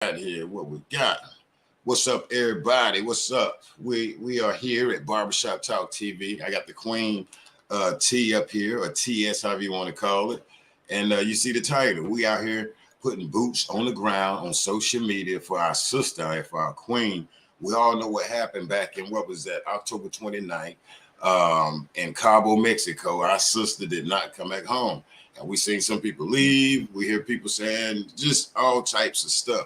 Right here, what we got? What's up, everybody? What's up? We are here at Barbershop Talk TV. I got the Queen T up here, or TS, however you want to call it. And you see the title. We out here putting boots on the ground on social media for our sister and for our queen. We all know what happened back in, what was that, October 29th, in Cabo, Mexico. Our sister did not come back home. And we seen some people leave. We hear people saying just all types of stuff.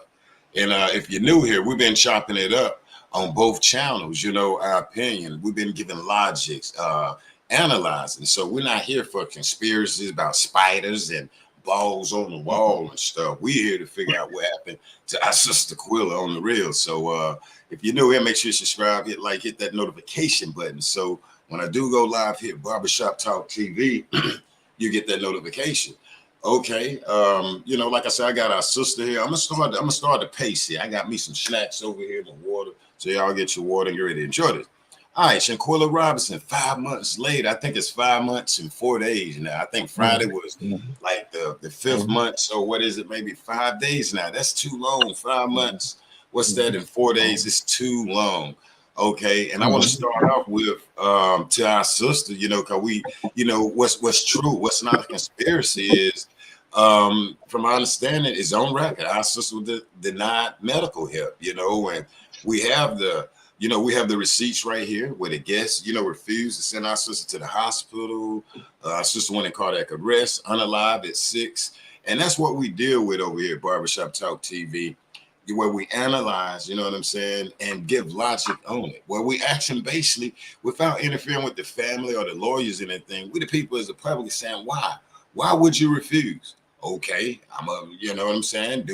And if you're new here, we've been chopping it up on both channels, you know, our opinion. We've been giving logics, analyzing. So we're not here for conspiracies about spiders and balls on the wall and stuff. We're here to figure out what happened to our sister Quilla on the real. So if you're new here, make sure you subscribe, hit like, hit that notification button. So when I do go live here at Barbershop Talk TV, you get that notification. Okay, you know, like I said, I got our sister here. I'm gonna start the pace here. I got me some snacks over here, my water. So y'all get your water and get ready to enjoy this. All right, Shanquella Robinson, 5 months later. I think it's 5 months and 4 days now. I think Friday was like the fifth month. So what is it? Maybe 5 days now. That's too long. 5 months. What's that in 4 days? It's too long. Okay, and I want to start off with to our sister, you know, because we, you know, what's true, what's not a conspiracy is, from my understanding, is on record. Our sister was denied medical help, you know, and we have the, you know, we have the receipts right here where the guests, you know, refused to send our sister to the hospital. Our sister went in cardiac arrest, unalive at 6, and that's what we deal with over here at Barbershop Talk TV. Where we analyze, you know what I'm saying, and give logic on it. Where we action basically without interfering with the family or the lawyers and anything. We the people as the public saying, why? Why would you refuse? Okay, you know what I'm saying?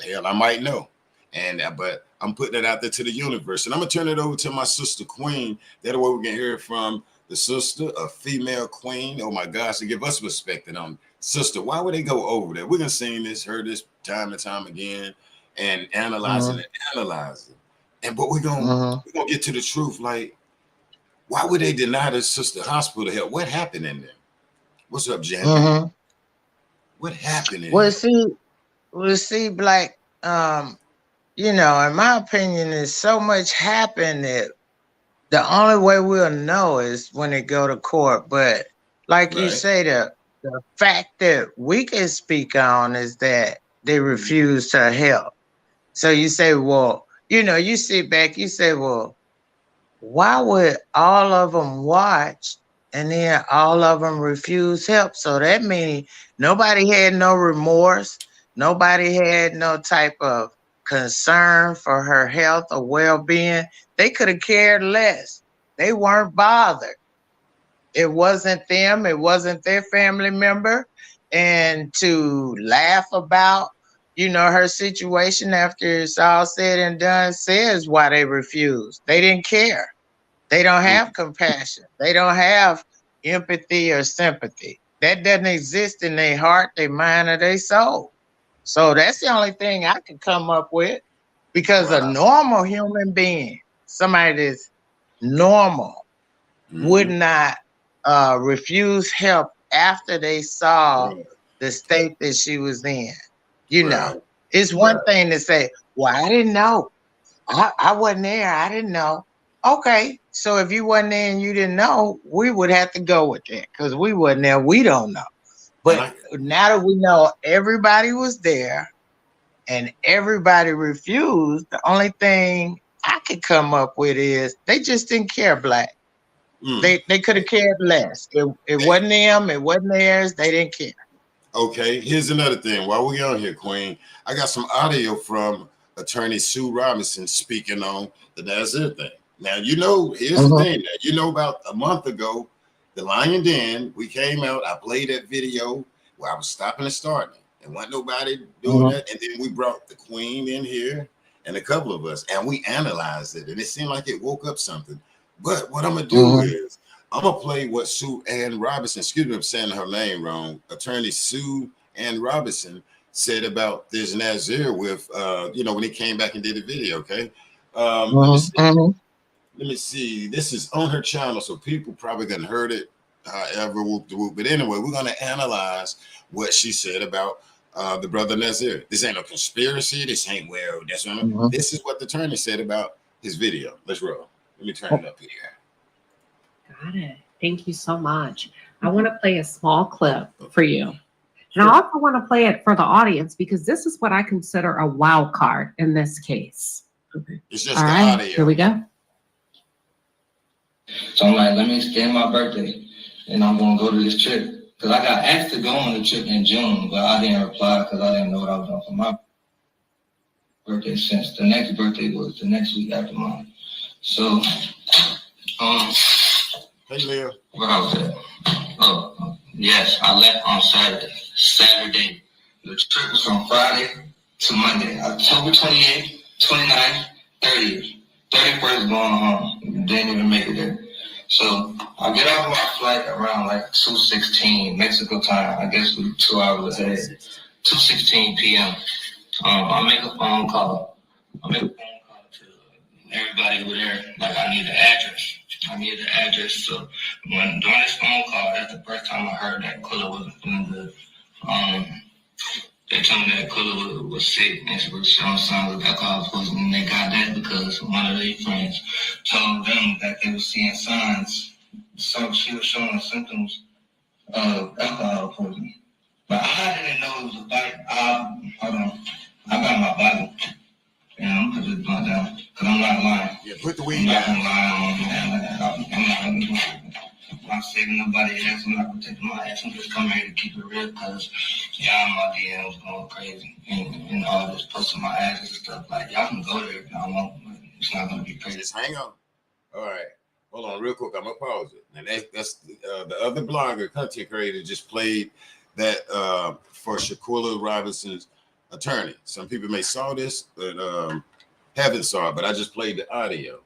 Hell, I might know. And but I'm putting it out there to the universe. And I'm gonna turn it over to my sister Queen. That way we can hear from the sister, a female queen. Oh my gosh, to give us perspective on sister. Why would they go over there? We're gonna sing this, heard this time and time again. And analyzing, and but we're gonna get to the truth. Like, why would they deny the sister hospital help? What happened in there? What's up, Jan? What happened in there? See, Black. You know, in my opinion, there's so much happened that the only way we'll know is when they go to court. But like you say, the fact that we can speak on is that they refuse to help. So you say, well, you know, you sit back, you say, well, why would all of them watch and then all of them refuse help? So that means nobody had no remorse. Nobody had no type of concern for her health or well-being. They could have cared less. They weren't bothered. It wasn't them. It wasn't their family member. And to laugh about, you know, her situation after it's all said and done says why they refused. They didn't care. They don't have compassion. They don't have empathy or sympathy. That doesn't exist in their heart, their mind, or their soul. So that's the only thing I can come up with, because a normal human being, somebody that's normal, would not refuse help after they saw the state that she was in. You know, it's one thing to say, well, I didn't know. I wasn't there. I didn't know. Okay, so if you wasn't there and you didn't know, we would have to go with that because we wasn't there. We don't know. But now that we know everybody was there and everybody refused, the only thing I could come up with is they just didn't care, Black. They could have cared less. It wasn't them. It wasn't theirs. They didn't care. Okay, here's another thing. While we're on here, Queen, I got some audio from attorney Sue Robinson speaking on the Nazir thing. Now, you know, here's the thing. Now, you know, about a month ago, the Lion Den, we came out. I played that video where I was stopping and starting. And wasn't nobody doing that. And then we brought the Queen in here and a couple of us, and we analyzed it. And it seemed like it woke up something. But what I'm going to do is, I'm going to play what Sue Ann Robinson, excuse me, I'm saying her name wrong, attorney Sue Ann Robinson said about this Nazir with, you know, when he came back and did the video, okay? Let me see. This is on her channel, so people probably done heard it, however, whoop de whoop. But anyway, we're going to analyze what she said about the brother Nazir. This ain't no conspiracy. This ain't that's what this is what the attorney said about his video. Let's roll. Let me turn it up here. Got it. Thank you so much. I want to play a small clip for you. And I also want to play it for the audience because this is what I consider a wild card in this case. Okay. It's just all the right, audio. Here we go. So I'm like, let me extend my birthday and I'm going to go to this trip. Because I got asked to go on the trip in June, but I didn't reply because I didn't know what I was doing for my birthday since the next birthday was the next week after mine. So, hey, Leo. Where I was at? Oh, yes, I left on Saturday. The trip was from Friday to Monday, October 28th, 29th, 30th. 31st going home. Didn't even make it there. So I get off my flight around like 2:16 Mexico time. I guess we're 2 hours ahead. 2:16 p.m. I make a phone call. To everybody over there. Like I need the address. So during this phone call, that's the first time I heard that Quilla wasn't feeling good. They told me that Quilla was sick and she was showing signs of alcohol poisoning. And they got that because one of their friends told them that they were seeing signs. So she was showing symptoms of alcohol poisoning. But I didn't know it was a bite. Hold on. I got my Bible. And I'm going to put this blunt down because I'm not lying. Yeah, put the weed down. I'm not saving nobody else. I'm not going to take my ass. I'm just coming here to keep it real because y'all my DMs going crazy and all this posting my ass and stuff. Like, y'all can go there if y'all want, but it's not going to be crazy. Just hang on. All right. Hold on real quick. I'm going to pause it. And that's the other blogger, content creator, just played that for Shaquilla Robinson's attorney. Some people may saw this, but haven't saw it, but I just played the audio.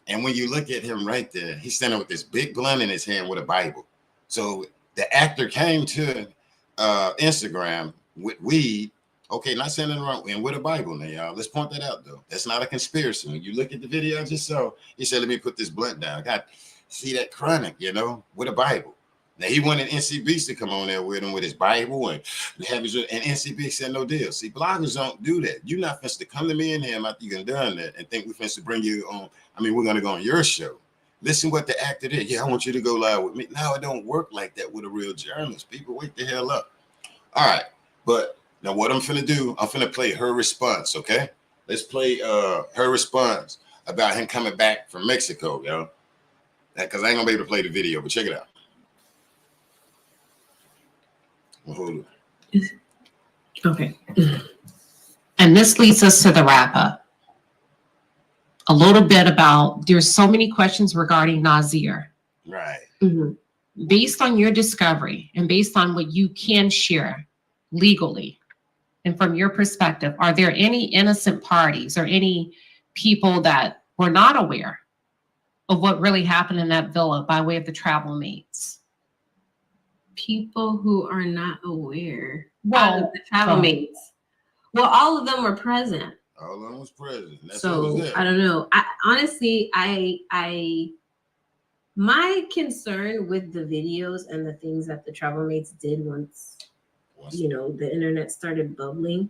And when you look at him right there, he's standing with this big blunt in his hand with a Bible. So the actor came to Instagram with weed. Okay, not saying anything wrong, and with a Bible now, y'all. Let's point that out, though. That's not a conspiracy. When you look at the video I just saw, he said, let me put this blunt down. I got see that chronic, with a Bible. Now, he wanted NC Beast to come on there with him with his Bible and have his, and NC Beast said no deal. See, bloggers don't do that. You're not supposed to come to me and him after you done that and think we're supposed to bring you on. I mean, we're going to go on your show. Listen what the actor did. Yeah, I want you to go live with me. No, it don't work like that with a real journalist. People, wake the hell up. All right. But now what I'm finna do, I'm finna play her response, okay? Let's play her response about him coming back from Mexico, yo. Because I ain't going to be able to play the video, but check it out. Hold on. Okay. And this leads us to the wrap up. A little bit about, there's so many questions regarding Nazir. Right. Mm-hmm. Based on your discovery and based on what you can share legally and from your perspective, are there any innocent parties or any people that were not aware of what really happened in that villa by way of the travel mates? People who are not aware Well, of the travel mates. Well, all of them were present. All of them was present. That's So I don't know. Honestly, my concern with the videos and the things that the travel mates did once the internet started bubbling,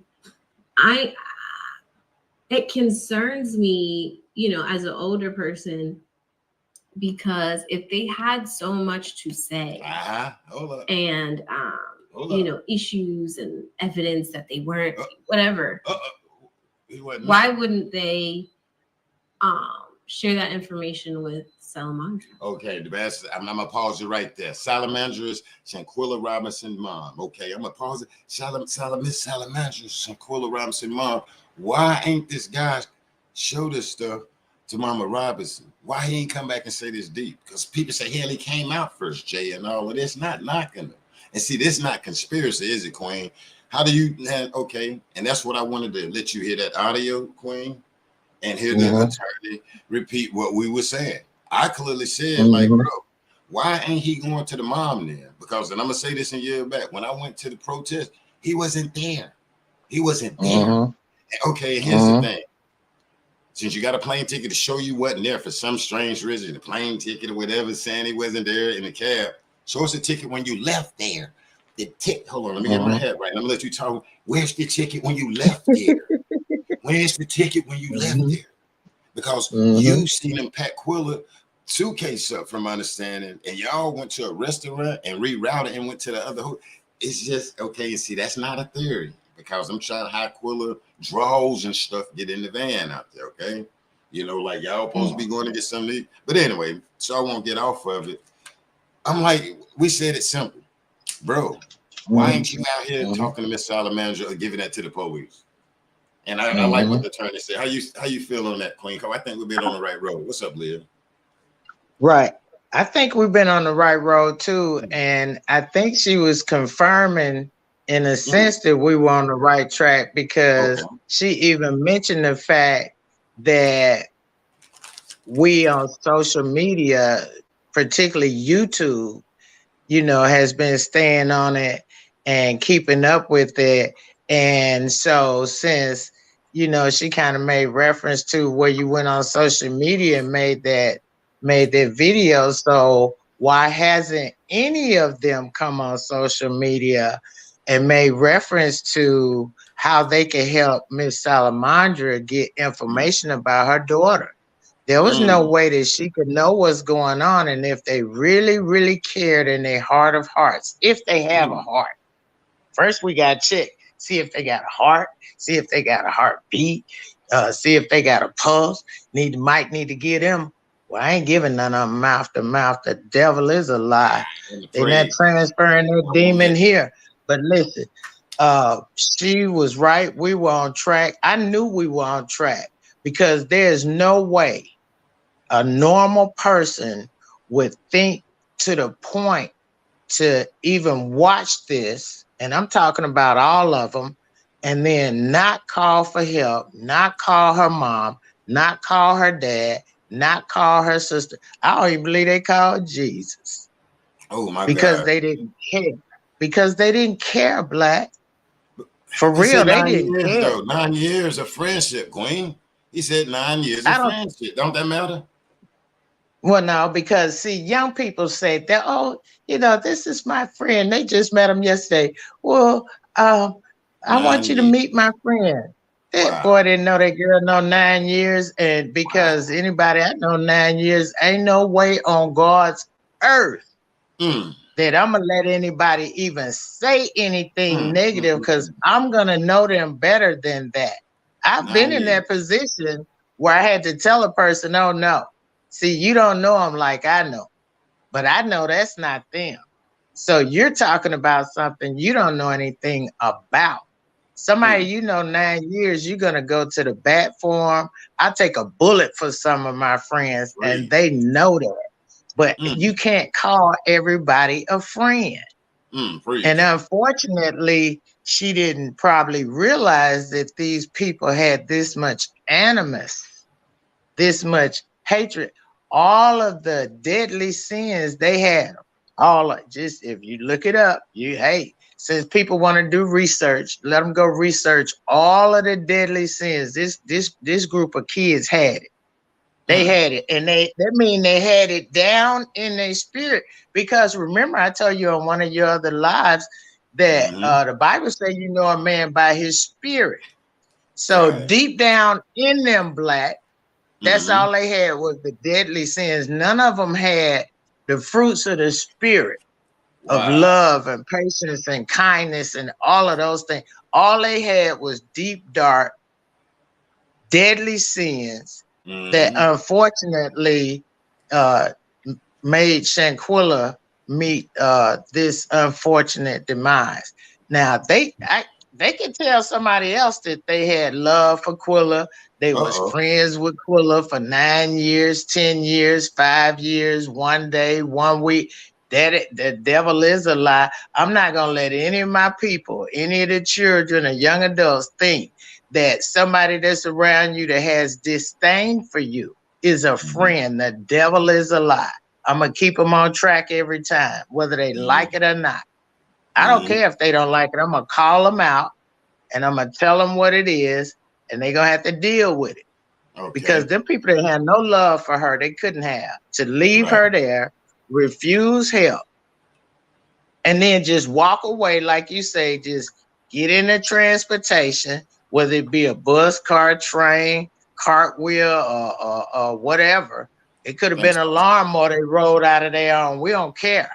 it concerns me, as an older person. Because if they had so much to say and, issues and evidence that they weren't, whatever, why wouldn't they share that information with Salamandra? Okay, the best. I'm going to pause you right there. Salamandra is Shanquella Robinson's mom. Okay, I'm going to pause it. Salamandra is Shanquella Robinson's mom. Why ain't this guy show this stuff to Mama Robinson? Why he ain't come back and say this deep? Because people say, hell, he came out first, Jay, and all of this. Not knocking him. And see, this not conspiracy, is it, Queen? How do you, okay, and that's what I wanted to let you hear that audio, Queen, and hear the attorney repeat what we were saying. I clearly said, like, bro, why ain't he going to the mom then? Because, and I'm going to say this in year back, when I went to the protest, he wasn't there. He wasn't there. Okay, here's the thing. Since you got a plane ticket to show you wasn't there for some strange reason, the plane ticket or whatever, saying he wasn't there in the cab, show us a ticket when you left there. The ticket. Hold on, let me get my head right. I'm gonna let you talk. Where's the ticket when you left there? Where's the ticket when you left there? Because you seen him pack Quilla suitcase up, from my understanding, and y'all went to a restaurant and rerouted and went to the other. It's just okay. You see, that's not a theory, because I'm trying to hide Quilla draws and stuff, get in the van out there. Okay, you know, like y'all supposed to be going to get something to eat. But anyway, so I won't get off of it. I'm like, we said it simple, bro. Why ain't you out here talking to Miss Salamander or giving that to the police? And I like what the attorney said. How you feel on that, Queen? Because I think we've been on the right road. What's up, Leah? Right. I think we've been on the right road too. And I think she was confirming in a sense that we were on the right track, because she even mentioned the fact that we on social media, particularly YouTube, you know, has been staying on it and keeping up with it. And so since, you know, she kind of made reference to where you went on social media and made that video. So why hasn't any of them come on social media and made reference to how they can help Miss Salamandra get information about her daughter? There was no way that she could know what's going on. And if they really, really cared in their heart of hearts, if they have a heart, first we got to check, see if they got a heart, see if they got a heartbeat, see if they got a pulse. Might need to give them. Well, I ain't giving none of them mouth to mouth. The devil is a lie. They're not transferring that demon here. But listen, she was right. We were on track. I knew we were on track, because there's no way a normal person would think to the point to even watch this, and I'm talking about all of them, and then not call for help, not call her mom, not call her dad, not call her sister. I don't even believe they called Jesus. Oh my God. Because they didn't care. Because they didn't care, Black. For real, they didn't care. Though. 9 years of friendship, Queen. He said 9 years of friendship. Don't that matter? Well, no, because see, young people say that, oh, you know, this is my friend. They just met him yesterday. Well, I want you to meet my friend. That boy didn't know that girl no 9 years. And because anybody I know 9 years, ain't no way on God's earth that I'm going to let anybody even say anything negative, because I'm going to know them better than that. I've been in that position where I had to tell a person, oh, no. See, you don't know them like I know, but I know that's not them. So you're talking about something you don't know anything about. Somebody you know 9 years, you're going to go to the bat for them. I take a bullet for some of my friends, and they know that. But you can't call everybody a friend. And unfortunately, she didn't probably realize that these people had this much animus, this much hatred. All of the deadly sins they had, just if you look it up, since people want to do research, let them go research all of the deadly sins. This group of kids had it. They had it, and that mean they had it down in their spirit. Because remember, I told you on one of your other lives that the Bible says you know a man by his spirit. So deep down in them, Black, that's all they had was the deadly sins. None of them had the fruits of the spirit of love and patience and kindness and all of those things. All they had was deep, dark, deadly sins that unfortunately made Shanquella meet this unfortunate demise. Now they can tell somebody else that they had love for Quilla. They was friends with Quilla for 9 years, 10 years, 5 years, 1 day, 1 week. The devil is a lie. I'm not gonna let any of my people, any of the children or young adults think that somebody that's around you that has disdain for you is a friend. The devil is a lie. I'm gonna keep them on track every time, whether they like it or not. I don't care if they don't like it. I'm gonna call them out and I'm gonna tell them what it is, and they're gonna have to deal with it. Because them people that had no love for her, they couldn't have. To leave her there, refuse help, and then just walk away, like you say, just get in the transportation, whether it be a bus, car, train, cartwheel, or whatever. It could have been a lawnmower they rolled out of there on. We don't care.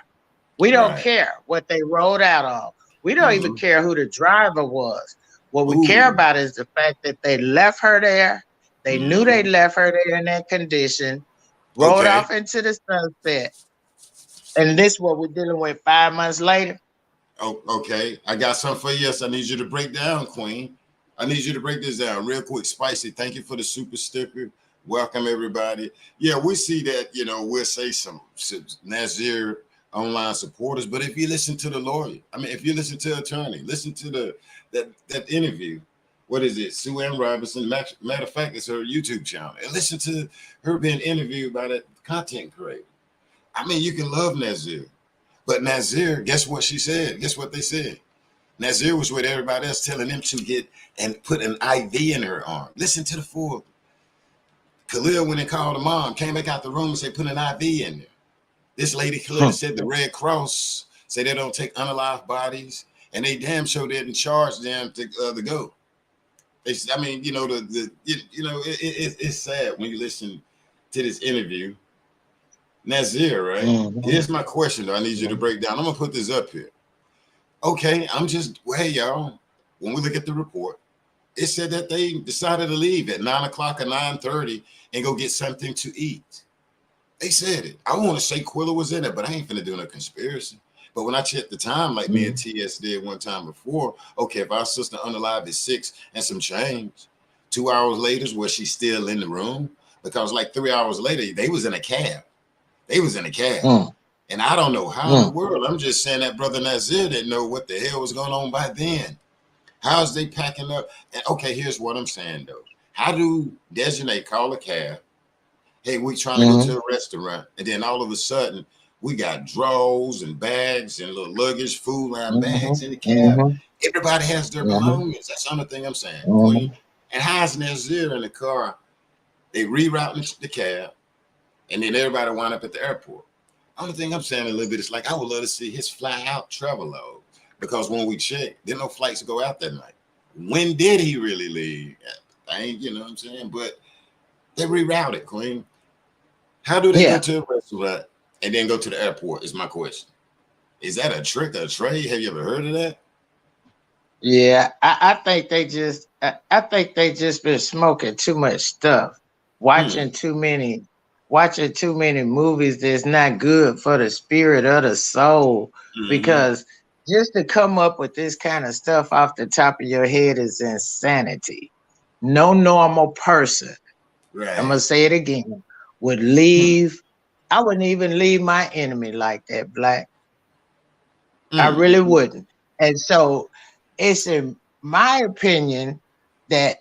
We don't care what they rolled out on. We don't even care who the driver was. What we care about is the fact that they left her there. They knew they left her there in that condition, rode off into the sunset. And this is what we're dealing with 5 months later. Oh, okay. I got something for you. Yes, I need you to break down, Queen. I need you to break this down real quick. Spicy, thank you for the super sticker. Welcome, everybody. Yeah, we see that, you know, we'll say some Nazir online supporters, but if you listen to the lawyer, I mean, if you listen to attorney, listen to that interview. What is it? Sue Ann Robinson. Matter of fact, it's her YouTube channel. And listen to her being interviewed by that content creator. I mean, you can love Nazir, but Nazir, guess what she said? Guess what they said? Nazir was with everybody else telling them to get and put an IV in her arm. Listen to the full. Khalil went and called the mom, came back out the room and said, put an IV in there. This lady clearly said the Red Cross say they don't take unalive bodies, and they damn sure didn't charge them to go. I mean, you know, it's sad when you listen to this interview. Nazir, right? Here's my question, though. I need you to break down. I'm gonna put this up here. Okay, hey, y'all. When we look at the report, it said that they decided to leave at 9 o'clock or 9:30 and go get something to eat. They said it. I want to say Quilla was in it, but I ain't finna do no conspiracy. But when I checked the time, like me and TS did one time before, okay, if our sister unalive is 6 and some change, 2 hours later, was she still in the room? Because like 3 hours later, they was in a cab. And I don't know how in the world. I'm just saying that brother Nazir didn't know what the hell was going on by then. How's they packing up? And okay, here's what I'm saying though. How do Dejanay call a cab? Hey, we trying to go to a restaurant, and then all of a sudden we got drawers and bags and little luggage, food line bags in the cab. Everybody has their belongings. That's the only thing I'm saying. And how's Nazir in the car? They rerouting the cab, and then everybody wind up at the airport. Only thing I'm saying a little bit is like I would love to see his fly out travel log, because when we check, there no flights to go out that night. When did he really leave? I ain't, you know what I'm saying? But they rerouted, Queen. How do they go to a restaurant and then go to the airport is my question. Is that a trick or a trade? Have you ever heard of that? Yeah, I think they just been smoking too much stuff, watching too many movies that's not good for the spirit of the soul. Because just to come up with this kind of stuff off the top of your head is insanity. No normal person, I'm gonna say it again, would leave. I wouldn't even leave my enemy like that, Black. I really wouldn't. And so it's in my opinion that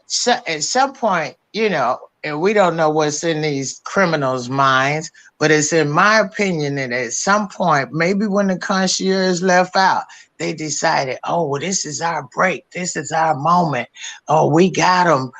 at some point, you know, and we don't know what's in these criminals' minds, but it's in my opinion that at some point, maybe when the concierge left out, they decided, oh, well, this is our break. This is our moment. Oh, we got them.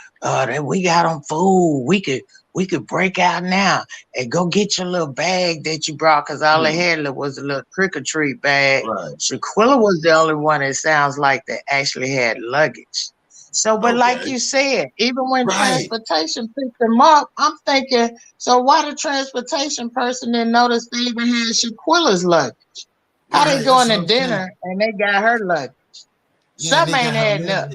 We got them food. We could break out now and go get your little bag that you brought, because all they had was a little trick-or-treat bag. Shaquilla was the only one, it sounds like, that actually had luggage. So, but like you said, even when transportation picked them up, I'm thinking, so why the transportation person didn't notice they even had Shaquilla's luggage? How they going to dinner and they got her luggage? Something ain't adding up.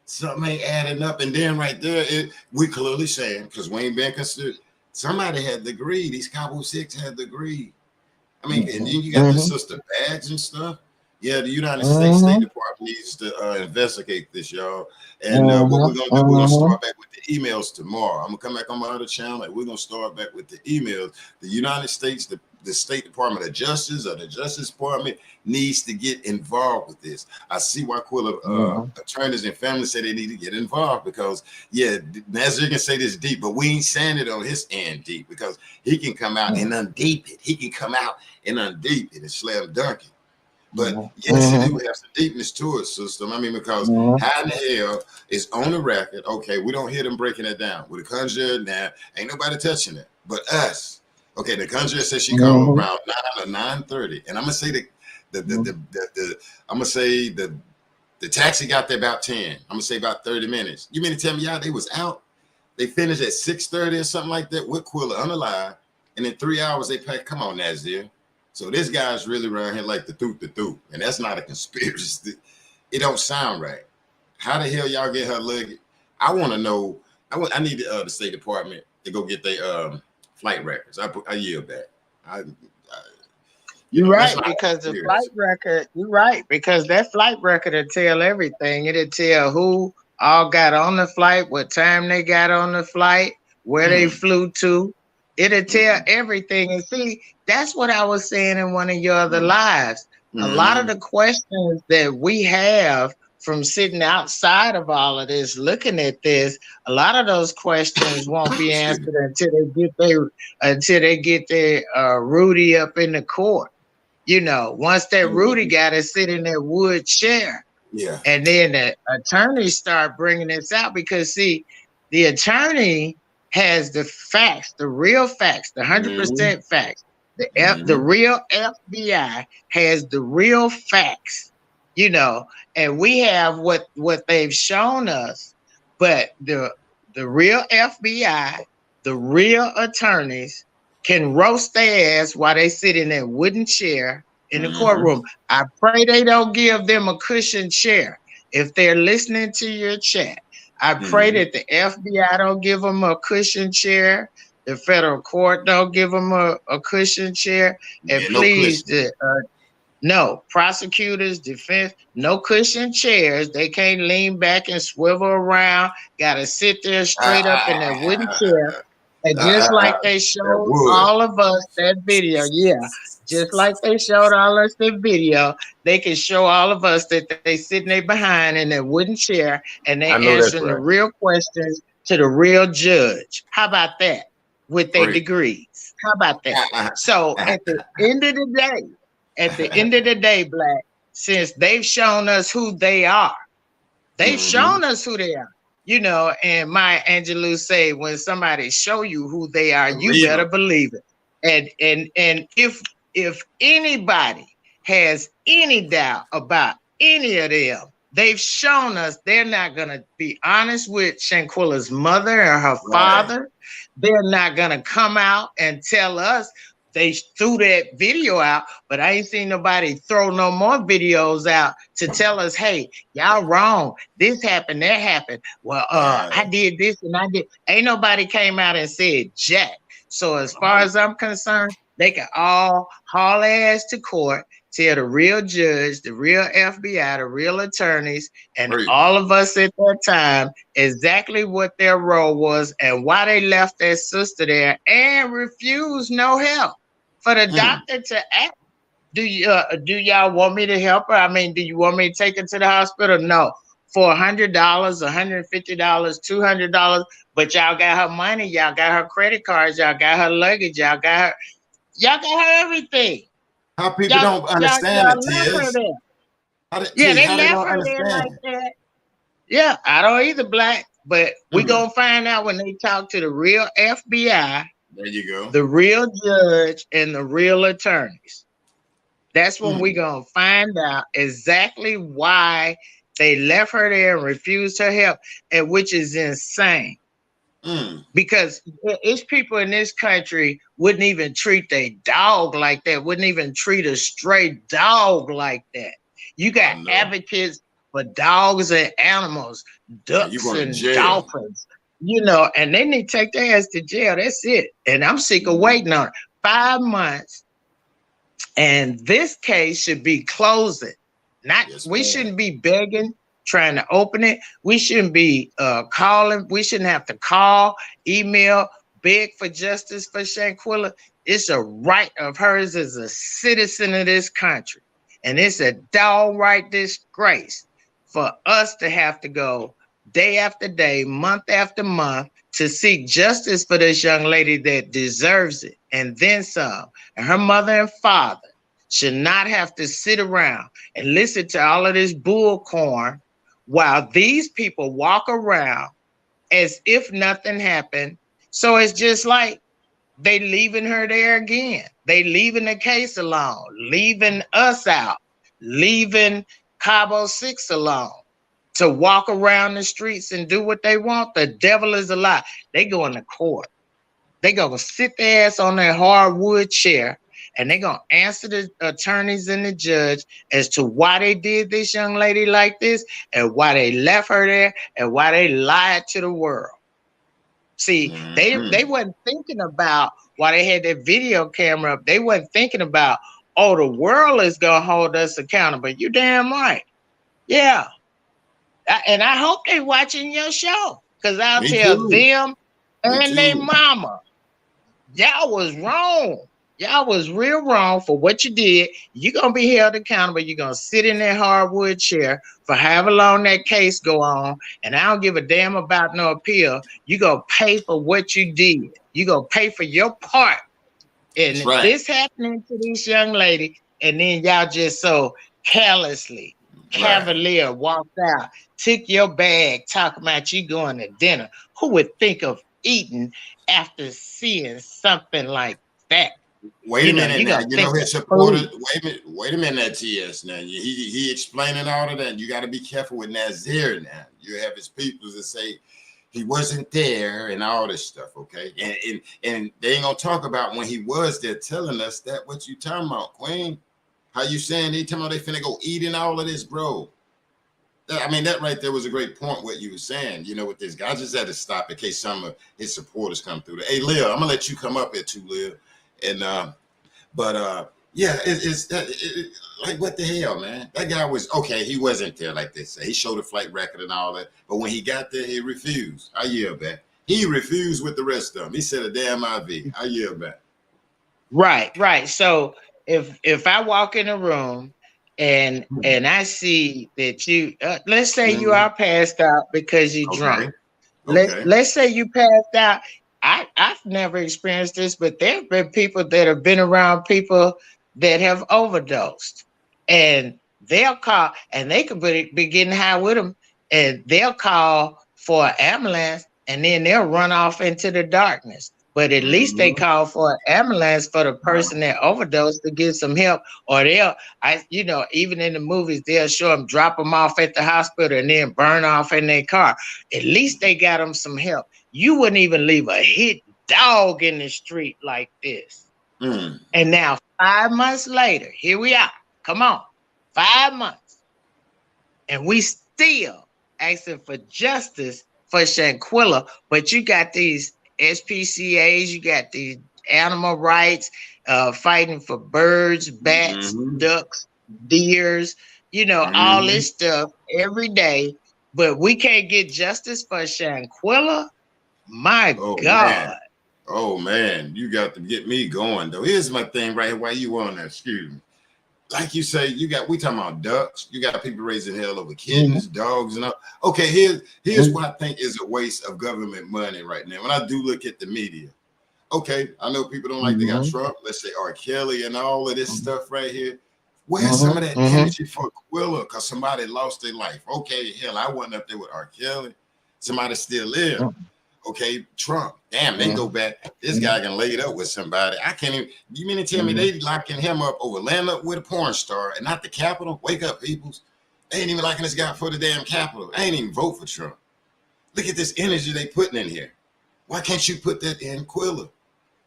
Something ain't adding up. And then right there, we clearly saying, because we ain't been considered, somebody had the greed. These Cabo 6 had the greed. I mean, and then you got the sister bags and stuff. Yeah, the United States State Department needs to investigate this, y'all. And what we're going to do, we're going to start back with the emails tomorrow. I'm going to come back on my other channel, and we're going to start back with the emails. The United States, the State Department of Justice or the Justice Department needs to get involved with this. I see why Quilla attorneys and families say they need to get involved, because, yeah, Nazir can say this deep, but we ain't saying it on his end deep, because he can come out and undeep it. He can come out and undeep it and slam dunk it. But yes, it do have some deepness to it, system. I mean, because how in the hell is on the record? Okay, we don't hear them breaking it down. With the conjure now, ain't nobody touching it but us. Okay, the conjure says she called around 9 or 9:30, and I'm gonna say that I'm gonna say the taxi got there about 10. I'm gonna say about 30 minutes. You mean to tell me y'all they was out? They finished at 6:30 or something like that with Quilla unalive, and in 3 hours they packed. Come on, Nazir. So this guy's really around here like the thoop, and that's not a conspiracy. It don't sound right. How the hell y'all get her luggage? I want to know. I need the State Department to go get their flight records. I yield that. You're right, because the flight record, you're right, because that flight record will tell everything. It'll tell who all got on the flight, what time they got on the flight, where they flew to. It'll tell everything. And see, that's what I was saying in one of your other lives. A lot of the questions that we have from sitting outside of all of this, looking at this, a lot of those questions won't be answered until they get their Rudy up in the court. You know, once that Rudy got to sit in that wood chair, and then the attorneys start bringing this out, because see, the attorney has the facts, the real facts, the 100% facts. The real FBI has the real facts, you know, and we have what they've shown us, but the real FBI, the real attorneys can roast their ass while they sit in that wooden chair in the courtroom. I pray they don't give them a cushioned chair. If they're listening to your chat, I pray that the FBI don't give them a cushioned chair. The federal court don't give them a cushioned chair. And please, no, prosecutors, defense, no cushioned chairs. They can't lean back and swivel around. Got to sit there straight up in that wooden chair. And just like they showed all of us that video, just like they showed all us that video, they can show all of us that they sitting there behind in that wooden chair and they answering the real questions to the real judge. How about that? With their degrees. How about that? So at the end of the day, Black, since they've shown us who they are, they've shown us who they are. You know, and Maya Angelou say, when somebody show you who they are, you better believe it. And if anybody has any doubt about any of them, they've shown us they're not gonna be honest with Shanquella's mother and her father. They're not gonna come out and tell us they threw that video out, but I ain't seen nobody throw no more videos out to tell us, hey, y'all wrong. This happened, that happened. Well, I did this and I did. Ain't nobody came out and said jack. So as far as I'm concerned, they can all haul ass to court, tell the real judge, the real FBI, the real attorneys, and all of us at that time exactly what their role was and why they left their sister there and refused no help for the doctor to act. Do y'all want me to help her? I mean, do you want me to take her to the hospital? No. For $100, $150, $200, but y'all got her money, y'all got her credit cards, y'all got her luggage, y'all got her everything. How people don't understand it, they left her there like that. Yeah, I don't either, Black, but we gonna find out when they talk to the real FBI. There you go. The real judge and the real attorneys. That's when we gonna find out exactly why they left her there and refused her help, and which is insane. Because it's people in this country wouldn't even treat their dog like that, wouldn't even treat a stray dog like that. You got advocates for dogs and animals, ducks and dolphins, you know, and they need to take their ass to jail. That's it. And I'm sick of waiting on it. 5 months. And this case should be closing. We shouldn't be begging, trying to open it. We shouldn't be calling. We shouldn't have to call, email, beg for justice for Shanquella. It's a right of hers as a citizen of this country. And it's a downright disgrace for us to have to go day after day, month after month, to seek justice for this young lady that deserves it, and then some. And her mother and father should not have to sit around and listen to all of this bullcorn while these people walk around as if nothing happened. So it's just like they leaving her there again. They leaving the case alone, leaving us out, leaving Cabo 6 alone to walk around the streets and do what they want. The devil is a lie. They going to court. They gonna sit their ass on their hardwood chair and they gonna answer the attorneys and the judge as to why they did this young lady like this and why they left her there and why they lied to the world. See, they wasn't thinking about why they had that video camera up. They wasn't thinking about, oh, the world is gonna hold us accountable. You damn right. Yeah. And I hope they watching your show, because I'll tell them and their mama, y'all was wrong. Y'all was real wrong for what you did. You're going to be held accountable. You're going to sit in that hardwood chair for however long that case go on. And I don't give a damn about no appeal. You're going to pay for what you did. You're going to pay for your part. And this happening to this young lady, and then y'all just so carelessly, cavalier walked out, took your bag, talking about you going to dinner. Who would think of eating after seeing something like that? Wait a minute now. You know his supporters. Wait a minute, TS. Now he explaining all of that. You got to be careful with Nazir now. You have his people that say he wasn't there and all this stuff. Okay, and they ain't gonna talk about when he was there, telling us that. What you talking about, Queen? How you saying they talking about they finna go eat and all of this, bro? I mean, that right there was a great point, what you were saying, you know, with this guy. I just had to stop in case some of his supporters come through. Hey, Lil, I'm going to let you come up here too, Lil. And, yeah, it's like, what the hell, man? That guy was, okay, he wasn't there, like they say. He showed a flight record and all that. But when he got there, he refused. I yield back. He refused with the rest of them. He said a damn IV. I yield back. Right. So if I walk in a room, and I see that you, let's say you are passed out because you drunk. Let's say you passed out. I've never experienced this, but there have been people that have been around people that have overdosed, and they'll call, and they could be getting high with them, and they'll call for an ambulance, and then they'll run off into the darkness. But at least they call for an ambulance for the person that overdosed to get some help. Or even in the movies, they'll show them, drop them off at the hospital and then burn off in their car. At least they got them some help. You wouldn't even leave a hit dog in the street like this. And now 5 months later, here we are. Come on, 5 months. And we still asking for justice for Shanquella, but you got these SPCAs, you got the animal rights, fighting for birds, bats, ducks, deers, all this stuff every day, but we can't get justice for Shanquella. My God. Man. Oh man, you got to get me going though. Here's my thing right here. Why you on that? Excuse me. Like you say, we talking about ducks. You got people raising hell over kittens, dogs, and all. Okay, here's what I think is a waste of government money right now. When I do look at the media, okay, I know people don't like they got Trump. Let's say R. Kelly and all of this stuff right here. Where's some of that energy for Quilla? Because somebody lost their life. Okay, hell, I wasn't up there with R. Kelly. Somebody still lived. Okay, Trump. Damn, they go back. This guy can lay it up with somebody. I can't even. You mean to tell me they locking him up over land up with a porn star and not the Capitol? Wake up, peoples. They ain't even liking this guy for the damn Capitol. I ain't even vote for Trump. Look at this energy they putting in here. Why can't you put that in Quilla?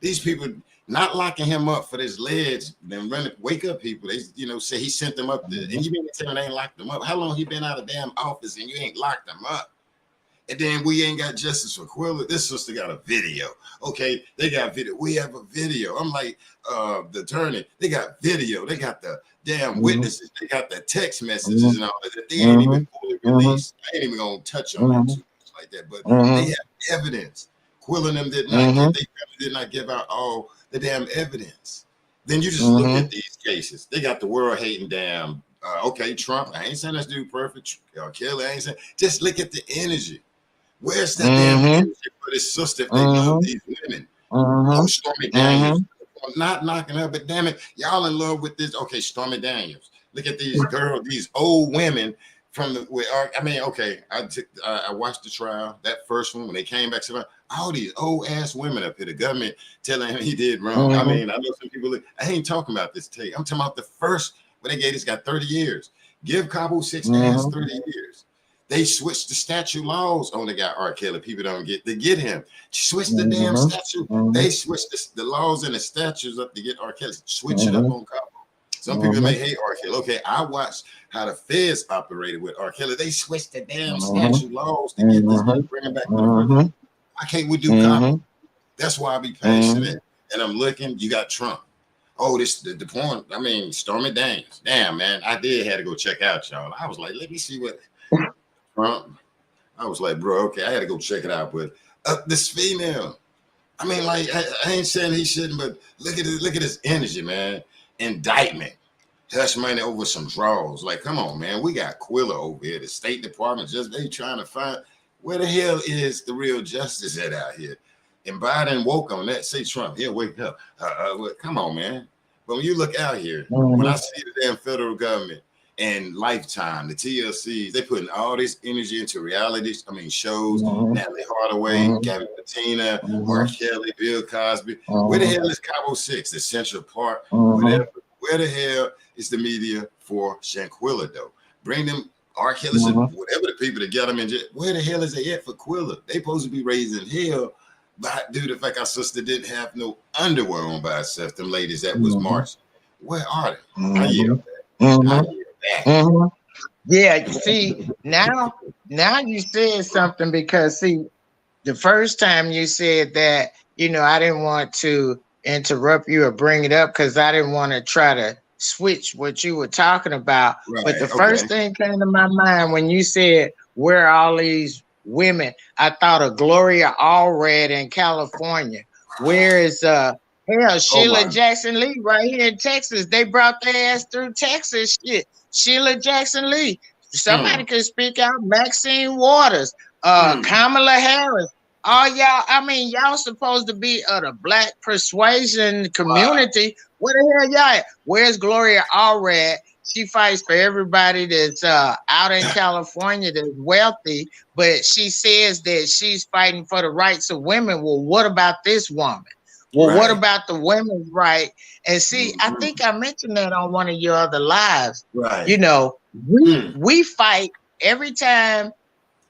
These people not locking him up for this ledge. Then wake up, people. They say he sent them up there. And you mean to tell me they ain't locked them up? How long he been out of damn office and you ain't locked them up? And then we ain't got justice for Quilla. This sister got a video. Okay, they got video. We have a video. I'm like, the attorney, they got video. They got the damn witnesses. They got the text messages and all that. They ain't even fully released. I ain't even gonna touch on that too much like that. But they have evidence. Quilla and them did not give out all the damn evidence. Then you just look at these cases. They got the world hating damn. Okay, Trump. I ain't saying that's dude perfect. Kelly. I ain't saying. Just look at the energy. Where's that damn energy for this sister if they love these women? Oh, Stormy Daniels. Not knocking her, but damn it, y'all in love with this. Okay, Stormy Daniels. Look at these girls, these old women from the. I mean, okay, I watched the trial, that first one when they came back. all these old ass women up here, the government telling him he did wrong. I mean, I know some people, I ain't talking about this tape. I'm talking about the first, when they gave this guy 30 years. Give Cabo 6 ass 30 years. They switched the statute laws on the guy R. Kelly. People don't get to get him. Switch the damn statute. They switched the laws and the statutes up to get R. Kelly. Switch it up on Cabo. Some people may hate R. Kelly. Okay, I watched how the feds operated with R. Kelly. They switched the damn statute laws to get this guy, bring him back to the prison. Why can't we do Cabo? That's why I be patient. And I'm looking. You got Trump. Oh, this the porn. I mean, Stormy Daniels. Damn, man. I did have to go check out, y'all. I was like, let me see what Trump. I was like, bro, okay, I had to go check it out. But this female, I mean, like, I ain't saying he shouldn't, but look at his energy, man. Indictment. Hush money over some draws. Like, come on, man. We got Quilla over here. The State Department they trying to find where the hell is the real justice at out here. And Biden woke on that. Say Trump, he'll wake up. Come on, man. But when you look out here, when I see the damn federal government and Lifetime, the TLCs, they putting all this energy into reality. I mean, shows, Natalie Hardaway, Gabby Patina, R. Kelly, Bill Cosby. Where the hell is Cabo 6, the Central Park, whatever? Where the hell is the media for Shanquella, though? Bring them R. Kelly, whatever the people that get them in jail. Where the hell is they at for Quilla? They supposed to be raising hell. But due to the fact our sister didn't have no underwear on by herself, them ladies that was marching. Where are they? I hear that. Yeah, see, now you said something, because see, the first time you said that, I didn't want to interrupt you or bring it up because I didn't want to try to switch what you were talking about. Right, but the first thing came to my mind when you said, where are all these women? I thought of Gloria Allred in California. Where is Sheila Jackson Lee right here in Texas? They brought their ass through Texas. Shit, Sheila Jackson Lee. Somebody could speak out. Maxine Waters, Kamala Harris. All y'all, I mean, y'all supposed to be of the Black persuasion community. Where the hell y'all at? Where's Gloria Allred? She fights for everybody that's out in California that's wealthy, but she says that she's fighting for the rights of women. Well, what about this woman? Well, what about the women's right? And see, I think I mentioned that on one of your other lives. Right. We fight every time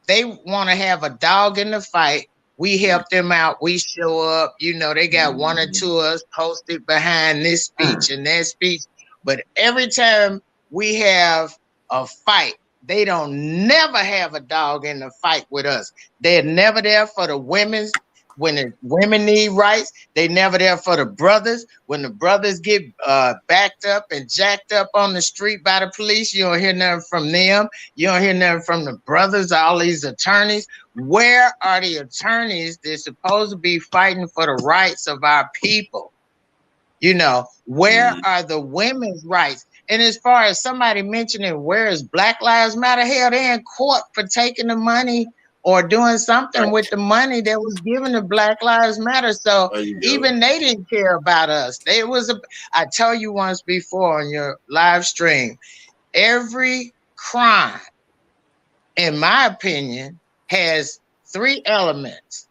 they want to have a dog in the fight. We help them out. We show up. They got one or two of us posted behind this speech and that speech. But every time we have a fight, they don't never have a dog in the fight with us. They're never there for the women's. When the women need rights, they never there for the brothers. When the brothers get backed up and jacked up on the street by the police, you don't hear nothing from them. You don't hear nothing from the brothers, all these attorneys. Where are the attorneys that's supposed to be fighting for the rights of our people? Where are the women's rights? And as far as somebody mentioning where is Black Lives Matter, hell, they're in court for taking the money or doing something with the money that was given to Black Lives Matter. So even they didn't care about us. I told you once before on your live stream, every crime, in my opinion, has three elements,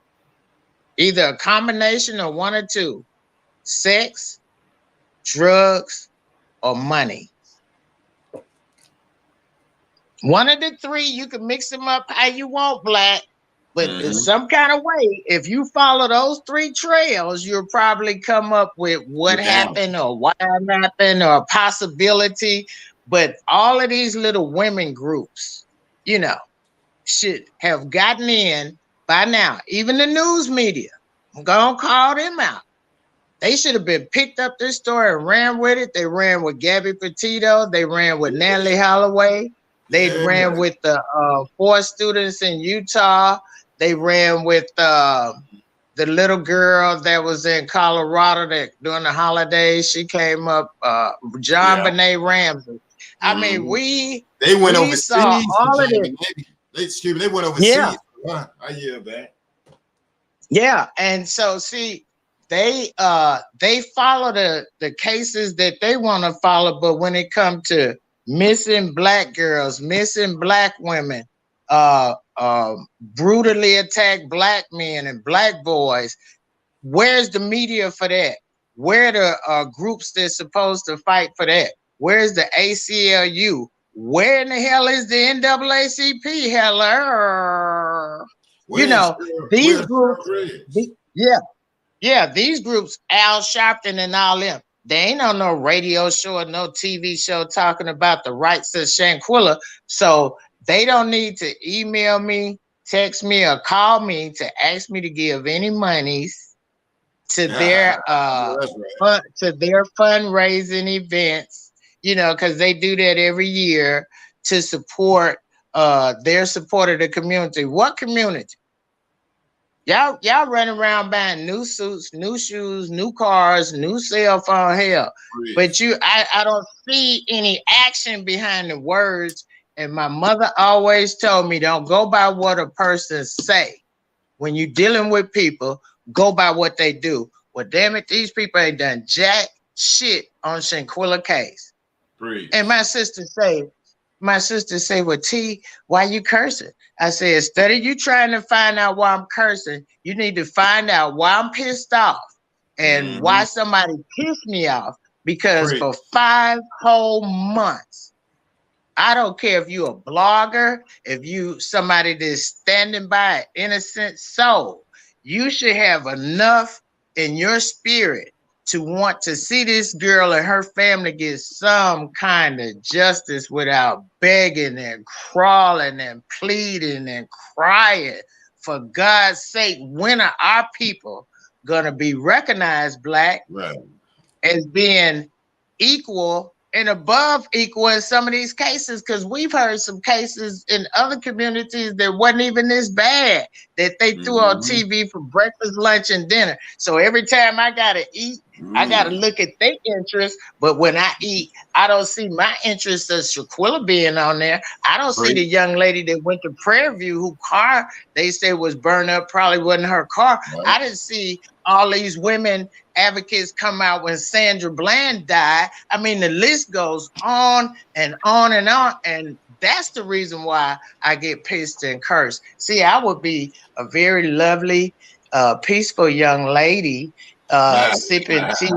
either a combination of one or two: sex, drugs, or money. One of the three, you can mix them up how you want, Black. But in some kind of way, if you follow those three trails, you'll probably come up with what happened or why it happened or a possibility. But all of these little women groups, should have gotten in by now. Even the news media, I'm going to call them out. They should have been picked up this story and ran with it. They ran with Gabby Petito. They ran with Natalie Holloway. They ran with the 4 students in Utah. They ran with the little girl that was in Colorado that during the holidays, she came up, John Benet Ramsey. I mean, they went overseas. Saw all of it. They went overseas. Yeah. I hear that. Yeah, and so see, they follow the cases that they want to follow, but when it comes to missing Black girls, missing Black women, brutally attack black men and black boys. Where's the media for that? Where the groups that's supposed to fight for that? Where's the ACLU? Where in the hell is the NAACP? Hello. You know, these groups, these groups, Al Sharpton and all them, they ain't on no radio show or no TV show talking about the rights of Shanquella. So they don't need to email me, text me, or call me to ask me to give any monies to their to their fundraising events, you know, because they do that every year to support their support of the community. What community? Y'all running around buying new suits, new shoes, new cars, new cell phone, hell. But I don't see any action behind the words. And my mother always told me, don't go by what a person say. When you're dealing with people, go by what they do. Well, damn it, these people ain't done jack shit on Shanquella case. And my sister say, well, T, why you cursing? I said, instead of you trying to find out why I'm cursing, you need to find out why I'm pissed off and why somebody pissed me off. Because for 5 whole months, I don't care if you a blogger, if you somebody that's standing by an innocent soul, you should have enough in your spirit to want to see this girl and her family get some kind of justice without begging and crawling and pleading and crying. For God's sake, when are our people gonna be recognized, Black, as being equal and above equal in some of these cases? Because we've heard some cases in other communities that wasn't even this bad, that they threw on TV for breakfast, lunch, and dinner. So every time I gotta eat, I gotta look at their interests. But when I eat, I don't see my interest as Shaquilla being on there. I don't see the young lady that went to Prairie View, who car they say was burned up, probably wasn't her car. I didn't see all these women advocates come out when Sandra Bland died. I mean, the list goes on and on and on. And that's the reason why I get pissed and cursed. See, I would be a very lovely, peaceful young lady, sipping tea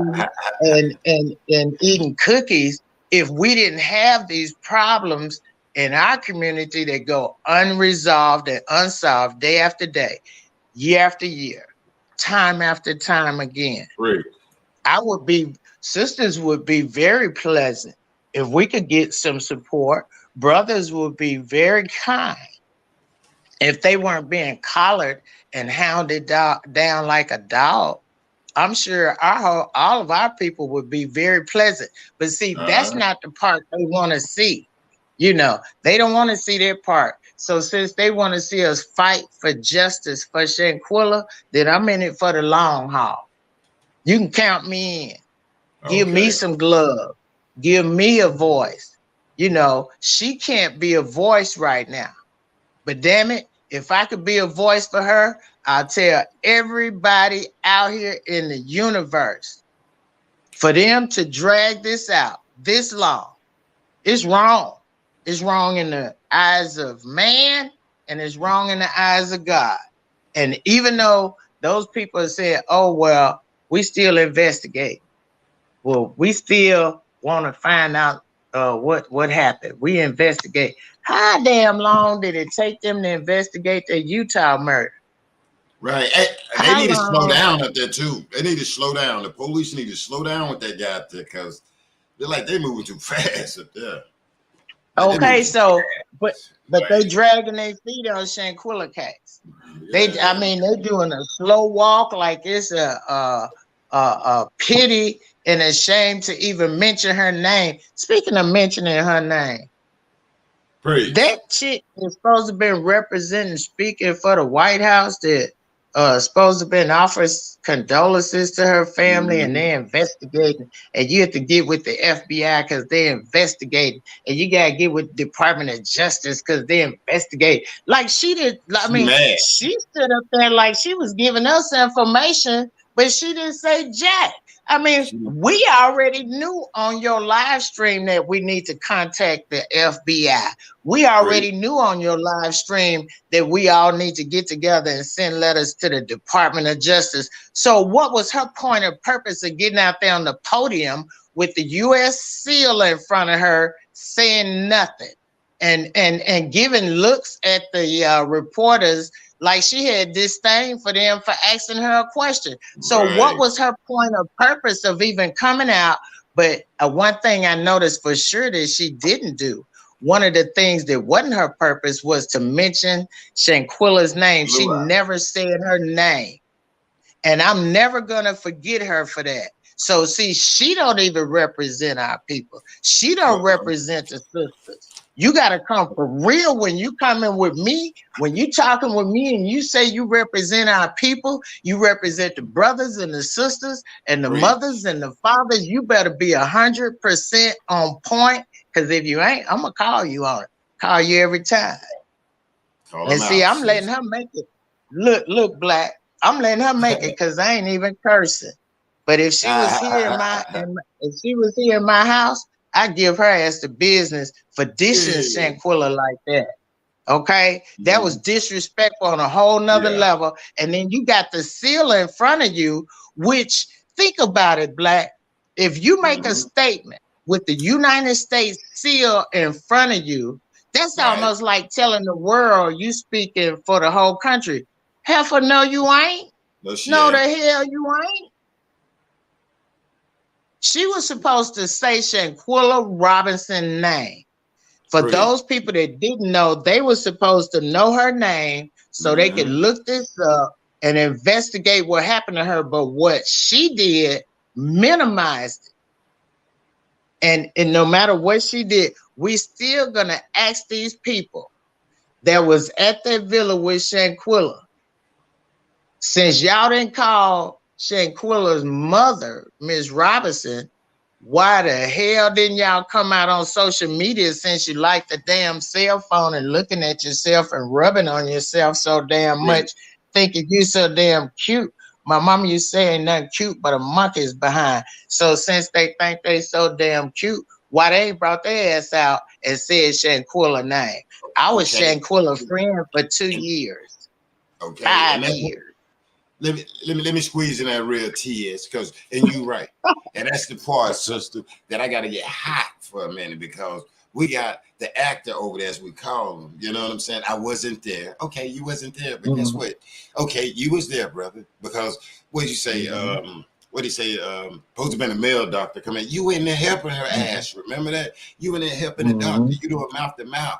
and eating cookies if we didn't have these problems in our community that go unresolved and unsolved day after day, year after year, time after time again. Sisters would be very pleasant if we could get some support. Brothers would be very kind if they weren't being collared and hounded down like a dog. I'm sure all of our people would be very pleasant. But see, that's not the part they want to see. You know, they don't want to see their part. So since they want to see us fight for justice for Shanquella, then I'm in it for the long haul. You can count me in. Give me some glove. Give me a voice. You know, she can't be a voice right now. But damn it, if I could be a voice for her, I'll tell everybody out here in the universe, for them to drag this out this long, it's wrong. It's wrong in the eyes of man, and it's wrong in the eyes of God. And even though those people are saying, oh, well, we still investigate. Well, we still want to find out what happened. We investigate. How damn long did it take them to investigate the Utah murder? Right. They need to slow down up there too. They need to slow down. The police need to slow down with that guy up there, because they're moving too fast up there. Okay, so but they dragging their feet on Shanquella case. They're doing a slow walk like it's a pity and a shame to even mention her name. Speaking of mentioning her name, that chick is supposed to be representing, speaking for the White House, that supposed to be offering condolences to her family, and they're investigating, and you have to get with the FBI because they're investigating, and you gotta get with the Department of Justice because they investigate. Like she did, she stood up there like she was giving us information, but she didn't say jack. I mean, we already knew on your live stream that we need to contact the FBI. We already knew on your live stream that we all need to get together and send letters to the Department of Justice. So what was her point of purpose of getting out there on the podium with the U.S. seal in front of her saying nothing and giving looks at the reporters like she had disdain for them for asking her a question? So what was her point of purpose of even coming out? But one thing I noticed for sure that she didn't do, one of the things that wasn't her purpose was to mention Shanquella's name. She never said her name. And I'm never going to forget her for that. So see, she don't even represent our people. She don't represent the sisters. You got to come for real when you coming with me, when you talking with me and you say you represent our people, you represent the brothers and the sisters and the mothers and the fathers. You better be 100% on point. Because if you ain't, I'm going to call you on it. Call you every time. And see, I'm letting her make it. Look, Black. I'm letting her make it because I ain't even cursing. But if she was here in my house, I give her ass the business for dishing Shanquella like that. Okay, that was disrespectful on a whole nother level. And then you got the seal in front of you, which, think about it, Black. If you make a statement with the United States seal in front of you, that's almost like telling the world you speaking for the whole country. Heifer, no, you ain't. No, the hell you ain't. She was supposed to say Shanquella Robinson's name. For those people that didn't know, they were supposed to know her name so they could look this up and investigate what happened to her. But what she did, minimized it. And no matter what she did, we still gonna ask these people that was at that villa with Shanquella, since y'all didn't call Shanquella's mother, Miss Robinson, why the hell didn't y'all come out on social media since you like the damn cell phone and looking at yourself and rubbing on yourself so damn much, thinking you so damn cute? My mama used to say ain't nothing cute but a monkey's behind. So since they think they so damn cute, why they ain't brought their ass out and said Shanquella's name? I was Shanquella's friend for 2 years. 5 years. Let me squeeze in that real TS, and you right. And that's the part, sister, that I gotta get hot for a minute, because we got the actor over there, as we call him. You know what I'm saying? I wasn't there. Okay, you wasn't there, but guess what? Okay, you was there, brother. Because what'd you say? What'd he say? Supposed to been a male doctor come in. You in there helping her ass. Remember that? You in there helping the doctor. You doing mouth to mouth.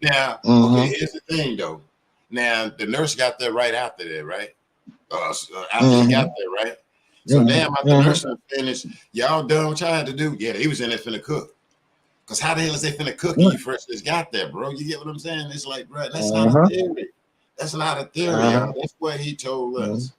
Now, okay, here's the thing though. Now the nurse got there right after that, right? After he got there, right? So damn, after the nurse finished, y'all done what y'all had to do. Yeah, he was in there finna cook. Because how the hell is they finna cook when you first just got there, bro? You get what I'm saying? It's like, bro, that's not a theory. That's not a theory, y'all. That's what he told us.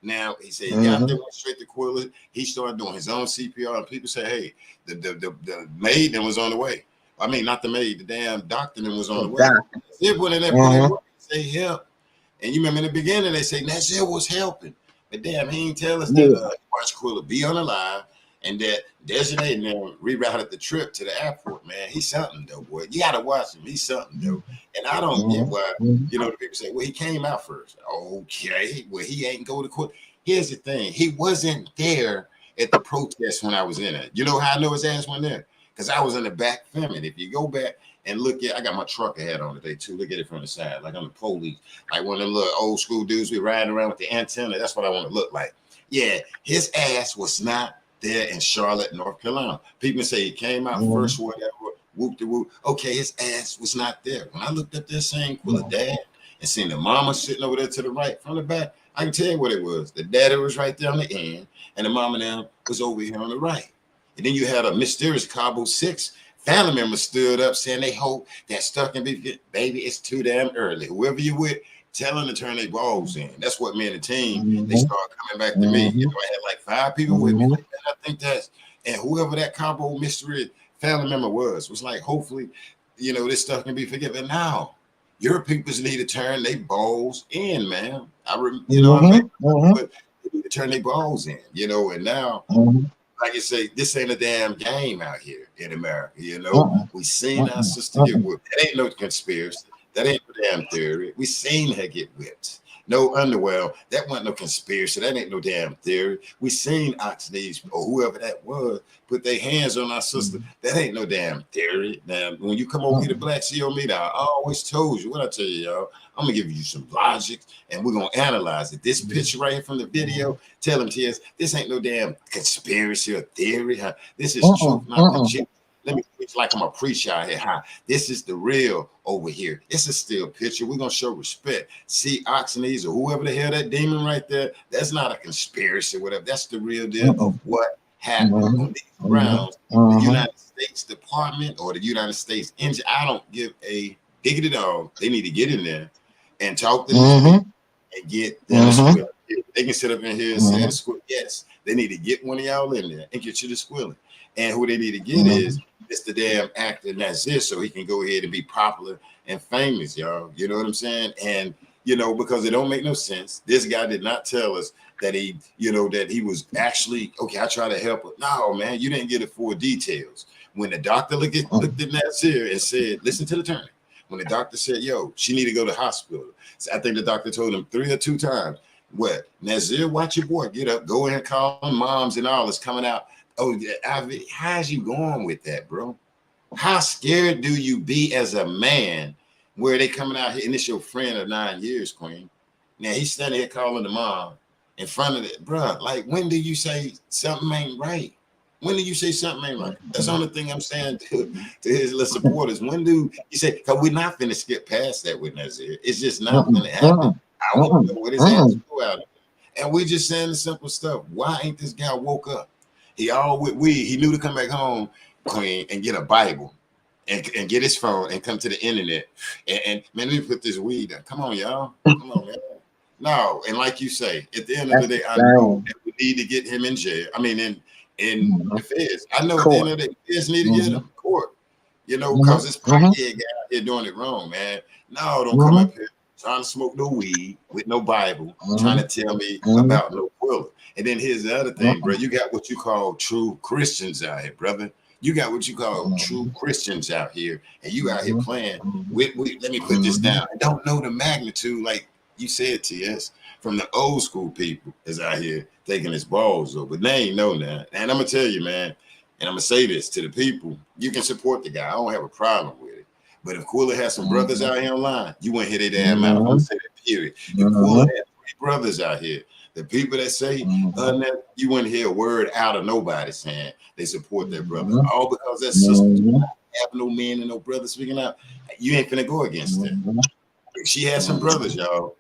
Now, he said he got there, went straight to Quilla. He started doing his own CPR, and people say, hey, the maid that was on the way. I mean, not the maid, the damn doctor that was on the way. They went in there, put in work, say help. And you remember in the beginning, they say Nazir was helping. But damn, he ain't tell us that watch Quilla be on the line and that Desiree and them rerouted the trip to the airport, man. He's something, though, boy. You got to watch him. He's something, though. And I don't get why, you know, the people say, well, he came out first. Okay, well, he ain't go to court. Here's the thing. He wasn't there at the protest when I was in it. You know how I know his ass went there? Because I was in the back filming. If you go back and look at, I got my trucker hat on today too. Look at it from the side, like I'm the police, like one of them little old school dudes we riding around with the antenna. That's what I want to look like. Yeah, his ass was not there in Charlotte, North Carolina. People say he came out first, whatever, whoop de whoop. Okay, his ass was not there. When I looked up there saying Quilla dad and seen the mama sitting over there to the right from the back, I can tell you what it was. The daddy was right there on the end, and the mama now was over here on the right. And then you had a mysterious Cabo 6 family member stood up saying they hope that stuff can be, baby, it's too damn early. Whoever you with, tell them to turn their balls in. That's what me and the team, they started coming back to me. You know, I had like 5 people with me. Like that. I think that's, and whoever that Cabo mystery family member was like, hopefully, you know, this stuff can be forgiven. Now, your peoples need to turn their balls in, man. You know what I mean? But they need to to turn their balls in, you know. And now, like I say, this ain't a damn game out here in America, you know. We seen our sister get whipped. That ain't no conspiracy. That ain't no damn theory. We seen her get whipped. No underwear. That wasn't no conspiracy. That ain't no damn theory. We seen Oxneys or whoever that was put their hands on our sister. That ain't no damn theory. Now, when you come over here to Black CO Media, I always told you what I tell you, y'all. I'm gonna give you some logic, and we're gonna analyze it. This picture right here from the video, tell them, TS, this ain't no damn conspiracy or theory. Huh? This is truth, not projection. Let me preach like I'm a preacher out here. Huh? This is the real over here. It's a still picture. We're gonna show respect. See Oxneys or whoever the hell that demon right there. That's not a conspiracy, whatever. That's the real deal of what happened on these grounds. The United States Department or the United States Engine. I don't give a diggity dog. They need to get in there and talk to these people and get them squilling. They can sit up in here and say the squill. Yes, they need to get one of y'all in there and get you to squilling. And who they need to get is it's the damn actor Nazir, so he can go ahead and be popular and famous, y'all. You know what I'm saying? And you know, because it don't make no sense. This guy did not tell us that he, you know, that he was actually okay. I try to help her. No, man, you didn't get it full details. When the doctor looked at Nazir and said, "Listen to the attorney." When the doctor said, "Yo, she need to go to the hospital," so I think the doctor told him 3 or 2 times, "What, Nazir? Watch your boy. Get up. Go ahead and call moms and all that's coming out." Oh, how's you going with that, bro? How scared do you be as a man where they coming out here and it's your friend of 9 years, Queen? Now he's standing here calling the mom in front of it, bro. Like, when do you say something ain't right? When do you say something ain't right? That's the only thing I'm saying to his little supporters. When do you say, because we're not finna skip past that with Nazir. It's just not gonna happen. I want to know what his ass go out. And we just saying the simple stuff. Why ain't this guy woke up? He all with weed. He knew to come back home, Queen, and get a Bible and get his phone and come to the internet. And man, let me put this weed down. Come on, y'all. Come on, man. No, and like you say, at the end of the day, I know that we need to get him in jail. I mean, in the feds. I know at the end of the day, feds need to get him in court. You know, because this pothead guy out here doing it wrong, man. No, don't come up here trying to smoke no weed with no Bible, trying to tell me about no Quilla. And then here's the other thing, bro. You got what you call true Christians out here, brother. You got what you call true Christians out here, and you out here playing with let me put this down. I don't know the magnitude, like you said, TS, from the old school people is out here taking his balls over. But they ain't know that. And I'm gonna tell you, man, and I'm gonna say this to the people: you can support the guy. I don't have a problem with it. But if Quilla has some brothers out here online, you wouldn't hear their damn mouth. I'm gonna say that, period. If Quilla had 3 brothers out here, the people that say that, you wouldn't hear a word out of nobody saying they support their brother. All because that sister have no men and no brothers speaking out. You ain't finna go against that. If she has some brothers, y'all,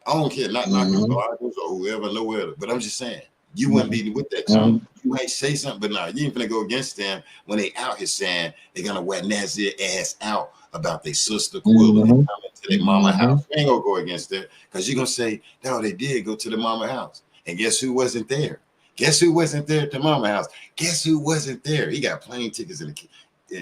I don't care, not knocking bloggers or whoever, nowhere. But I'm just saying, you wouldn't be with that tongue. You might say something, but no, you ain't finna go against them when they out here saying they're gonna wear Nazir ass out about their sister Quilla and coming to their mama house. You ain't gonna go against that because you're gonna say, no, they did go to the mama house. And guess who wasn't there? Guess who wasn't there at the mama house? Guess who wasn't there? He got plane tickets in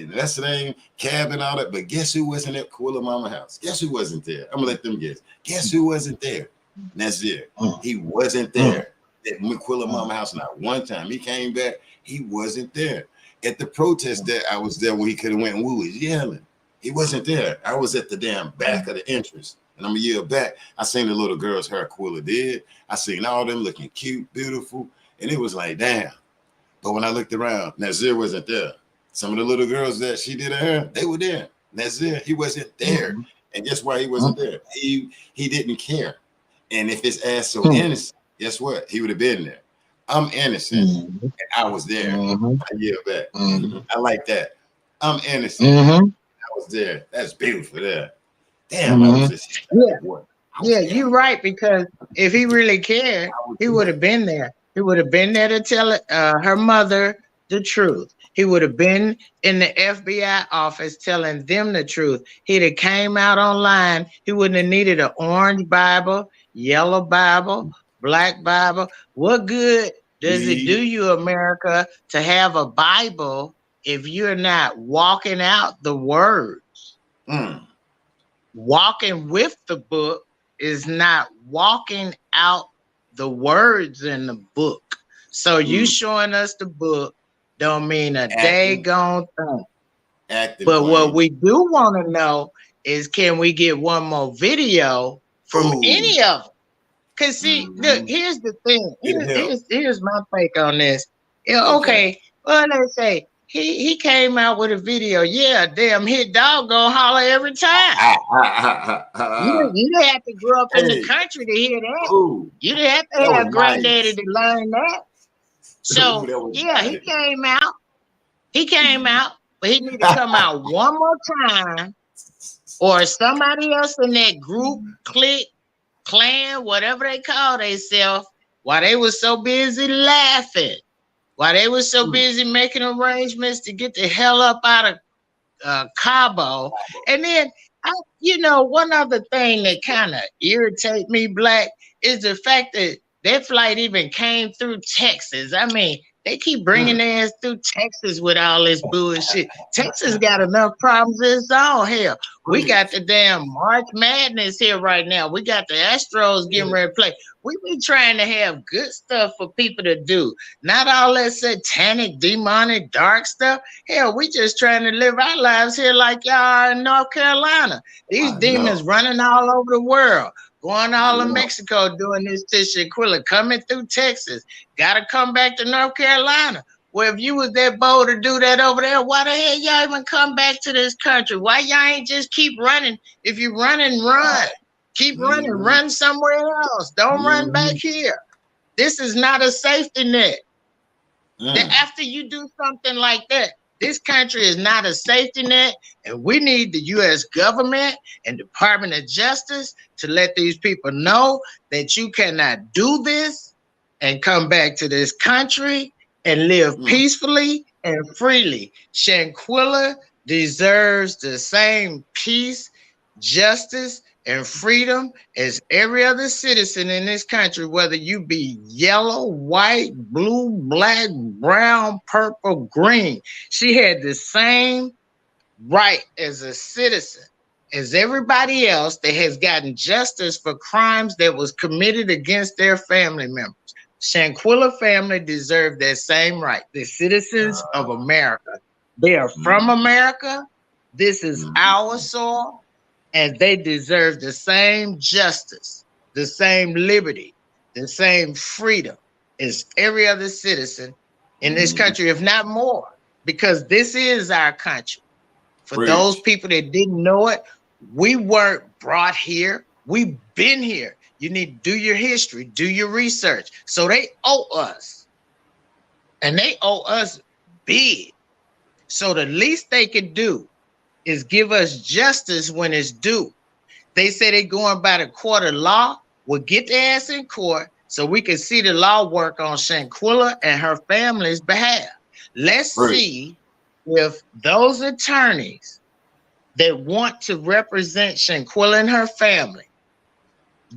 that's the name, cab and all that. But guess who wasn't at Quilla mama house? Guess who wasn't there? I'm gonna let them guess. Guess who wasn't there? Nazir. He wasn't there at Quilla mama house not one time. He came back. He wasn't there. At the protest that I was there when he could have went and we was yelling. He wasn't there. I was at the damn back of the entrance. And I'm a year back. I seen the little girl's hair Quilla did. I seen all them looking cute, beautiful. And it was like, damn. But when I looked around, Nazir wasn't there. Some of the little girls that she did her hair, they were there. Nazir, he wasn't there. And guess why he wasn't there? He didn't care. And if his ass so innocent, guess what? He would have been there. I'm innocent. And I was there a year back. I like that. I'm innocent. I was there. That's beautiful there. Damn, I was just you're right, because if he really cared, he would have been there. He would have been there to tell her mother the truth. He would have been in the FBI office telling them the truth. He'd have came out online. He wouldn't have needed an orange Bible, yellow Bible, black Bible. What good does it do you, America, to have a Bible if you're not walking out the words? Walking with the book is not walking out the words in the book. So you showing us the book don't mean a daggone thing. But what we do want to know is, can we get one more video from any of them? Because see, look, here's the thing. Here's my take on this. Yeah, okay. Well, let's say he came out with a video. Yeah, damn, hit dog gonna holler every time. You didn't have to grow up in the country to hear that. You didn't have to have granddaddy to learn that. So yeah, he came out. He came out, but he need to come out one more time, or somebody else in that group, clique, clan, whatever they call themselves, while they was so busy laughing, while they was so busy making arrangements to get the hell up out of Cabo. And then, one other thing that kind of irritate me, Black, is the fact that that flight even came through Texas. I mean, they keep bringing their ass through Texas with all this bullshit. Texas got enough problems of its own. Hell, we got the damn March Madness here right now. We got the Astros getting ready to play. We be trying to have good stuff for people to do, not all that satanic, demonic, dark stuff. Hell, we just trying to live our lives here like y'all are in North Carolina. These demons running all over the world. Going all to Mexico doing this to Shanquella, coming through Texas. Got to come back to North Carolina. Well, if you was that bold to do that over there, why the hell y'all even come back to this country? Why y'all ain't just keep running? If you run. Keep running, run somewhere else. Don't run back here. This is not a safety net. After you do something like that, this country is not a safety net, and we need the U.S. government and Department of Justice to let these people know that you cannot do this and come back to this country and live peacefully and freely. Shanquella deserves the same peace, justice, and freedom as every other citizen in this country, whether you be yellow, white, blue, black, brown, purple, green. She had the same right as a citizen as everybody else that has gotten justice for crimes that was committed against their family members. Shanquella family deserve that same right. The citizens of America. They are from America. This is our soil. And they deserve the same justice, the same liberty, the same freedom as every other citizen in this country, if not more, because this is our country. For those people that didn't know it, we weren't brought here. We've been here. You need to do your history, do your research. So they owe us. And they owe us big. So the least they could do is give us justice when it's due. They say they're going by the court of law. Well, get their ass in court so we can see the law work on Shanquella and her family's behalf. Let's see if those attorneys that want to represent Shanquella and her family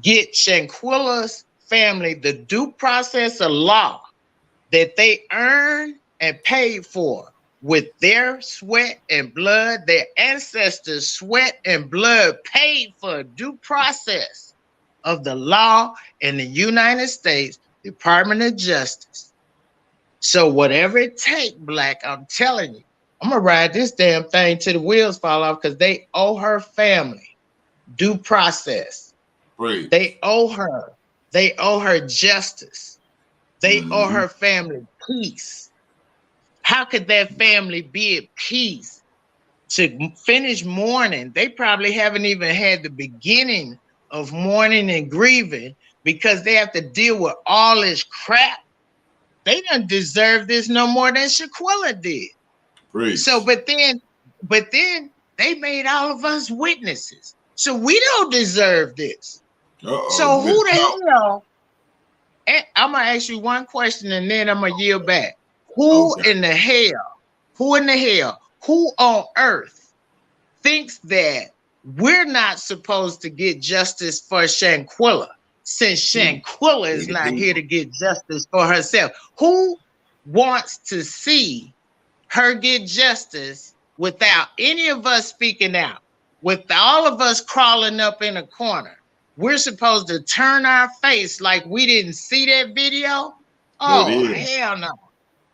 get Shanquella's family the due process of law that they earned and paid for with their sweat and blood. Their ancestors' sweat and blood paid for due process of the law in the United States Department of Justice. So whatever it takes, Black, I'm telling you, I'm gonna ride this damn thing till the wheels fall off, because they owe her family due process. They owe her. They owe her justice. They owe her family peace. How could that family be at peace to finish mourning? They probably haven't even had the beginning of mourning and grieving because they have to deal with all this crap. They don't deserve this no more than Shanquella did. So, but then they made all of us witnesses. So we don't deserve this. So who the hell? And I'm gonna ask you one question and then I'm gonna yield back. Who in the hell, who on earth thinks that we're not supposed to get justice for Shanquella, since Shanquella is not here to get justice for herself? Who wants to see her get justice without any of us speaking out, with all of us crawling up in a corner? we're supposed to turn our face like we didn't see that video? No Oh, deal. hell no.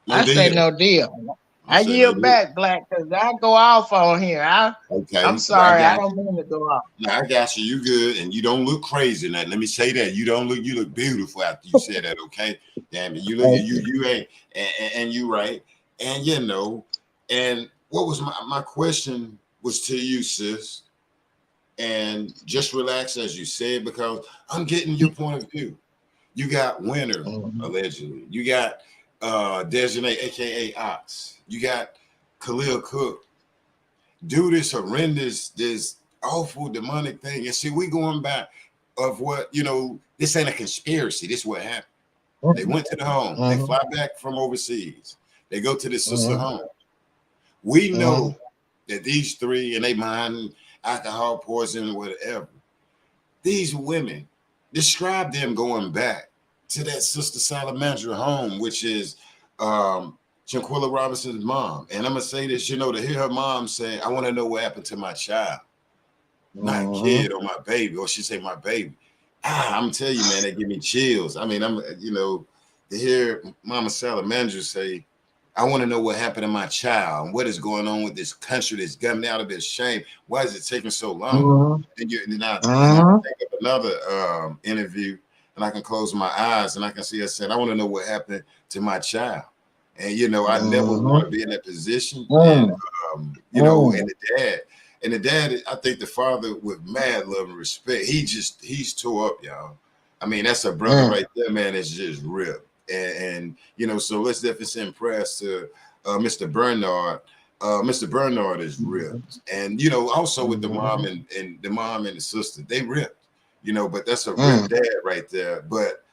No I deal. say no deal. I yield back, Black, because I go off on here. I'm sorry, I don't mean to go off. No, I got you. You good, and you don't look crazy. Now, let me say that you don't look. You look beautiful after you said that. Okay, damn it, you look. You ain't, and you right. And you know, and what was my question was to you, sis. And just relax as you said, because I'm getting your point of view. You got Winter, allegedly. You got Designate, aka Ox. You got Khalil Cook. Do this horrendous, this awful demonic thing. And see, we going back of what, you know, this ain't a conspiracy. This is what happened. They went to the home. They fly back from overseas. They go to the sister home. We know that these three, and they mind alcohol, poison, whatever. These women, describe them going back to that sister Salamandra home, which is Shanquella Robinson's mom. And I'm gonna say this, you know, to hear her mom say, I want to know what happened to my child, not kid or my baby, or she say my baby. I'm telling you, man, they give me chills. I mean, I'm, you know, to hear Mama Salamandra say, I want to know what happened to my child and what is going on with this country that's gotten out of its shame. And why is it taking so long? And I think of another interview, and I can close my eyes and I can see her saying, I want to know what happened to my child. And, you know, I never want to be in that position. And, you know, and the dad, I think the father with mad love and respect, he's tore up, y'all. I mean, that's a brother right there, man. It's just real. And you know, so let's definitely send prayers to Mr. Bernard. Mr. Bernard is ripped, and you know, also with the mom and the mom and the sister, they ripped, you know. But that's a ripped dad right there. But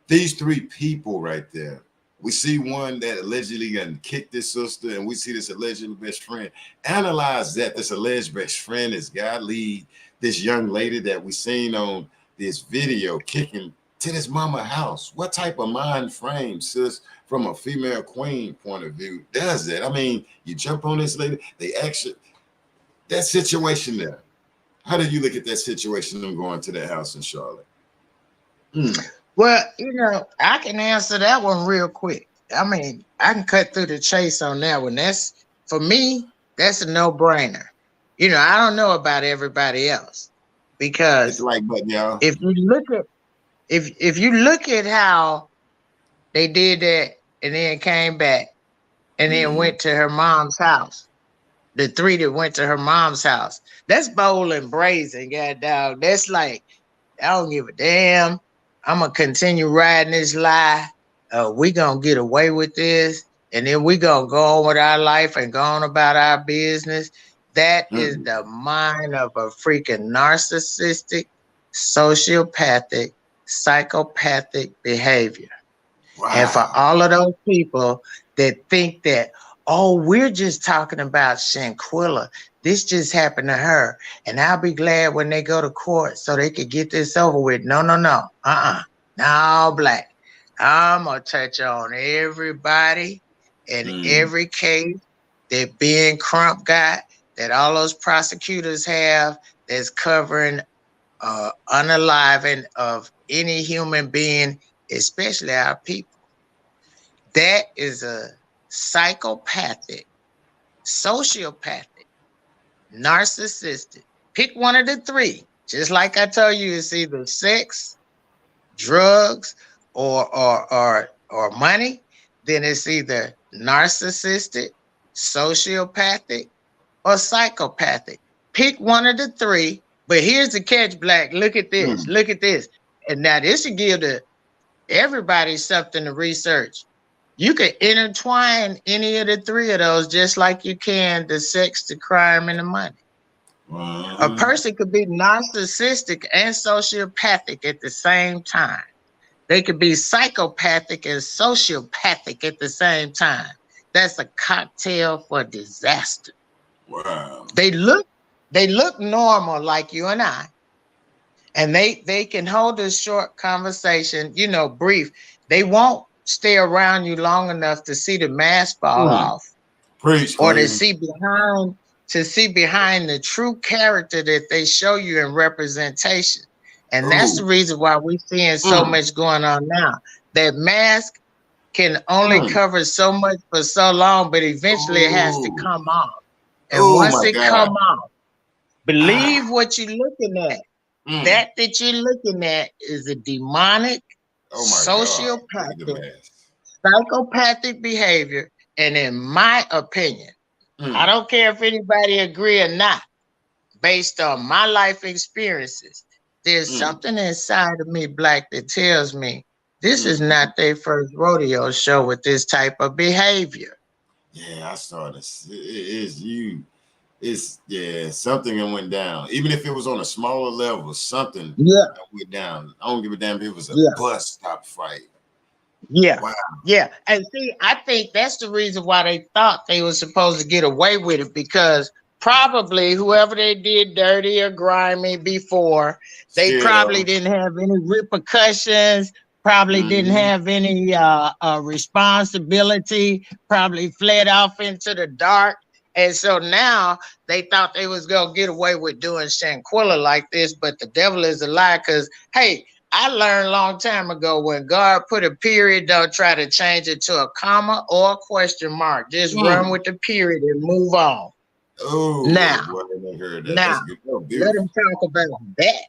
these three people right there, we see one that allegedly got kicked this sister, and we see this alleged best friend. Analyze that this alleged best friend is God lead this young lady that we seen on this video kicking to this mama house. What type of mind frame, sis, from a female queen point of view, does that? I mean, you jump on this lady, they actually, that situation there. How do you look at that situation, them going to that house in Charlotte? Well, you know, I can answer that one real quick. I mean, I can cut through the chase on that one. That's, for me, that's a no-brainer. You know, I don't know about everybody else, because it's like, but y'all, if you look at, if you look at how they did that and then came back and then went to her mom's house, the three that went to her mom's house, that's bold and brazen, god dog. That's like, I don't give a damn. I'm gonna continue riding this lie. We gonna get away with this, and then we gonna go on with our life and go on about our business. That is the mind of a freaking narcissistic, sociopathic, psychopathic behavior. Wow. And for all of those people that think that, oh, we're just talking about Shanquella, this just happened to her, and I'll be glad when they go to court so they could get this over with. No, no, Black. I'm gonna touch on everybody and every case that Ben Crump got, that all those prosecutors have, that's covering unaliving of any human being, especially our people. That is a psychopathic, sociopathic, narcissistic. Pick one of the three. Just like I told you, it's either sex, drugs, or money. Then it's either narcissistic, sociopathic, or psychopathic. Pick one of the three. But here's the catch, Black. Look at this. Look at this. And now this should give everybody something to research. You can intertwine any of the three of those just like you can the sex, the crime, and the money. A person could be narcissistic and sociopathic at the same time. They could be psychopathic and sociopathic at the same time. That's a cocktail for disaster. Wow. They look normal like you and I, and they can hold a short conversation, you know, brief. They won't stay around you long enough to see the mask fall off, or to see behind the true character that they show you in representation. And that's the reason why we're seeing so much going on now. That mask can only cover so much for so long, but eventually it has to come off. And once it come off, believe what you're looking at. That you're looking at is a demonic, sociopathic, psychopathic behavior. And in my opinion, I don't care if anybody agree or not, based on my life experiences, there's something inside of me, Black, that tells me this is not their first rodeo show with this type of behavior. Yeah, I started. It is you. It's something that went down. Even if it was on a smaller level, something went down. I don't give a damn if it was a bus stop fight. Yeah. Wow. Yeah. And see, I think that's the reason why they thought they were supposed to get away with it, because probably whoever they did dirty or grimy before, they probably didn't have any repercussions, probably didn't have any responsibility, probably fled off into the dark. And so now they thought they was going to get away with doing Shanquella like this, but the devil is a lie, because, hey, I learned a long time ago, when God put a period, don't try to change it to a comma or a question mark. Just run with the period and move on. Oh, now, boy, I heard that. Now let him talk about that.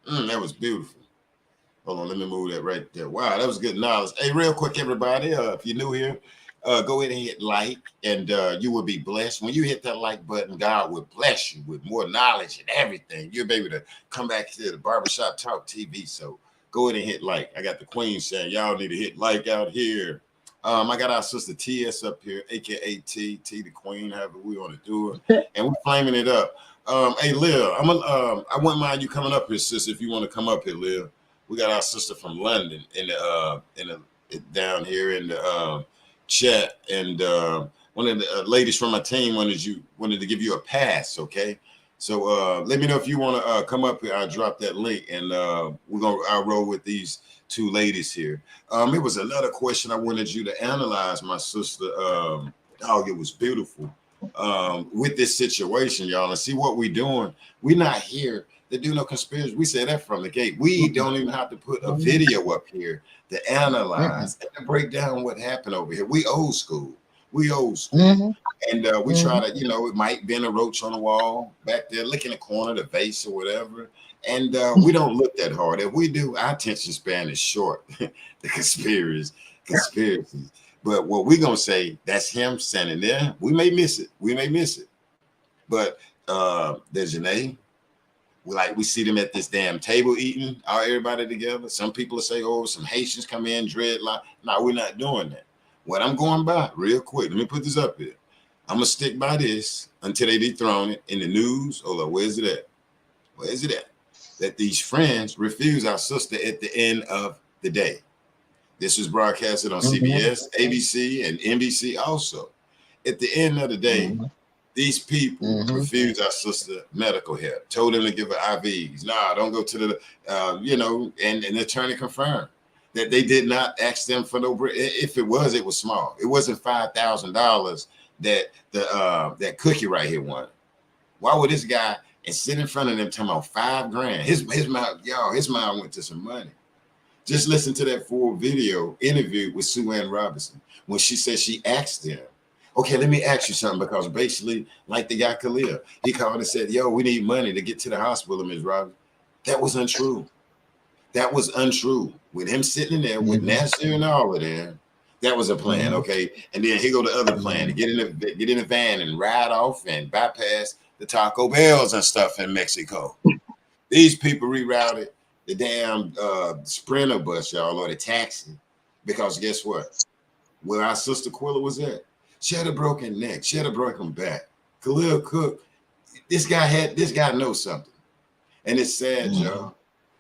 That was beautiful. Hold on, let me move that right there. Wow, that was good knowledge. Hey, real quick, everybody, if you're new here, go ahead and hit like, and you will be blessed. When you hit that like button, God will bless you with more knowledge and everything. You'll be able to come back to the Barbershop Talk TV. So go ahead and hit like. I got the queen saying y'all need to hit like out here. I got our sister TS up here, aka T the queen, however we want to do it, and we're flaming it up. Hey, Lil, I wouldn't mind you coming up here, sister, if you want to come up here, Lil. We got our sister from London in the down here in the chat, and one of the ladies from my team wanted to give you a pass. Okay, so let me know if you want to come up here. I'll drop that link, and I'll roll with these two ladies here. It was another question I wanted you to analyze, my sister. It was beautiful with this situation, y'all, and see what we're doing. We're not here to do no conspiracy. We say that from the gate. We don't even have to put a video up here to analyze and to break down what happened over here. We old school. And we try to, it might be a roach on the wall back there, licking the corner, the vase or whatever. And we don't look that hard. If we do, our attention span is short. The conspiracies. But what we're going to say, that's him standing there. We may miss it. But there's Janae. We see them at this damn table eating, everybody together. Some people will say, some Haitians come in, dreadlock. No, we're not doing that. What I'm going by, real quick, let me put this up here. I'm going to stick by this until they dethrone it in the news. Hold on, where's it at? That these friends refuse our sister at the end of the day. This was broadcasted on CBS, ABC, and NBC also. At the end of the day, these people refused our sister medical help, told them to give her IVs. Nah, don't go to the, and the attorney confirmed that they did not ask them for no bread. If it was small. It wasn't $5,000 that that cookie right here wanted. Why would this guy and sit in front of them talking about $5,000? His mind went to some money. Just listen to that full video interview with Sue Ann Robinson when she said she asked them, okay, let me ask you something, because basically, like the guy Khalil, he called and said, yo, we need money to get to the hospital, Ms. Robinson. That was untrue. With him sitting in there with Nasser and all of them, that was a plan, okay? And then he go to other plan to get in the van and ride off and bypass the Taco Bells and stuff in Mexico. These people rerouted the damn Sprinter bus, y'all, or the taxi, because guess what? Where our sister Quilla was at, she had a broken neck, she had a broken back. Khalil Cook, this guy knows something, and it's sad, y'all.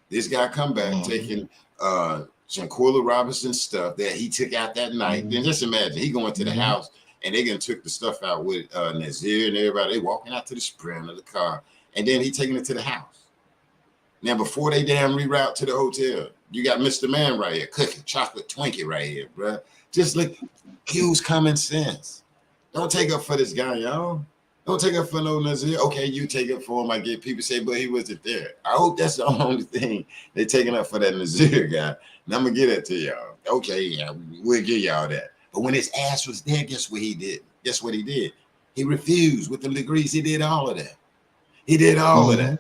This guy come back taking Shanquella Robinson's stuff that he took out that night. Then just imagine he going to the house and they gonna took the stuff out with Nazir and everybody. They walking out to the Sprinter, the car, and then he taking it to the house. Now, before they damn reroute to the hotel, you got Mr. Man right here, cooking chocolate Twinkie right here, bro. Just use common sense. Don't take up for this guy, y'all. Don't take up for no Nazir. Okay, you take up for him. I get people say, but he wasn't there. I hope that's the only thing they're taking up for that Nazir guy. And I'm gonna get it to y'all. Okay, yeah, we'll give y'all that. But when his ass was there, guess what he did? Guess what he did? He refused with the degrees. He did all of that. He did all of that.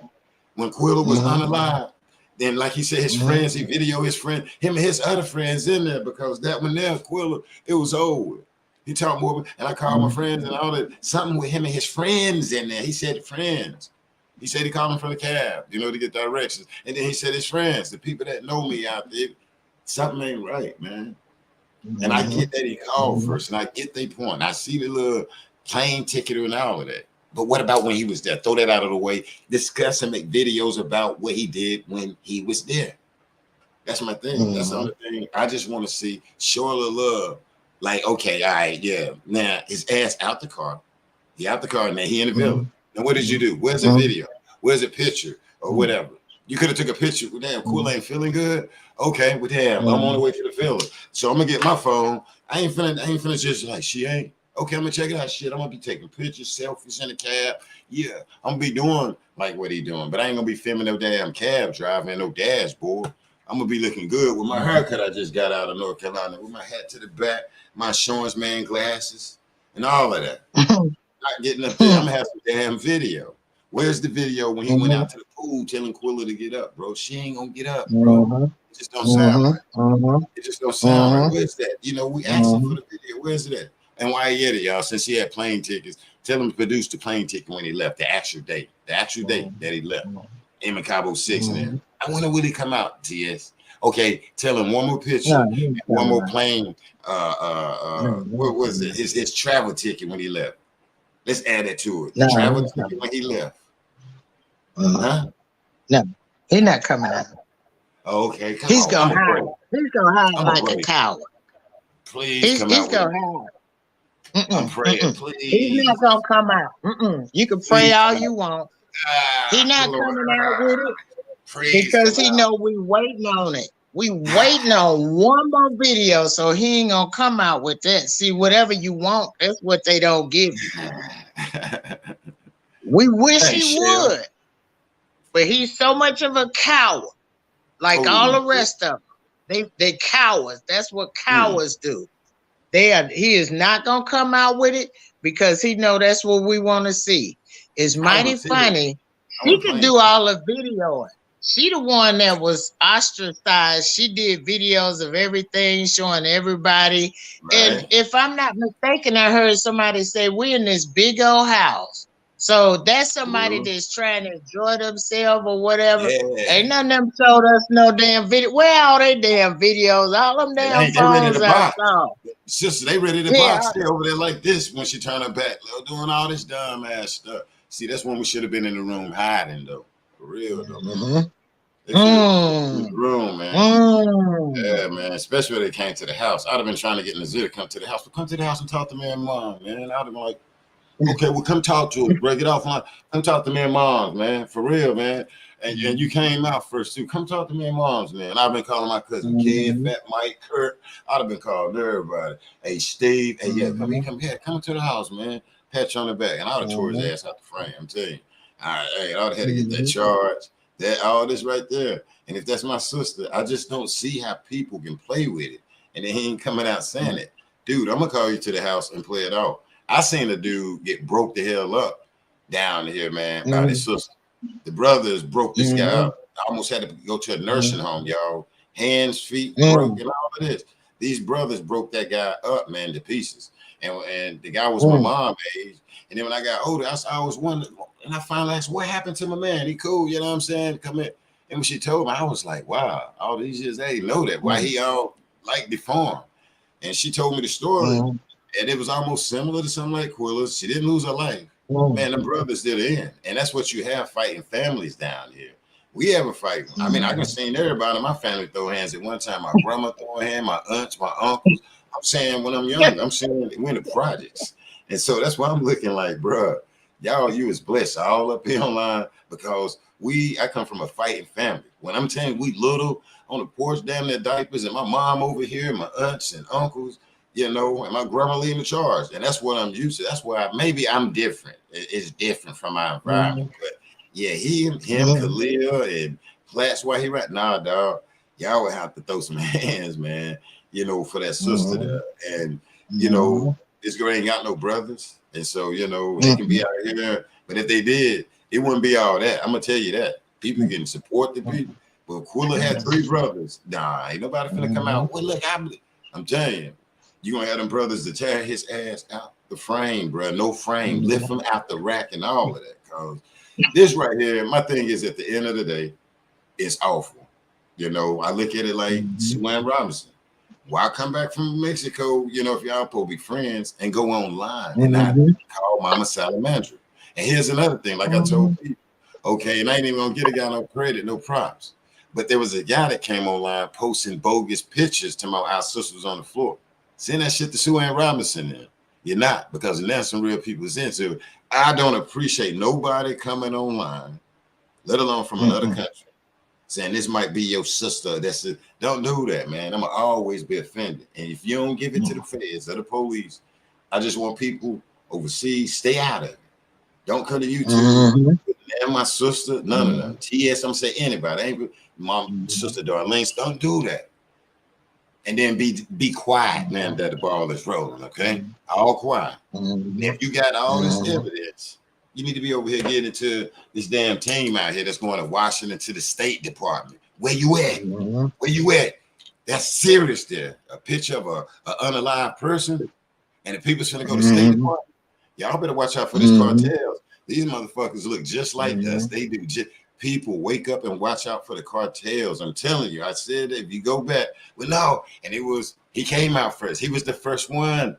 When Quilla was unalive, then like he said, his friends, he videoed his friend, him and his other friends in there, because that one there, Quilla, it was over. He talked more, and I called my friends and all that. Something with him and his friends in there. He said friends. He said he called them from the cab, you know, to get directions. And then he said his friends, the people that know me out there. Something ain't right, man. And I get that he called first, and I get their point. I see the little plane ticket and all of that. But what about when he was there? Throw that out of the way. Discuss and make videos about what he did when he was there. That's my thing. That's the only thing. I just want to see. Show a little love. Like, okay, all right, yeah. Now his ass out the car. He out the car now. He in the village. Now what did you do? Where's the video? Where's the picture or whatever? You could have took a picture. Well, damn, Cool ain't feeling good. Okay, well, damn, I'm on the way to the village. So I'm gonna get my phone. I ain't finna just like she ain't. Okay, I'm gonna check it out. Shit, I'm gonna be taking pictures, selfies in the cab. Yeah, I'm gonna be doing like what he doing, but I ain't gonna be filming no damn cab driving, no dashboard. I'm gonna be looking good with my haircut I just got out of North Carolina, with my hat to the back, my insurance man glasses, and all of that. Not getting up there. I'm gonna have some damn video. Where's the video when he went out to the pool telling Quilla to get up, bro? She ain't gonna get up, bro. It just don't sound right. It just don't sound right. Where's that? You know, we asking for the video. Where's it at? And why he get it, y'all? Since he had plane tickets, tell him to produce the plane ticket when he left, the actual date that he left. Him and Cabo 6 and then. I wonder will he come out, TS? Okay, tell him one more picture, one more plane. What was it? His travel ticket when he left. Let's add that to it. The travel ticket when he left. No, he's not coming out. Okay, he's gonna hide. He's gonna hide like a coward. Please come out. He's gonna hide. I'm praying, please. He's not gonna come out. You can pray all you want. He's not coming out with it because he know we waiting on it. We waiting on one more video, so he ain't gonna come out with that. See, whatever you want, that's what they don't give you. We wish he would, but he's so much of a coward, like all the rest of them. They cowards. That's what cowards do. He is not gonna come out with it because he know that's what we want to see. It's mighty funny. She can do all the videoing. She the one that was ostracized. She did videos of everything, showing everybody. And if I'm not mistaken, I heard somebody say we're in this big old house. So that's somebody that's trying to enjoy themselves or whatever. Ain't none of them showed us no damn video. Where all they damn videos? All them damn phones outside. Sister, they ready to box. Stay over there like this when she turn her back, doing all this dumb ass stuff. See, that's when we should have been in the room hiding, though. For real, though. In the room, man. Yeah, man. Especially when they came to the house. I'd have been trying to get Nazir to come to the house. But come to the house and talk to me and mom, man. I'd have been like, okay, well, come talk to us. Break it off. Come talk to me and moms, man. For real, man. And you came out first, too. Come talk to me and moms, man. I've been calling my cousin Ken, Fat Mike, Kurt. I'd have been calling everybody. Hey, Steve. Hey, yeah, come here. Come to the house, man. Pat you on the back. And I'd have tore his ass out the frame, I'm telling you. All right, hey, I'd have had to get that charge. That all this right there. And if that's my sister, I just don't see how people can play with it. And then he ain't coming out saying it. Dude, I'm gonna call you to the house and play it off. I seen a dude get broke the hell up down here, man, by his sister. The brothers broke this guy up. I almost had to go to a nursing home, y'all. Hands, feet broke, and all of this. These brothers broke that guy up, man, to pieces. And the guy was my mom's age. And then when I got older, I always wondered, and I finally asked, what happened to my man? He cool, you know what I'm saying? Come in. And when she told me, I was like, wow, all these years, they know that. Why he all like deformed. And she told me the story, and it was almost similar to something like Quilla's. She didn't lose her life. Man, them brothers did it in. And that's what you have fighting families down here. We have a fight. I mean, I can see everybody in my family throw hands at one time. My grandma throwing hands, my aunts, my uncles. I'm saying when I'm young, I'm saying we're in the projects. And so that's why I'm looking like, bruh, y'all, you is blessed all up here online because I come from a fighting family. When I'm telling you, we little on the porch, damn their diapers, and my mom over here, my aunts and uncles, you know, and my grandma leading the charge. And that's what I'm used to. That's why maybe I'm different. It's different from my environment. But yeah, him, Khalil, and Platts, why he right now, dog. Y'all would have to throw some hands, man, you know, for that sister there. And, you know, this girl ain't got no brothers. And so, you know, they can be out here. But if they did, it wouldn't be all that. I'm going to tell you that. People can support the people. But Quilla had 3 brothers. Nah, ain't nobody finna come out. Well, look, I'm telling you, you gonna have them brothers to tear his ass out the frame, bro. No frame, lift him out the rack and all of that. Cause this right here, my thing is at the end of the day, it's awful. You know, I look at it like Sue Ann Robinson. Why come back from Mexico, you know, if y'all supposed to be friends and go online and not call Mama Salamandra? And here's another thing, like I told people, okay, and I ain't even gonna get a guy no credit, no props. But there was a guy that came online posting bogus pictures to my our sisters on the floor. Send that shit to Sue Ann Robinson then. You're not, because now some real people is into it. I don't appreciate nobody coming online, let alone from another country, saying this might be your sister. That's it. Don't do that, man. I'm gonna always be offended. And if you don't give it to the feds or the police, I just want people overseas, stay out of it. Don't come to YouTube. And my sister, none of them. TS, I'm saying anybody. Ain't mom, sister, Darlene, don't do that. And then be quiet, man, that the ball is rolling, okay? All quiet. If you got all this evidence, you need to be over here getting into this damn team out here that's going to Washington to the State Department. Where you at? Where you at? That's serious there. A picture of a unalive person, and the people's gonna go to State Department. Y'all better watch out for these cartels. These motherfuckers look just like us. They do. People wake up and watch out for the cartels. I'm telling you. I said if you go back, well, no, and he came out first. He was the first one.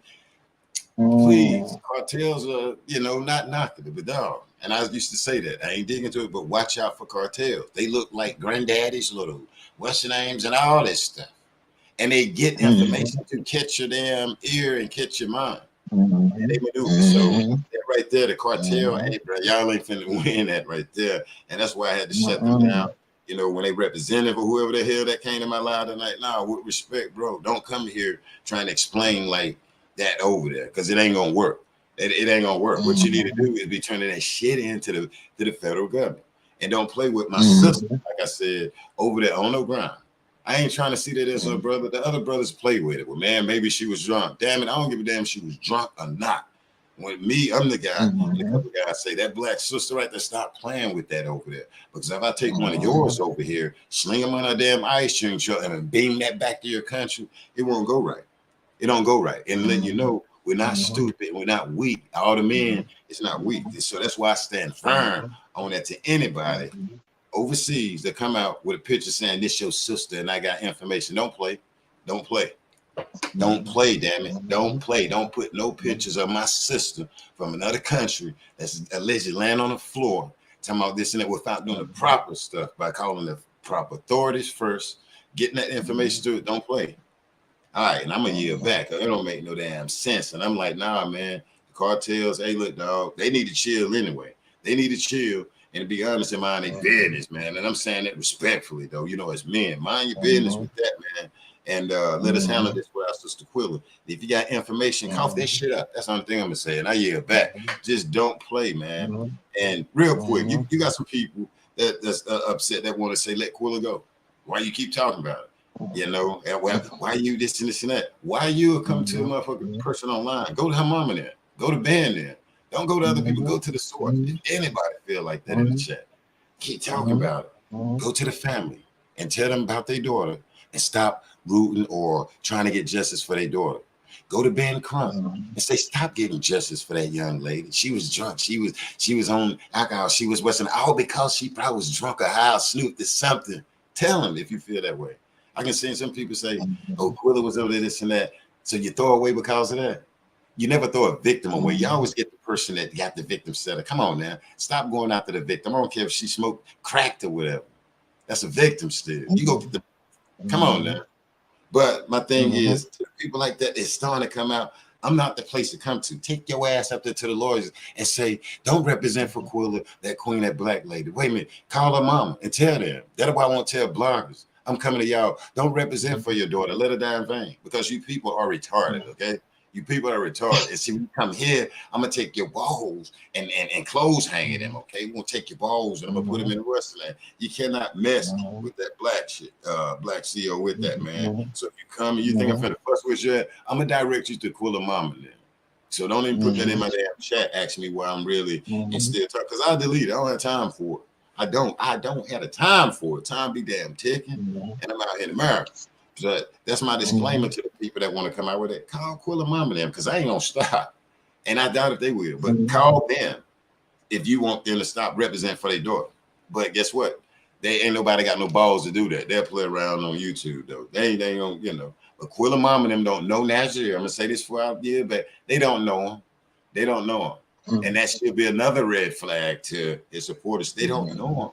Please, cartels are, you know, not knocking it, but dog. And I used to say that. I ain't digging into it, but watch out for cartels. They look like granddaddy's little what's your names and all this stuff. And they get information to catch your damn ear and catch your mind. And they maneuver. So that right there, the cartel, hey, bro, y'all ain't finna win that right there. And that's why I had to shut them down. You know, when they representative or whoever the hell that came to my live tonight, nah, with respect, bro, don't come here trying to explain like that over there, because it ain't gonna work. It ain't gonna work. What you need to do is be turning that shit into the federal government. And don't play with my sister, like I said, over there on the ground. I ain't trying to see that as her brother. The other brothers play with it. Well, man, maybe she was drunk. Damn it, I don't give a damn if she was drunk or not. When me, I'm the guy, and a couple guys say, that black sister right there, stop playing with that over there. Because if I take one of yours over here, sling them on a damn ice cream truck and beam that back to your country, it won't go right. It don't go right. And let you know, we're not stupid. We're not weak. All the men, it's not weak. So that's why I stand firm on that to anybody overseas that come out with a picture saying this your sister and I got information. Don't play. Don't play. Don't play, damn it. Don't play. Don't put no pictures of my sister from another country that's allegedly laying on the floor talking about this and that without doing the proper stuff by calling the proper authorities first, getting that information to it. Don't play. All right, and I'm gonna yield back. It don't make no damn sense. And I'm like, nah, man, the cartels, hey, look, dog, they need to chill anyway. They need to chill and to be honest and mind their business, man. And I'm saying that respectfully, though, you know, as men, mind your business with that, man. And let us handle this with our sister Quilla. If you got information, cough that shit up. That's the only thing I'm gonna say. And I yield back. Just don't play, man. And real quick, you got some people that's upset that want to say, let Quilla go. Why you keep talking about it? You know, and why you this and this and that? Why you come to a motherfucking person online? Go to her mama there. Go to Ben there. Don't go to other people. Go to the source. If anybody feel like that in the chat, keep talking about it. Go to the family and tell them about their daughter and stop rooting or trying to get justice for their daughter. Go to Ben Crump and say, stop getting justice for that young lady. She was drunk. She was on alcohol. She was Western. All because she probably was drunk or high or snooped or something. Tell them if you feel that way. I can see some people say, oh, Quilla was over there, this and that. So you throw away because of that. You never throw a victim away. You always get the person that got the victim set up. Come on now. Stop going after the victim. I don't care if she smoked cracked or whatever. That's a victim still. You go get the, come on now. But my thing is, to people like that, it's starting to come out. I'm not the place to come to. Take your ass up there to the lawyers and say, don't represent for Quilla, that queen, that black lady. Wait a minute. Call her mama and tell them. That's why I won't tell bloggers. I'm coming to y'all. Don't represent for your daughter. Let her die in vain, because you people are retarded, okay? You people are retarded. And see, when you come here, I'm gonna take your balls and clothes hanging them, okay? We're gonna take your balls and I'm gonna put them in the wrestling. You cannot mess with that black shit, black CEO with that, man. So if you come and you think I'm finna fuss with you, I'm gonna direct you to Quilla Mama then. So don't even put that in my damn chat. Ask me where I'm really and still talk, because I'll delete it. I don't have time for it. I don't have the time for it. Time be damn ticking, and I'm out here in America. So that's my disclaimer to the people that want to come out with it. Call Quilla Mama them, because I ain't gonna stop, and I doubt if they will. But call them if you want them to stop representing for their daughter. But guess what? They ain't nobody got no balls to do that. They'll play around on YouTube though. They ain't gonna, you know. But Quilla Mama them don't know Nigeria. I'm gonna say this for out there, but they don't know him. They don't know him. And that should be another red flag to his supporters. They don't know him.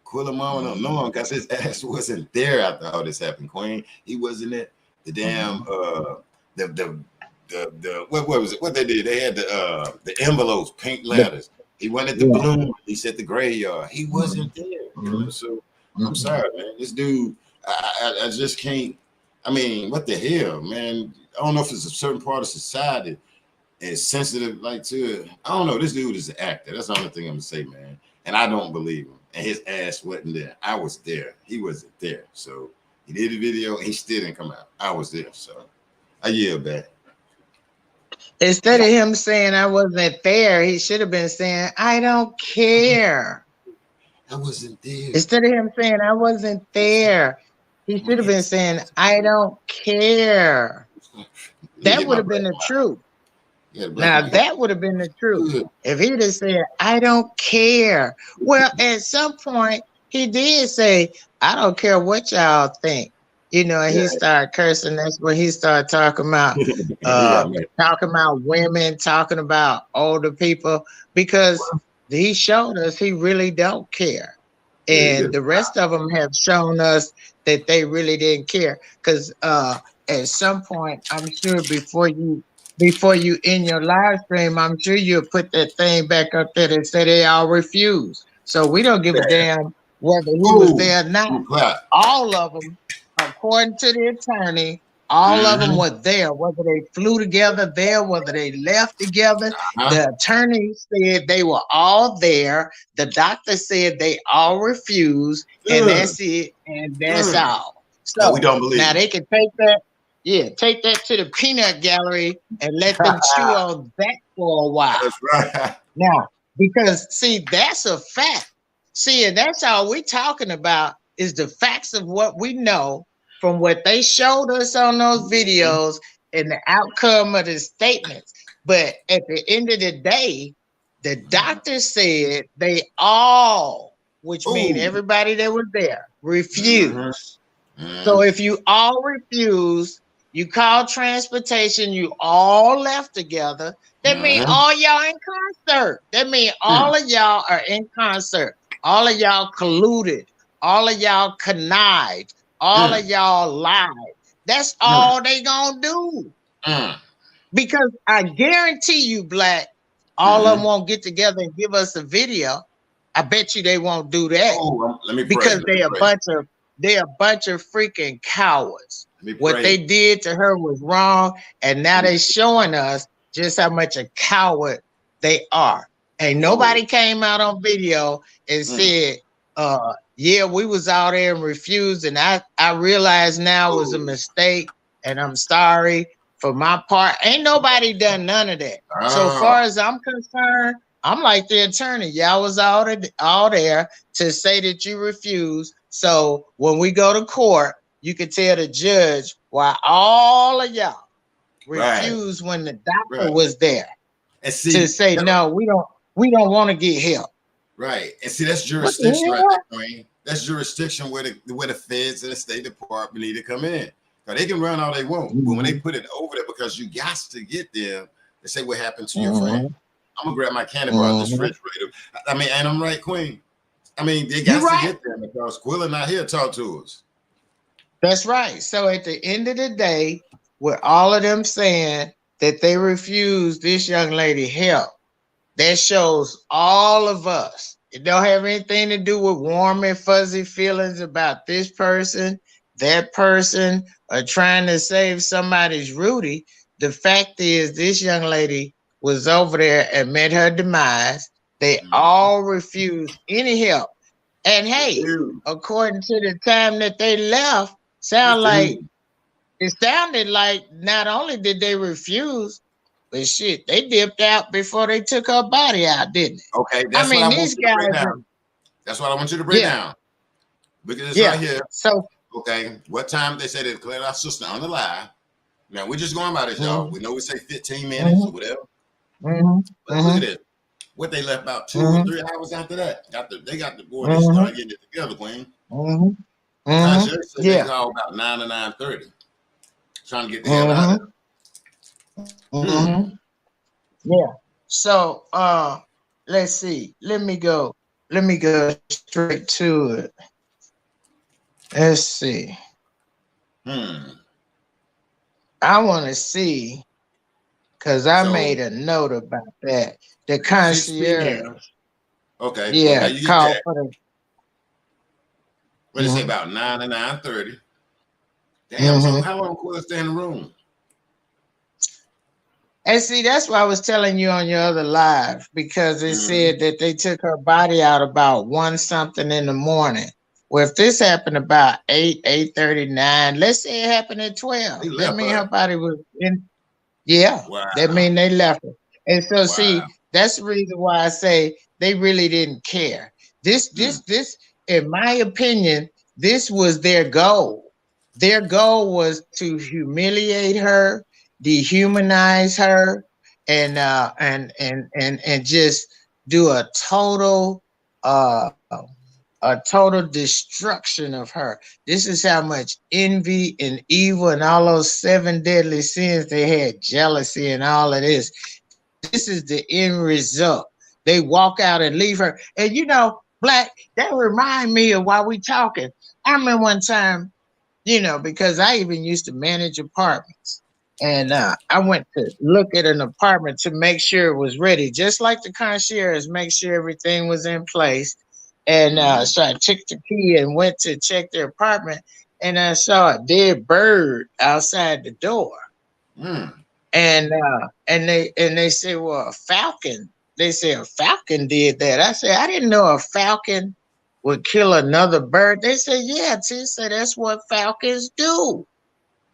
Quilla Mama don't know him because his ass wasn't there after all this happened, Queen. He wasn't at the damn what was it? What they did? They had the envelopes, pink letters. He went at the balloon. He said the graveyard. He wasn't there. You know? So I'm sorry, man. This dude, I just can't. I mean, what the hell, man? I don't know if it's a certain part of society is sensitive like to it. I don't know. This dude is an actor. That's the only thing I'm gonna say, man. And I don't believe him. And his ass wasn't there. I was there. He wasn't there. So he did the video and he still didn't come out. I was there. So I yield back. Instead of him saying I wasn't there, he should have been saying, I don't care. I wasn't there. Instead of him saying I wasn't there, he should have been saying, I don't care. That would have been the truth. Now that would have been the truth. If he'd have said, I don't care. Well, at some point he did say, I don't care what y'all think. You know, and he started cursing. That's when he started talking about talking about women, talking about older people, because he showed us he really don't care. And the rest of them have shown us that they really didn't care. Because at some point, I'm sure before you in your live stream, I'm sure you'll put that thing back up there that said they all refused. So we don't give a damn whether he was there or not. All of them, according to the attorney, all of them were there, whether they flew together there, whether they left together. The attorney said they were all there. The doctor said they all refused, and that's it, and that's all. So we don't believe now they can take that. Yeah, take that to the peanut gallery and let them chew on that for a while. That's right. Now, because see, that's a fact. See, and that's all we're talking about is the facts of what we know from what they showed us on those videos and the outcome of the statements. But at the end of the day, the doctor said they all, which means everybody that was there, refused. So if you all refuse, you call transportation, you all left together, that means all y'all in concert. That means all of y'all are in concert. All of y'all colluded. All of y'all connived. All of y'all lied. That's all they gonna do. Because I guarantee you, Black, all of them won't get together and give us a video. I bet you they won't do that. Let me pray. Because they're a bunch of freaking cowards. What they did to her was wrong, and now they're showing us just how much a coward they are. And nobody came out on video and said, yeah, we was out there and refused, and I realize now it was a mistake, and I'm sorry for my part. Ain't nobody done none of that. So far as I'm concerned, I'm like the attorney. Y'all was all there to say that you refused. So when we go to court, you can tell the judge why all of y'all refused when the doctor was there and to say, no, we don't want to get help. Right. And see, that's jurisdiction right there, Queen. That's jurisdiction where the feds and the State Department need to come in. Now, they can run all they want, but when they put it over there, because you got to get them and say what happened to your friend. I'm gonna grab my candy bar out this refrigerator. I mean, and I'm right, Queen. I mean, they got to get them because Quilla not here to talk to us. That's right. So at the end of the day, with all of them saying that they refused this young lady help, that shows all of us It don't have anything to do with warm and fuzzy feelings about this person, that person, or trying to save somebody's Rudy. The fact is, this young lady was over there and met her demise. They all refused any help. And hey, according to the time that they left, it sounded like not only did they refuse, but shit, they dipped out before they took her body out, didn't they? Okay, that's what I want you to break down. That's what I want you to break down. Look at this right here. So, okay, what time they said they declared our sister on the live. Now we're just going by this, y'all. We know we say 15 minutes or whatever. But look at it. What they left about 2 or 3 hours after that. They got the board. They started getting it together, Queen. They called about 9 or 9:30, trying to get the hell out of it. Yeah. So let's see. Let me go straight to it. Let's see. I want to see, because I made a note about that. The concierge. Okay. Yeah, call for the. What did they say, about 9 or 9:30? Damn, so how long could I stay in the room? And see, that's why I was telling you on your other live, because it said that they took her body out about 1 something in the morning. Well, if this happened about 8:39, let's say it happened at 12. That means her body was in. Yeah, that means they left her. And so see, that's the reason why I say they really didn't care. This, in my opinion, this was their goal. Their goal was to humiliate her, dehumanize her, and just do a total destruction of her. This is how much envy and evil and all those 7 deadly sins they had, jealousy and all of this. This is the end result. They walk out and leave her. And you know, Black, that remind me of while we talking. I remember one time, you know, because I even used to manage apartments. And I went to look at an apartment to make sure it was ready, just like the concierge, make sure everything was in place. And so I took the key and went to check their apartment, and I saw a dead bird outside the door. And they said, well, a falcon. They said a falcon did that. I said, I didn't know a falcon would kill another bird. They said, yeah, T said that's what falcons do.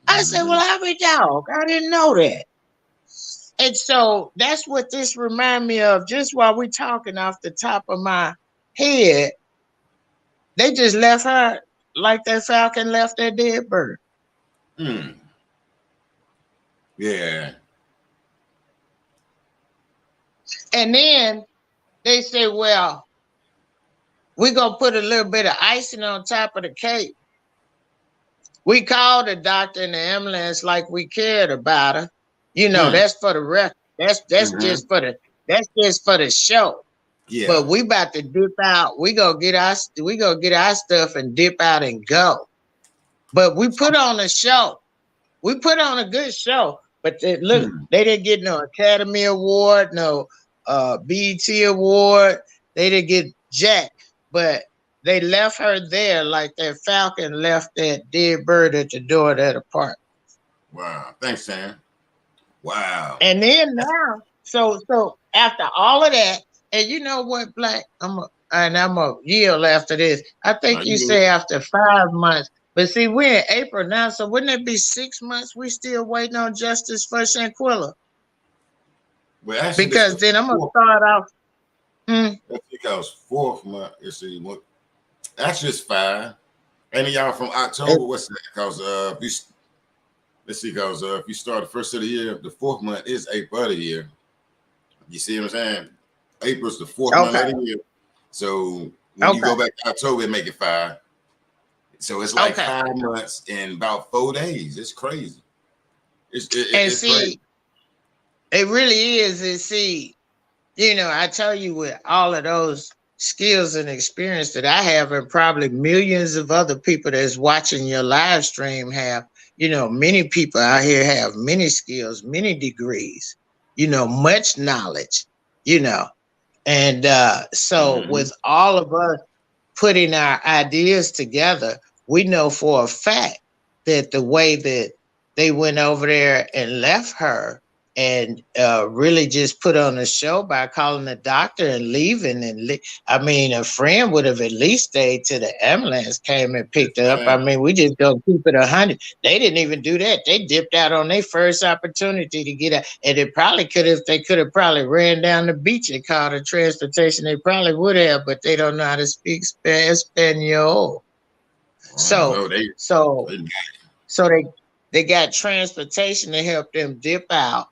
I said, well, I'm a dog. I didn't know that. And so that's what this remind me of. Just while we're talking off the top of my head, they just left her like that falcon left that dead bird. Yeah. And then they said, well, we're going to put a little bit of icing on top of the cake. We called the doctor and the ambulance like we cared about her. You know, that's for the rest. That's just for the show. Yeah. But we about to dip out. We gonna get our stuff and dip out and go. But we put on a show. We put on a good show. But they didn't get no Academy Award, no BET Award. They didn't get jack. But they left her there like that falcon left that dead bird at the door of that apartment. Wow. Thanks, Sam. Wow. And then now, so after all of that, and you know what, Black, I'm a yield after this. I think you say after 5 months, but see, we're in April now, so wouldn't it be 6 months? We still waiting on justice for Shanquella. Well, actually, because then I'm gonna start off. That's because 4th month. Let's see what. Actually, it's 5. Any of y'all from October? What's that? Because let's see, because if you start the first of the year, the 4th month is April of the year. You see what I'm saying? April's the 4th month of the year. So when you go back to October, it make it 5. So it's like 5 months in about 4 days. It's crazy. It's crazy. It really is. And see, you know, I tell you, with all of those skills and experience that I have, and probably millions of other people that's watching your live stream have, you know, many people out here have many skills, many degrees, you know, much knowledge, you know. And so with all of us putting our ideas together, we know for a fact that the way that they went over there and left her and really just put on a show by calling the doctor and leaving. And I mean, a friend would have at least stayed till the ambulance came and picked her up. I mean, we just don't keep it 100. They didn't even do that. They dipped out on their first opportunity to get out. And they probably could have, they could have probably ran down the beach and called a transportation. They probably would have, but they don't know how to speak Espanol. So they got transportation to help them dip out.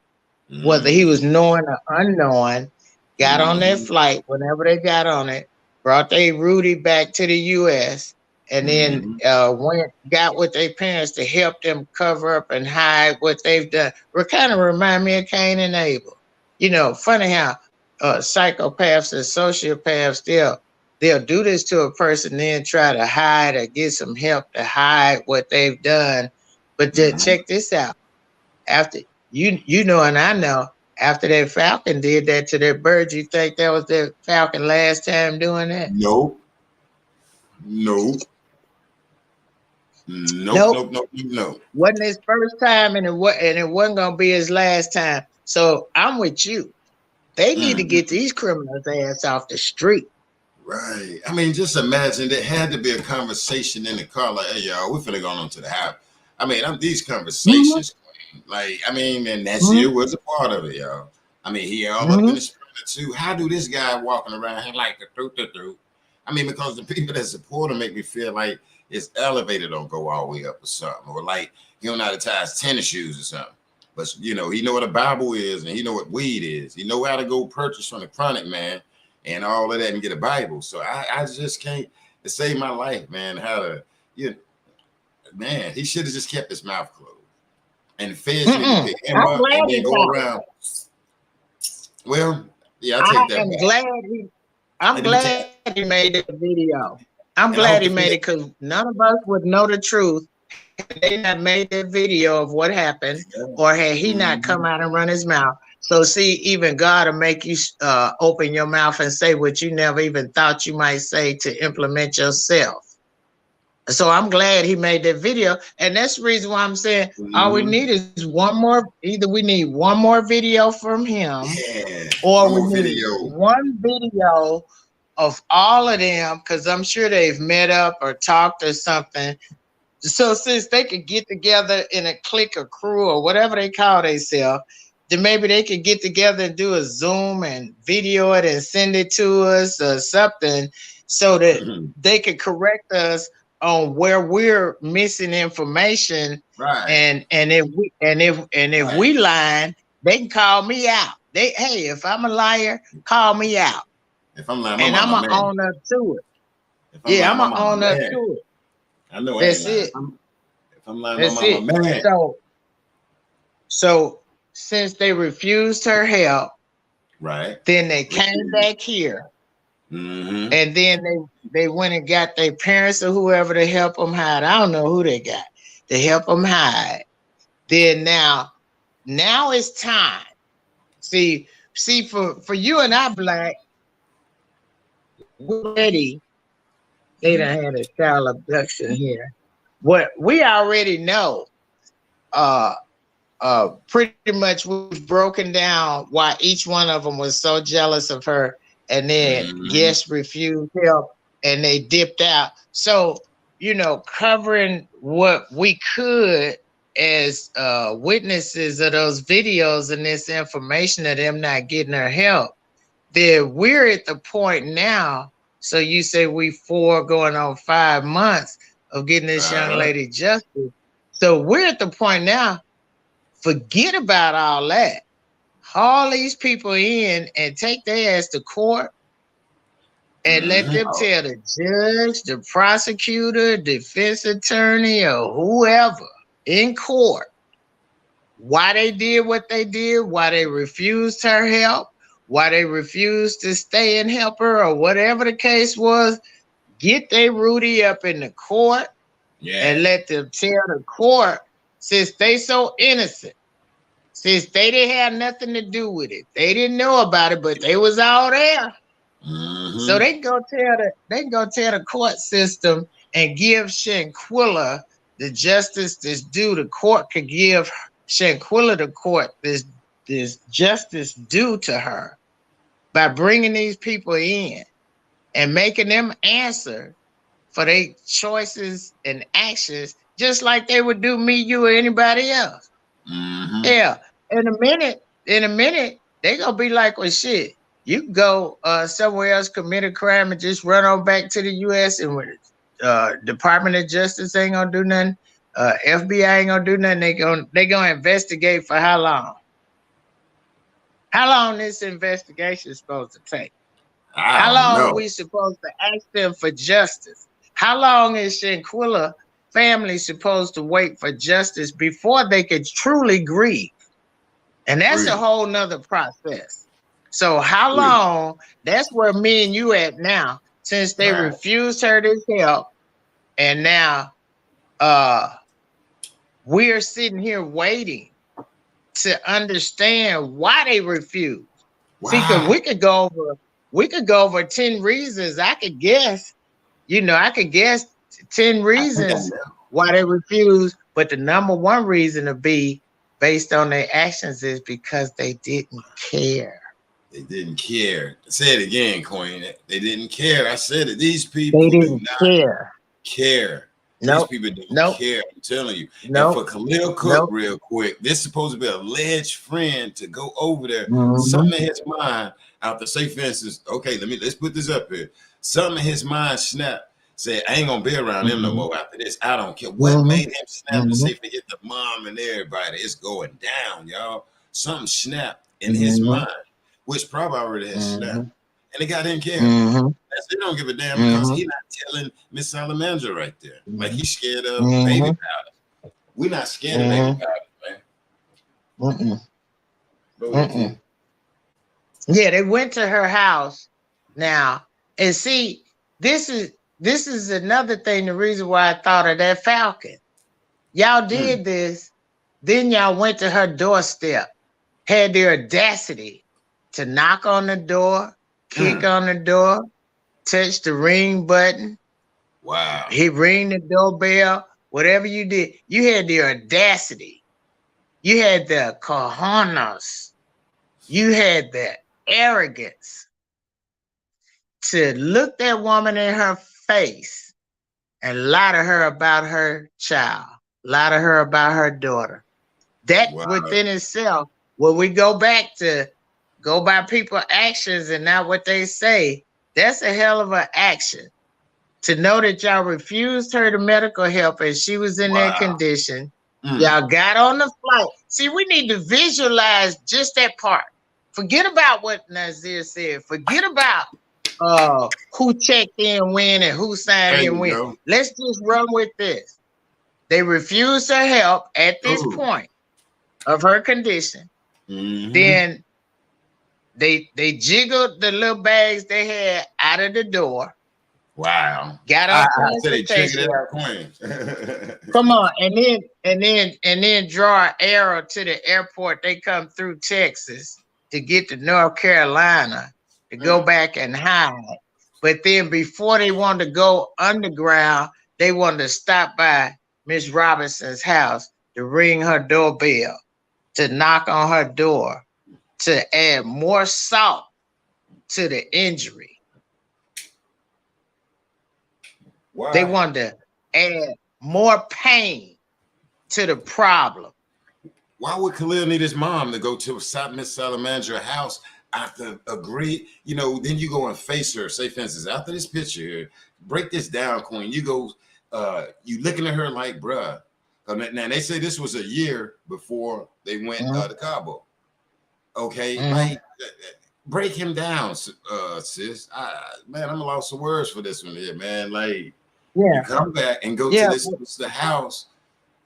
Whether he was knowing or unknowing, got on that flight whenever they got on it, brought their Rudy back to the U.S., and then got with their parents to help them cover up and hide what they've done. It kind of remind me of Cain and Abel. You know, funny how psychopaths and sociopaths, they'll do this to a person, then try to hide or get some help to hide what they've done. But check this out. After you know, and I know, after that falcon did that to that bird, you think that was the falcon last time doing that? Nope. Wasn't his first time, and it wasn't gonna be his last time. So I'm with you. They need to get these criminals' ass off the street. Right. I mean, just imagine there had to be a conversation in the car like, hey, y'all, we're finna go on to the house. I mean, these conversations, like, I mean, and that shit was a part of it, y'all. I mean, he all up in the spirit too. How do this guy walking around here like the truth? I mean, because the people that support him make me feel like his elevator don't go all the way up or something, or like he don't know how to tie his tennis shoes or something. But you know, he know what a Bible is, and he know what weed is. He know how to go purchase from the chronic man and all of that and get a Bible. So I just can't, to save my life, man. How to, man, he should have just kept his mouth closed. And the feds need to pick him up and then go around. Well, yeah, I take that. I'm glad he made that video. I'm glad he made it, because none of us would know the truth had they not made that video of what happened, or had he not come out and run his mouth. So see, even God will make you open your mouth and say what you never even thought you might say to implement yourself. So I'm glad he made that video. And that's the reason why I'm saying all we need is one more. Either we need one more video from him, or we need one video of all of them, because I'm sure they've met up or talked or something. So since they could get together in a clique or crew or whatever they call themselves, then maybe they could get together and do a Zoom and video it and send it to us or something, so that they could correct us on where we're missing information. Right. And if we lying, they can call me out. Hey, if I'm a liar, call me out. If I'm lying, and I'm gonna own up to it. I'm gonna own up to it. I know that's it. If I'm lying, that's it. Man. So since they refused her help, right? Then they came back here, and then they went and got their parents or whoever to help them hide. I don't know who they got to help them hide. Then now it's time. See, for you and I, Black, already they done had a child abduction here. What we already know, pretty much we've broken down why each one of them was so jealous of her, and then yes, refused help, and they dipped out. So, covering what we could as witnesses of those videos and this information of them not getting her help, then we're at the point now. So you say we 4 going on 5 months of getting this young lady justice. So we're at the point now, forget about all that. Haul these people in and take their ass to court and let them tell the judge, the prosecutor, defense attorney, or whoever in court why they did what they did, why they refused her help, why they refused to stay and help her, or whatever the case was. Get their Rudy up in the court and let them tell the court, since they so innocent, since they didn't have nothing to do with it, they didn't know about it, but they was all there. So they can go tell the court system and give Shanquella the justice that's due. The court could give Shanquella the court this justice due to her by bringing these people in and making them answer for their choices and actions, just like they would do me, you, or anybody else. Yeah, in a minute, they gonna be like, well, shit, you can go somewhere else, commit a crime, and just run on back to the U.S. and Department of Justice ain't gonna do nothing. FBI ain't gonna do nothing. They gonna investigate for how long? How long this investigation is supposed to take? How long are we supposed to ask them for justice? How long is Shanquella family supposed to wait for justice before they could truly grieve? And that's a whole nother process. So how long? That's where me and you at now, since they refused her this help, and now we're sitting here waiting to understand why they refused. See, because we could go over 10 reasons. I could guess 10 reasons why they refused, but the number one reason to be based on their actions is because they didn't care. They didn't care. Say it again, Queen. They didn't care. I said it. These people do not care. Nope. These people don't care. I'm telling you. And for Khalil Cook, real quick, this is supposed to be a alleged friend to go over there. Something in his mind, out the safe fences. Okay, let's put this up here. Something in his mind snapped. Said, I ain't gonna be around him no more after this. I don't care. What made him snap to say forget the mom and everybody? It's going down, y'all. Something snapped in his mind, which probably already has snapped. And the guy didn't care. They don't give a damn because he's not telling Miss Salamandra right there. Like he's scared of baby powder. We're not scared of baby powder, man. Yeah, they went to her house now. And see, this is another thing, the reason why I thought of that Falcon. Y'all did this, then y'all went to her doorstep, had the audacity to knock on the door, kick on the door, touch the ring button. Wow. He ring the doorbell, whatever you did. You had the audacity. You had the cojones. You had the arrogance to look that woman in her face and lie to her about her child, lie to her about her daughter. That within itself, when we go back to go by people's actions and not what they say, that's a hell of an action. To know that y'all refused her the medical help and she was in that condition. Y'all got on the flight. See, we need to visualize just that part. Forget about what Nazir said. Forget about who checked in when and who signed in when. Let's just run with this. They refused her help at this point of her condition. Then they jiggled the little bags they had out of the door. Wow. Got off Come on, and then draw an arrow to the airport. They come through Texas to get to North Carolina to go back and hide. But then before they wanted to go underground, they wanted to stop by Miss Robinson's house to ring her doorbell, to knock on her door, to add more salt to the injury. Wow. They wanted to add more pain to the problem. Why would Khalil need his mom to go to Miss Salamandra's house after agree? You know, then you go and face her, say fences. After this picture here, break this down, Queen. You go, you looking at her like, bruh. Now they say this was a year before they went to Cabo. Okay, like break him down, sis. Man, I'm a loss of words for this one here, man. Like, you come back and go to the house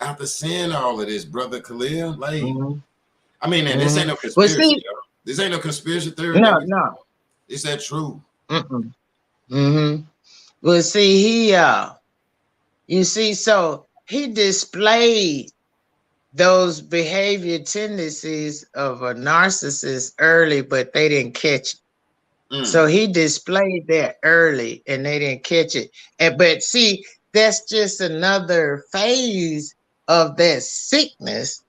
after seeing all of this, brother Khalil. Like, I mean, and this ain't no conspiracy. See, this ain't no conspiracy theory. No. Is that true? Well, see, you see, so he displayed those behavior tendencies of a narcissist early, but they didn't catch it. So he displayed that early and they didn't catch it. But see, that's just another phase of that sickness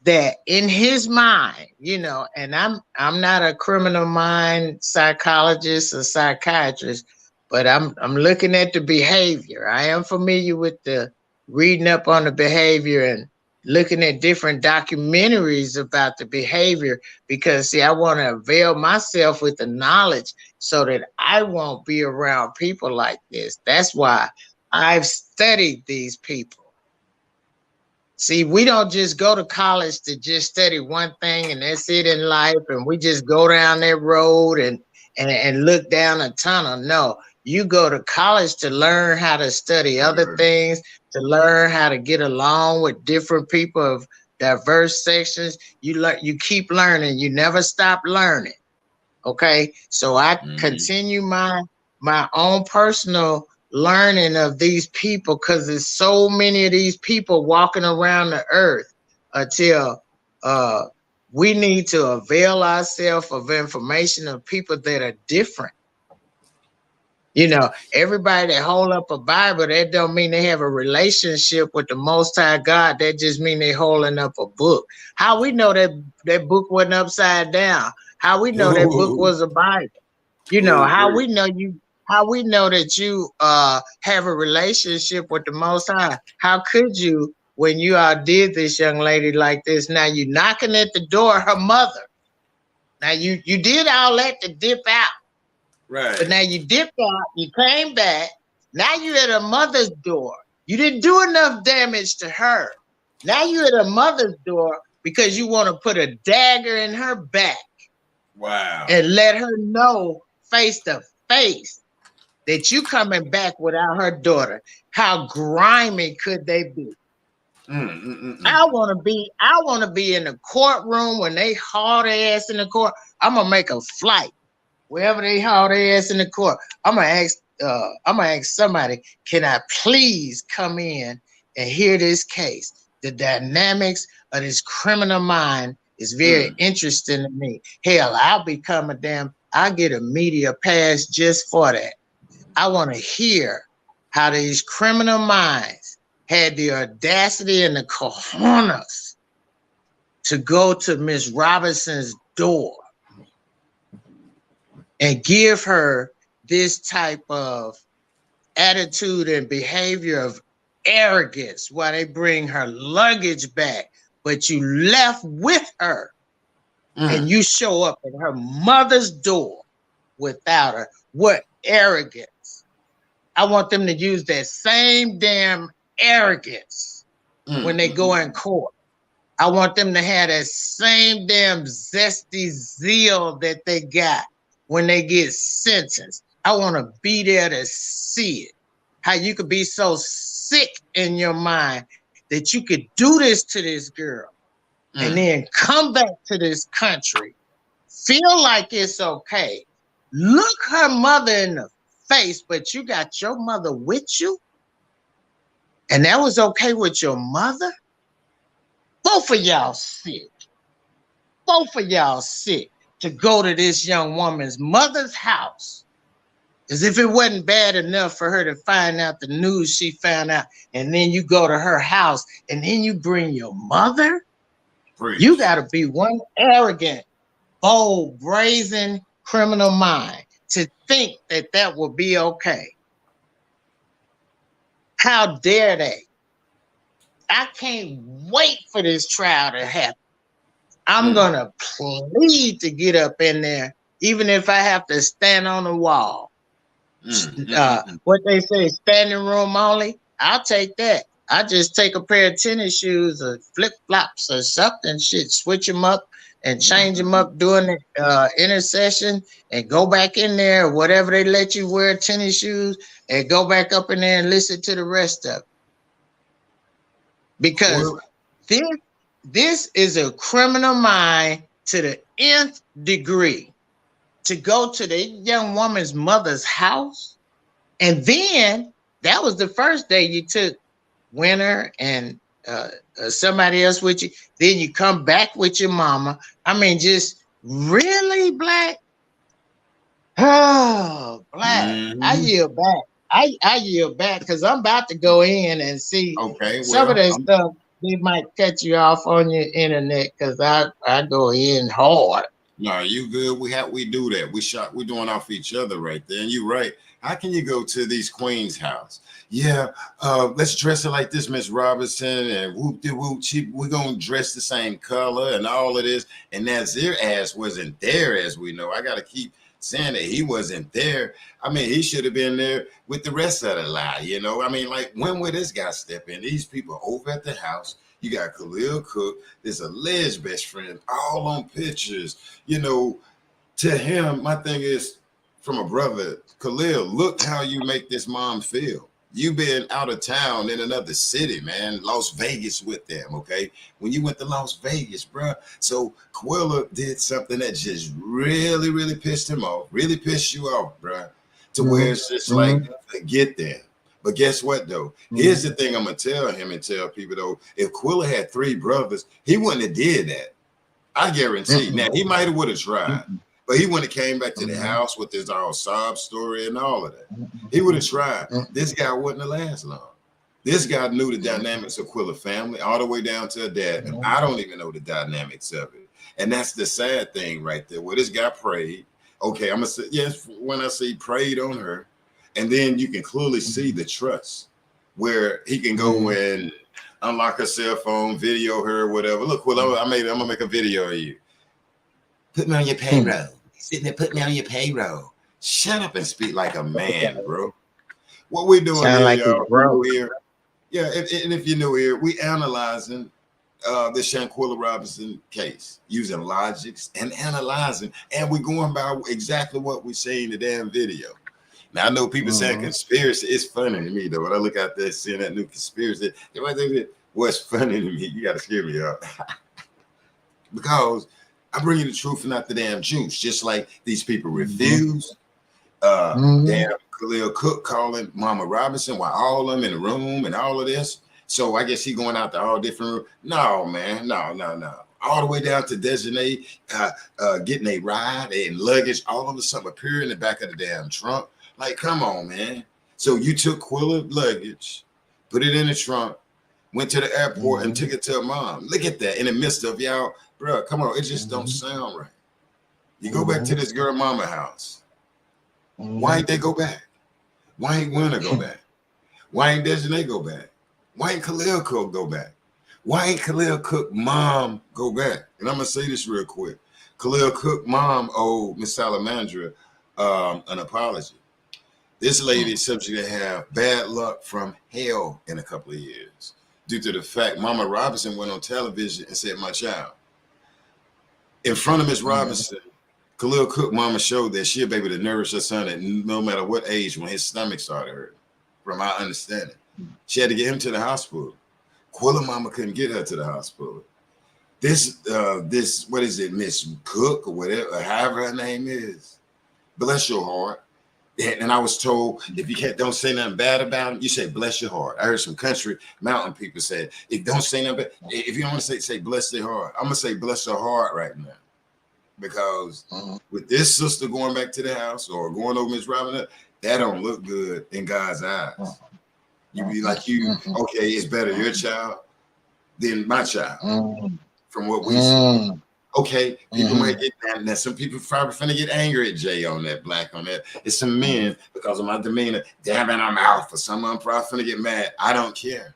that in his mind, you know, and I'm not a criminal mind psychologist or psychiatrist, but I'm looking at the behavior. I am familiar with the reading up on the behavior and looking at different documentaries about the behavior, because see, I want to avail myself with the knowledge so that I won't be around people like this. That's why I've studied these people. See, we don't just go to college to just study one thing and that's it in life, and we just go down that road and look down a tunnel. No, you go to college to learn how to study other things, to learn how to get along with different people of diverse sections. You keep learning. You never stop learning. Okay, so I continue my own personal learning of these people, because there's so many of these people walking around the earth until we need to avail ourselves of information of people that are different. You know, everybody that hold up a Bible, that don't mean they have a relationship with the Most High God. That just mean they holding up a book. How we know that book wasn't upside down? How we know that book was a Bible? You know, how we know that you have a relationship with the Most High? How could you, when you did this young lady like this? Now you knocking at the door of her mother. Now you did all that to dip out. Right. But now you dipped out, you came back. Now you at her mother's door. You didn't do enough damage to her. Now you at her mother's door because you want to put a dagger in her back. Wow. And let her know face to face that you coming back without her daughter. How grimy could they be? I want to be in the courtroom when they haul their ass in the court. I'm gonna make a flight wherever they haul their ass in the court. I'm gonna ask somebody, can I please come in and hear this case? The dynamics of this criminal mind is very interesting to me. Hell, I'll get a media pass just for that. I want to hear how these criminal minds had the audacity and the cojones to go to Miss Robinson's door and give her this type of attitude and behavior of arrogance while they bring her luggage back, but you left with her and you show up at her mother's door without her. What arrogance? I want them to use that same damn arrogance when they go in court. I want them to have that same damn zesty zeal that they got when they get sentenced. I want to be there to see it. How you could be so sick in your mind that you could do this to this girl and then come back to this country, feel like it's okay, look her mother in the face, but you got your mother with you, and that was okay with your mother? Both of y'all sick. Both of y'all sick to go to this young woman's mother's house as if it wasn't bad enough for her to find out the news she found out, and then you go to her house and then you bring your mother? You got to be one arrogant, bold, brazen criminal mind to think that that will be okay. How dare they? I can't wait for this trial to happen. I'm going to plead to get up in there, even if I have to stand on the wall. What they say, standing room only, I'll take that. I just take a pair of tennis shoes or flip-flops or something, switch them up and change them up during the intercession and go back in there, or whatever they let you wear tennis shoes, and go back up in there and listen to the rest of it. Because this is a criminal mind to the nth degree, to go to the young woman's mother's house. And then that was the first day you took Winter and somebody else with you. Then you come back with your mama. I mean, just really, Black? Oh, Black. I yield back. I yield back because I'm about to go in and see some of that stuff. They might cut you off on your internet because I go in hard. No, you good. We do that. We're doing off each other right there. And you're right. How can you go to these queens' house? Yeah, let's dress it like this, Miss Robinson, and whoop-de-whoop. We're gonna dress the same color and all of this. And Nazir ass wasn't there, as we know. I gotta keep saying that he wasn't there. I mean, he should have been there with the rest of the lie, you know. I mean, like, when would this guy step in? These people over at the house. You got Khalil Cook, this alleged best friend, all on pictures. You know, to him, my thing is, from a brother, Khalil, look how you make this mom feel. You been out of town in another city, man, Las Vegas with them, okay? When you went to Las Vegas, bro. So Quilla did something that just really, really pissed him off, really pissed you off, bro, to where it's just like, forget that. But guess what, though? Here's the thing I'm going to tell him and tell people, though. If Quilla had 3 brothers, he wouldn't have did that. I guarantee. Now, he might have would have tried, but he wouldn't have came back to the house with his all sob story and all of that. He would have tried. This guy wouldn't have lasted long. This guy knew the dynamics of Quilla family all the way down to her dad, and I don't even know the dynamics of it. And that's the sad thing right there, where this guy prayed. Okay, I'm going to say, yes, when I say prayed on her, and then you can clearly see the trust where he can go and unlock her cell phone, video her, whatever. Look, well, I'm gonna make a video of you. Put me on your payroll. Sitting there, put me on your payroll. Shut up and speak like a man, bro. What we doing here, like y'all, here? Yeah, and if you're new here, we analyzing the Shanquella Robinson case using logics and analyzing, and we're going by exactly what we say in the damn video. Now, I know people saying conspiracy. It's funny to me, though. When I look out there seeing that new conspiracy, what's funny to me, you got to scare me up. Because I bring you the truth and not the damn juice. Just like these people refuse. Damn Khalil Cook calling Mama Robinson while all of them in the room and all of this. So I guess he going out to all different rooms. No, man. No. All the way down to Designate, getting a ride and luggage, all of a sudden appear in the back of the damn trunk. Like, come on, man. So you took Quilla luggage, put it in the trunk, went to the airport and took it to her mom. Look at that in the midst of y'all, bro. Come on, it just don't sound right. You go back to this girl mama house. Why ain't they go back? Why ain't Winter go back? Why ain't Dejanay go back? Why ain't Khalil Cook go back? Why ain't Khalil Cook mom go back? And I'm gonna say this real quick. Khalil Cook mom owed Miss Salamandra an apology. This lady is subject to have bad luck from hell in a couple of years due to the fact Mama Robinson went on television and said, my child, in front of Miss Robinson, Khalil Cook mama showed that she'll be able to nourish her son at no matter what age when his stomach started hurting, from my understanding. She had to get him to the hospital. Quilla mama couldn't get her to the hospital. This, what is it, Miss Cook or whatever, however her name is, bless your heart. And I was told, if you don't say nothing bad about him, you say, bless your heart. I heard some country mountain people say, if don't say nothing bad, if you don't want to say bless their heart, I'm going to say bless her heart right now. Because with this sister going back to the house or going over Miss Robinson, that don't look good in God's eyes. You be like, okay, it's better your child than my child from what we see. Okay, people might get that. Now, some people probably finna get angry at Jay on that, Black on that. It's some men, because of my demeanor, dabbing our mouth, or some of them probably finna get mad. I don't care.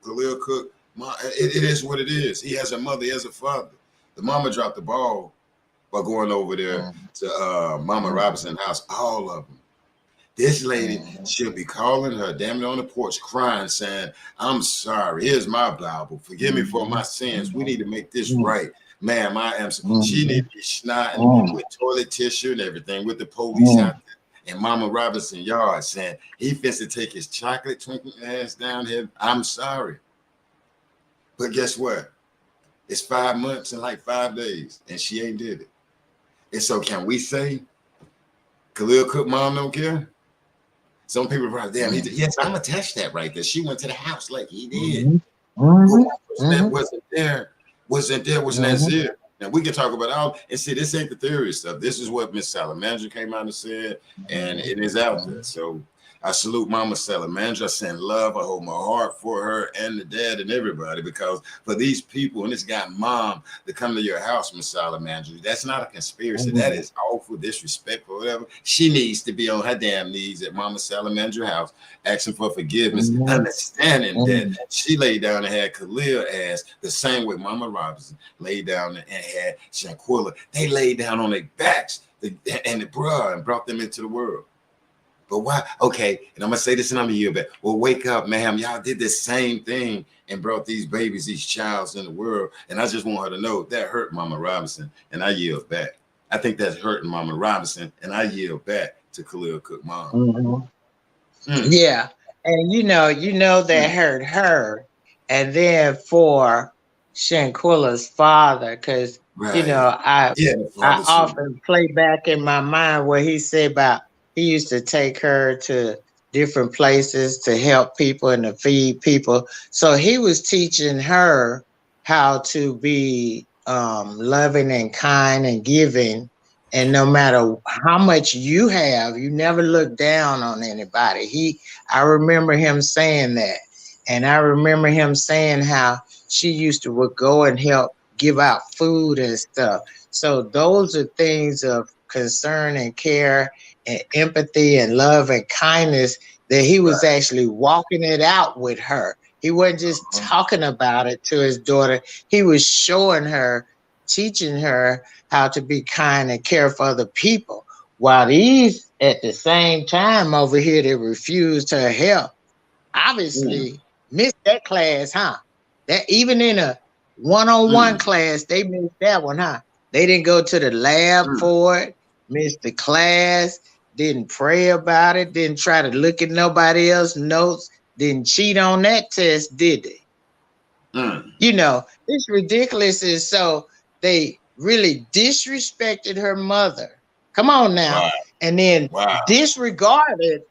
Khalil Cook, it is what it is. He has a mother, he has a father. The mama dropped the ball by going over there to Mama Robinson's house, all of them. This lady should be calling her, damn it, on the porch, crying, saying, I'm sorry, here's my Bible. Forgive me for my sins. We need to make this right. Man, she need to be snotting with toilet tissue and everything with the police out there. And Mama Robinson yard saying he fits to take his chocolate twinkling ass down here. I'm sorry. But guess what? It's 5 months and like 5 days, and she ain't did it. And so can we say Khalil Cook mom don't care? Some people probably, damn, yes, I'm gonna touch that right there. She went to the house like he did. That wasn't there. Was Nazir. And we can talk about all, and see, this ain't the theory stuff. This is what Miss Salamandra came out and said, and it is out there. So I salute Mama Salamandra. I send love. I hold my heart for her and the dad and everybody, because for these people and this guy mom to come to your house, Miss Salamandra, that's not a conspiracy. That is awful, disrespectful, whatever. She needs to be on her damn knees at Mama Salamandra's house, asking for forgiveness, understanding that she laid down and had Khalil as the same way Mama Robinson laid down and had Shanquella. They laid down on their backs and brought them into the world. But why? Okay, and I'm gonna say this and I'm gonna yield back. Well, wake up, ma'am. Y'all did the same thing and brought these babies, these childs in the world. And I just want her to know that hurt Mama Robinson, and I yield back. I think that's hurting Mama Robinson, and I yield back to Khalil Cook mom. Yeah, and you know that hurt her, and then for Shanquella's father, because I often play back in my mind what he said about. He used to take her to different places to help people and to feed people. So he was teaching her how to be loving and kind and giving. And no matter how much you have, you never look down on anybody. I remember him saying that. And I remember him saying how she would go and help give out food and stuff. So those are things of concern and care and empathy and love and kindness that he was actually walking it out with her. He wasn't just talking about it to his daughter. He was showing her, teaching her how to be kind and care for other people. While these, at the same time over here, they refused her help. Obviously, missed that class, huh? That even in a one-on-one class, they missed that one, huh? They didn't go to the lab for it, missed the class, didn't pray about it, didn't try to look at nobody else's notes, didn't cheat on that test, did they? It's ridiculous. And so they really disrespected her mother. Come on now. And then disregarded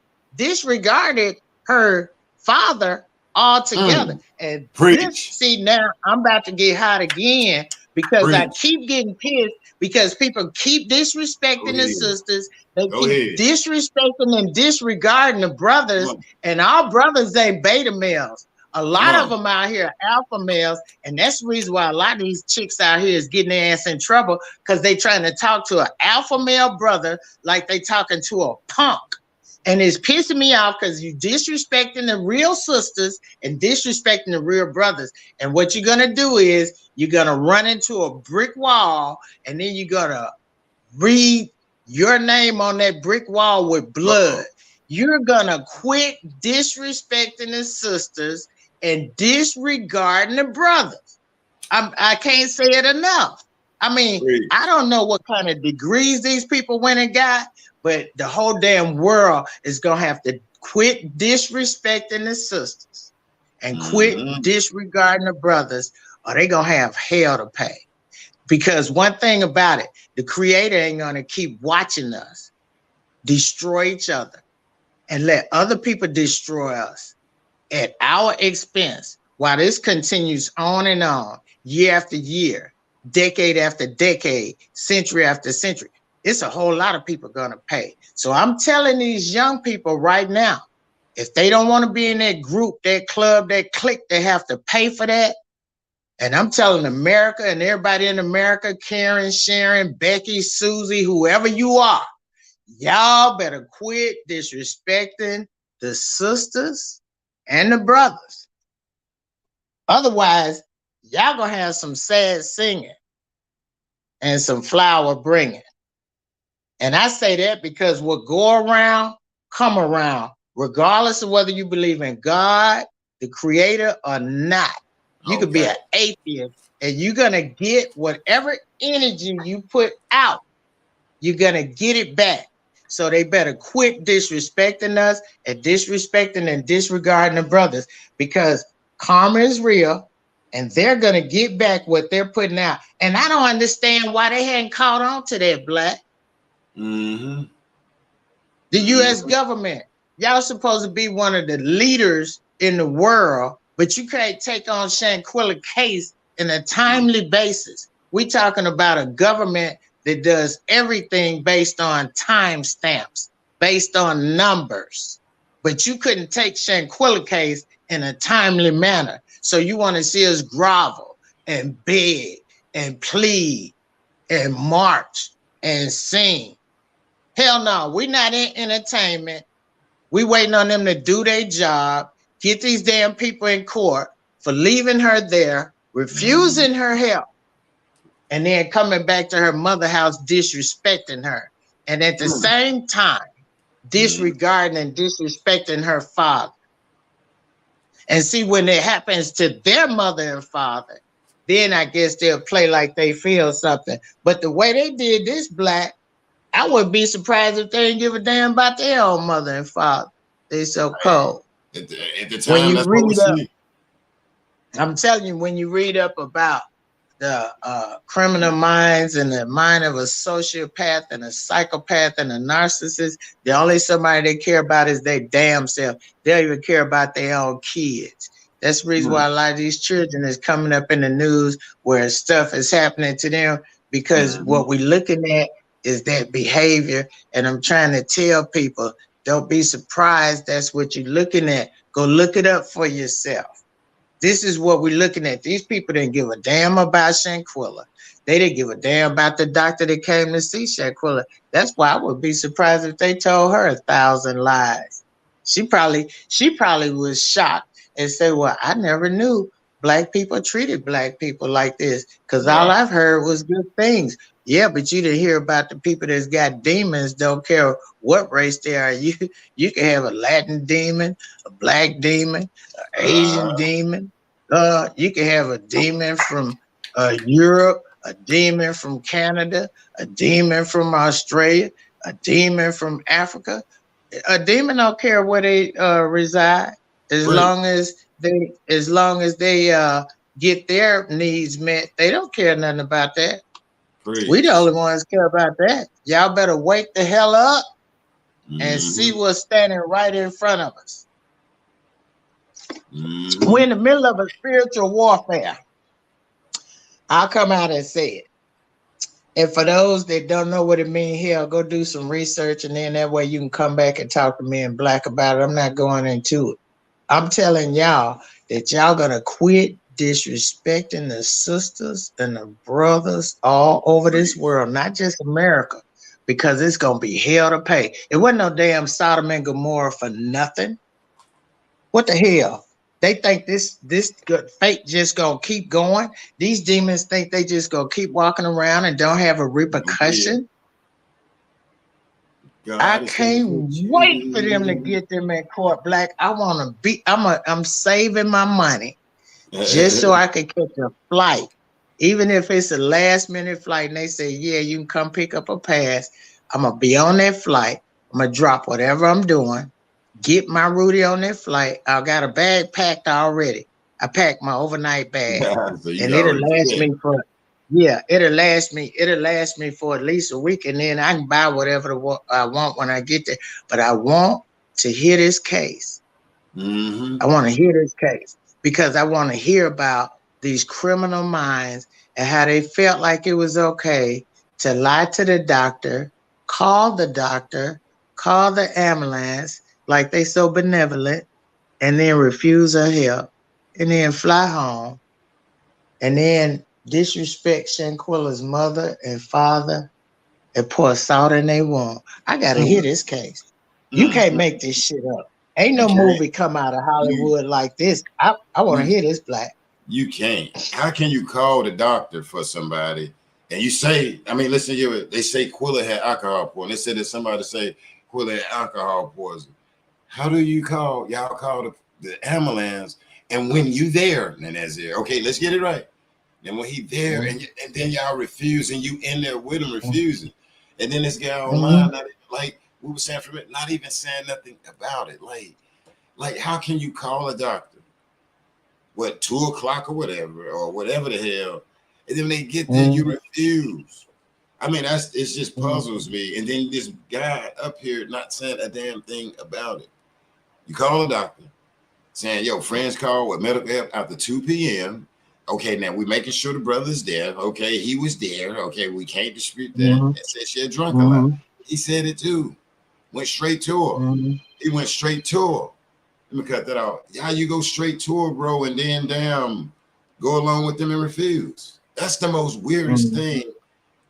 her father altogether. And see, now I'm about to get hot again because I keep getting pissed because people keep disrespecting the sisters. They keep disrespecting and disregarding the brothers, and our brothers ain't beta males. A lot of them out here are alpha males, and that's the reason why a lot of these chicks out here is getting their ass in trouble, because they trying to talk to an alpha male brother like they talking to a punk. And it's pissing me off because you disrespecting the real sisters and disrespecting the real brothers. And what you're going to do is you're going to run into a brick wall, and then you're going to read your name on that brick wall with blood. You're going to quit disrespecting the sisters and disregarding the brothers. I can't say it enough. I mean, I don't know what kind of degrees these people went and got, but the whole damn world is going to have to quit disrespecting the sisters and quit disregarding the brothers, or they're going to have hell to pay. Because one thing about it, the Creator ain't going to keep watching us destroy each other and let other people destroy us at our expense while this continues on and on, year after year, decade after decade, century after century. It's a whole lot of people going to pay. So I'm telling these young people right now, if they don't want to be in that group, that club, that clique, they have to pay for that. And I'm telling America and everybody in America, Karen, Sharon, Becky, Susie, whoever you are, y'all better quit disrespecting the sisters and the brothers. Otherwise, y'all gonna have some sad singing and some flower bringing. And I say that because what go around, come around, regardless of whether you believe in God, the Creator, or not. You could be an atheist, and you're going to get whatever energy you put out, you're going to get it back. So they better quit disrespecting us and disrespecting and disregarding the brothers, because karma is real, and they're going to get back what they're putting out. And I don't understand why they hadn't caught on to that, Black. The U.S. government, y'all supposed to be one of the leaders in the world, but you can't take on Shanquella case in a timely basis. We talking about a government that does everything based on timestamps, based on numbers. But you couldn't take Shanquella case in a timely manner. So you want to see us grovel and beg and plead and march and sing. Hell no, we're not in entertainment. We waiting on them to do their job, get these damn people in court for leaving her there, refusing her help, and then coming back to her mother house disrespecting her. And at the same time, disregarding and disrespecting her father. And see, when it happens to their mother and father, then I guess they'll play like they feel something. But the way they did this, Black, I wouldn't be surprised if they didn't give a damn about their own mother and father. They so cold. At the time, when you that's read what up, we see. I'm telling you, when you read up about the criminal minds and the mind of a sociopath and a psychopath and a narcissist, the only somebody they care about is their damn self. They don't even care about their own kids. That's the reason why a lot of these children is coming up in the news where stuff is happening to them, because what we're looking at is that behavior. And I'm trying to tell people, don't be surprised that's what you're looking at. Go look it up for yourself. This is what we're looking at. These people didn't give a damn about Shanquella. They didn't give a damn about the doctor that came to see Shanquella. That's why I would be surprised if they told her 1,000 lies. She probably was shocked and said, well, I never knew Black people treated Black people like this, because all I've heard was good things. Yeah, but you didn't hear about the people that's got demons, don't care what race they are. You can have a Latin demon, a Black demon, an Asian demon. You can have a demon from Europe, a demon from Canada, a demon from Australia, a demon from Africa. A demon don't care where they reside, as long as they get their needs met. They don't care nothing about that. We the only ones care about that. Y'all better wake the hell up and see what's standing right in front of us. We're in the middle of a spiritual warfare. I'll come out and say it. And for those that don't know what it means, hell, go do some research, and then that way you can come back and talk to me in Black about it. I'm not going into it. I'm telling y'all that y'all gonna quit disrespecting the sisters and the brothers all over this world, not just America, because it's gonna be hell to pay. It wasn't no damn Sodom and Gomorrah for nothing. What the hell? They think this fate just gonna keep going. These demons think they just gonna keep walking around and don't have a repercussion. I can't wait for them to get them in court, Black. I'm saving my money just so I can catch a flight. Even if it's a last minute flight and they say, yeah, you can come pick up a pass, I'm gonna be on that flight. I'm gonna drop whatever I'm doing, get my Rudy on that flight. I got a bag packed already. I packed my overnight bag. So and it'll last me for it'll last me for at least a week, and then I can buy whatever I want when I get there. But I want to hear this case. I want to hear this case because I want to hear about these criminal minds and how they felt like it was okay to lie to the doctor, call the ambulance like they so benevolent, and then refuse her help, and then fly home, and then disrespect Shanquella's mother and father and pour salt in their wound. I gotta hear this case. You can't make this shit up. Ain't no movie come out of Hollywood like this. I want to hear this, Black. You can't. How can you call the doctor for somebody and you say, I mean, listen, they say Quilla had alcohol poisoning. They said that somebody say Quilla had alcohol poisoning. How do you call? Y'all call the ambulance, and when you there, and that's it. Okay, let's get it right. And when he there, and then y'all refuse, and you in there with him refusing, and then this guy online, not even, like we were saying from it, not even saying nothing about it. Like how can you call a doctor? What, 2 o'clock or whatever the hell, and then they get there, you refuse. I mean, it just puzzles me. And then this guy up here not saying a damn thing about it. You call a doctor saying, yo, friends call with medical help after 2 p.m. Okay, now we're making sure the brother's there. Okay, he was there. Okay, we can't dispute that. And said she had drunk a lot. He said it too. Went straight to her. He went straight to her. Let me cut that out. How you go straight to her, bro, and then damn go along with them and refuse? That's the most weirdest thing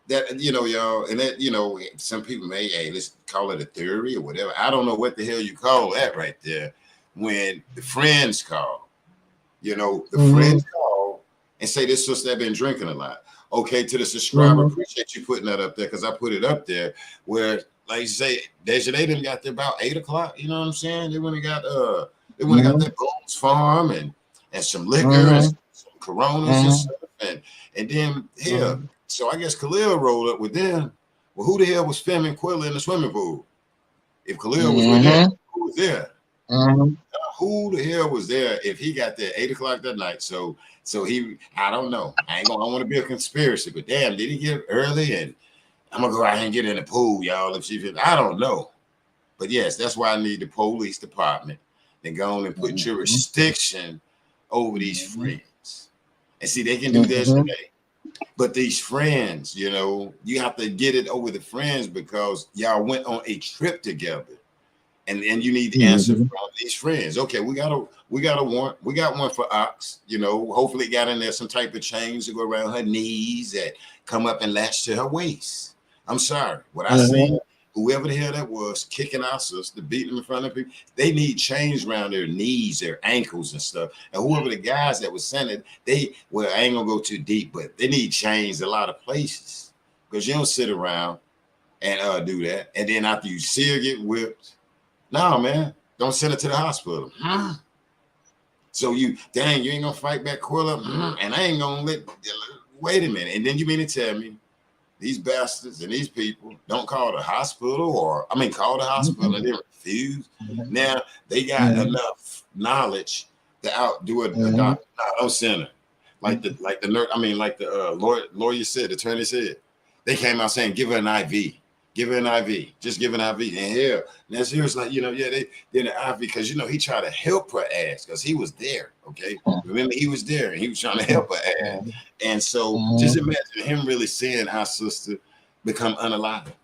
that, you know, y'all, and that, you know, some people may, hey, let's call it a theory or whatever. I don't know what the hell you call that right there. When the friends call, you know, the friends call and say this sister have been drinking a lot. Okay, to the subscriber, appreciate you putting that up there, because I put it up there where, like you say, Desiree done got there about 8 o'clock. You know what I'm saying? They went and got that Bones Farm and some liquor and some Coronas and stuff, and then hell. So I guess Khalil rolled up with them. Well, who the hell was filming Quilla in the swimming pool? If Khalil was with them, who was there? Who the hell was there if he got there 8 o'clock that night? So he, I don't know. I want to be a conspiracy, but damn, did he get early? And I'm gonna go out and get in the pool, y'all. If she, I don't know. But yes, that's why I need the police department to go on and put jurisdiction over these friends. And see, they can do this today. But these friends, you know, you have to get it over the friends because y'all went on a trip together. And you need the answer from these friends. Okay, we got a warrant. We got one for Ox. You know, hopefully got in there some type of chains to go around her knees that come up and latch to her waist. I'm sorry. What I seen, whoever the hell that was kicking our sister, beating them in front of people, they need chains around their knees, their ankles and stuff. And whoever the guys that was sent it, well, I ain't gonna go too deep, but they need chains a lot of places because you don't sit around and do that. And then after you see her get whipped, no, man, don't send her to the hospital. So you ain't gonna fight back Quilla, and I ain't gonna wait a minute. And then you mean to tell me these bastards and these people don't call the hospital call the hospital and they refuse? Now they got enough knowledge to outdo a doctor. No, don't send her. Like the nurse, like the lawyer said, attorney said, they came out saying, give her an IV. Give her an IV. Just give an IV. And hell, now he was like, they did an IV because, he tried to help her ass because he was there, okay? Remember, he was there and he was trying to help her ass. And so just imagine him really seeing our sister become unalive.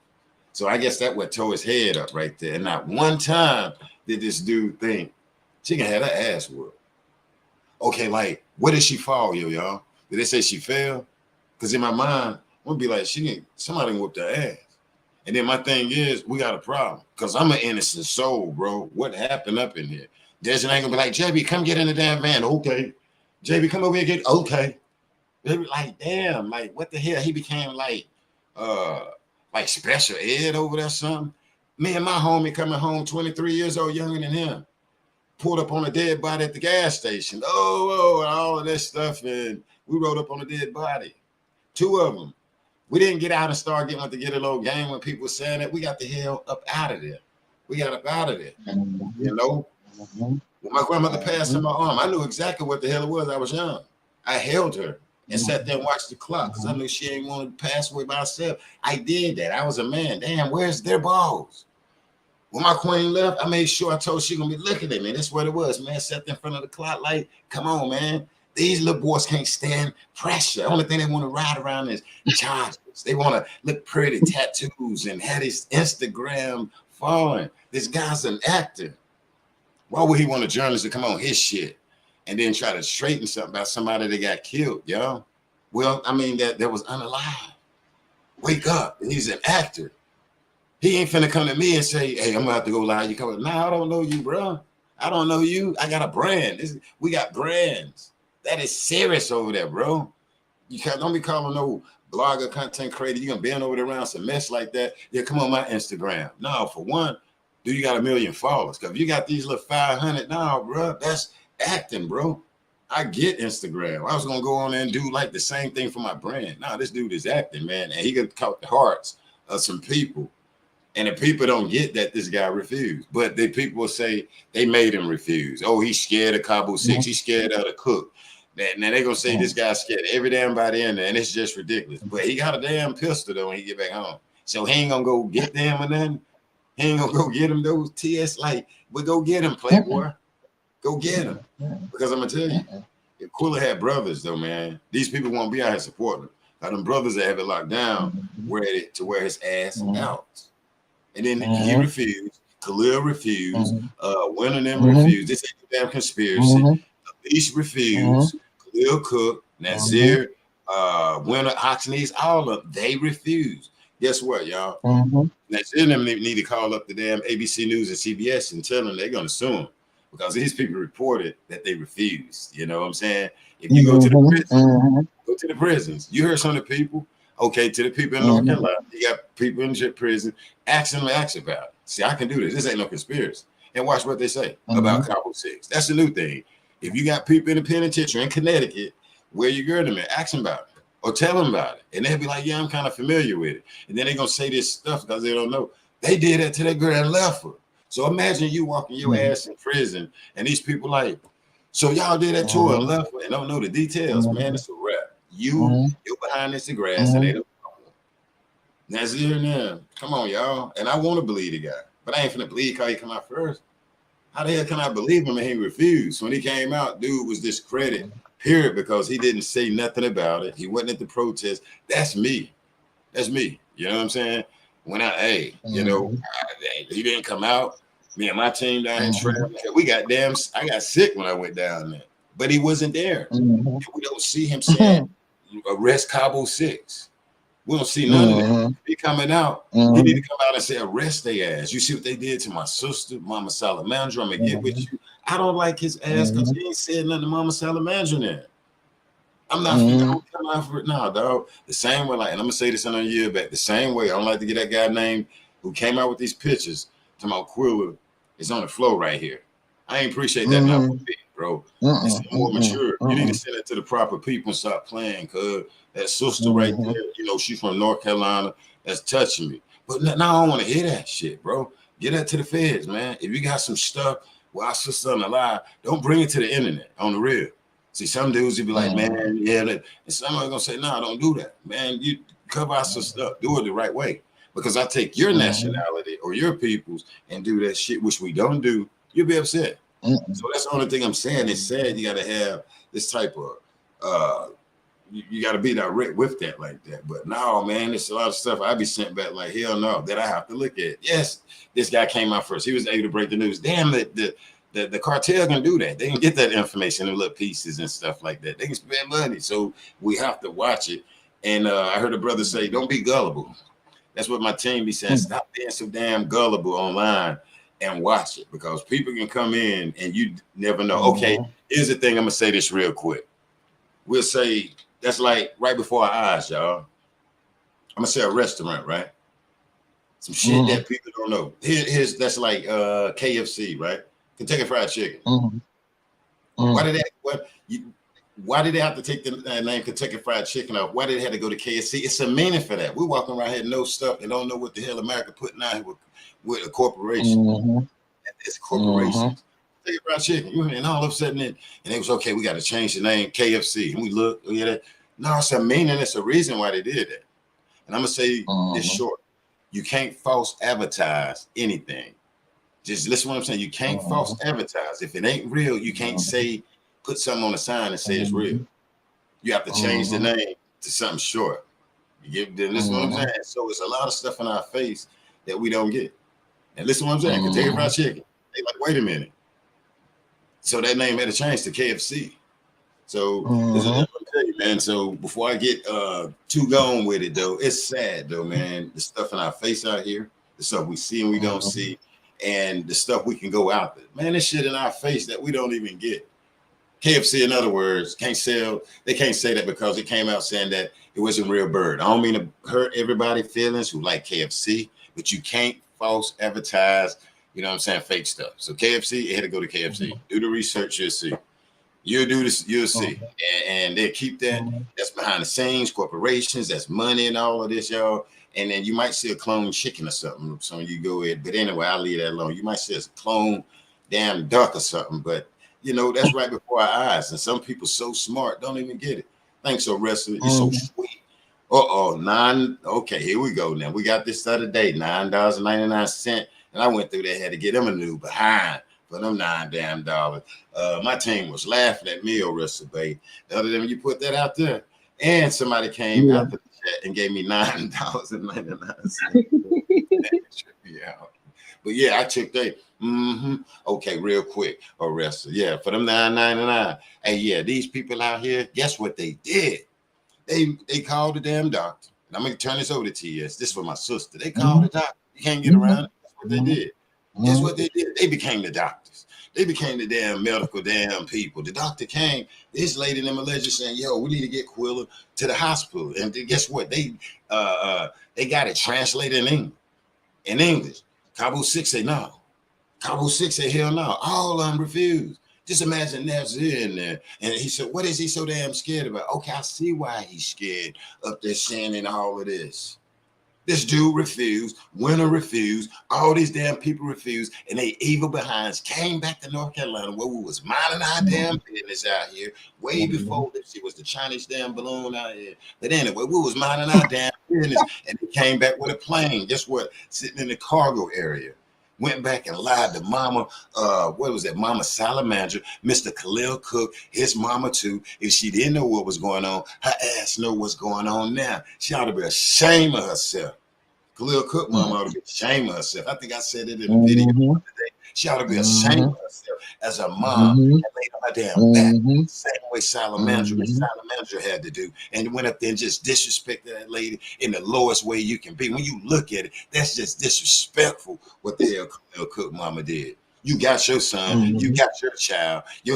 So I guess that what tore his head up right there. And not one time did this dude think she can have her ass whooped. Okay, like, where did she fall, y'all? Did they say she fell? Because in my mind, I'm going to be like, somebody whooped her ass. And then my thing is, we got a problem because I'm an innocent soul, bro. What happened up in here? Desmond ain't gonna be like, JB, come get in the damn van. Okay. JB, come over here and get, okay. They be like, damn, like, what the hell? He became like special ed over there or something. Me and my homie coming home 23 years old, younger than him, pulled up on a dead body at the gas station. Oh, and all of that stuff. And we rode up on a dead body. 2 of them. We didn't get out and start getting to get a little game when people were saying that. We got the hell up out of there. We got up out of there. When my grandmother passed in my arm, I knew exactly what the hell it was. I was young. I held her and sat there and watched the clock because I knew she ain't want to pass away by herself. I did that. I was a man. Damn, where's their balls? When my queen left, I made sure I told she gonna be looking at me. That's what it was, man. Sat there in front of the clock like, come on, man. These little boys can't stand pressure. The only thing they want to ride around is charges. They want to look pretty, tattoos, and have his Instagram following. This guy's an actor. Why would he want a journalist to come on his shit and then try to straighten something about somebody that got killed, yo? Well, that was unalive. Wake up. He's an actor. He ain't finna come to me and say, hey, I'm gonna have to go lie. You come, nah, I don't know you, bro. I don't know you. I got a brand. We got brands. That is serious over there, bro. You don't be calling no blogger, content creator. You gonna bend over there around some mess like that. Yeah, come on my Instagram. No, for one, do you got 1 million followers? Because if you got these little 500, no, bro, that's acting, bro. I get Instagram. I was gonna go on there and do like the same thing for my brand. No, this dude is acting, man, and he could caught the hearts of some people. And the people don't get that this guy refused. But the people will say they made him refuse. Oh, he's scared of Cabo 6. He's scared of the cook. Now they're going to say this guy's scared of every damn body in there. And it's just ridiculous. But he got a damn pistol, though, when he get back home. So he ain't going to go get them or nothing. He ain't going to go get him those TS. Like, but go get him, Playboy. Go get him. Because I'm going to tell you, If Quilla had brothers, though, man, these people won't be out here supporting him. Now, them brothers that have it locked down, ready to wear his ass out. And then he refused. Khalil refused. Winter and them refused. This ain't a damn conspiracy. Police refused. Khalil Cook, Nazir, Winter, Oxneys, all of them, they refused. Guess what, y'all? Nazir and them need to call up the damn ABC News and CBS and tell them they're going to sue them because these people reported that they refused. You know what I'm saying? If you go to the prison, go to the prisons. You heard some of the people. Okay, to the people in North Carolina, you got people in the prison. Ask them about it. See, I can do this. This ain't no conspiracy. And watch what they say about Cabo 6. That's the new thing. If you got people in the penitentiary in Connecticut, where you gird them at, ask them about it or tell them about it. And they'll be like, yeah, I'm kind of familiar with it. And then they're going to say this stuff because they don't know. They did that to that girl and left her. So imagine you walking your ass in prison and these people like, so y'all did that to her and left her and don't know the details, man. It's a wrap. You're behind this grass and they don't know. Nazir and them, come on, y'all. And I want to believe the guy, but I ain't finna believe how he come out first. How the hell can I believe him and he refused? When he came out, dude was discredited, period, because he didn't say nothing about it. He wasn't at the protest. That's me. That's me. You know what I'm saying? When you know, he didn't come out. Me and my team down in Travel, I got sick when I went down there, but he wasn't there. We don't see him saying, arrest Cabo 6. We don't see none of that. He coming out. He need to come out and say, arrest their ass. You see what they did to my sister, Mama Salamandra. I'm gonna get with you. I don't like his ass because he ain't said nothing to Mama Salamandra there. I'm not don't come out for it now, dog. The same way, like, and I'm gonna say this in a year back. The same way, I don't like to get that guy named who came out with these pictures to my Quilla is on the flow right here. I ain't appreciate that now, bro. It's more mature. You need to send it to the proper people and stop playing, cuz that sister right there, you know, she's from North Carolina. That's touching me. But now I don't want to hear that shit, bro. Get that to the feds, man. If you got some stuff where our sister alive, don't bring it to the internet on the real. See, some dudes will be like, man, yeah, and some are gonna say, no, don't do that, man. You cover our sister up, do it the right way. Because I take your nationality or your people's and do that shit, which we don't do, you'll be upset. So that's the only thing I'm saying. It's sad you got to have this type of, you got to be direct with that like that. But no, man, it's a lot of stuff I be sent back like, hell no, that I have to look at. Yes, this guy came out first. He was able to break the news. Damn, the cartel can do that. They can get that information in little pieces and stuff like that. They can spend money. So we have to watch it. And I heard a brother say, don't be gullible. That's what my team be saying. Stop being so damn gullible online and watch it, because people can come in and you never know. Okay, here's the thing. I'm gonna say this real quick. We'll say that's like right before our eyes, y'all. I'm gonna say a restaurant, right? Some shit that people don't know. Here's that's like KFC, right? Kentucky Fried Chicken. Why did they have to take the name Kentucky Fried Chicken off? Why did it have to go to KFC? It's a meaning for that. We're walking around here know stuff and don't know what the hell America putting out here with a corporation. It's corporations. Kentucky Fried Chicken. And all of a sudden, and it was okay, we got to change the name KFC. And we look at it. No, it's a meaning. It's a reason why they did that. And I'm going to say this short. You can't false advertise anything. Just listen to what I'm saying. You can't false advertise. If it ain't real, you can't say, put something on the sign and say it's real. You have to change the name to something short. You get listen to what I'm saying? So it's a lot of stuff in our face that we don't get. And listen to what I'm saying. Kentucky Fried Chicken. They like, wait a minute. So that name had to change to KFC. So this is what I'm telling you, man. So before I get too gone with it, though, it's sad, though, man. The stuff in our face out here, the stuff we see and we don't see, and the stuff we can go out there. Man, this shit in our face that we don't even get. KFC, in other words, can't sell. They can't say that because it came out saying that it wasn't real bird. I don't mean to hurt everybody's feelings who like KFC, but you can't false advertise, you know what I'm saying, fake stuff. So KFC, it had to go to KFC. Do the research, you'll see. You'll do this, you'll see. And they keep that. That's behind the scenes, corporations, that's money and all of this, y'all. And then you might see a clone chicken or something. So you go ahead. But anyway, I'll leave that alone. You might see a clone damn duck or something, but you know, that's right before our eyes. And some people so smart don't even get it. Thanks, so wrestler. You're so sweet. Okay, here we go now. We got this other day, $9.99. And I went through there, had to get them a new behind for them $9 damn. My team was laughing at me, Orissa Bay. Other than you put that out there, and somebody came after the chat and gave me $9.99. Yeah. But yeah, I took that. Okay, real quick, Orissa. Yeah, for them $9.99. Hey, yeah, these people out here, guess what they did? They called the damn doctor. And I'm gonna turn this over to TS. This for my sister. They called the doctor. You can't get around it. That's what they did. Guess what they did? They became the doctors. They became the damn medical damn people. The doctor came. This lady in the Malaysia saying, "Yo, we need to get Quilla to the hospital." And guess what? They got it translated in English. Cabo 6 say no. Cabo 6 say hell no. All of them refused. Just imagine Nazir in there. And he said, what is he so damn scared about? Okay, I see why he's scared up there saying all of this. This dude refused, Winter refused, all these damn people refused, and they evil behinds came back to North Carolina where we was minding our damn business out here way before this shit was the Chinese damn balloon out here. But anyway, we was minding our damn business, and they came back with a plane. Guess what? Sitting in the cargo area. Went back and lied to Mama, what was that? Mama Salamander, Mr. Khalil Cook, his mama too. If she didn't know what was going on, her ass know what's going on now. She ought to be ashamed of herself. Khalil Cook mama ought to be ashamed of herself. I think I said it in the video today. She ought to be ashamed of herself as a mom and laid on her damn back. Same way Salamander had to do. And went up there and just disrespected that lady in the lowest way you can be. When you look at it, that's just disrespectful what the hell Khalil Cook mama did. You got your son, you got your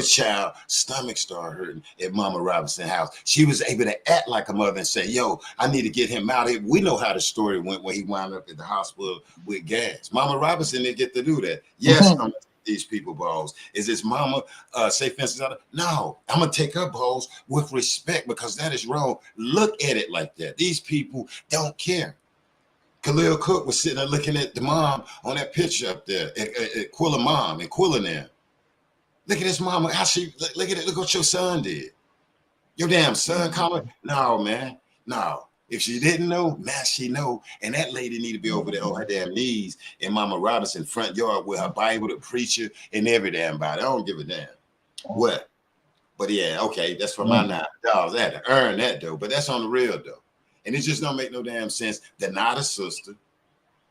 child stomach started hurting at Mama Robinson's house. She was able to act like a mother and say, yo, I need to get him out of here. We know how the story went when he wound up at the hospital with gas. Mama Robinson didn't get to do that. Yes, I'm gonna take these people balls. Is this mama say fences out? No, I'm gonna take her balls with respect because that is wrong. Look at it like that. These people don't care. Khalil Cook was sitting there looking at the mom on that picture up there, at Quilla mom and Quilla now. Look at this mama, how she, look at it, look what your son did. Your damn son coming? No, man, no. If she didn't know, now she know. And that lady need to be over there on her damn knees in Mama Robinson front yard with her Bible, the preacher, and every damn body. I don't give a damn. What? But yeah, okay, that's for my $9. I had to earn that though, but that's on the real though. And it just don't make no damn sense. They're not a sister,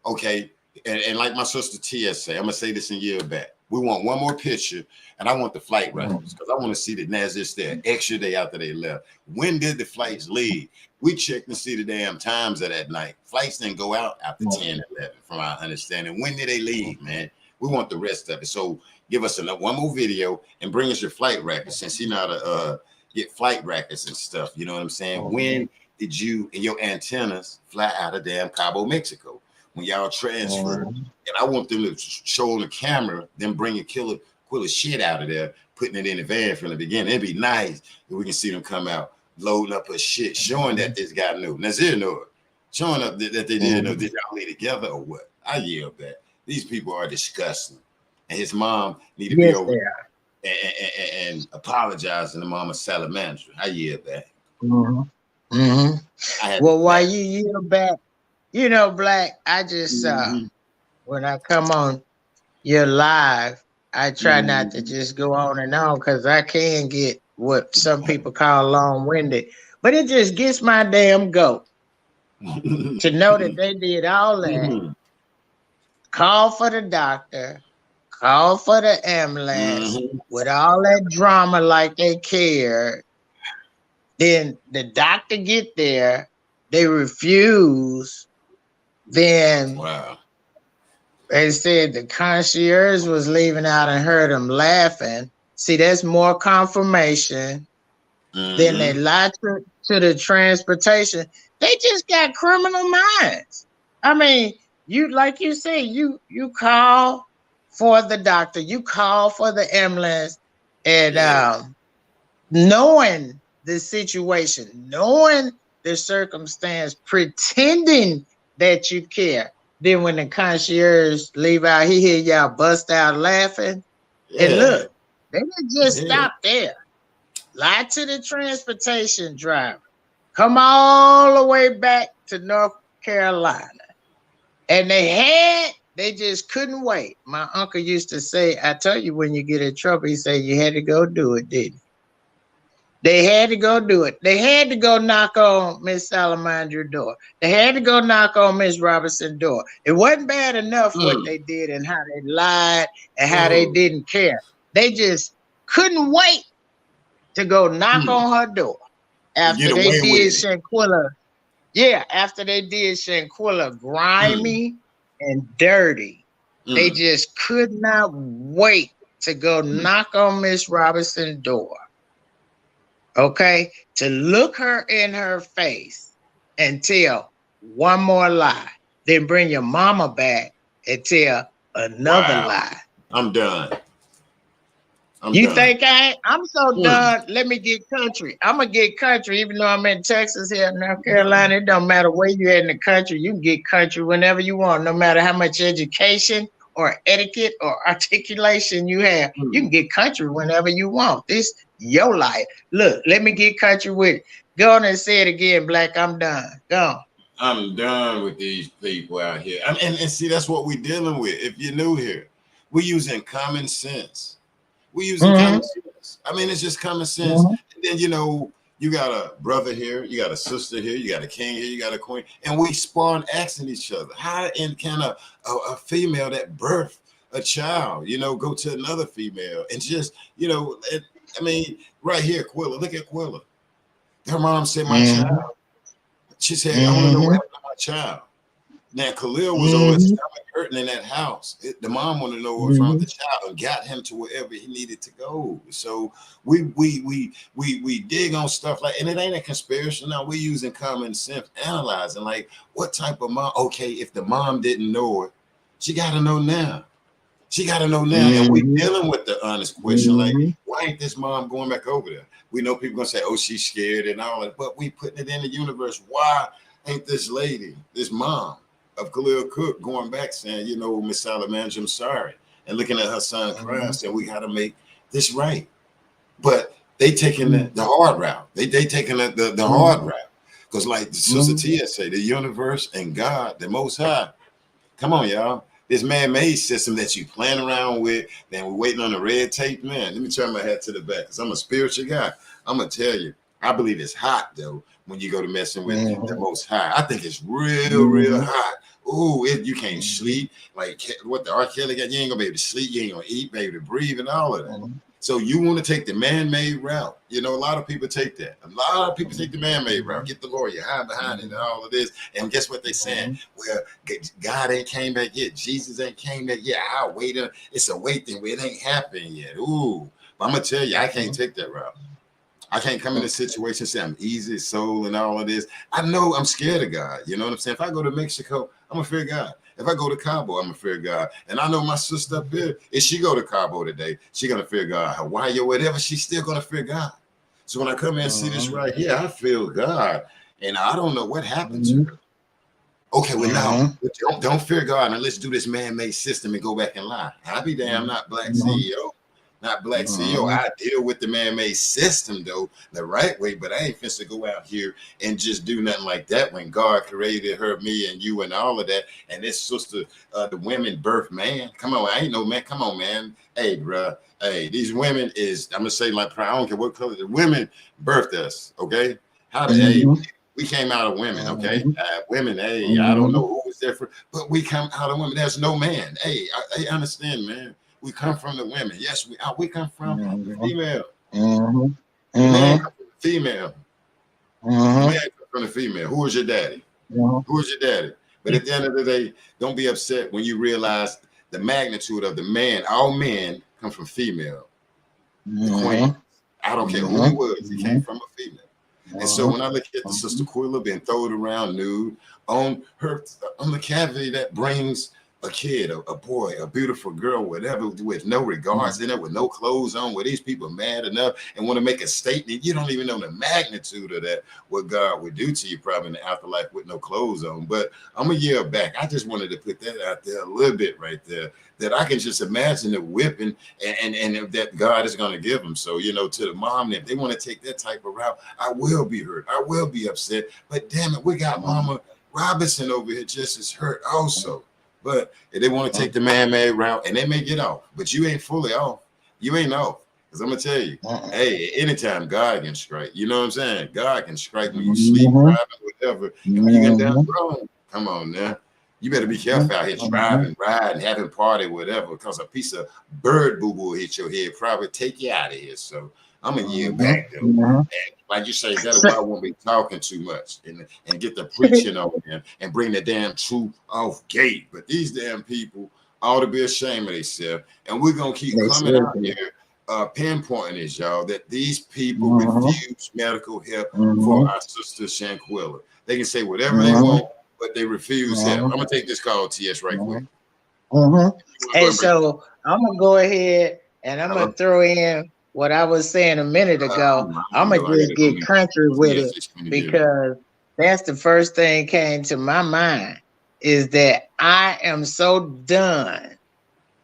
okay? And like my sister T.S. say, I'm gonna say this in year back. We want one more picture, and I want the flight records because I want to see the Nazis there extra day after they left. When did the flights leave? We checked and see the damn times of that night. Flights didn't go out after 10, 11, from our understanding. When did they leave, man? We want the rest of it. So give us one more video and bring us your flight records since you know how to get flight records and stuff. You know what I'm saying? When did you and your antennas fly out of damn Cabo, Mexico when y'all transferred? And I want them to show on the camera, them bringing Quilla shit out of there, putting it in the van from the beginning. It'd be nice if we can see them come out, loading up her shit, showing that this guy knew. Nazir knew it. Showing up that they didn't know. Did y'all lay together or what? I yell back. These people are disgusting. And his mom need to be over and apologizing to Mama Salamander. I yell back. Well, while you yield back, you know, Black, I just when I come on your live, I try not to just go on and on because I can get what some people call long-winded, but it just gets my damn goat to know that they did all that. Call for the doctor, call for the ambulance with all that drama like they cared. Then the doctor get there, they refuse. Then they said the concierge was leaving out and heard them laughing. See, that's more confirmation. Then they lied to the transportation. They just got criminal minds. I mean, you like you say, you call for the doctor, you call for the ambulance, and knowing the situation, knowing the circumstance, pretending that you care. Then when the concierge leave out, he hear y'all bust out laughing. And look, they didn't just stop there. Lie to the transportation driver. Come all the way back to North Carolina. And they had They just couldn't wait. My uncle used to say, I tell you, when you get in trouble, he said, you had to go do it, didn't you? They had to go do it. They had to go knock on Miss Salamandra's door. They had to go knock on Miss Robinson's door. It wasn't bad enough what they did and how they lied and how they didn't care. They just couldn't wait to go knock on her door after they did Shanquella. Yeah, after they did Shanquella grimy and dirty. They just could not wait to go knock on Miss Robinson's door. Okay, to look her in her face and tell one more lie, then bring your mama back and tell another lie. I'm done. You think I'm so done? Let me get country. I'm gonna get country, even though I'm in Texas here in North Carolina. It don't matter where you're in the country, you can get country whenever you want, no matter how much education or etiquette or articulation you have. You can get country whenever you want. This your life. Look, let me get country with it. Go on and say it again, Black. I'm done. Go on. I'm done with these people out here. And see, that's what we're dealing with. If you're new here, we're using common sense. We're using common sense. I mean, it's just common sense. And then, you know, you got a brother here, you got a sister here, you got a king here, you got a queen, and we spawn asking each other, how can a female that birthed a child, you know, go to another female and just, you know, I mean, right here, Quilla, look at Quilla. Her mom said, my child. She said, I want to know what happened to my child. Now, Khalil was always stomach hurting in that house. The mom wanted to know what was wrong with the child and got him to wherever he needed to go. So we dig on stuff like, and it ain't a conspiracy. Now we're using common sense, analyzing like what type of mom. Okay, if the mom didn't know it, she got to know now. She got to know now. And we dealing with the honest question, like, why ain't this mom going back over there? We know people gonna say, oh, she's scared and all that, but we putting it in the universe. Why ain't this lady, this mom of Khalil Cook going back saying, you know, Miss Salamandra, I'm sorry, and looking at her son crying, saying we got to make this right. But they taking the hard route. They taking the hard route. Because like Sister Tia say, the universe and God, the Most High. Come on, y'all. This man-made system that you playing around with, then we're waiting on the red tape, man. Let me turn my head to the back because I'm a spiritual guy. I'm going to tell you, I believe it's hot, though, when you go to messing with the Most High. I think it's real hot. Ooh, you can't sleep. Like what the R. Kelly got, you ain't going to be able to sleep. You ain't going to eat, be able to breathe and all of that. So you want to take the man-made route. You know, a lot of people take that. A lot of people take the man-made route. Get the lawyer, hide behind it and all of this. And guess what they saying? Well, God ain't came back yet. Jesus ain't came back yet. I'll wait. It's a wait thing. It ain't happened yet. Ooh. But I'm going to tell you, I can't take that route. I can't come in a situation and say I'm easy soul and all of this. I know I'm scared of God. You know what I'm saying? If I go to Mexico, I'm going to fear God. If I go to Cabo, I'm going to fear God. And I know my sister up here, if she go to Cabo today, she going to fear God. Hawaii or whatever, she's still going to fear God. So when I come in and see this right here, I feel God. And I don't know what happened to her. Okay, well, now, don't fear God and let's do this man-made system and go back and lie. I'll be damn not black CEO. Not black CEO. I deal with the man-made system though the right way, but I ain't finna to go out here and just do nothing like that when God created her, me, and you, and all of that. And this sister, the women birth man. Come on, I ain't no man. Come on, man. Hey, bro. Hey, these women is. I'm gonna say like I don't care what color. The women birthed us. Okay. How did we came out of women? Okay. Women. Hey, I don't know who was there for, but we come out of women. There's no man. Hey, I understand, man. We come from the women. Yes, we come from the female. Man come from the female. Man come from the female. Who is your daddy? Who is your daddy? But at the end of the day, don't be upset when you realize the magnitude of the man. All men come from female. The queen. I don't care who he was. He came from a female. And so when I look at the Sister Quilla being thrown around nude on the cavity that brings a kid, a boy, a beautiful girl, whatever, with no regards in it, with no clothes on, where these people are mad enough and want to make a statement. You don't even know the magnitude of that, what God would do to you probably in the afterlife with no clothes on. But I'm a year back. I just wanted to put that out there a little bit right there, that I can just imagine the whipping and that God is going to give them. So, you know, to the mom, if they want to take that type of route, I will be hurt. I will be upset. But damn it, we got Mama Robinson over here just as hurt also. But if they want to take the man-made route, and they may get off, but you ain't fully off. You ain't off. Because I'm going to tell you, hey, anytime God can strike, you know what I'm saying? God can strike when you sleep, driving, whatever. And when you get down the road, come on now. You better be careful out here driving, riding, having party, whatever, because a piece of bird boo-boo will hit your head, probably take you out of here. So I'm going to yield back, though. And like you say, that's why I won't be talking too much and get the preaching on them and bring the damn truth off gate. But these damn people ought to be ashamed of themselves. And we're going to keep coming out here pinpointing this, y'all, that these people refuse medical help for our sister Shanquella. They can say whatever they want, but they refuse help. I'm going to take this call, TS, right quick. And so I'm going to go ahead and I'm going to throw in what I was saying a minute ago. I'm going to just get country with it because that's the first thing came to my mind is that I am so done.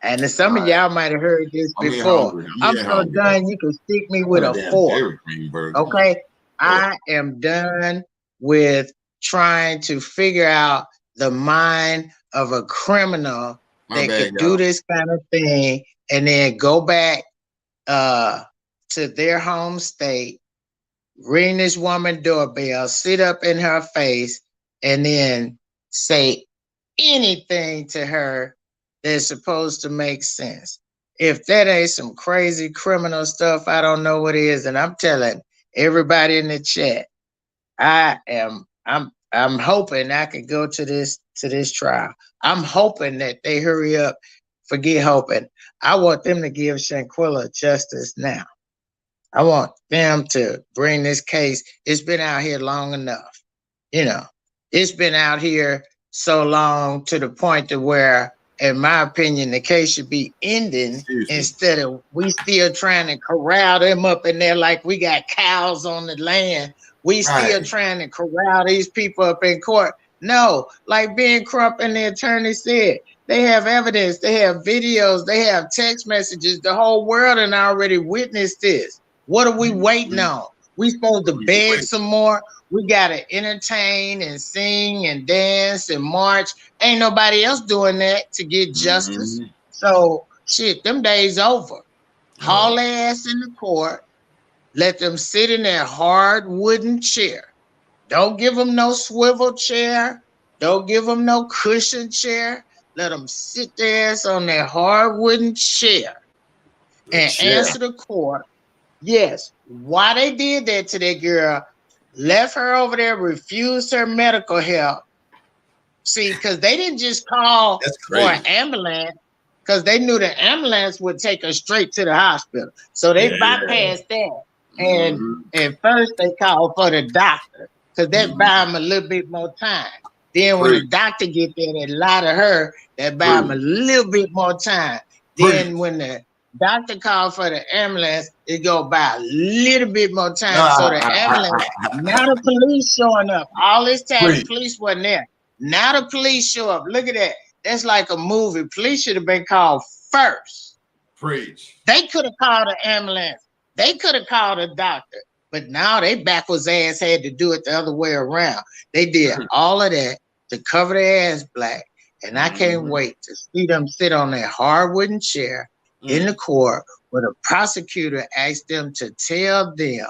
And some of y'all might have heard this before. I'm so done, you can stick me with a fork. Okay? I am done with trying to figure out the mind of a criminal that could do this kind of thing and then go back to their home state, ring this woman doorbell, sit up in her face, and then say anything to her that's supposed to make sense. If that ain't some crazy criminal stuff, I don't know what is. And I'm telling everybody in the chat, I'm hoping I could go to this trial. I'm hoping that they hurry up. Forget hoping. I want them to give Shanquella justice now. I want them to bring this case. It's been out here long enough. You know, it's been out here so long to the point to where, in my opinion, the case should be ending instead of we still trying to corral them up in there like we got cows on the land. We still trying to corral these people up in court. No, like Ben Crump and the attorney said, they have evidence, they have videos, they have text messages. The whole world and already witnessed this. What are we waiting on? We supposed to beg some more? We got to entertain and sing and dance and march. Ain't nobody else doing that to get justice. So, shit, them days over. Haul their ass in the court. Let them sit in their hard wooden chair. Don't give them no swivel chair. Don't give them no cushion chair. Let them sit their ass on their hard wooden chair and answer the court. Yes, why they did that to that girl, left her over there, refused her medical help. See, because they didn't just call for an ambulance because they knew the ambulance would take her straight to the hospital. So they bypassed that. And first they called for the doctor because that buy them a little bit more time. Then when the doctor get there, they lie to her, that buy them a little bit more time. Then when the doctor called for the ambulance, it go by a little bit more time. So the ambulance, now the police showing up. All this time the police wasn't there. Now the police show up. Look at that. That's like a movie. Police should have been called first. They could have called an ambulance. They could have called a doctor. But now they backwards ass had to do it the other way around. They did all of that to cover their ass black. And I can't wait to see them sit on that hard wooden chair in the court where the prosecutor asked them to tell them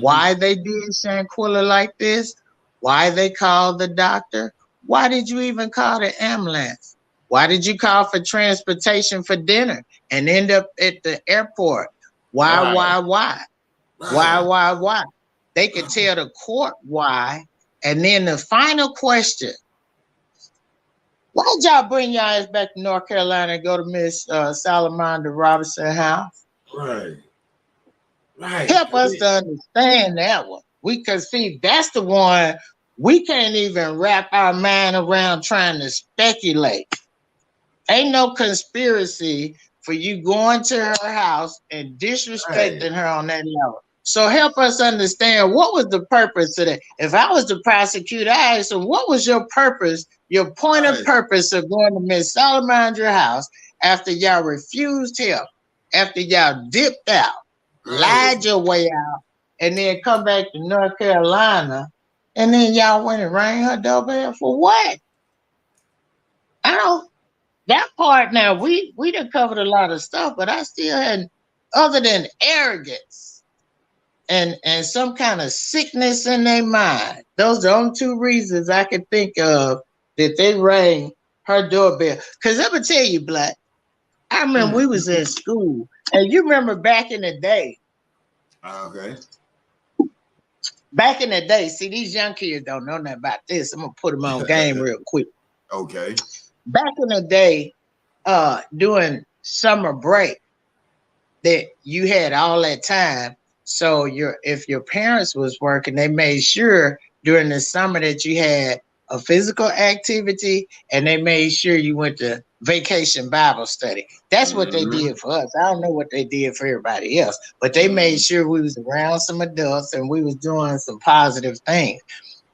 why they did Shanquella like this, why they called the doctor, why did you even call the ambulance? Why did you call for transportation for dinner and end up at the airport? Why? Why? They could tell the court why. And then the final question, why'd y'all bring y'all ass back to North Carolina and go to Miss Salamander Robinson house? Help us to understand that one. We can see that's the one we can't even wrap our mind around trying to speculate. Ain't no conspiracy for you going to her house and disrespecting her on that level. So help us understand what was the purpose of that. If I was the prosecutor, I asked him, what was your purpose, your point of purpose of going to Miss Salamander house after y'all refused help, after y'all dipped out, lied your way out, and then come back to North Carolina, and then y'all went and rang her doorbell for what? I don't. That part now, we done covered a lot of stuff, but I still had, other than arrogance and some kind of sickness in their mind. Those are the only two reasons I could think of that they rang her doorbell. Because let me tell you, Black, I remember we was in school, and you remember back in the day. Okay. Back in the day, see, these young kids don't know nothing about this. I'm gonna put them on game real quick. Okay. Back in the day, during summer break, that you had all that time. So if your parents was working, they made sure during the summer that you had a physical activity, and they made sure you went to vacation Bible study. That's what they did for us. I don't know what they did for everybody else, but they made sure we was around some adults and we was doing some positive things.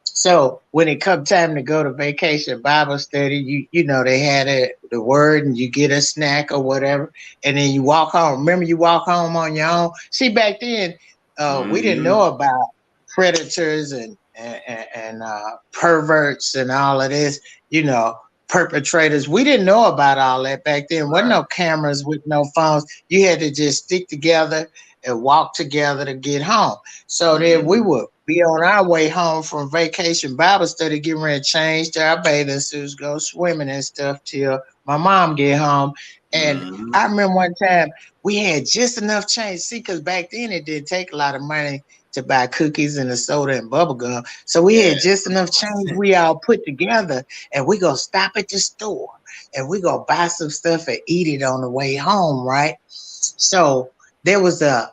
So when it come time to go to vacation Bible study, you know, they had the word, and you get a snack or whatever, and then you walk home. Remember, you walk home on your own. See, back then, we didn't know about predators and perverts and all of this, you know, perpetrators. We didn't know about all that back then. Wasn't no cameras with no phones. You had to just stick together and walk together to get home. So then we would be on our way home from vacation Bible study, getting ready to change to our bathing suits, go swimming and stuff till my mom get home. And I remember one time we had just enough change. See, because back then it didn't take a lot of money to buy cookies and a soda and bubble gum. So we had just enough change we all put together, and we go stop at the store and we go buy some stuff and eat it on the way home, right? So there was a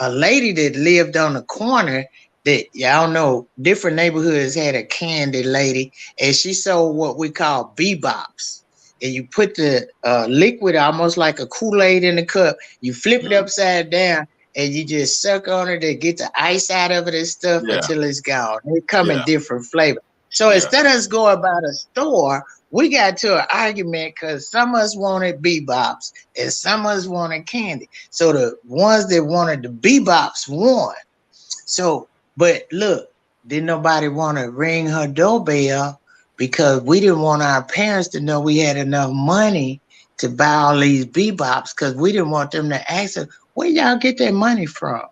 lady that lived on the corner that, y'all know, different neighborhoods had a candy lady, and she sold what we call bebops. And you put the liquid almost like a Kool-Aid in the cup, you flip it upside down, and you just suck on it and get the ice out of it and stuff until it's gone. They come in different flavors. So instead of us going about a store, we got to an argument because some of us wanted bebops and some of us wanted candy. So the ones that wanted the bebops won. So, but look, didn't nobody want to ring her doorbell because we didn't want our parents to know we had enough money to buy all these bebops, because we didn't want them to ask us, where y'all get that money from?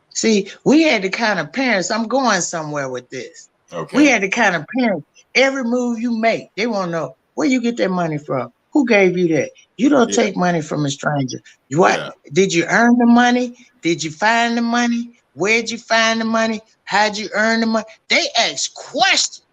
See, we had the kind of parents, I'm going somewhere with this. Okay. We had the kind of parents, every move you make, they want to know, where you get that money from? Who gave you that? You don't take money from a stranger. What? Did you earn the money? Did you find the money? Where'd you find the money? How'd you earn the money? They ask questions.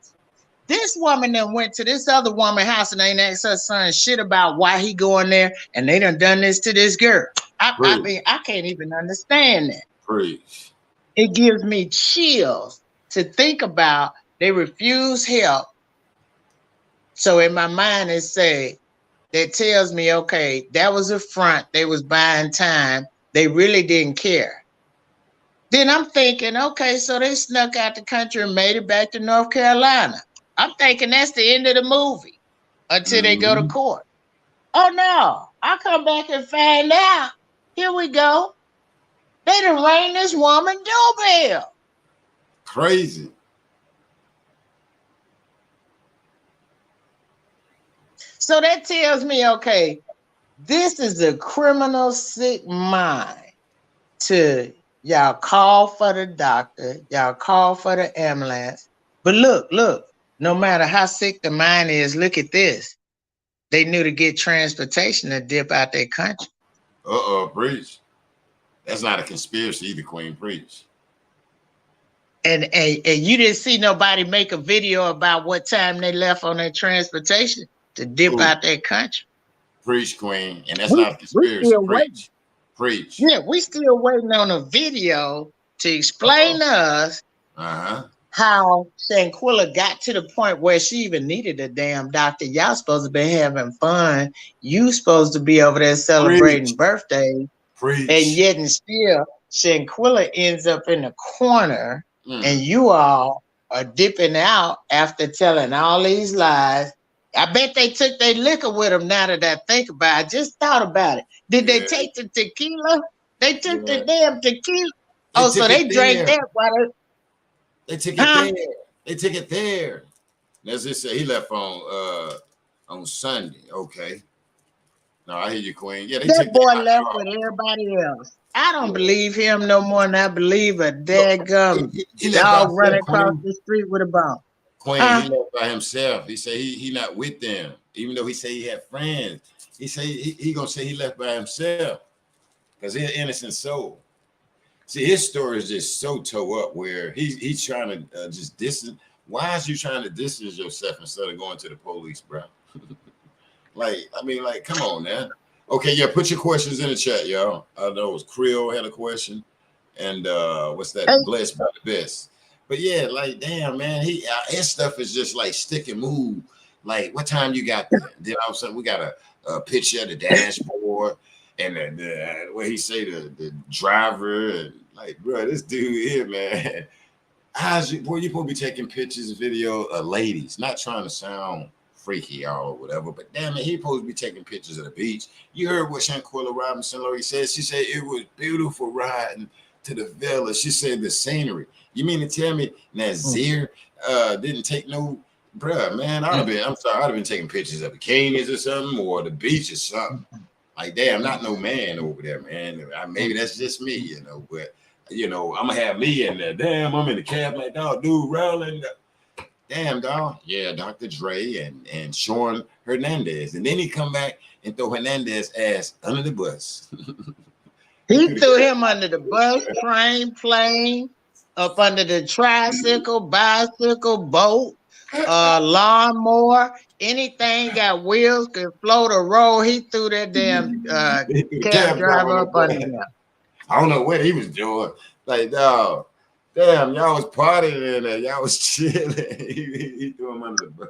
This woman then went to this other woman's house and ain't asked her son shit about why he going there, and they done this to this girl. I mean, I can't even understand that. Preach. It gives me chills to think about they refuse help. So in my mind, it say, that tells me, okay, that was a front. They was buying time. They really didn't care. Then I'm thinking, okay, so they snuck out the country and made it back to North Carolina. I'm thinking that's the end of the movie until they go to court. Oh no, I come back and find out. Here we go. They done rang this woman doorbell. Crazy. So that tells me, okay, this is a criminal sick mind to y'all call for the doctor, y'all call for the ambulance. But look, no matter how sick the mind is, look at this. They knew to get transportation to dip out their country. Preach. That's not a conspiracy either, Queen. Preach. And you didn't see nobody make a video about what time they left on their transportation to dip out their country. Preach, Queen. And that's not a conspiracy. Preach. Yeah, we still waiting on a video to explain to us how Shanquella got to the point where she even needed a damn doctor. Y'all supposed to be having fun. You supposed to be over there celebrating birthdays. Preach. And yet and still, Shanquella ends up in the corner, and you all are dipping out after telling all these lies. I bet they took their liquor with them. Now that I think about it, I just thought about it. Did they take the tequila? They took the damn tequila. So they drank that while they took it there. They took it there. Let's just say he left on On Sunday. Okay. No, I hear you, Queen. Yeah, they That took boy that left car. with everybody else. I don't believe him no more than I believe a daggum He left by dog himself, running across Queen. the street with a bone. Queen, he left by himself. He said he not with them, even though he said he had friends. He say he gonna say he left by himself because he's an innocent soul. See, his story is just so toe up where he's trying to just distance. Why is you trying to distance yourself instead of going to the police, bro? Like, I mean, like, come on, man. Okay, yeah, put your questions in the chat, y'all. I know it was Creole had a question, and what's that? Blessed by the best. But yeah, like, damn, man, his stuff is just like stick and move. Like, what time you got there? Then all of a sudden we got a picture of the dashboard and the what he say the driver and like, bro, this dude here, man. How's you? Boy, you supposed to be taking pictures, video of ladies, not trying to sound freaky y'all or whatever, but damn it, he supposed to be taking pictures of the beach. You heard what Shanquella Robinson Lori said. She said it was beautiful riding to the villa. She said the scenery. You mean to tell me Nazir didn't take no, bruh, man, I'm sorry, I'd have been taking pictures of the canyons or something or the beach or something. Like, damn, not no man over there, man. Maybe that's just me, you know, but you know, I'm gonna have me in there. Damn, I'm in the cab like, dog, dude, rolling. Damn, dog. Yeah, Dr. Dre and Sean Hernandez. And then he come back and throw Hernandez ass under the bus. He threw him under the bus, train, plane, up under the tricycle, bicycle, boat, lawnmower, anything got wheels, could float or roll. He threw that damn cab driver up under there. I don't know what he was doing. Like, dog. Damn, y'all was partying in there. Y'all was chilling. He threw him under the bus.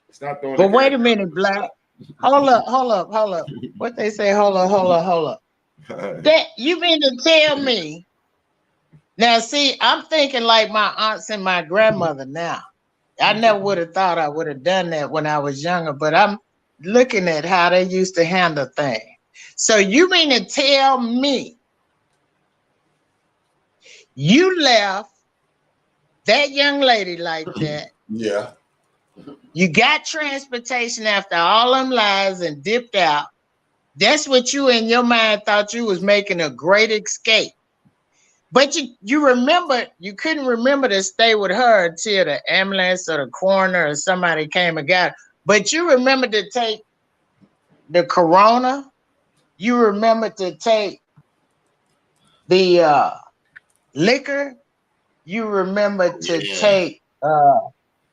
Stop throwing. But wait a minute, Black. Hold up. What they say? Hold up. That you mean to tell me? Now, see, I'm thinking like my aunts and my grandmother now. I never would have thought I would have done that when I was younger, but I'm looking at how they used to handle things. So you mean to tell me you left that young lady like that? Yeah. You got transportation after all them lies and dipped out. That's what you in your mind thought you was making a great escape. But you remember, you couldn't remember to stay with her until the ambulance or the coroner or somebody came and got her. But you remember to take the Corona. You remember to take the liquor. You remember to take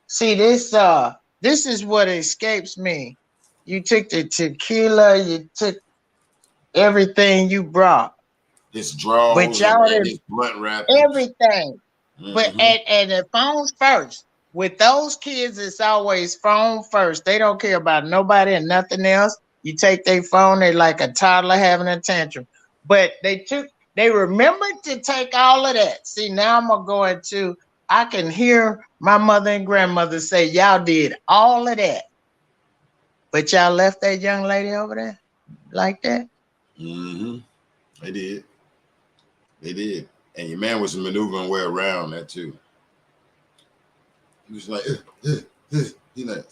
see this is what escapes me. You took the tequila, you took everything you brought. His drawers, but y'all his blunt wrap, everything. But and the phones first. With those kids, it's always phone first. They don't care about nobody and nothing else. You take their phone, they like a toddler having a tantrum. But they remembered to take all of that. See, now I'm gonna go into, I can hear my mother and grandmother say, y'all did all of that. But y'all left that young lady over there like that? They did. They did. And your man was maneuvering way around that too. He was like, he like,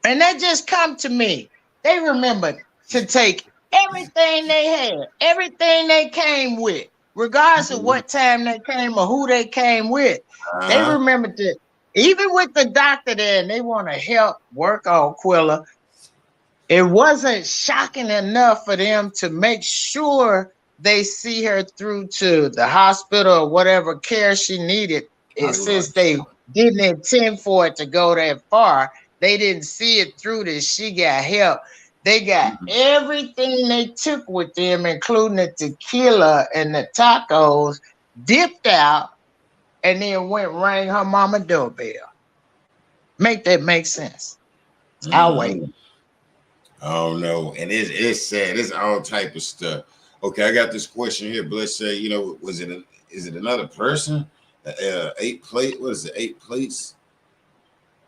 and that just come to me. They remembered to take everything they had, everything they came with, regardless of what time they came or who they came with. They remembered to, even with the doctor there, and they want to help work on Quilla. It wasn't shocking enough for them to make sure they see her through to the hospital or whatever care she needed. And since they didn't intend for it to go that far, they didn't see it through that she got help. They got everything they took with them, including the tequila and the tacos, dipped out, and then went rang her mama doorbell. Make that make sense? I'll wait. Oh no, and it's sad. It's all type of stuff. Okay, I got this question here. Let's say, you know, is it another person? 8 plate? What is it? 8 plates?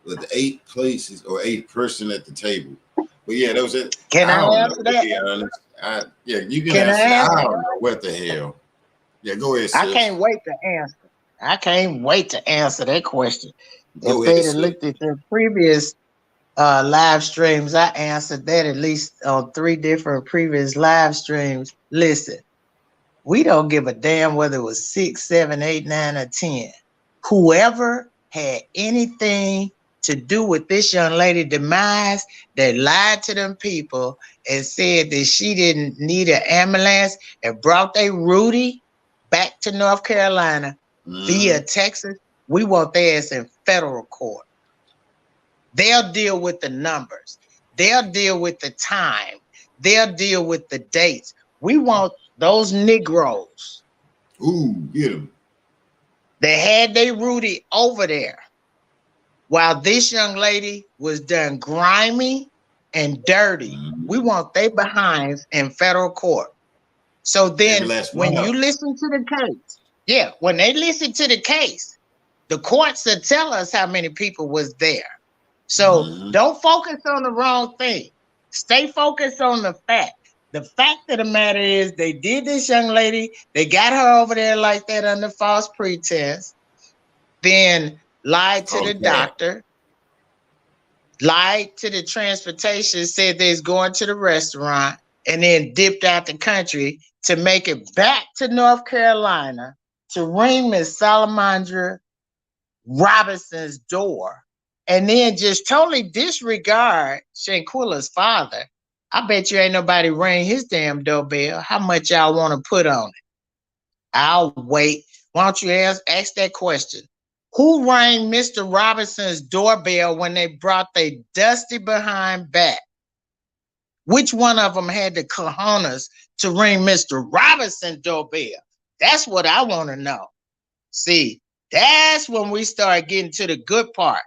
With the 8 places or 8 person at the table. But yeah, that was it. Can I answer that? Yeah, you can answer that. I don't know what the hell. Yeah, go ahead, sis. I can't wait to answer. I can't wait to answer that question. If they'd have looked at the previous live streams, I answered that at least on 3 different previous live streams. Listen, we don't give a damn whether it was 6, 7, 8, 9, or 10. Whoever had anything to do with this young lady demise, that lied to them people and said that she didn't need an ambulance and brought they Rudy back to North Carolina via Texas, we want their ass in federal court. They'll deal with the numbers. They'll deal with the time. They'll deal with the dates. We want those Negroes. Ooh, get them. They had they Rudy over there while this young lady was done grimy and dirty. We want they behinds in federal court. So then when you listen to the case, when they listen to the case, the courts will tell us how many people was there. So don't focus on the wrong thing. Stay focused on the fact. The fact of the matter is they did this young lady. They got her over there like that under false pretense. Then lied to the doctor. Lied to the transportation, said they was going to the restaurant, and then dipped out the country to make it back to North Carolina to ring Miss Salamandra Robinson's door, and then just totally disregard Shanquella's father. I bet you ain't nobody ring his damn doorbell. How much y'all want to put on it? I'll wait. Why don't you ask that question? Who rang Mr. Robinson's doorbell when they brought their dusty behind back? Which one of them had the cojones to ring Mr. Robinson's doorbell? That's what I want to know. See, that's when we start getting to the good part.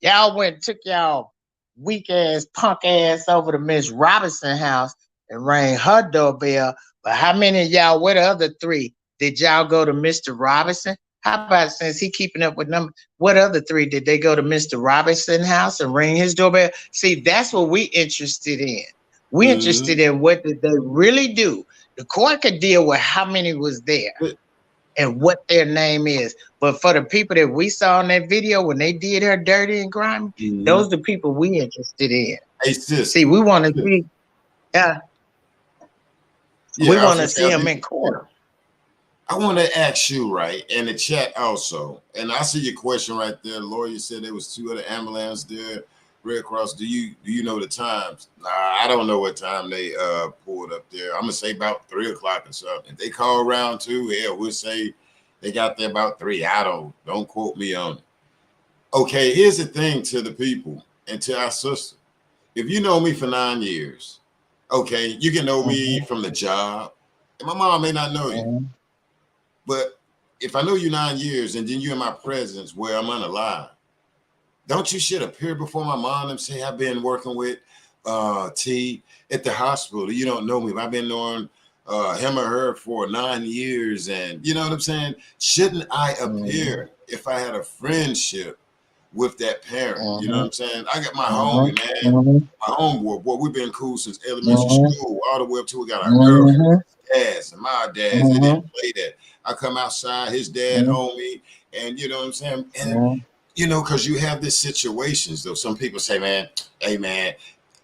Y'all went and took y'all weak ass, punk ass over to Miss Robinson's house and rang her doorbell. But how many of y'all, where the other 3, did y'all go to Mr. Robinson? How about, since he keeping up with numbers, what other 3 did they go to Mr. Robinson's house and ring his doorbell? See, that's what we interested in. We interested in what did they really do. The court could deal with how many was there and what their name is. But for the people that we saw in that video when they did her dirty and grimy, those are the people we interested in. Hey, sis. See, we want to see, we want to see them in court. I want to ask you, right, in the chat also, and I see your question right there. Lawyer said there was 2 other ambulances there, Red Cross. Do you know the times? Nah, I don't know what time they pulled up there. I'm gonna say about 3 o'clock or something. If they call around 2, we'll say they got there about 3. I don't quote me on it. Okay, here's the thing to the people and to our sister. If you know me for 9 years, okay, you can know me from the job, and my mom may not know you. But if I know you 9 years and then you're in my presence where I'm unalive, don't you should appear before my mom and say, I've been working with T at the hospital. You don't know me, but I've been knowing him or her for 9 years. And you know what I'm saying? Shouldn't I appear if I had a friendship with that parent? You know what I'm saying? I got my homie, man. My homeboy, boy, we've been cool since elementary school, all the way up to we got our girlfriends, dads, and my dads. They didn't play that. I come outside, his dad on me, and you know what I'm saying? And you know, because you have these situations, though. Some people say, man, hey, man,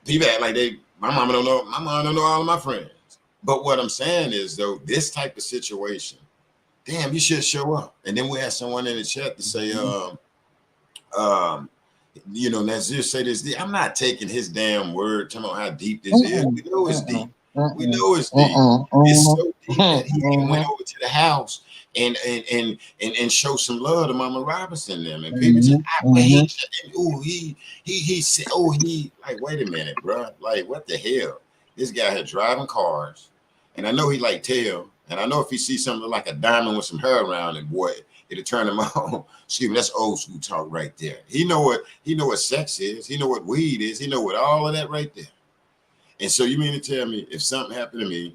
people act like my mom don't know all of my friends. But what I'm saying is, though, this type of situation, damn, you should show up. And then we have someone in the chat to say, you know, Nazir say this. I'm not taking his damn word, talking about how deep this is. We know it's deep. We know it's deep. It's so deep that he went over to the house and show some love to Mama Robinson and them. And people just, he said, like, wait a minute, bro. Like, what the hell? This guy here driving cars, and I know he like tail, and I know if he sees something like a diamond with some hair around it, boy, it'll turn him on. Excuse me, that's old school talk right there. He know what sex is. He know what weed is. He know what all of that right there. And so you mean to tell me if something happened to me,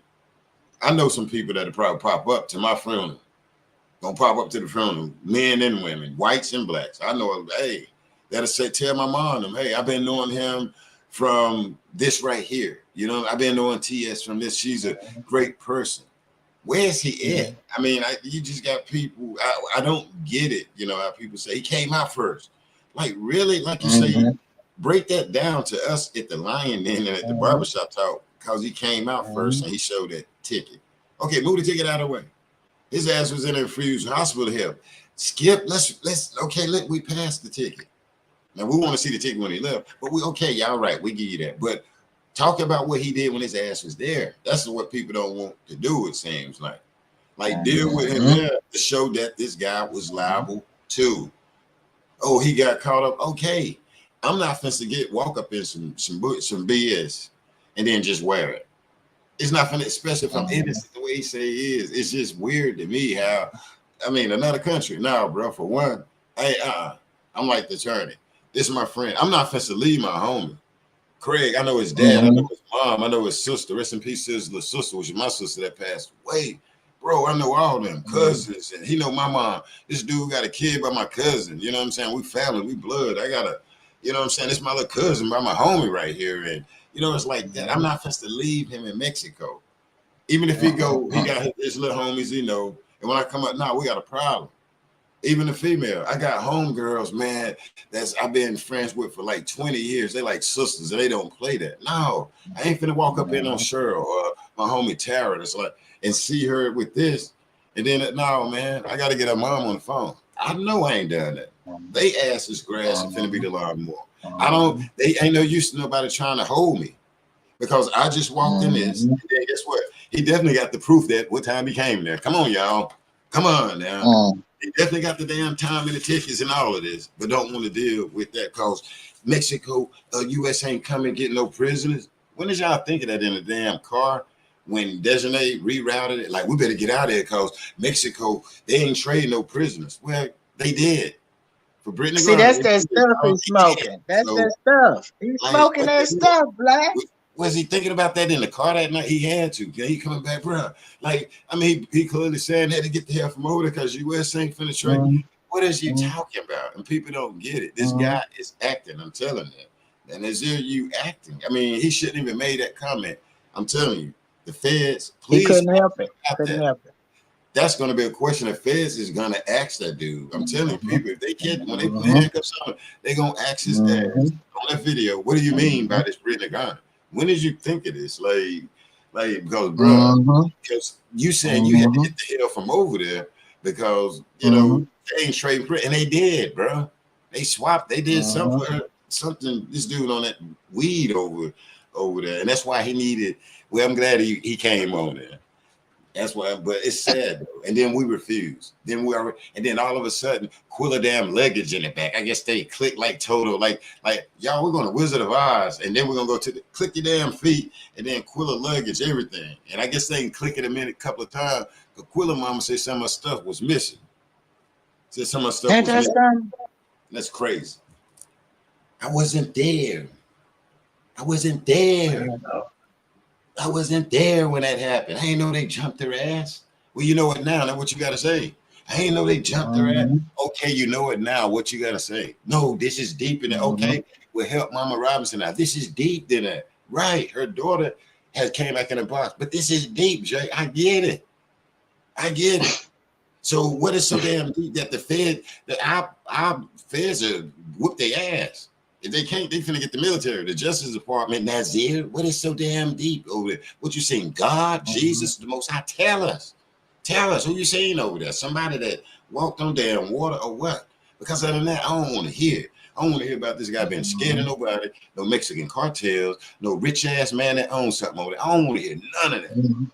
I know some people that'll probably pop up to my funeral, gonna pop up to the funeral, men and women, whites and blacks. I know, hey, that'll say, tell my mom, them, hey, I've been knowing him from this right here. You know, I've been knowing TS from this. She's a great person. Where's he at? I mean, you just got people, I don't get it. You know, how people say he came out first. Like really, like you say, break that down to us at the Lion Den and at the barbershop talk, because he came out first and he showed that ticket. Okay, move the ticket out of the way. His ass was in a refused hospital help. Skip, we passed the ticket. Now we want to see the ticket when he left, but we okay, y'all right, we give you that. But talk about what he did when his ass was there. That's what people don't want to do, it seems like. Like deal with him there to show that this guy was liable too. Oh, he got caught up. Okay, I'm not finna to walk up in some BS and then just wear it. It's not finna, especially if I'm innocent the way he say he is. It's just weird to me how, I mean, another country. No, bro, for one, I'm like the attorney. This is my friend. I'm not finna to leave my homie. Craig, I know his dad, I know his mom, I know his sister. Rest in peace, his little sister, which is my sister that passed away. Bro, I know all them cousins, and he know my mom. This dude got a kid by my cousin. You know what I'm saying? We family, we blood. I got you know what I'm saying? This my little cousin by my homie right here. And you know, it's like that. I'm not supposed to leave him in Mexico. Even if he got his little homies, you know. And when I come up, we got a problem. Even the female, I got homegirls, man, I've been friends with for like 20 years. They like sisters, and they don't play that. No, I ain't finna walk up in on Cheryl or my homie Tara. It's like, and see her with this, and then no, man, I gotta get her mom on the phone. I know I ain't done that. They ass is grass and finna be the lawnmower. They ain't no use to nobody trying to hold me, because I just walked in this, and then guess what? He definitely got the proof that what time he came there. Come on, y'all. Come on now. He definitely got the damn time and the tickets and all of this, but don't want to deal with that because Mexico, U.S. ain't coming get no prisoners. When did y'all think of that in a damn car? When Dejanay rerouted it, like, we better get out of here because Mexico, they ain't trading no prisoners. Well, they did. For Brittany. See, that's that stuff he's smoking. That's that stuff. He's smoking that stuff, Black. Was he thinking about that in the car that night? He had to. He coming back, bro. Like, I mean, he clearly saying that to get the hell from over there because U.S. ain't finna trade. What is you talking about? And people don't get it. This guy is acting. I'm telling you. And is you acting? I mean, he shouldn't even made that comment. I'm telling you, the feds, please. He couldn't help it. Couldn't help it. That's going to be a question the feds is going to ask that dude. I'm telling people, if they can't, when they put handcuffs on him, they're going to ask his ass on that video. What do you mean by this Brittany gun? When did you think of this? Like because, bro, because you said you had to get the hell from over there because, you know, they ain't trading, and they did, bro. They swapped, they did something, this dude on that weed over there. And that's why he needed, well, I'm glad he came on there. That's why, but it's sad though. And then we refused. And then all of a sudden, Quilla damn luggage in the back. I guess they click like total, like y'all, we're going to Wizard of Oz, and then we're gonna go to the click your damn feet, and then Quilla luggage, everything. And I guess they can click it a minute, couple of times. But Quilla mama said some of her stuff was missing. Said some of her stuff was missing. That's crazy. I wasn't there. I wasn't there when that happened. I ain't know they jumped their ass. Well, you know it now. That's what you got to say. I ain't know they jumped their ass. Okay, you know it now. What you got to say? No, this is deep in it. Okay, we'll help Mama Robinson out. This is deep in it. Right. Her daughter came back in the box. But this is deep, Jay. I get it. So what is so damn deep that our feds are whoop their ass? If they can't, they finna get the military, the Justice Department, Nazir. What is so damn deep over there? What you saying? God, Jesus, the Most High? Tell us who you saying over there. Somebody that walked on damn water or what? Because other than that, I don't want to hear. I don't want to hear about this guy being scared of nobody, no Mexican cartels, no rich ass man that owns something over there. I don't want to hear none of that.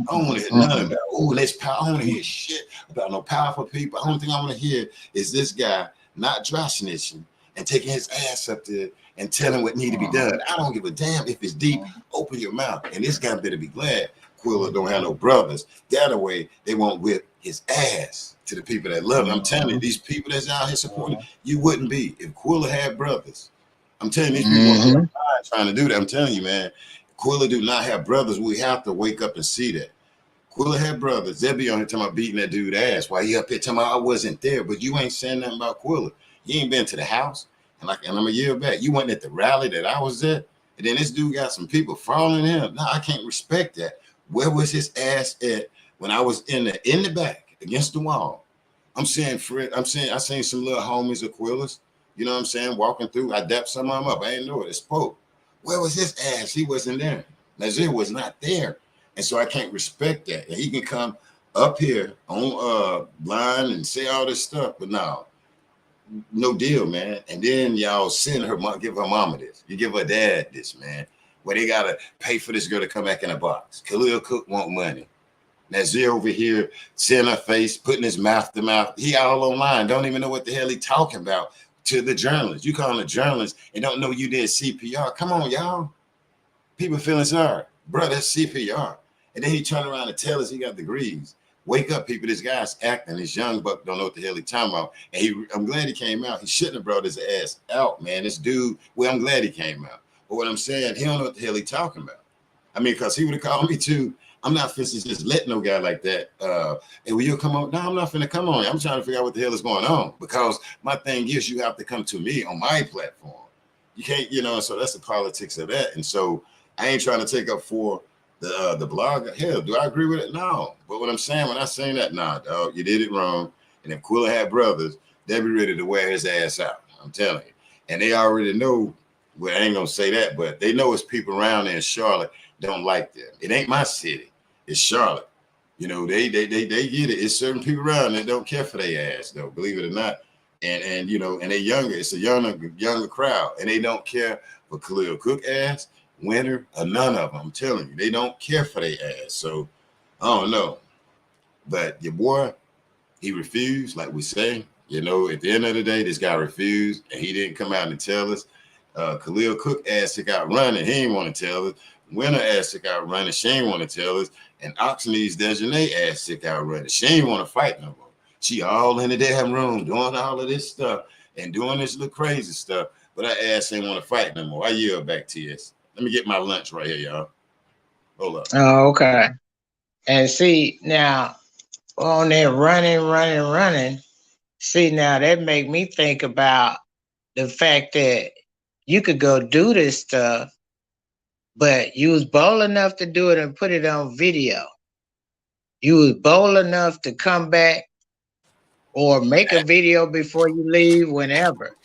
I don't want to hear none of that. Oh, let's power. I don't want to hear shit about no powerful people. The only thing I want to hear is this guy not dry snitching and taking his ass up there and telling what need to be done. I don't give a damn if it's deep. Open your mouth. And this guy better be glad Quilla don't have no brothers. That way, they won't whip his ass to the people that love him. I'm telling you, these people that's out here supporting, you wouldn't be if Quilla had brothers. I'm telling you, these people are trying to do that. I'm telling you, man, Quilla do not have brothers. We have to wake up and see that. Quilla had brothers. They'll be on here talking about beating that dude ass while he up here talking about I wasn't there, but you ain't saying nothing about Quilla. You ain't been to the house. And I'm a year back. You went at the rally that I was at. And then this dude got some people following him. No, I can't respect that. Where was his ass at when I was in the back against the wall? I'm saying, Fred, I seen some little homies of Quilla's You know what I'm saying? Walking through, I dapped some of them up. I didn't know it. It spoke. Where was his ass? He wasn't there. Nazir was not there. And so I can't respect that. And he can come up here on line and say all this stuff, but no deal, man. And then y'all send her, give her mama this. You give her dad this, man. Where they gotta pay for this girl to come back in a box. Khalil Cook want money. Nazir over here, seeing her face, putting his mouth to mouth. He all online, don't even know what the hell he talking about to the journalist. You call him a journalist and don't know you did CPR. Come on, y'all. People feeling sorry. Bro, that's CPR. And then he turned around and tell us he got degrees. Wake up, people. This guy's acting. This young buck don't know what the hell he talking about. And I'm glad he came out. He shouldn't have brought his ass out, man. This dude, well, I'm glad he came out. But what I'm saying, he don't know what the hell he talking about. I mean, because he would have called me too. I'm not finna just let no guy like that. And will you come on? No, I'm not finna come on. I'm trying to figure out what the hell is going on. Because my thing is, you have to come to me on my platform. You can't, you know, so that's the politics of that. And so I ain't trying to take up for the blogger. Hell, do I agree with it? No. But what I'm saying, when I saying that, nah, dog, you did it wrong. And if Quilla had brothers, they'd be ready to wear his ass out. I'm telling you. And they already know, well, I ain't gonna say that, but they know it's people around there in Charlotte don't like them. It ain't my city. It's Charlotte. You know, they get it. It's certain people around that don't care for their ass, though, believe it or not. And you know, and they younger. It's a younger crowd, and they don't care for Khalil Cook ass, Winter, or none of them. I'm telling you, they don't care for their ass. So I don't know. But your boy, he refused, like we say. You know, at the end of the day, this guy refused, and he didn't come out and tell us. Khalil Cook ass took out running. He didn't want to tell us. Winter ass took out running. She ain't want to tell us. And Oxney's Dejanay ass took out running. She ain't want to fight no more. She all in the damn room doing all of this stuff and doing this little crazy stuff. But her ass ain't want to fight no more. I yield back to you. Let me get my lunch right here, y'all. Hold up. Oh, okay. And see, now, on there running, see, now that make me think about the fact that you could go do this stuff, but you was bold enough to do it and put it on video. You was bold enough to come back or make a video before you leave, whenever.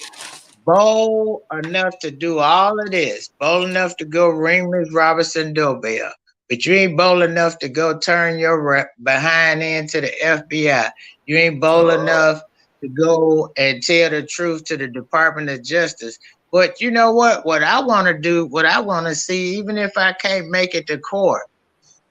Bold enough to do all of this. Bold enough to go ring Ms. Robinson doorbell. But you ain't bold enough to go turn your behind into the FBI. You ain't bold enough to go and tell the truth to the Department of Justice. But you know what? What I want to do, what I want to see, even if I can't make it to court,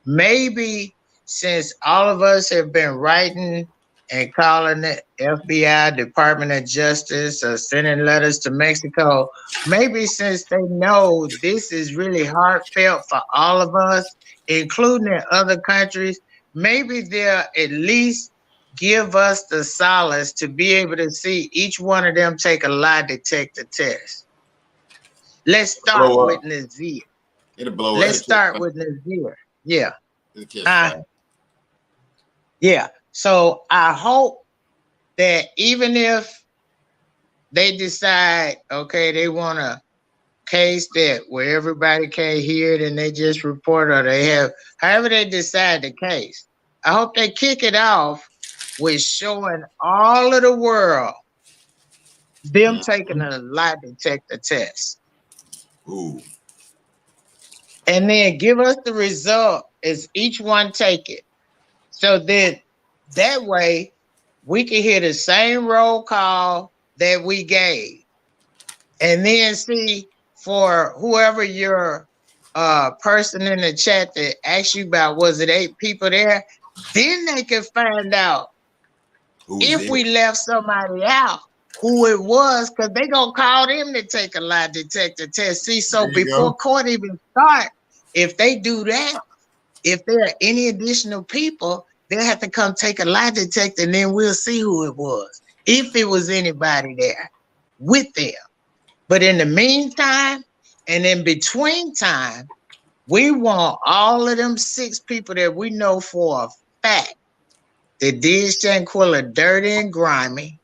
maybe since all of us have been writing and calling the FBI, Department of Justice, or sending letters to Mexico, maybe since they know this is really heartfelt for all of us, including in other countries, maybe they'll at least give us the solace to be able to see each one of them take a lie detector test. Let's start with Nazir. It'll blow up. Let's start with Nazir. Yeah. Yeah. So I hope that even if they decide, okay, they want a case that where everybody can't hear it and they just report, or they have, however they decide the case, I hope they kick it off with showing all of the world them taking a lie detector test. Ooh. And then give us the result as each one take it. So then that way we can hear the same roll call that we gave. And then see, for whoever your person in the chat that asked you about, was it 8 people there? Then they can find out if we left somebody out, who it was, because they gonna call them to take a lie detector test. See, so before court even start, if they do that, if there are any additional people, they'll have to come take a lie detector, and then we'll see who it was, if it was anybody there with them. But in the meantime, and in between time, we want all of them 6 people that we know for a fact that did Shanquella dirty and grimy,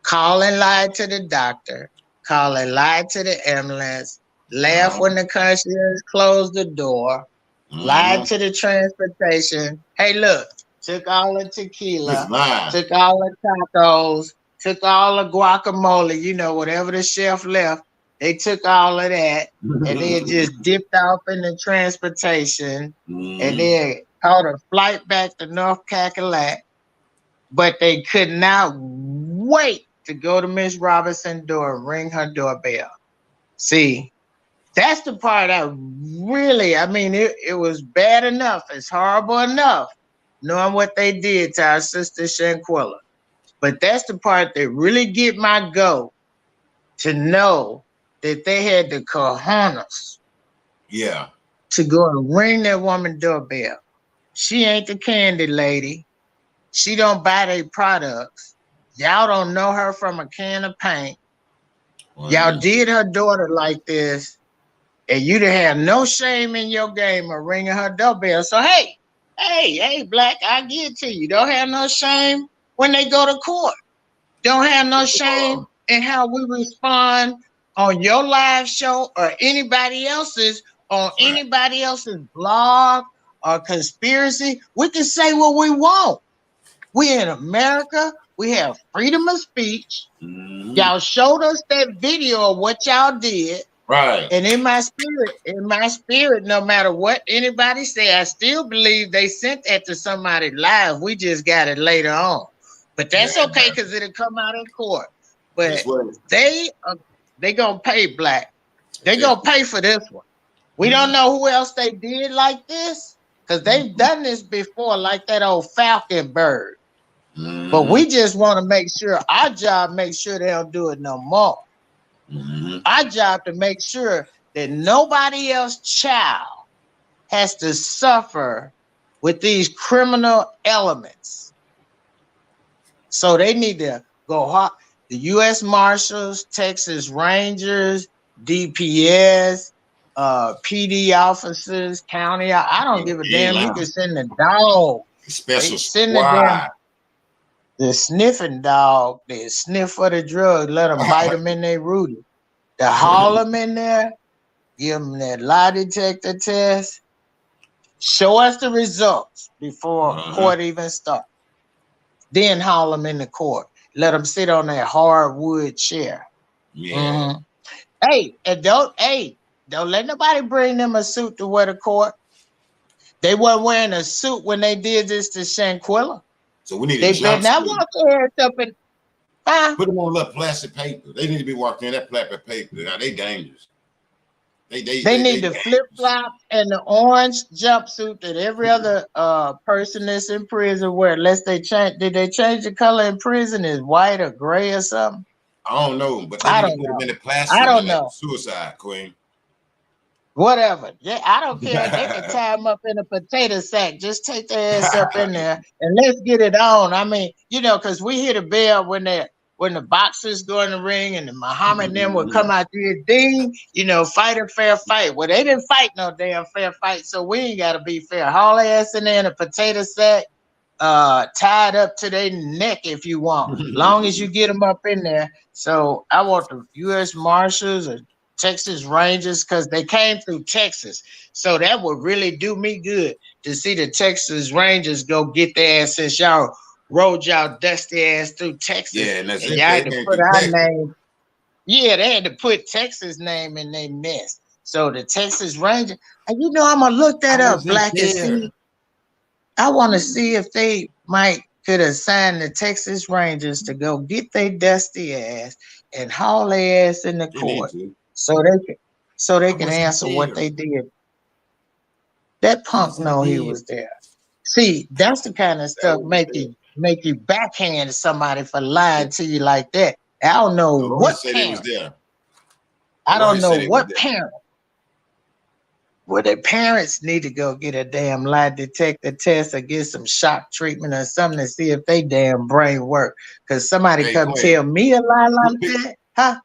call and lie to the doctor, call and lie to the ambulance, laugh when the concierge closed the door, lied to the transportation. Hey, look, took all the tequila, took all the tacos, took all the guacamole, you know, whatever the chef left, they took all of that and then just dipped off in the transportation and then caught a flight back to North Cackalack. But they could not wait to go to Miss Robinson's door and ring her doorbell. See, that's the part I really, I mean, it was bad enough. It's horrible enough knowing what they did to our sister Shanquella. But that's the part that really get my goat to know that they had the cojones to go and ring that woman doorbell. She ain't the candy lady. She don't buy their products. Y'all don't know her from a can of paint. Y'all did her daughter like this, and you didn't have no shame in your game of ringing her doorbell. So, hey, Black, I give it to you. Don't have no shame when they go to court. Don't have no shame in how we respond on your live show or anybody else's, on anybody else's blog or conspiracy. We can say what we want. We in America. We have freedom of speech. Y'all showed us that video of what y'all did. Right. And in my spirit, no matter what anybody say, I still believe they sent that to somebody live. We just got it later on. But that's okay because it'll come out in court. But they gonna pay, Black. They gonna pay for this one. We don't know who else they did like this because they've done this before, like that old Falcon bird. But we just want to make sure our job makes sure they don't do it no more. Our job to make sure that nobody else's child has to suffer with these criminal elements. So they need to go hard. The U.S. Marshals, Texas Rangers, DPS, PD officers, county. I don't give a damn. You can send the dog. Special squad. The sniffing dog, they sniff for the drug, let them bite them in their rooty. To haul them in there, give them that lie detector test, show us the results before court even starts. Then haul them in the court. Let them sit on that hardwood chair. Hey, and don't let nobody bring them a suit to wear to court. They weren't wearing a suit when they did this to Shanquella. So we need they better not walk their ass up and put them on little plastic paper. They need to be walking in that plastic paper. Now they dangerous. They need the flip flop and the orange jumpsuit that every other person that's in prison wear. Unless they change, did they change the color in prison? Is white or gray or something? I don't know, but they need to put them in the plastic. I don't know. Like suicide, Queen. Whatever. Yeah, I don't care. They can tie them up in a potato sack. Just take their ass up in there and let's get it on. I mean, you know, because we hear the bell when the boxers go in the ring and the Muhammad and them would come out there, ding, you know, fight a fair fight. Well, they didn't fight no damn fair fight, so we ain't got to be fair. Haul their ass in there in a potato sack, tied up to their neck if you want, long as you get them up in there. So I want the U.S. Marshals or Texas Rangers, because they came through Texas. So that would really do me good to see the Texas Rangers go get their ass since y'all rode y'all dusty ass through Texas. Yeah, and that's y'all had to put our name. Yeah, they had to put Texas name in their mess. So the Texas Rangers, and you know, I'm gonna look that up, Black, and see. I want to see if they could assign the Texas Rangers to go get their dusty ass and haul their ass in the court. So they can answer what they did. That punk know he was there. See, that's the kind of stuff make you backhand somebody for lying to you like that. I don't know what parent. I don't know what parent. Well, their parents need to go get a damn lie detector test or get some shock treatment or something to see if they damn brain work. Because somebody come tell me a lie like that, huh?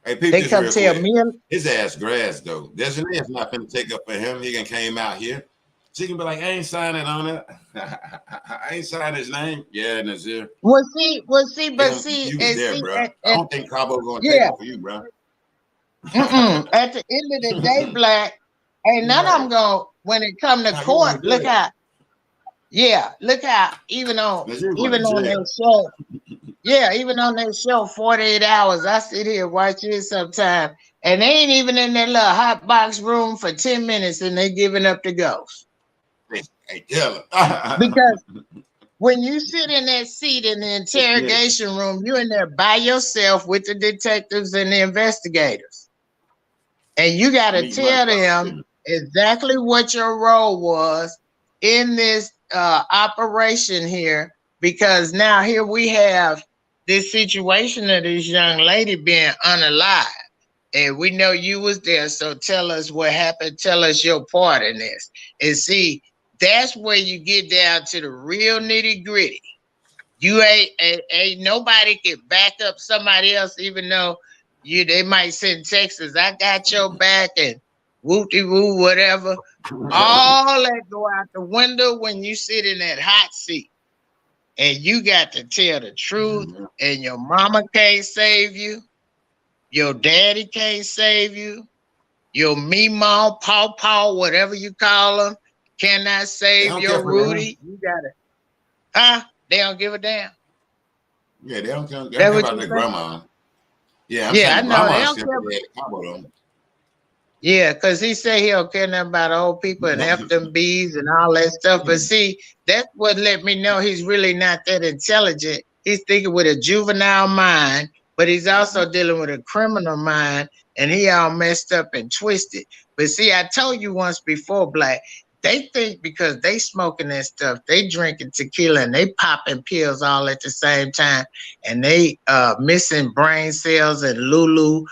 Hey, they come tell me his ass grass though. Desiree is not gonna take up for him. He came out here. She can be like, I ain't signing on it. I ain't signing his name. Yeah, Nazir. Well, see, you was there, bro. I don't think Cabo gonna take up for you, bro. At the end of the day, Black, ain't none of them going when it come to court. Look out. Yeah, look how even on that show, yeah, even on that show, 48 hours, I sit here watch it sometime, and they ain't even in that little hot box room for 10 minutes, and they giving up the ghost. Hey, tell Because when you sit in that seat in the interrogation room, you're in there by yourself with the detectives and the investigators. And you got to tell them exactly what your role was in this operation here, because now here we have this situation of this young lady being unalive. And we know you was there, so tell us what happened. Tell us your part in this. And see, that's where you get down to the real nitty gritty. You ain't nobody can back up somebody else, even though they might send texts, I got your back and whoop-de-woo, whatever. All that go out the window when you sit in that hot seat. And you got to tell the truth, and your mama can't save you. Your daddy can't save you. Your meemaw, paw, whatever you call them, cannot save your Rudy. You got it. Huh? They don't give a damn. Yeah, they don't care about their grandma. Yeah, I know. They don't care. Yeah, because he said he don't care nothing about old people and F them bees and all that stuff. But see, that's what let me know he's really not that intelligent. He's thinking with a juvenile mind, but he's also dealing with a criminal mind, and he all messed up and twisted. But see, I told you once before, Black, they think because they smoking that stuff, they drinking tequila and they popping pills all at the same time, and they missing brain cells and Lulu,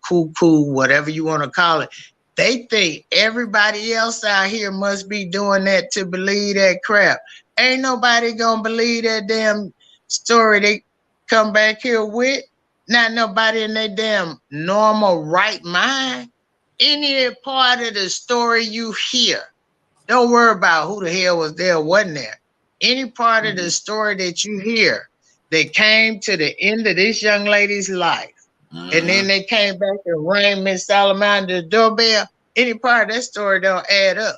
cuckoo, whatever you want to call it. They think everybody else out here must be doing that to believe that crap. Ain't nobody gonna believe that damn story they come back here with. Not nobody in their damn normal right mind. Any part of the story you hear, don't worry about who the hell was there or wasn't there. Any part of the story that you hear that came to the end of this young lady's life, and then they came back and rang Miss Salamander the doorbell, any part of that story don't add up.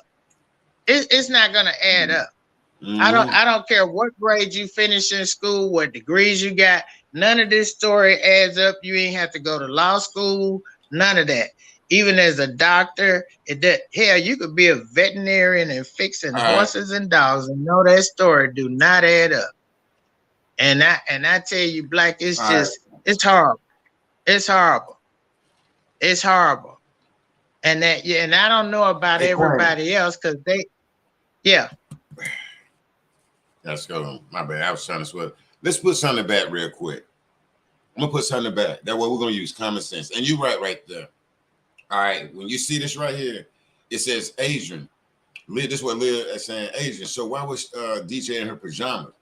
It's not gonna add up. I don't care what grade you finish in school, what degrees you got. None of this story adds up. You ain't have to go to law school. None of that. Even as a doctor, hell, you could be a veterinarian and fixing horses and dogs and know that story do not add up. And I tell you, Black, it's just it's horrible. It's horrible. It's horrible. And and I don't know about everybody else because Let's go. My bad. I was trying to sweat. Let's put something back real quick. I'm gonna put something back. That way we're gonna use common sense. And you're right there. All right. When you see this right here, it says Adrian. This is what Leah is saying, Adrian. So why was DJ in her pajamas?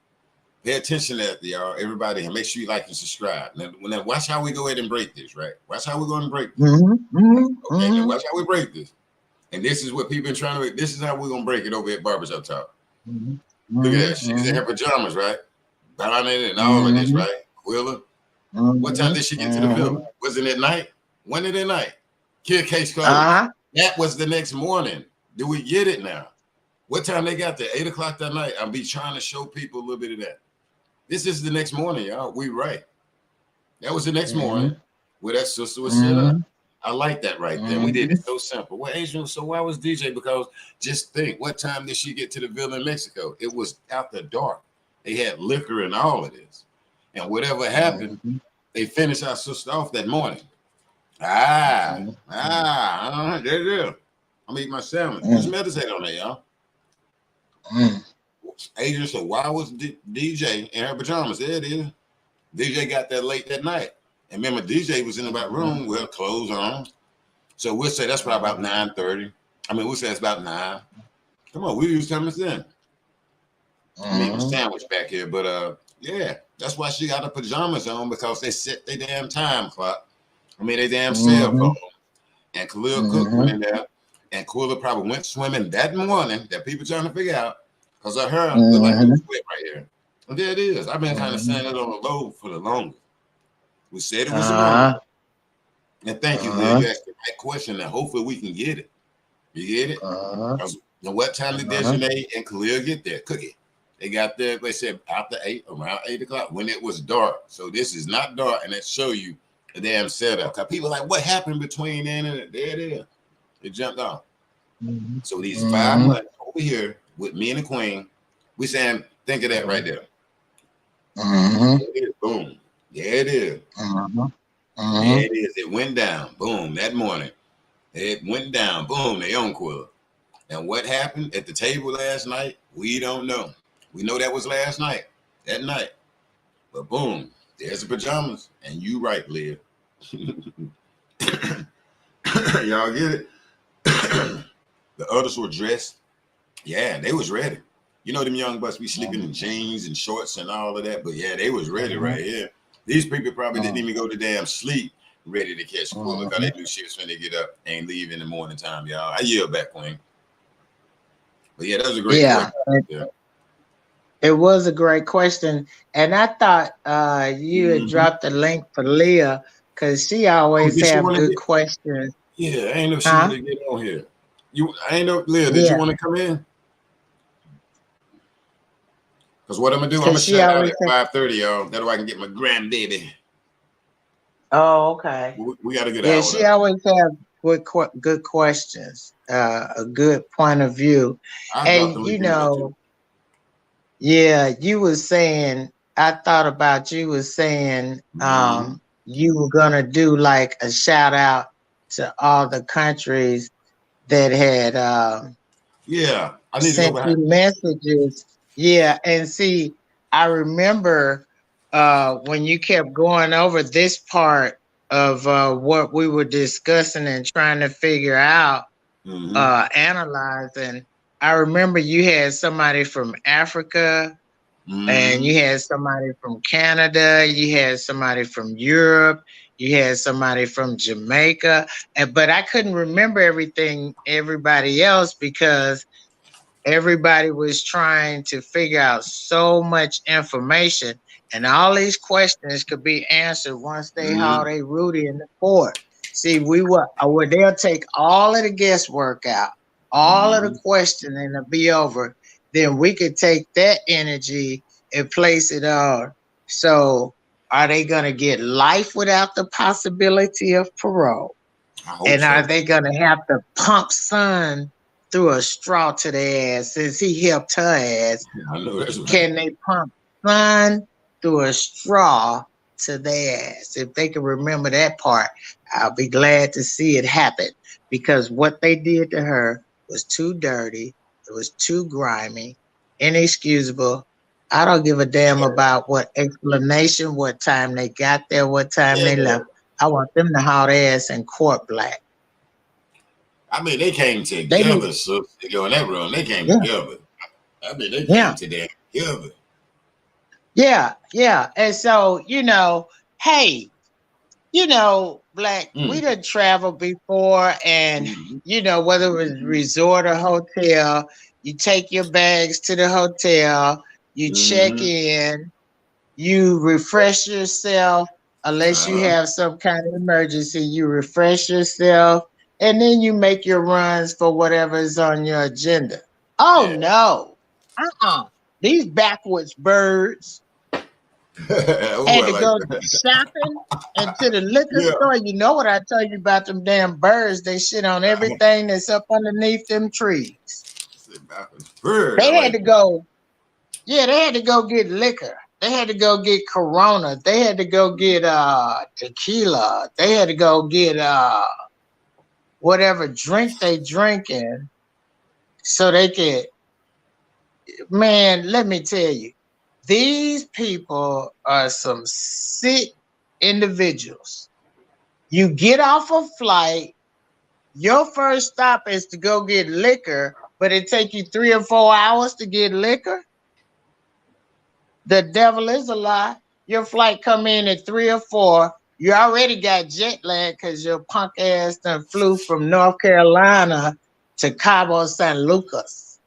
Pay attention to that, y'all. Everybody, and make sure you like and subscribe. Now watch how we go ahead and break this, right? Watch how we're going to break this. Okay, now watch how we break this. And this is what people been trying to. This is how we're gonna break it over at Barbershop Talk. Look at that. She's in her pajamas, right? Bonnet and all of this, right? Quilla. What time did she get to the building? Was it at night? When did it night? Kid case closed. That was the next morning. Do we get it now? What time they got there? 8 o'clock that night. I'll be trying to show people a little bit of that. This is the next morning, y'all. We right. That was the next morning where that sister was set up. I like that right there. We did it so simple. Well, Adrian, so why was DJ? Because just think, what time did she get to the villa in Mexico? It was after dark. They had liquor and all of this. And whatever happened, they finished our sister off that morning. There it is. I'm eating my sandwich. Let's meditate on that, y'all. Adrian said, why was DJ in her pajamas? There it is. DJ got there late that night. And remember, DJ was in the back room with her clothes on. So we'll say that's probably about 9:30. I mean, we'll say it's about 9. Come on, we use time in. I mean, a sandwich back here. But yeah, that's why she got her pajamas on, because they set their damn time clock. I mean, they damn cell phone. And Khalil Cook went in there. And Quilla probably went swimming that morning, that people trying to figure out, because of her look like it was wet right here. And there it is. I've been kind of saying it on the low for the longest. We said it was a moment. And thank you, Lil. You asked the right question, and hopefully we can get it. You get it? And what time did Desjardins and Khalil get there? Cookie. They got there, they said after 8, around 8 o'clock, when it was dark. So this is not dark, and it show you the damn setup. Cause people like, what happened between then and there it is. It jumped off. So these 5 months over here with me and the Queen, we saying, think of that right there. There it is. Boom. There it is. There it is. It went down. Boom. That morning. It went down. Boom. They on Quill. And what happened at the table last night, we don't know. We know that was last night, that night. But boom, there's the pajamas. And you right, Leah. Y'all get it? The others were dressed. Yeah, they was ready. You know them young bucks be sleeping in jeans and shorts and all of that. But yeah, they was ready right here. These people probably didn't even go to damn sleep ready to catch school. Look how they do shit when they get up and leave in the morning time, y'all. I yield back, Queen. But yeah, that was a great question. Yeah. It was a great question. And I thought you had dropped the link for Leah because she always have good questions. Yeah, I ain't know she wanted to get on here. I ain't know, Leah, did you want to come in? Because what I'm going to do, I'm going to shut out at 5:30, y'all. That way I can get my grandbaby. Oh, okay. We got to get out. Yeah, she always have good questions, a good point of view. And, you know, yeah, you were saying, I thought about you was saying you were going to do like a shout out to all the countries that had I need sent you messages. Yeah, and see, I remember when you kept going over this part of what we were discussing and trying to figure out, analyzing. I remember you had somebody from Africa, and you had somebody from Canada, you had somebody from Europe, you had somebody from Jamaica, but I couldn't remember everybody else because everybody was trying to figure out so much information, and all these questions could be answered once they haul they Rudy in the court. See, they'll take all of the guesswork out, all of the questioning, and it'll be over. Then we could take that energy and place it on. So, are they going to get life without the possibility of parole? And are they going to have to pump Son through a straw to their ass since he helped her ass? I know that's right. Can they pump Son through a straw to their ass? If they can remember that part, I'll be glad to see it happen, because what they did to her was too dirty. It was too grimy, inexcusable. I don't give a damn about what explanation, what time they got there, what time they left. I want them to haul their ass in court black. I mean, they came together, so they go in that room. They came together. I mean, they came together. Yeah. And so, you know, hey, you know, Black, we done traveled before, and you know, whether it was resort or hotel, you take your bags to the hotel, you check in, you refresh yourself, unless you have some kind of emergency, you refresh yourself, and then you make your runs for whatever is on your agenda. Oh no. These backwoods birds had to go shopping and to the liquor store. You know what I tell you about them damn birds? They shit on everything that's up underneath them trees. They had to go, they had to go get liquor. They had to go get Corona. They had to go get tequila. They had to go get whatever drink they drinking so they could, man, let me tell you, these people are some sick individuals. You get off a flight, your first stop is to go get liquor, but it take you 3 or 4 hours to get liquor. The devil is a lie. Your flight come in at 3 or 4. You already got jet lag because your punk ass done flew from North Carolina to Cabo San Lucas.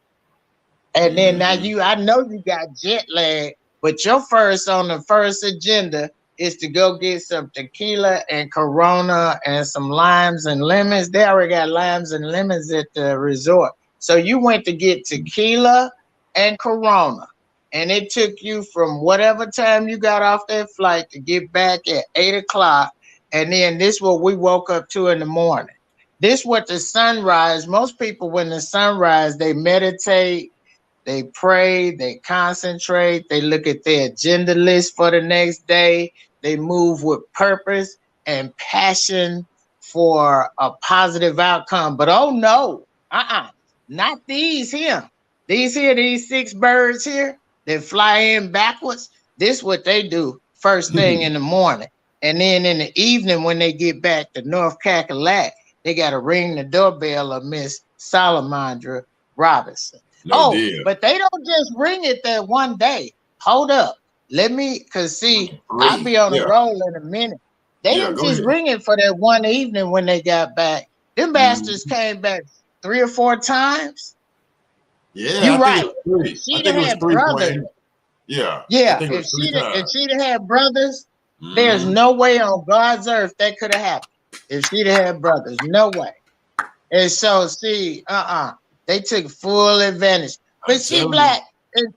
And then now I know you got jet lag, but your on the first agenda is to go get some tequila and Corona and some limes and lemons. They already got limes and lemons at the resort. So you went to get tequila and Corona, and it took you from whatever time you got off that flight to get back at 8 o'clock. And then this is what we woke up to in the morning. This what the sunrise, most people when the sunrise, they meditate, they pray, they concentrate, they look at their agenda list for the next day, they move with purpose and passion for a positive outcome. But oh no, not these here. These 6 birds here that fly in backwards. This what they do first thing in the morning. And then in the evening when they get back to North Cackalack, they got to ring the doorbell of Miss Salamandra Robinson. Deal. But they don't just ring it that one day. Hold up. Let me, because see, I'll be on the roll in a minute. They didn't just ring it for that one evening when they got back. Them bastards came back 3 or 4 times. Yeah, you're right. If she'd have had brothers. Yeah. If she'd have had brothers, there's no way on God's earth that could have happened. If she'd have had brothers, no way. And so, see, they took full advantage. But see, Black, and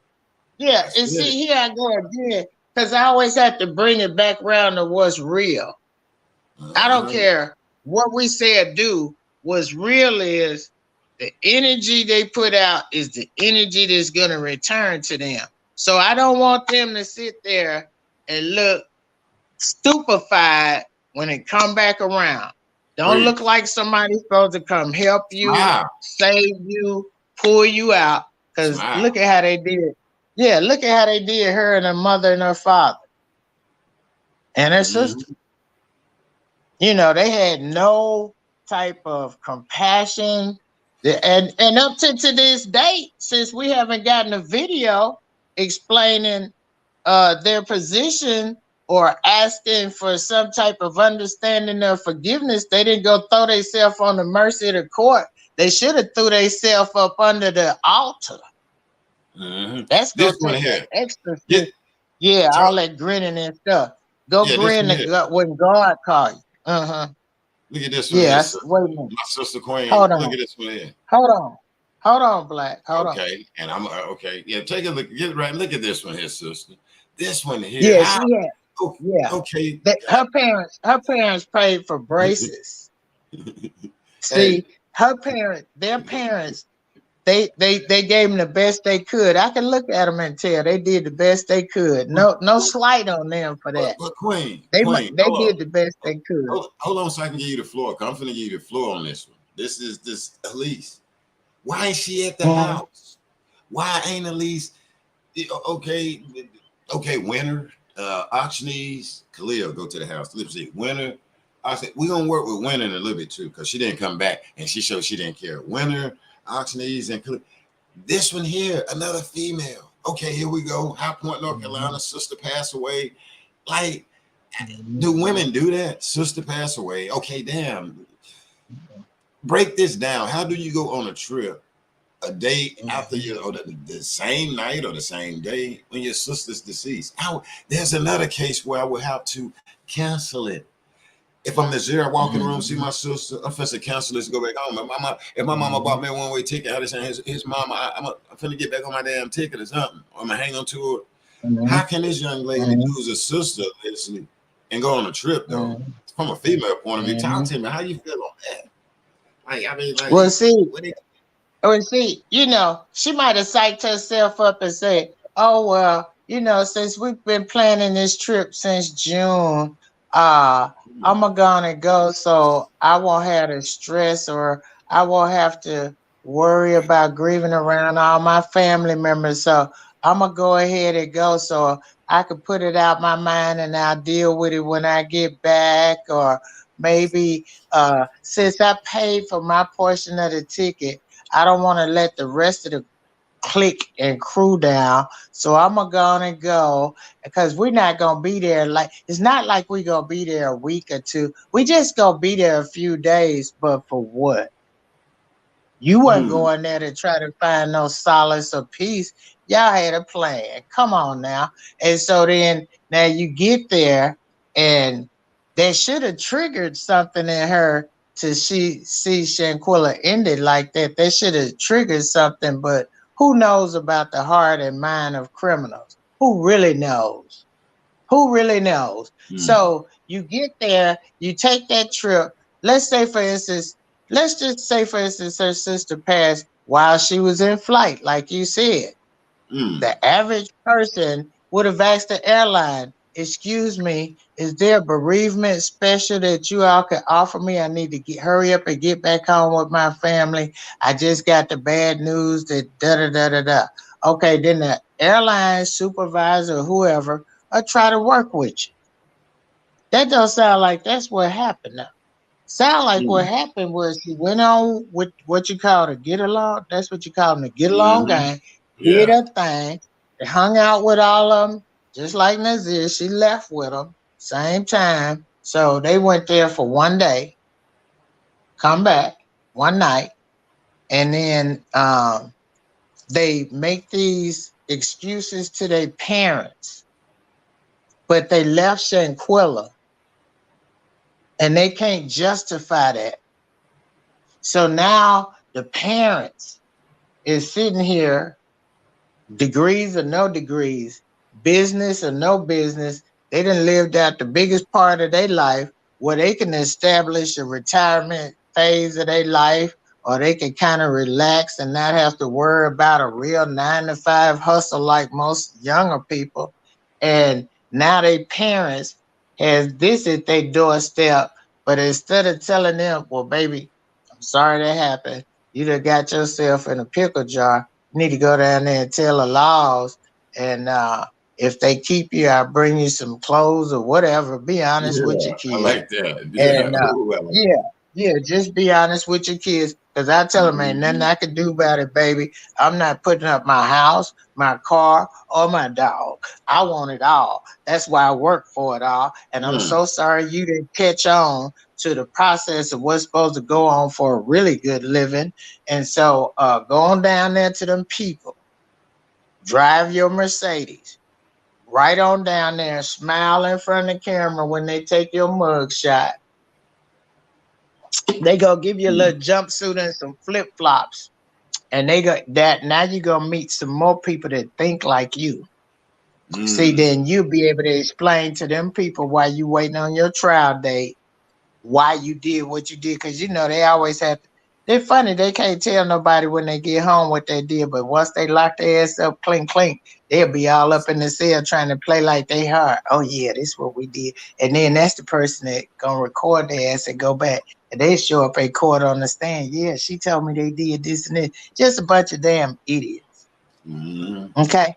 see, here I go again, because I always have to bring it back around to what's real. I don't care what we say or do. What's real is the energy they put out is the energy that's going to return to them. So I don't want them to sit there and look stupefied when it come back around. Don't look like somebody's supposed to come help you, save you, pull you out. Because look at how they did. Yeah, look at how they did her and her mother and her father. And her sister. You know, they had no type of compassion. And up to this date, since we haven't gotten a video explaining their position or asking for some type of understanding or forgiveness, they didn't go throw themselves on the mercy of the court. They should have threw themselves up under the altar. That's gonna take that extra shit. Yeah, all that grinning and stuff. Go grin when God called you. Look at this one. Yeah, wait a minute. My sister Queen. Hold on. Look at this one here. Hold on, Black. Hold on. Okay, and I'm okay. Yeah, take a look. Get right. Look at this one here, sister. This one here. Yeah, she had. Yeah. Okay. Her parents paid for braces. See, their parents, they gave them the best they could. I can look at them and tell they did the best they could. No slight on them for that. But Queen, they did the best they could. Hold on, so I can give you the floor. I'm finna give you the floor on this one. This is Elise. Why ain't she at the house? Why ain't Elise? Okay, winner. Auctionees, Khalil, go to the house. Let's see, Winner. I said, we're going to work with Winner in a little bit too, because she didn't come back and she showed she didn't care. Winner, Auctionees, and Khalil. This one here, another female. Okay, here we go. High Point, North Carolina, sister passed away. Like, do women do that? Sister passed away. Okay, damn. Break this down. How do you go on a trip a day after the same night or the same day when your sister's deceased? There's another case where I would have to cancel it. If I'm the zero, walk in the room, see my sister, I'm supposed to cancel this, go back home. If my mama bought me a one-way ticket, I just say his mama, I'm finna get back on my damn ticket or something. I'm gonna hang on to it. How can this young lady lose a sister and go on a trip though? From a female point of view, talk to me. How you feel on that? Well, see, you know, she might have psyched herself up and said, oh, well, you know, since we've been planning this trip since June, I'm gonna go so I won't have to stress or I won't have to worry about grieving around all my family members. So I'm gonna go ahead and go so I can put it out my mind and I'll deal with it when I get back. Or maybe since I paid for my portion of the ticket, I don't want to let the rest of the clique and crew down. So I'm gonna go because we're not gonna be there. Like, it's not like we're gonna be there a week or two. We just gonna be there a few days, but for what? You weren't going there to try to find no solace or peace. Y'all had a plan. Come on now. And so then now you get there and that should have triggered something in her to see Shanquella ended like that. That should have triggered something, but who knows about the heart and mind of criminals? Who really knows? Who really knows? So you get there, you take that trip. Let's say, for instance, let's just say, for instance, her sister passed while she was in flight, like you said. The average person would have asked the airline, excuse me, is there a bereavement special that you all can offer me? I need to hurry up and get back home with my family. I just got the bad news that da-da-da-da-da. Okay, then the airline supervisor or whoever will try to work with you. That don't sound like that's what happened now. Sound like what happened was she went on with what you call a get along. That's what you call them, a get along gang. Did her thing. They hung out with all of them, just like Nazir. She left with them same time. So they went there for one day, come back one night, and then they make these excuses to their parents, but they left Shanquella, and they can't justify that. So now the parents is sitting here, degrees or no degrees, business or no business. They done lived out the biggest part of their life where they can establish a retirement phase of their life, or they can kind of relax and not have to worry about a real 9-to-5 hustle like most younger people. And now their parents has this at their doorstep, but instead of telling them, well, baby, I'm sorry that happened. You done got yourself in a pickle jar. You need to go down there and tell the laws. And if they keep you, I'll bring you some clothes or whatever. Be honest with your kids. I like that. And just be honest with your kids. Because I tell them, ain't nothing I can do about it, baby. I'm not putting up my house, my car, or my dog. I want it all. That's why I work for it all. And I'm so sorry you didn't catch on to the process of what's supposed to go on for a really good living. And so go on down there to them people. Drive your Mercedes. Right on down there. Smile in front of the camera when they take your mug shot. They gonna give you a little jumpsuit and some flip-flops. And they got that. Now you're gonna meet some more people that think like you. See, then you'll be able to explain to them people why you waiting on your trial date, why you did what you did, because you know they always have to. They're funny, they can't tell nobody when they get home what they did, but once they lock their ass up, clink, clink, they'll be all up in the cell trying to play like they hard. Oh yeah, this is what we did. And then that's the person that gonna record their ass and go back. And they show up at court on the stand. Yeah, she told me they did this and this. Just a bunch of damn idiots. Okay?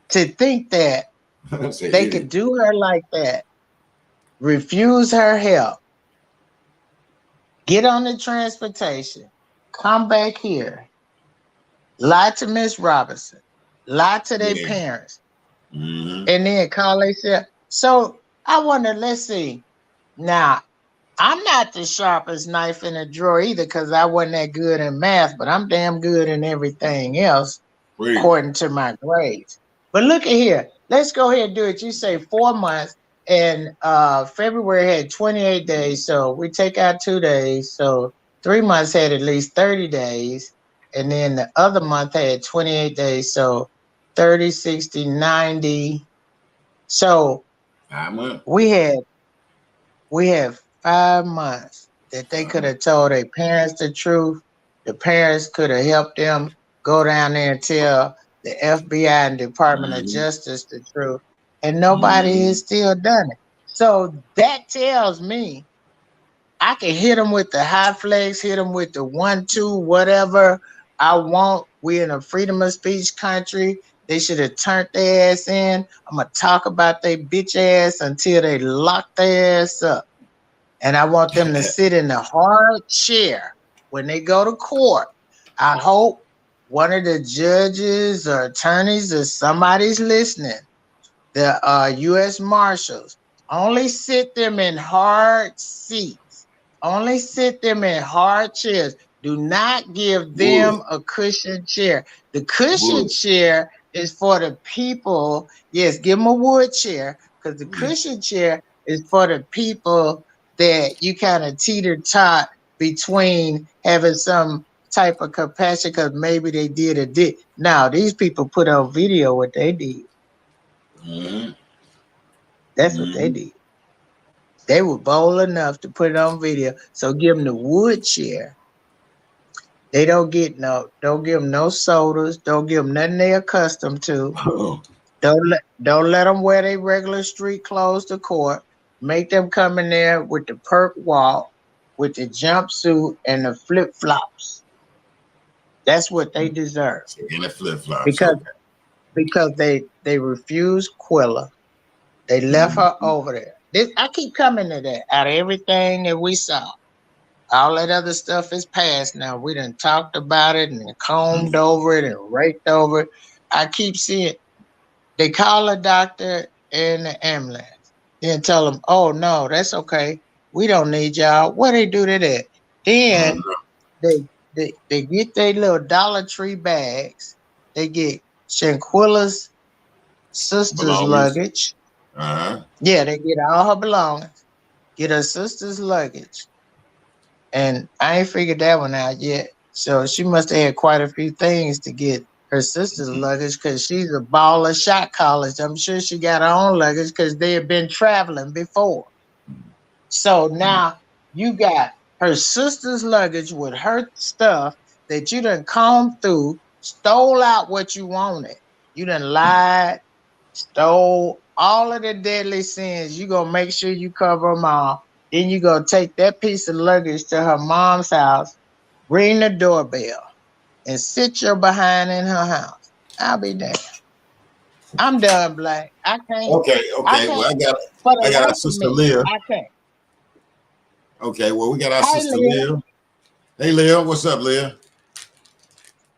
To think that they could do her like that, refuse her help, get on the transportation, come back here, lie to Miss Robinson, lie to their parents, and then call themselves. So I wonder, let's see. Now, I'm not the sharpest knife in the drawer either, because I wasn't that good in math, but I'm damn good in everything else, according to my grades. But look at here. Let's go ahead and do it. You say 4 months, and February had 28 days, so we take out 2 days. So 3 months had at least 30 days, and then the other month had 28 days, so 30, 60, 90. So we have 5 months that they could have told their parents the truth. The parents could have helped them go down there and tell the FBI and Department of Justice the truth, and nobody has still done it. So that tells me I can hit them with the high flex, hit them with the 1-2, whatever I want. We're in a freedom of speech country. They should have turned their ass in. I'm going to talk about their bitch ass until they lock their ass up. And I want them to sit in the hard chair when they go to court. I hope one of the judges or attorneys or somebody's listening, the U.S. Marshals, only sit them in hard seats. Only sit them in hard chairs. Do not give them a cushion chair. The cushion chair is for the people. Yes, give them a wood chair, because the cushion chair is for the people that you kind of teeter-tot between having some type of compassion because maybe they did or did. Now, these people put on video what they did. Mm-hmm. That's what they did. They were bold enough to put it on video. So give them the wood chair. They don't give them no sodas. Don't give them nothing they're accustomed to. Oh. Don't let them wear their regular street clothes to court. Make them come in there with the perk walk, with the jumpsuit and the flip flops. That's what they deserve. In the flip flops. Because they refused Quilla. They left her over there. I keep coming to that. Out of everything that we saw, all that other stuff is past now. We done talked about it and combed over it and raked over it. I keep seeing they call a doctor in the ambulance. Then tell them, oh no, that's okay. We don't need y'all. What they do to that? Then they get their little Dollar Tree bags. They get Shanquella's sister's luggage. Yeah, they get all her belongings. Get her sister's luggage. And I ain't figured that one out yet. So she must have had quite a few things to get her sister's luggage because she's a baller shot caller. I'm sure she got her own luggage because they had been traveling before. So now you got her sister's luggage with her stuff that you done combed through, stole out what you wanted. You done lied, stole all of the deadly sins. You gonna make sure you cover them all. Then you gonna take that piece of luggage to her mom's house, ring the doorbell, and sit your behind in her house. I'll be damned. I'm done, Black. I can't. Okay. Well, I got our sister Leah. I can't. Okay. Well, we got our sister Leah. Hey, Leah. What's up, Leah?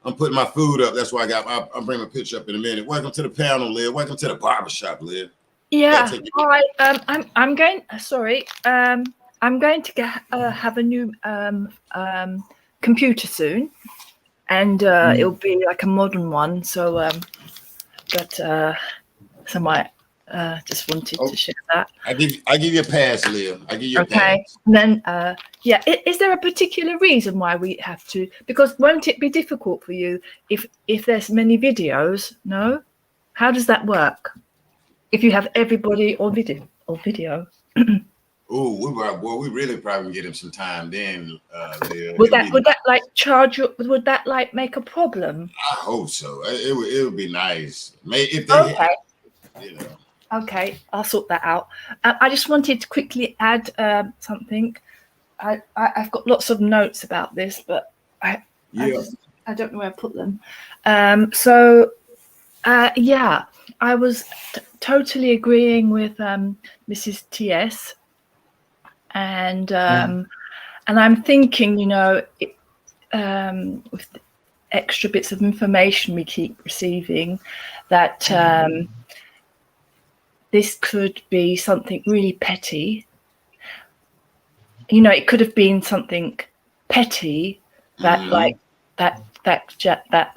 I'm putting my food up. That's why I'll bring my picture up in a minute. Welcome to the panel, Leah. Welcome to the barbershop, Leah. Yeah. Hi. I'm going. Sorry. I'm going to have a new computer soon, and it'll be like a modern one. So, I just wanted to share that. I give you a pass, Leah. I give you a pass. Okay. And then, yeah. Is there a particular reason why we have to? Because won't it be difficult for you if there's many videos? No. How does that work? If you have everybody on video. Oh, we really probably get him some time then. Would that like charge you? Would that like make a problem? I hope so. It would be nice. If they, you know. Okay, I'll sort that out. I just wanted to quickly add something. I've got lots of notes about this, but I don't know where I put them. Yeah, I was totally agreeing with Mrs. TS, and I'm thinking, you know, with the extra bits of information we keep receiving, that this could be something really petty. You know, it could have been something petty that like that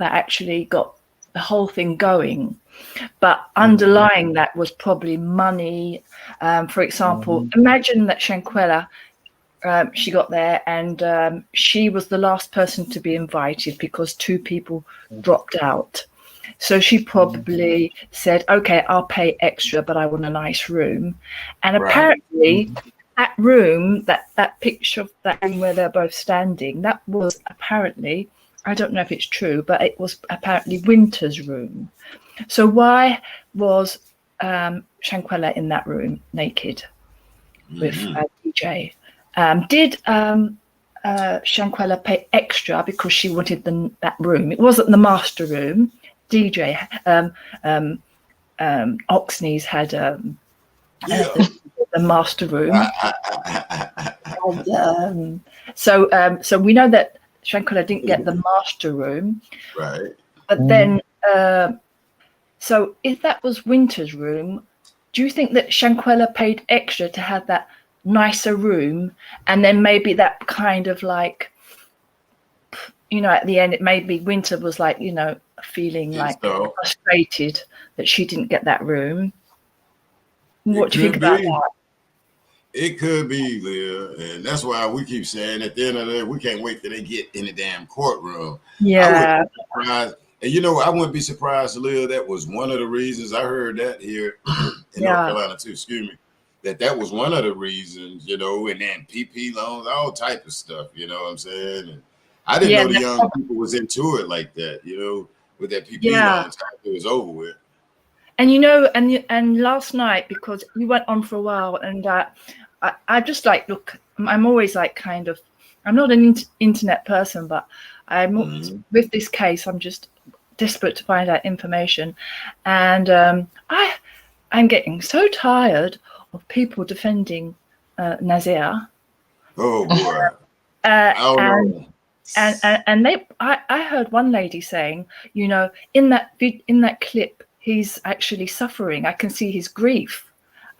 actually got the whole thing going, but underlying that was probably money. For example, imagine that Shanquella, she got there and she was the last person to be invited because 2 people dropped out. So she probably said, okay, I'll pay extra, but I want a nice room. And apparently that room, that picture of that room where they're both standing, that was apparently, I don't know if it's true, but it was apparently Winter's room. So why was Shanquella in that room naked with DJ? Did Shanquella pay extra because she wanted that room? It wasn't the master room. DJ Oxney's had the master room. And, so we know that Shanquella didn't get the master room, right? But then, so if that was Winter's room, do you think that Shanquella paid extra to have that nicer room, and then maybe that kind of like, you know, at the end, it maybe Winter was like, you know, feeling like frustrated that she didn't get that room. What do you think about that? It could be, Leah, and that's why we keep saying at the end of the day, we can't wait till they get in the damn courtroom. Yeah. I wouldn't be surprised. And you know, I wouldn't be surprised, Leah, that was one of the reasons. I heard that here in North Carolina too, excuse me, that was one of the reasons, you know, and then PP loans, all type of stuff, you know what I'm saying? And I didn't know the young people was into it like that, you know, with that PP loans, it was over with. And you know, and last night, because we went on for a while, and I just like, look, I'm always like kind of, I'm not an internet person, but I'm with this case, I'm just desperate to find out information. And I'm getting so tired of people defending Nazir. Oh boy. And I heard one lady saying, you know, in that clip, he's actually suffering. I can see his grief.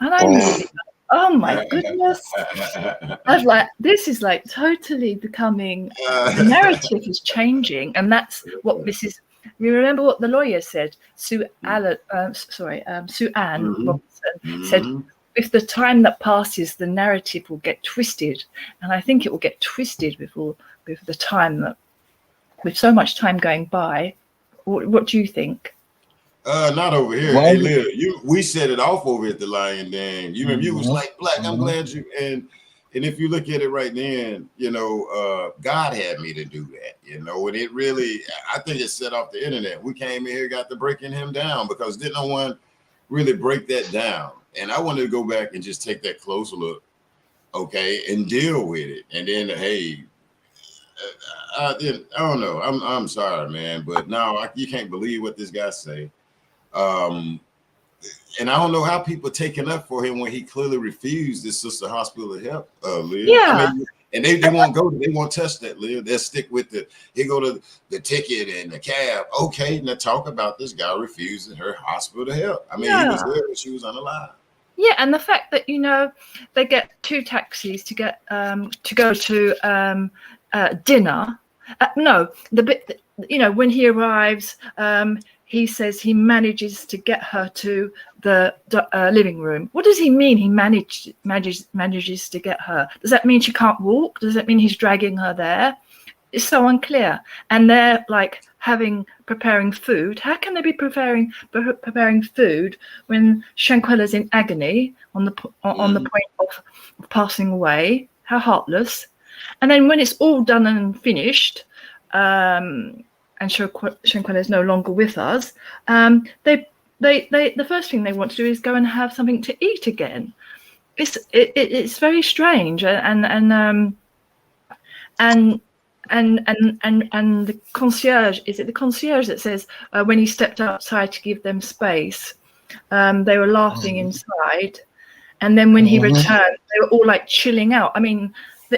And I'm really, oh my goodness. I was like, this is like totally becoming, the narrative is changing. And that's what this is. You remember what the lawyer said? Sue Ann Robinson said, with the time that passes, the narrative will get twisted. And I think it will get twisted with the time that, with so much time going by. What do you think? Not over here. Hey, Leah, we set it off over at the Lion Den. You remember you was like, Black, I'm glad you, and if you look at it right then, you know, God had me to do that, you know, and it really, I think it set off the internet. We came in here, got to breaking him down because didn't no one really break that down. And I wanted to go back and just take that closer look, okay, and deal with it. And then, hey, I don't know. I'm sorry, man, but no, you can't believe what this guy say. And I don't know how people taking up for him when he clearly refused this sister hospital help, Leah. Yeah. I mean, and they won't go, they won't touch that, Leah. They'll stick with he go to the ticket and the cab. Okay, now talk about this guy refusing her hospital help. I mean, he was there when she was unalive. Yeah, and the fact that, you know, they get 2 taxis to get to go to dinner. No, the bit that, you know, when he arrives, he says he manages to get her to the living room. What does he mean? He manages to get her. Does that mean she can't walk? Does that mean he's dragging her there? It's so unclear. And they're like preparing food. How can they be preparing food when Shanquella's in agony on the point of passing away? How heartless! And then when it's all done and finished, and Shanquella is no longer with us, they the first thing they want to do is go and have something to eat again. It's very strange, and the concierge, is it the concierge that says when he stepped outside to give them space, they were laughing inside, and then when he returned, they were all like chilling out. I mean,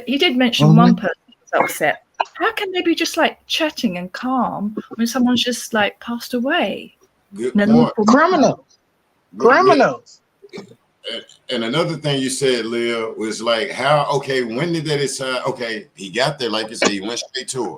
he did mention one person was upset. How can they be just like chatting and calm when someone's just like passed away? Criminals. And another thing you said, Leah, was like, when did they decide? Okay, he got there, like you said, he went straight to her.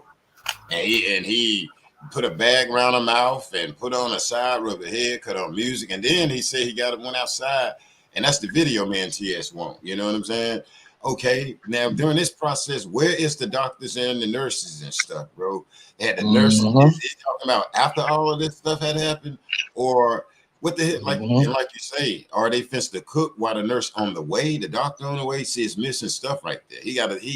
And he put a bag around her mouth and put on a side, rub her head, cut on music. And then he said he went outside. And that's the video man TS want. You know what I'm saying? Okay, now during this process, where is the doctors and the nurses and stuff, bro? They had the nurses. Is talking about after all of this stuff had happened, or what the heck? Like, and like you say, are they fixed to cook while the nurse on the way, the doctor on the way? See, it's missing stuff right there. He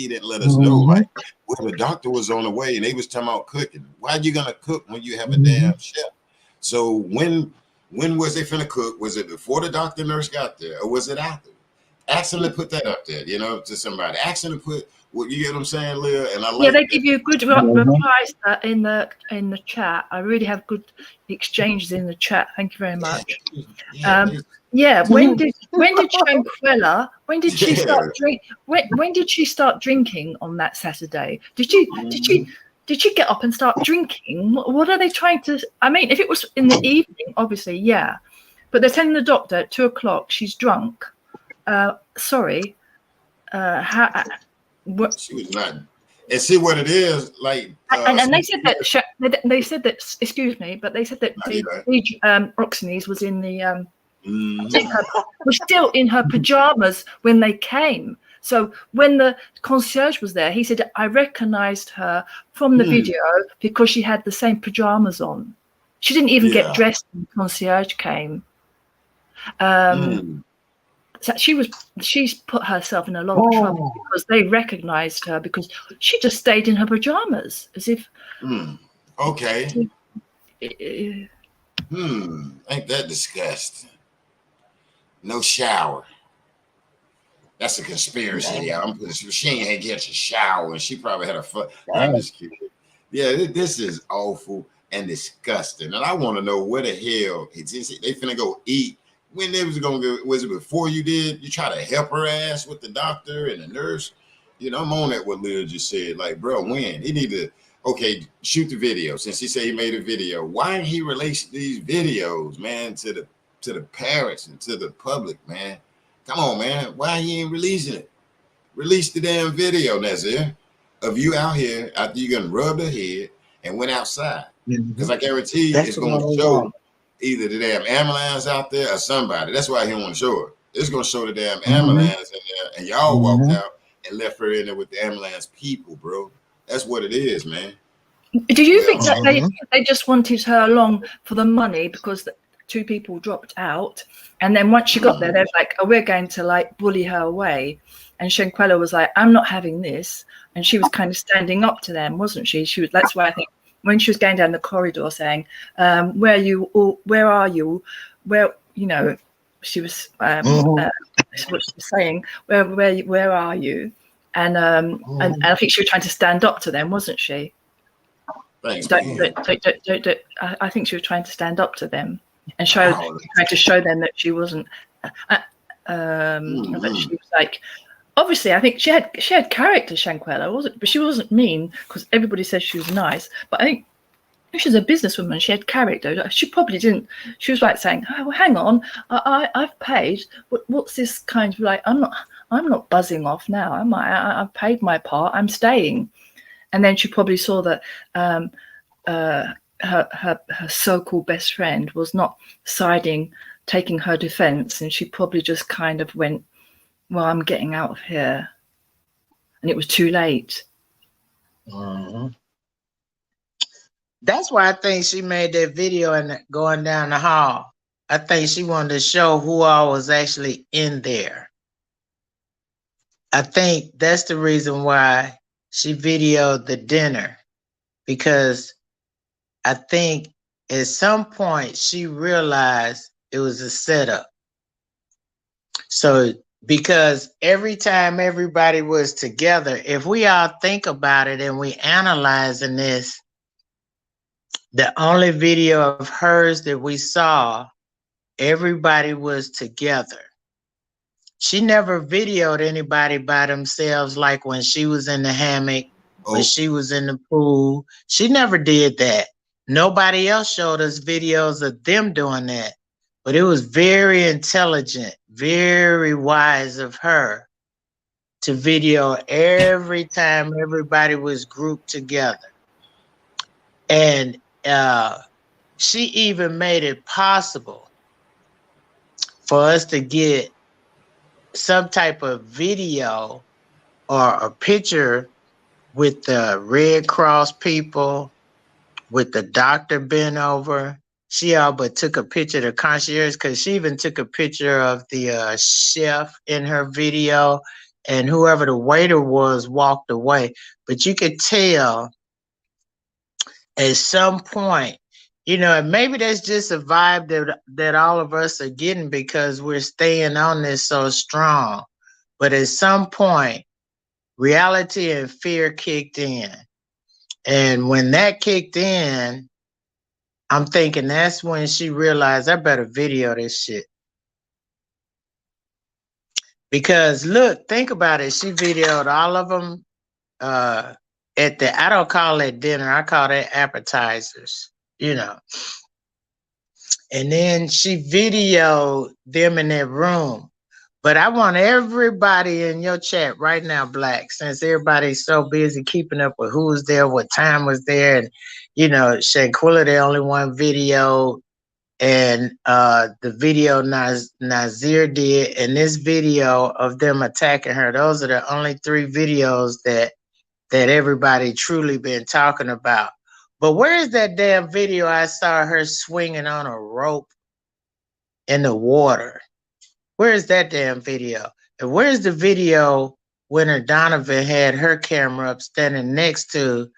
didn't let us know, like, well, the doctor was on the way and they was talking about cooking. Why are you gonna cook when you have a damn chef? So when was they finna cook? Was it before the doctor and nurse got there, or was it after? Ask them to put that up there, you know, to somebody. Ask them to put what you get what I'm saying, Leah. And I like they give you good replies in the chat. I really have good exchanges in the chat. Thank you very much. When did Shanquella? When did she start when did she start drinking on that Saturday? Did she get up and start drinking? What are they trying to? I mean, if it was in the evening, obviously, yeah. But they're telling the doctor at 2:00 she's drunk. Sorry. What? She was not. And see what it is like. And they said that. Excuse me, but they said that Roxanese was in the Was still in her pajamas when they came. So when the concierge was there, he said, I recognized her from the video because she had the same pajamas on. She didn't even get dressed when the concierge came. So she's put herself in a lot of trouble because they recognized her because she just stayed in her pajamas as if. Okay. Ain't that disgusting? No shower. That's a conspiracy. Yeah, she ain't get a shower, and she probably had a fun. I'm just kidding. Yeah, this is awful and disgusting. And I want to know where the hell they finna go eat. When they was gonna go, was it before you did? You try to help her ass with the doctor and the nurse? You know, I'm on that what Lil just said. Like, bro, when he need to shoot the video. Since he said he made a video, why didn't he release these videos, man, to the parents and to the public, man? Come on, man. Why he ain't releasing it? Release the damn video, Nazir, of you out here after you gonna rub the head and went outside. Because I guarantee you it's gonna show either the damn ambulance out there or somebody. That's why he don't want to show her. It's gonna show the damn ambulance in there, and y'all walked out and left her in there with the ambulance people, bro. That's what it is, man. Do you think that they just wanted her along for the money because two people dropped out, and then once she got there, they're like, "Oh, we're going to like bully her away," and Shanquella was like, "I'm not having this," and she was kind of standing up to them, wasn't she? She was. That's why I think when she was going down the corridor saying, "Where are you? Where you know?" She was what she was saying, "Where are you?" And I think she was trying to stand up to them, wasn't she? I think she was trying to stand up to them and trying to show them that she wasn't. That she was like, obviously, I think she had character, Shanquella, but she wasn't mean because everybody says she was nice. But I think if she's a businesswoman, she had character. She probably didn't. She was like saying, "Oh, well, hang on, I've paid. What's this kind of like? I'm not buzzing off now, am I? I've paid my part. I'm staying." And then she probably saw that her so-called best friend was not taking her defense, and she probably just kind of went, "Well, I'm getting out of here," and it was too late. That's why I think she made that video and going down the hall. I think she wanted to show who all was actually in there. I think that's the reason why she videoed the dinner, because I think at some point she realized it was a setup. So, because every time everybody was together, if we all think about it and we analyzing this, the only video of hers that we saw, everybody was together. She never videoed anybody by themselves, like when she was in the hammock, when she was in the pool. She never did that. Nobody else showed us videos of them doing that. But it was very intelligent, very wise of her to video every time everybody was grouped together. And she even made it possible for us to get some type of video or a picture with the Red Cross people, with the doctor bent over. She all but took a picture of the concierge, because she even took a picture of the chef in her video, and whoever the waiter was walked away. But you could tell at some point, you know, and maybe that's just a vibe that all of us are getting because we're staying on this so strong. But at some point, reality and fear kicked in. And when that kicked in, I'm thinking that's when she realized, I better video this shit. Because look, think about it. She videoed all of them at the, I don't call it dinner, I call it appetizers, you know. And then she videoed them in their room. But I want everybody in your chat right now, Black, since everybody's so busy keeping up with who was there, what time was there, and you know, Shanquella, the only one video, and the video Nazir did, and this video of them attacking her. Those are the only 3 videos that everybody truly been talking about. But where is that damn video I saw her swinging on a rope in the water? Where is that damn video? And where's the video when Donovan had her camera up standing next to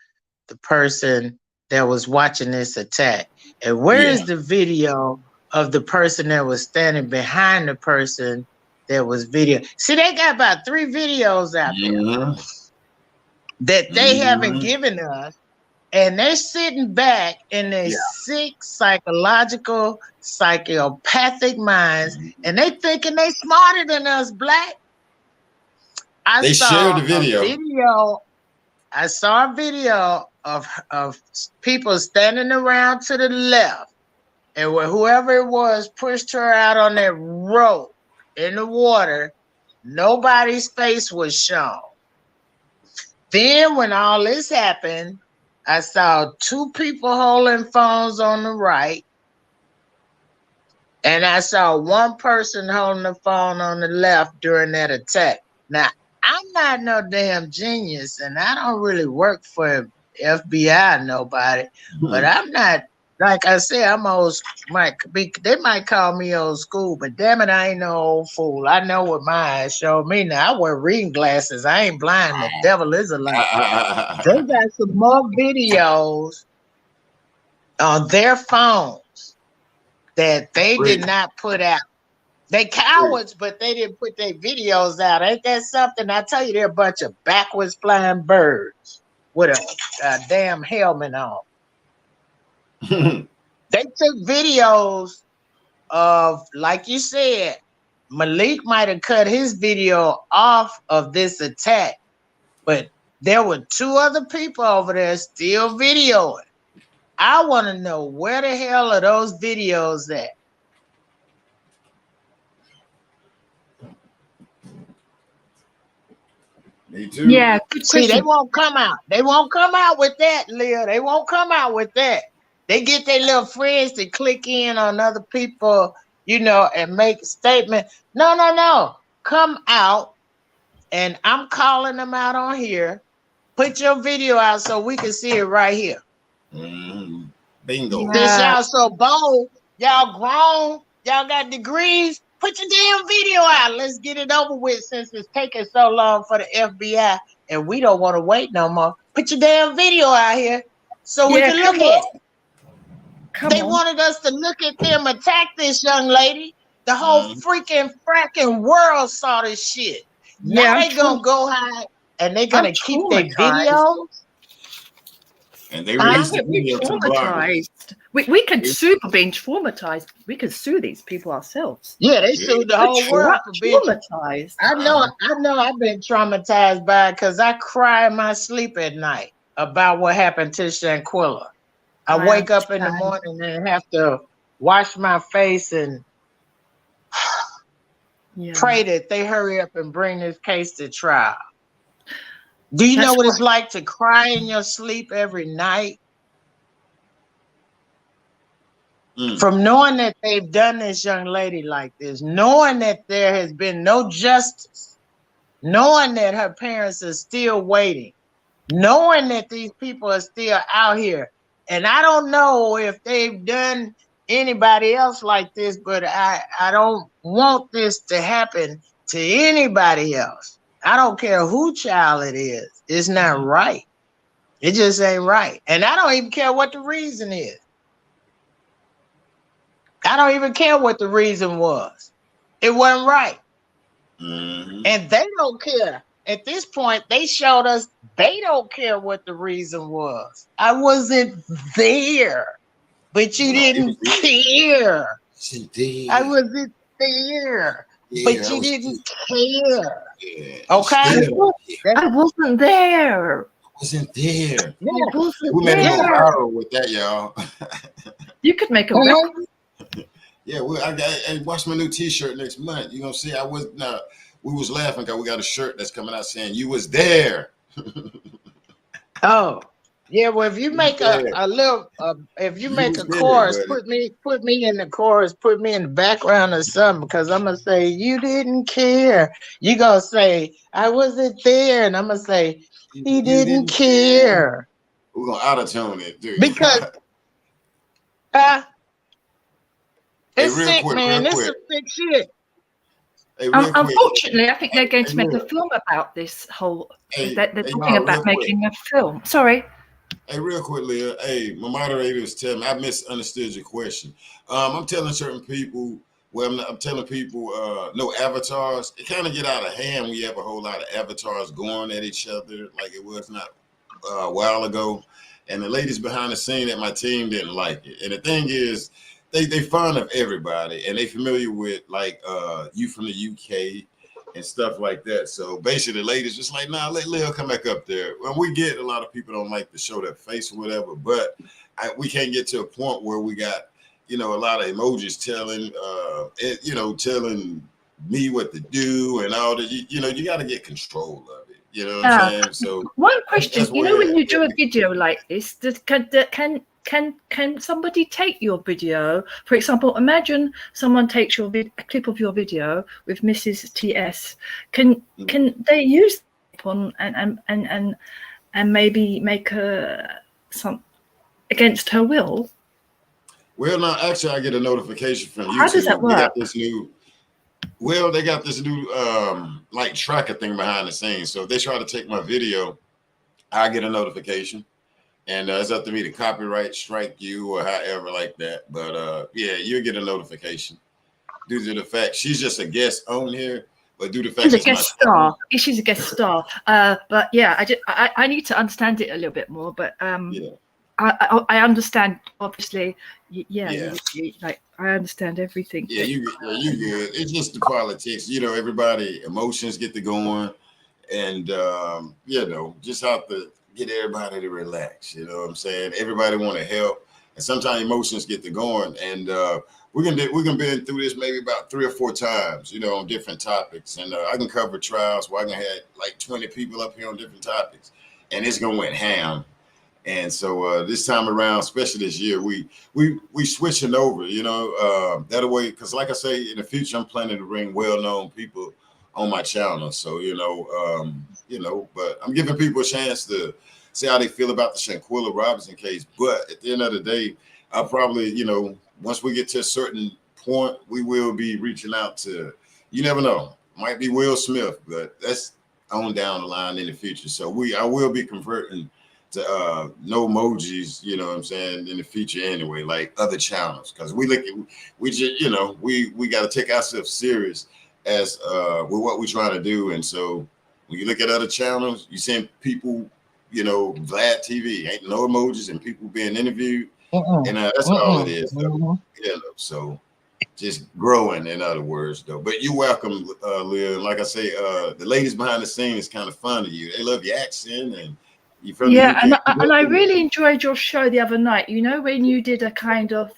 the person that was watching this attack? And where is the video of the person that was standing behind the person that was video? See, they got about 3 videos out there that they haven't given us, and they're sitting back in their sick psychological, psychopathic minds, and they thinking they smarter than us, Black. I saw shared the video. I saw a video of people standing around to the left, and whoever it was pushed her out on that rope in the water. Nobody's face was shown. Then when all this happened, I saw 2 people holding phones on the right, and I saw 1 person holding the phone on the left during that attack. Now, I'm not no damn genius, and I don't really work for FBI, nobody, but I'm not, like I said, I'm old. They might call me old school, but damn it, I ain't no old fool. I know what my eyes show me now. I wear reading glasses. I ain't blind. The devil is a liar. They got some more videos on their phones that they did not put out. They cowards, but they didn't put their videos out. Ain't that something? I tell you, they're a bunch of backwards flying birds with a damn helmet on. They took videos of, like you said, Malik might have cut his video off of this attack, but there were 2 other people over there still videoing. I want to know, where the hell are those videos at? Me too. Yeah. See, they won't come out. They won't come out with that, Leah. They won't come out with that. They get their little friends to click in on other people, you know, and make a statement. No. Come out, and I'm calling them out on here. Put your video out so we can see it right here. Bingo. Since y'all so bold, y'all grown, y'all got degrees, put your damn video out. Let's get it over with, since it's taking so long for the FBI, and we don't want to wait no more. Put your damn video out here so we can look at it. They wanted us to look at them attack this young lady. The whole freaking fracking world saw this shit. Now they gonna go hide, and they gonna keep their videos. And they released the video to traumatized. We could sue for being traumatized. We could sue these people ourselves. Yeah, they sued the whole world for being traumatized. I know I've been traumatized by it, because I cry in my sleep at night about what happened to Shanquella. I wake up in the morning and have to wash my face and pray that they hurry up and bring this case to trial. Do you know what it's like to cry in your sleep every night? From knowing that they've done this young lady like this, knowing that there has been no justice, knowing that her parents are still waiting, knowing that these people are still out here. And I don't know if they've done anybody else like this, but I don't want this to happen to anybody else. I don't care who child it is. It's not right. It just ain't right. And I don't even care what the reason is. I don't even care what the reason was. It wasn't right. And they don't care. At this point, they showed us they don't care what the reason was. I wasn't there, but you didn't care. She did. I wasn't there, but you didn't care. Okay? I wasn't there. Wasn't there. Yeah. We made it viral with that, y'all. You could make a record. Yeah, I watch my new T-shirt next month. You gonna see we was laughing because we got a shirt that's coming out saying you was there. Oh, Yeah, well, if you make a little, if you make a chorus, put me in the chorus, put me in the background or something, because I'm gonna say you didn't care. You gonna say I wasn't there, and I'm gonna say he didn't care. We're gonna auto-tune it, dude. Because it's hey, sick, quick, man. This is sick shit. Hey, unfortunately, I think they're going to make a film about this whole. They're talking about making a film. Sorry. Hey, real quick, Leah. Hey, my moderators tell me I misunderstood your question. I'm telling certain people, I'm telling people, no avatars. It kind of get out of hand when you have a whole lot of avatars going at each other, like it was not a while ago. And the ladies behind the scene at my team didn't like it. And the thing is, they fond of everybody, and they familiar with like you from the UK and stuff like that. So basically, the ladies just like, nah, let Lil come back up there. Well, we get a lot of people don't like to show their face or whatever, but we can't get to a point where we got, a lot of emojis telling, telling me what to do and all that. You got to get control of it. You know what I'm saying? So one question, when you do a video like this, can somebody take your video? For example, imagine someone takes a clip of your video with Mrs. TS. Can they use it on and maybe make some against her will? Well, now actually, I get a notification from YouTube. How does that work? They got this new like tracker thing behind the scenes. So if they try to take my video, I get a notification. And it's up to me to copyright strike you or however like that. But yeah, you'll get a notification due to the fact she's just a guest on here. But due to the fact she's a guest star. She's a guest star. But yeah, I need to understand it a little bit more. But I understand, obviously. Like I understand everything. Yeah, you good. It's just the politics. Everybody emotions get to going, and just have to get everybody to relax. You know what I'm saying? Everybody want to help, and sometimes emotions get to going. And we're gonna be through this maybe about 3 or 4 times, on different topics. And I can cover trials where I can have like 20 people up here on different topics, and it's gonna went ham. And so this time around, especially this year, we switching over. That way, because like I say, in the future, I'm planning to bring well-known people on my channel. So but I'm giving people a chance to see how they feel about the Shanquella Robinson case. But at the end of the day, I'll probably, once we get to a certain point, we will be reaching out to, you never know, might be Will Smith, but that's on down the line in the future. So I will be converting to no emojis, you know what I'm saying, in the future anyway, like other channels, because we got to take ourselves serious as with what we're trying to do. And so when you look at other channels, you see people, Vlad TV, ain't no emojis and people being interviewed. And that's all it is. So just growing, in other words, though. But you're welcome, Leah. Like I say, the ladies behind the scenes is kind of fun of you. They love your accent and you from and I really enjoyed your show the other night. When you did a kind of,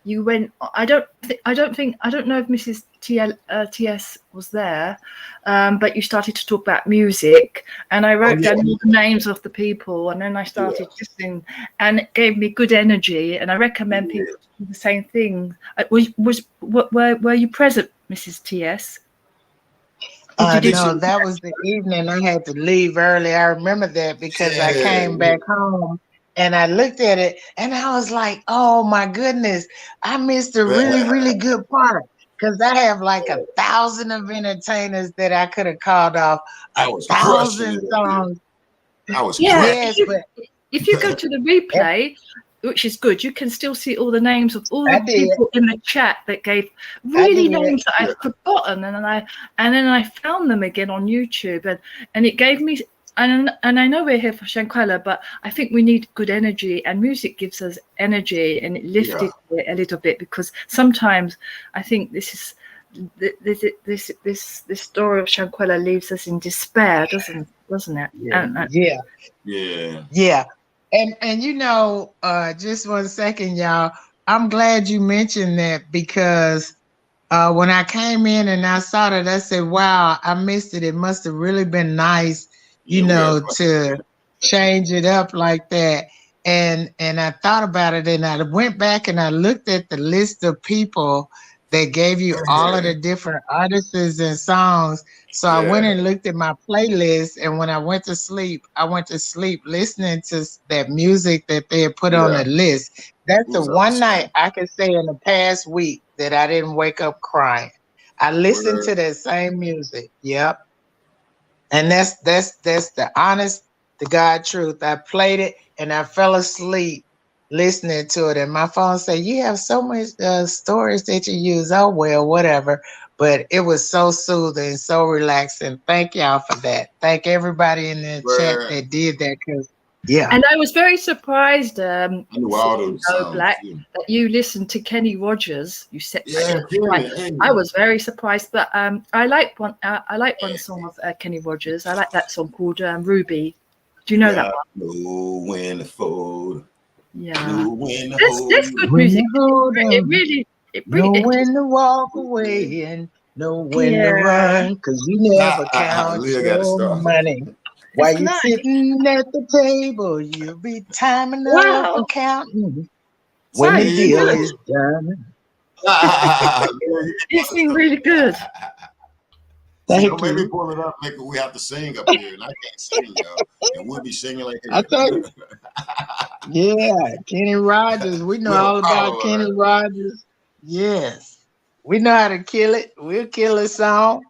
you went. I don't know if Mrs. TS was there, but you started to talk about music, and I wrote down all the names of the people, and then I started listening, and it gave me good energy. And I recommend people do the same thing. Were you present, Mrs. TS? No, that was the evening. I had to leave early. I remember that because I came back home and I looked at it and I was like, oh my goodness, I missed a really, really good part. Because I have like 1,000 of entertainers that I could have called off 1,000 songs. If you go to the replay, which is good, you can still see all the names of all the people in the chat that gave really names that I've forgotten, and then I found them again on YouTube, and it gave me. And I know we're here for Shanquella, but I think we need good energy, and music gives us energy, and it lifted it a little bit, because sometimes I think this story of Shanquella leaves us in despair, doesn't it? Yeah. And just 1 second, y'all. I'm glad you mentioned that, because when I came in and I saw that, I said, wow, I missed it. It must have really been nice, to change it up like that. And I thought about it, and I went back and I looked at the list of people that gave you all of the different artists and songs. So I went and looked at my playlist, and when I went to sleep listening to that music that they had put on the list. That's the one night I can say in the past week that I didn't wake up crying. I listened to that same music. Yep. And that's the honest to God truth. I played it and I fell asleep listening to it. And my phone said, "You have so much storage that you use." Oh, well, whatever. But it was so soothing, so relaxing. Thank y'all for that. Thank everybody in the chat that did that. Yeah. And I was very surprised, Black, that you listened to Kenny Rogers. You said, I was very surprised, but I like one song of Kenny Rogers. I like that song called Ruby. Do you know that one? Know when to fold. Yeah, that's good music. It really know when to walk away and know when to run, because you never count your money. While you're sitting at the table, you'll be timing up and counting when the deal is done. You sing really good. Thank you. Maybe pull it up, we have to sing up here, and I can't sing, y'all. And we'll be singing like I tell you. Yeah, Kenny Rogers. We know all about Kenny Rogers. Yes. We know how to kill it. We'll kill a song.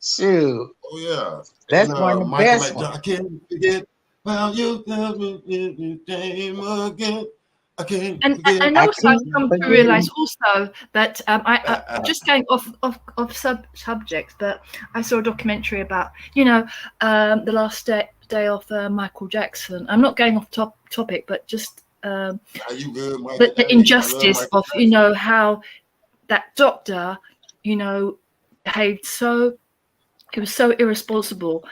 Shoot. Oh, yeah. That's one of the best ones. I can't forget how you love me again. And also I've come to realize also that I'm just going off subject, but I saw a documentary about the last day of Michael Jackson. I'm not going off topic, but just are you good, Mike? the injustice of how that doctor behaved so. He was so irresponsible,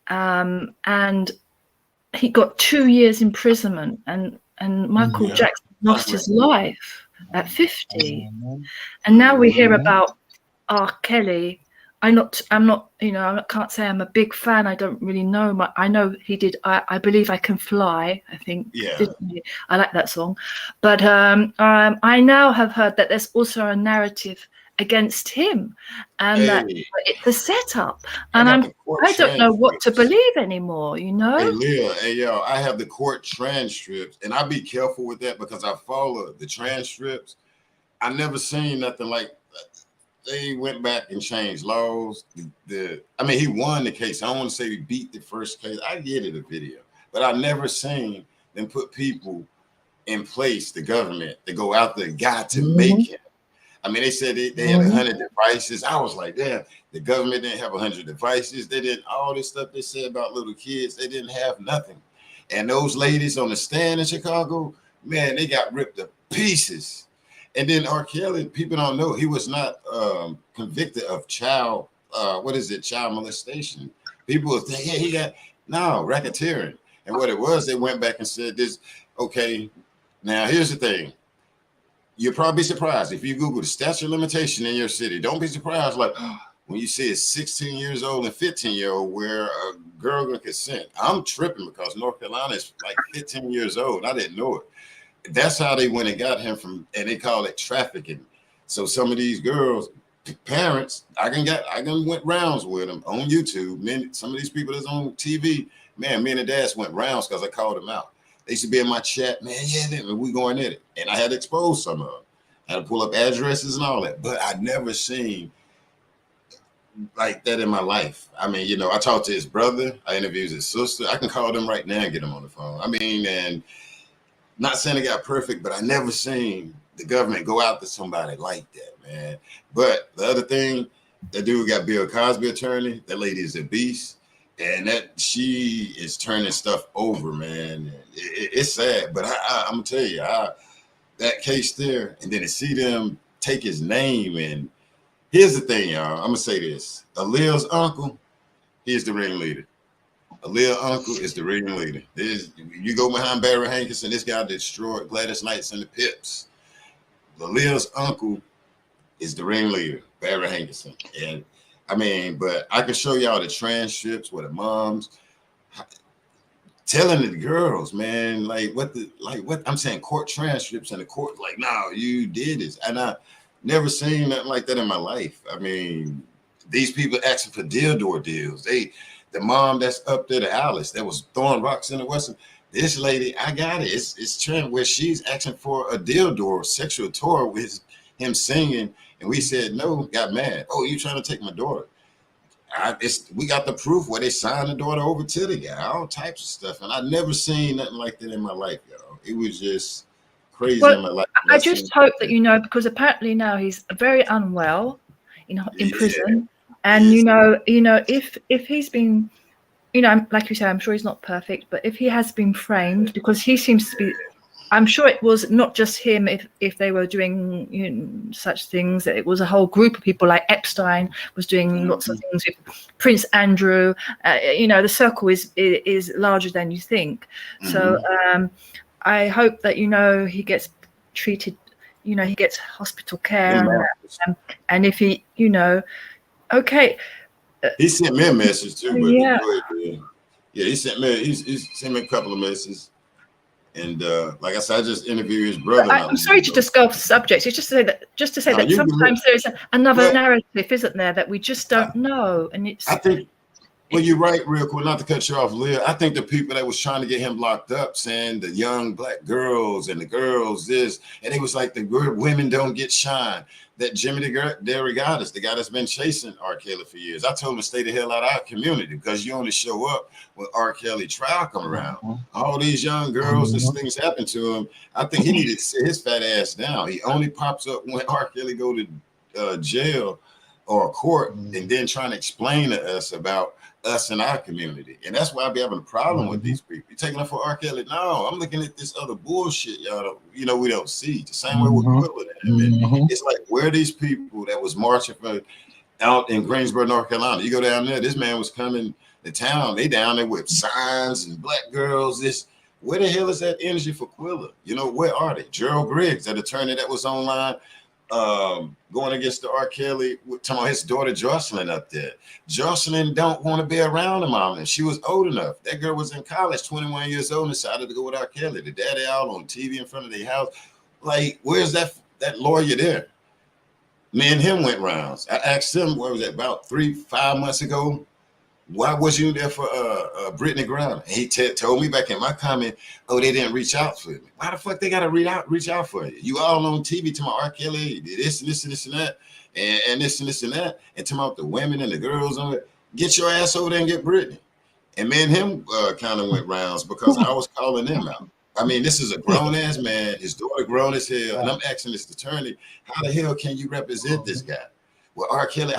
and he got 2 years imprisonment, and Michael Jackson lost his life at 50, and now we hear about R. Kelly. I'm not, I can't say I'm a big fan. I don't really know. I know he did. I believe I Can Fly. I think. Yeah. I like that song, but I now have heard that there's also a narrative against him, and that it's a setup, and I don't know what to believe anymore. Hey, Leah, hey, yo, I have the court transcripts, and I be careful with that because I follow the transcripts. I never seen nothing like that. They went back and changed laws. I mean, he won the case. I don't want to say he beat the first case. I get it, a video, but I never seen them put people in place, the government, to go out there, got to make him. I mean, they said they had 100 devices. I was like, damn, the government didn't have 100 devices. They didn't, all this stuff they said about little kids, they didn't have nothing. And those ladies on the stand in Chicago, man, they got ripped to pieces. And then R. Kelly, people don't know, he was not convicted of child molestation. People think, hey, he got, no, racketeering. And what it was, they went back and said this, okay, now here's the thing. You'll probably be surprised if you Google the statute of limitation in your city. Don't be surprised, like when you see it's 16 years old and 15-year-old where a girl gonna consent. I'm tripping because North Carolina is like 15 years old. I didn't know it. That's how they went and got him from, and they call it trafficking. So some of these girls, parents, I went rounds with them on YouTube. Some of these people that's on TV, man, me and the dads went rounds because I called them out. They used to be in my chat, man, we going in it. And I had to expose some of them. I had to pull up addresses and all that. But I'd never seen like that in my life. I mean, I talked to his brother. I interviewed his sister. I can call them right now and get them on the phone. I mean, and not saying they got perfect, but I never seen the government go out to somebody like that, man. But the other thing, that dude got Bill Cosby attorney. That lady is a beast. And that she is turning stuff over, man. It's sad, but I'm gonna tell you, that case there, and then to see them take his name. And here's the thing, y'all. I'm gonna say this: Aaliyah's uncle, he is the ringleader. Aaliyah's uncle is the ringleader. You go behind Barry Hankinson, this guy destroyed Gladys Knights and the Pips. Aaliyah's uncle is the ringleader, Barry Hankinson, and. I mean, but I can show y'all the transcripts where the moms, telling the girls, man, like what I'm saying, court transcripts and the court, like, no, you did this. And I never seen nothing like that in my life. I mean, these people asking for dildo deals. The mom that's up there, the Alice, that was throwing rocks in the Western. This lady, I got it. It's trend where she's asking for a dildo, sexual tour with him singing, and we said no, got mad. Oh, you trying to take my daughter? We got the proof where they signed the daughter over to the guy, all types of stuff, and I never seen nothing like that in my life, y'all. It was just crazy in my life. I just hope that because apparently now he's very unwell, in prison, and if he's been, like you say, I'm sure he's not perfect, but if he has been framed, because he seems to be. I'm sure it was not just him if they were doing such things. It was a whole group of people, like Epstein was doing lots of things with Prince Andrew. The circle is larger than you think. So I hope that he gets treated. He gets hospital care, and if he, okay. He sent me a message too. But yeah, he sent me a couple of messages. And like I said, I just interviewed his brother. I'm sorry to discuss subjects. It's just to say that sometimes there is another narrative, isn't there, that we just don't know. And I think, well, you're right, real quick, not to cut you off, Leah. I think the people that was trying to get him locked up, saying the young black girls and the girls this, and it was like the women don't get shine. That Jimmy DeRogatis, the guy that's been chasing R. Kelly for years, I told him to stay the hell out of our community because you only show up when R. Kelly trial come around. All these young girls, this things happen to him. I think he needed to sit his fat ass down. He only pops up when R. Kelly go to jail or court, and then trying to explain to us about us in our community. And that's why I be having a problem with these people. You taking up for R. Kelly? No, I'm looking at this other bullshit, y'all. We don't see. The same way with Quilla. It's like, where are these people that was marching for out in Greensboro, North Carolina? You go down there, this man was coming to town. They down there with signs and black girls. Where the hell is that energy for Quilla? Where are they? Gerald Griggs, that attorney that was online, going against the R. Kelly, talking about his daughter Jocelyn up there. Jocelyn don't want to be around the mom, and she was old enough. That girl was in college, 21 years old, and decided to go with R. Kelly. The daddy out on TV in front of their house. Like, where's that lawyer there? Me and him went rounds. I asked him, what was that, about 3-5 months ago? Why was you there for Brittany Griner? And he told me back in my comment, oh, they didn't reach out for me. Why the fuck they gotta reach out for you? You all on TV talking about R. Kelly, this and this and this and that, and this and this and that, and talking about the women and the girls on it. Get your ass over there and get Brittany. And me and him kind of went rounds because I was calling them out. I mean, this is a grown ass man. His daughter grown as hell, and I'm asking this attorney, how the hell can you represent this guy? Well, R. Kelly,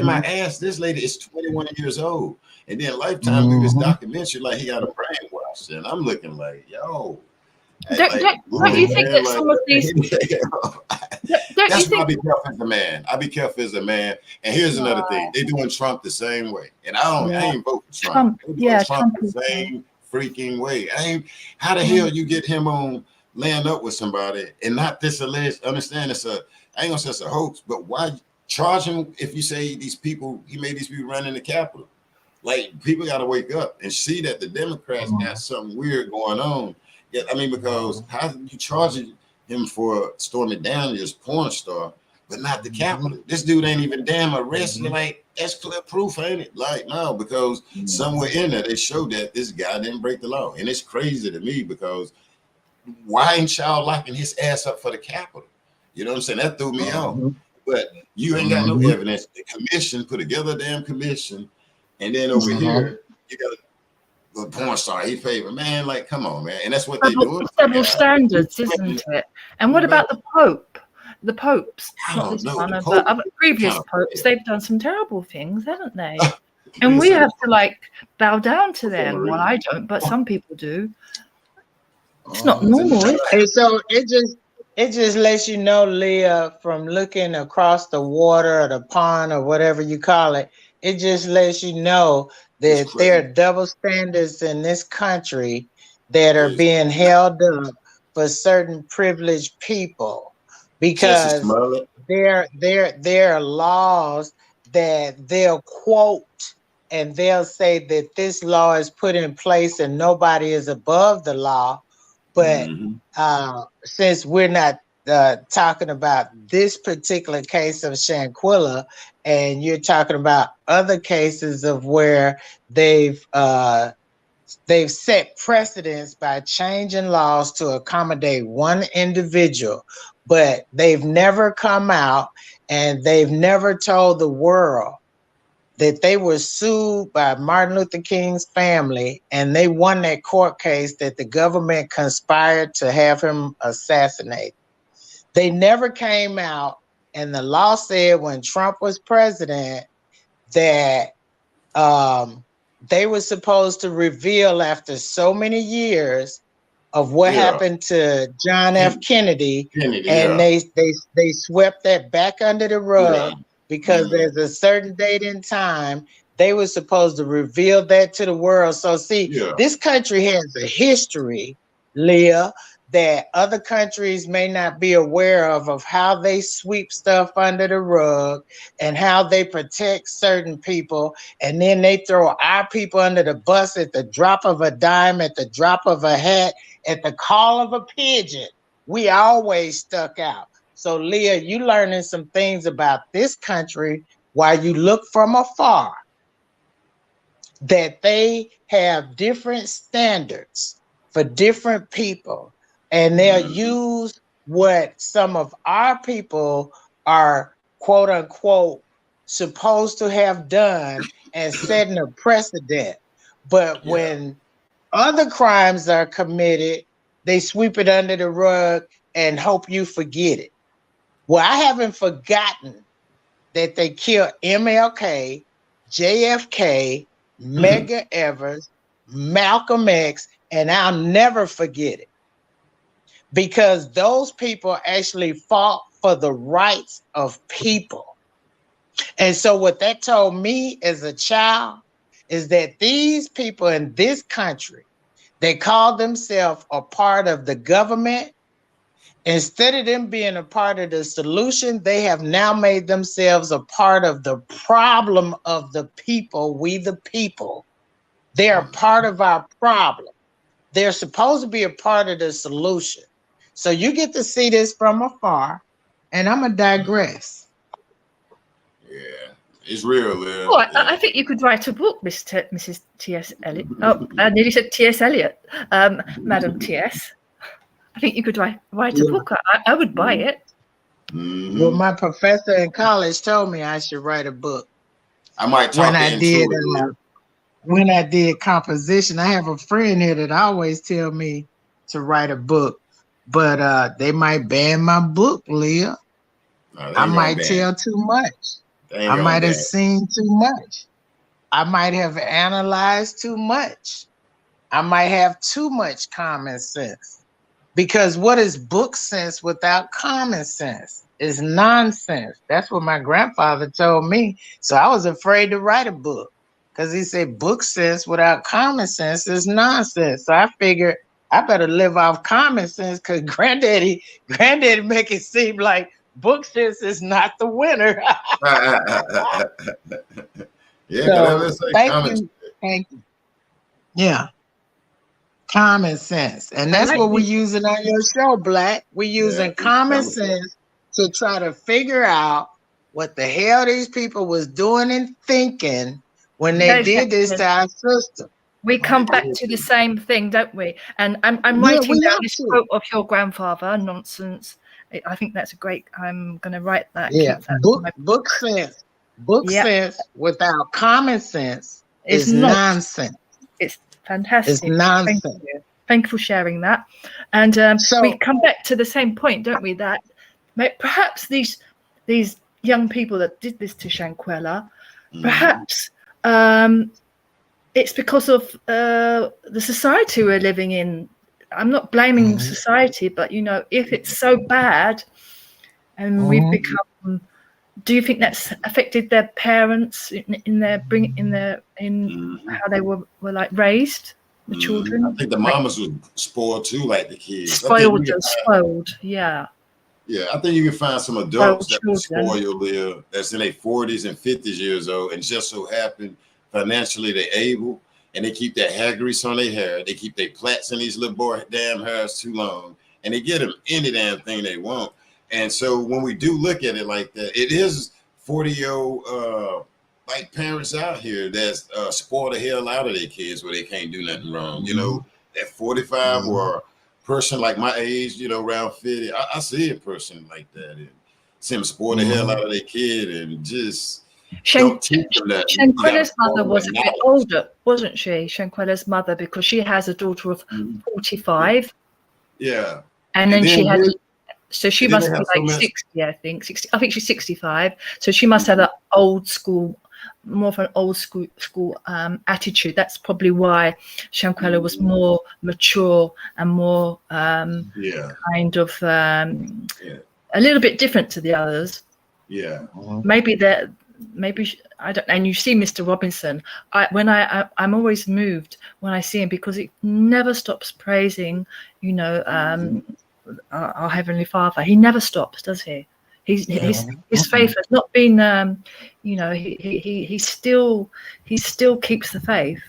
my ass, this lady is 21 years old. And then Lifetime do this documentary like he got a brainwash. And I'm looking like, yo. Don't you think that some of these... That's why I be careful as a man. I be careful as a man. And here's another thing. They doing Trump the same way. And I ain't vote for Trump. Trump the same freaking way. How the hell you get him on laying up with somebody and not this alleged, understand I ain't gonna say it's a hoax, but why charge him if you say he made these people run in the Capitol? Like, people got to wake up and see that the Democrats got something weird going on. Yeah, I mean, because how you charging him for Stormy Daniels' porn star, but not the Capitol? This dude ain't even damn arrested. Like, that's clear proof, ain't it? Like, no, because somewhere in there they showed that this guy didn't break the law. And it's crazy to me because why ain't y'all locking his ass up for the Capitol? You know what I'm saying? That threw me off. But you ain't got no evidence. The commission put together a damn commission, and then over here you got a porn star. He favored, man. Like, come on, man. And that's what they do. Double standards, isn't it? And what about the Pope? The popes, not this one, but other previous popes. They've done some terrible things, haven't they? And we have to bow down to them. Well, I don't, but some people do. It's not normal, is it? And so it just lets you know, Leah, from looking across the water or the pond or whatever you call it, it just lets you know that there are double standards in this country that are being held up for certain privileged people, because there are laws that they'll quote and they'll say that this law is put in place and nobody is above the law. But since we're not talking about this particular case of Shanquella, and you're talking about other cases of where they've set precedents by changing laws to accommodate one individual, but they've never come out and they've never told the world that they were sued by Martin Luther King's family, and they won that court case that the government conspired to have him assassinated. They never came out, and the law said when Trump was president that they were supposed to reveal after so many years of what happened to John F. Kennedy, and they swept that back under the rug. Because there's a certain date and time, they were supposed to reveal that to the world. So see, this country has a history, Leah, that other countries may not be aware of how they sweep stuff under the rug and how they protect certain people. And then they throw our people under the bus at the drop of a dime, at the drop of a hat, at the call of a pigeon. We always stuck out. So, Leah, you learning some things about this country while you look from afar, that they have different standards for different people, and they'll use what some of our people are, quote unquote, supposed to have done and setting a precedent. But when other crimes are committed, they sweep it under the rug and hope you forget it. Well, I haven't forgotten that they killed MLK, JFK, Medgar Evers, Malcolm X, and I'll never forget it. Because those people actually fought for the rights of people. And so what that told me as a child is that these people in this country, they call themselves a part of the government. Instead of them being a part of the solution, they have now made themselves a part of the problem of the people, we the people. They are part of our problem. They're supposed to be a part of the solution. So you get to see this from afar, and I'm going to digress. Yeah, it's real, Liv. Oh, I think you could write a book, Mrs. T.S. Eliot. Oh, I nearly said T.S. Eliot, Madam T.S. I think you could write a book. I would buy it. Well, my professor in college told me I should write a book. I might talk when I did composition. I have a friend here that always tell me to write a book, but they might ban my book, Leah. I might tell too much. I might have seen too much. I might have analyzed too much. I might have too much common sense. Because what is book sense without common sense? It's nonsense. That's what my grandfather told me. So I was afraid to write a book because he said book sense without common sense is nonsense. So I figured I better live off common sense because granddaddy make it seem like book sense is not the winner. Thank you. Yeah. Common sense. And that's what we're using on your show, Black. We're using common sense to try to figure out what the hell these people was doing and thinking when they did this to our system. We come back to the same thing, don't we? And I'm writing down this quote of your grandfather, nonsense. I think that's a great, I'm going to write that. Yeah, book sense. Book sense without common sense is nonsense. It's fantastic. It's nonsense. Thank you for sharing that. And so we come back to the same point, don't we? That perhaps these young people that did this to Shanquella, perhaps it's because of the society we're living in. I'm not blaming society, but you know, if it's so bad, and we've become. Do you think that's affected their parents in how they were like raised, the children? I think the mamas were spoiled too, like the kids. Spoiled, yeah. Yeah, I think you can find some adults that were spoiled there, that's in their 40s and 50s years old, and just so happened financially they're able, and they keep that hair grease on their hair. They keep their plaits in these little boy damn hairs too long, and they get them any damn thing they want. And so when we do look at it like that, it is 40-year-old like parents out here that's spoil the hell out of their kids where they can't do nothing wrong. You know, at 45 or a person like my age, you know, around 50, I see a person like that and see them spoil the hell out of their kid and just don't teach them that. Shanquella's mother was a bit older, wasn't she? Shanquella's mother, because she has a daughter of 45. Yeah. And then she had, so she must be like 60, I think. 60. I think she's 65. So she must have that old school, more of an old school attitude. That's probably why Shanquella was more mature and more kind of a little bit different to the others. Yeah. Maybe I don't. And you see Mr. Robinson, I'm always moved when I see him, because he never stops praising, you know, our Heavenly Father. He never stops, does he? His faith has not been, you know, he still keeps the faith.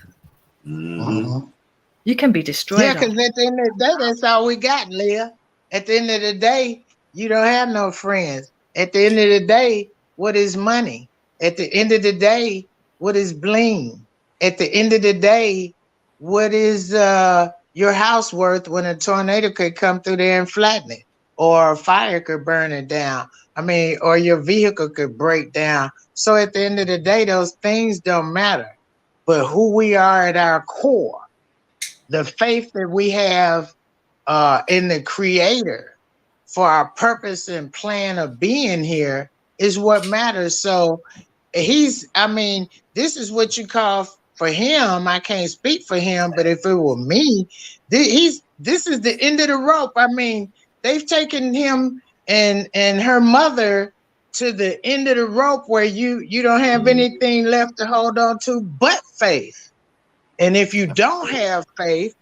You can be destroyed. Yeah, because at the end of the day, that's all we got, Leah. At the end of the day, you don't have no friends. At the end of the day, what is money? At the end of the day, what is bling? At the end of the day, what is your house worth when a tornado could come through there and flatten it, or a fire could burn it down? I mean, or your vehicle could break down. So at the end of the day, those things don't matter. But who we are at our core, the faith that we have in the Creator for our purpose and plan of being here is what matters. So I mean, this is what you call for him. I can't speak for him, but if it were me, this is the end of the rope. I mean, they've taken him and her mother to the end of the rope where you don't have anything left to hold on to but faith. And if you don't have faith,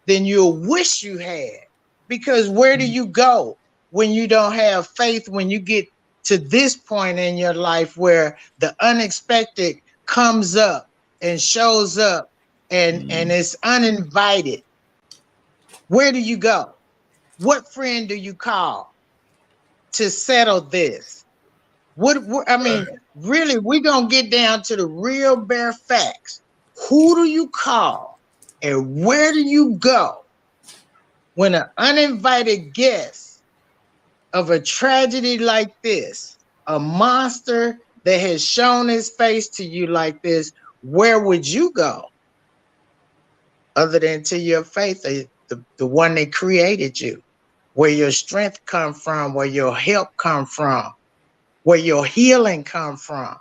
then you'll wish you had. Because where do you go when you don't have faith, when you get to this point in your life where the unexpected comes up and shows up and it's uninvited? Where do you go? What friend do you call to settle this? I mean, really, we're going to get down to the real bare facts. Who do you call and where do you go when an uninvited guest of a tragedy like this, a monster that has shown his face to you like this, where would you go other than to your faith, the one that created you, where your strength come from, where your help come from, where your healing come from?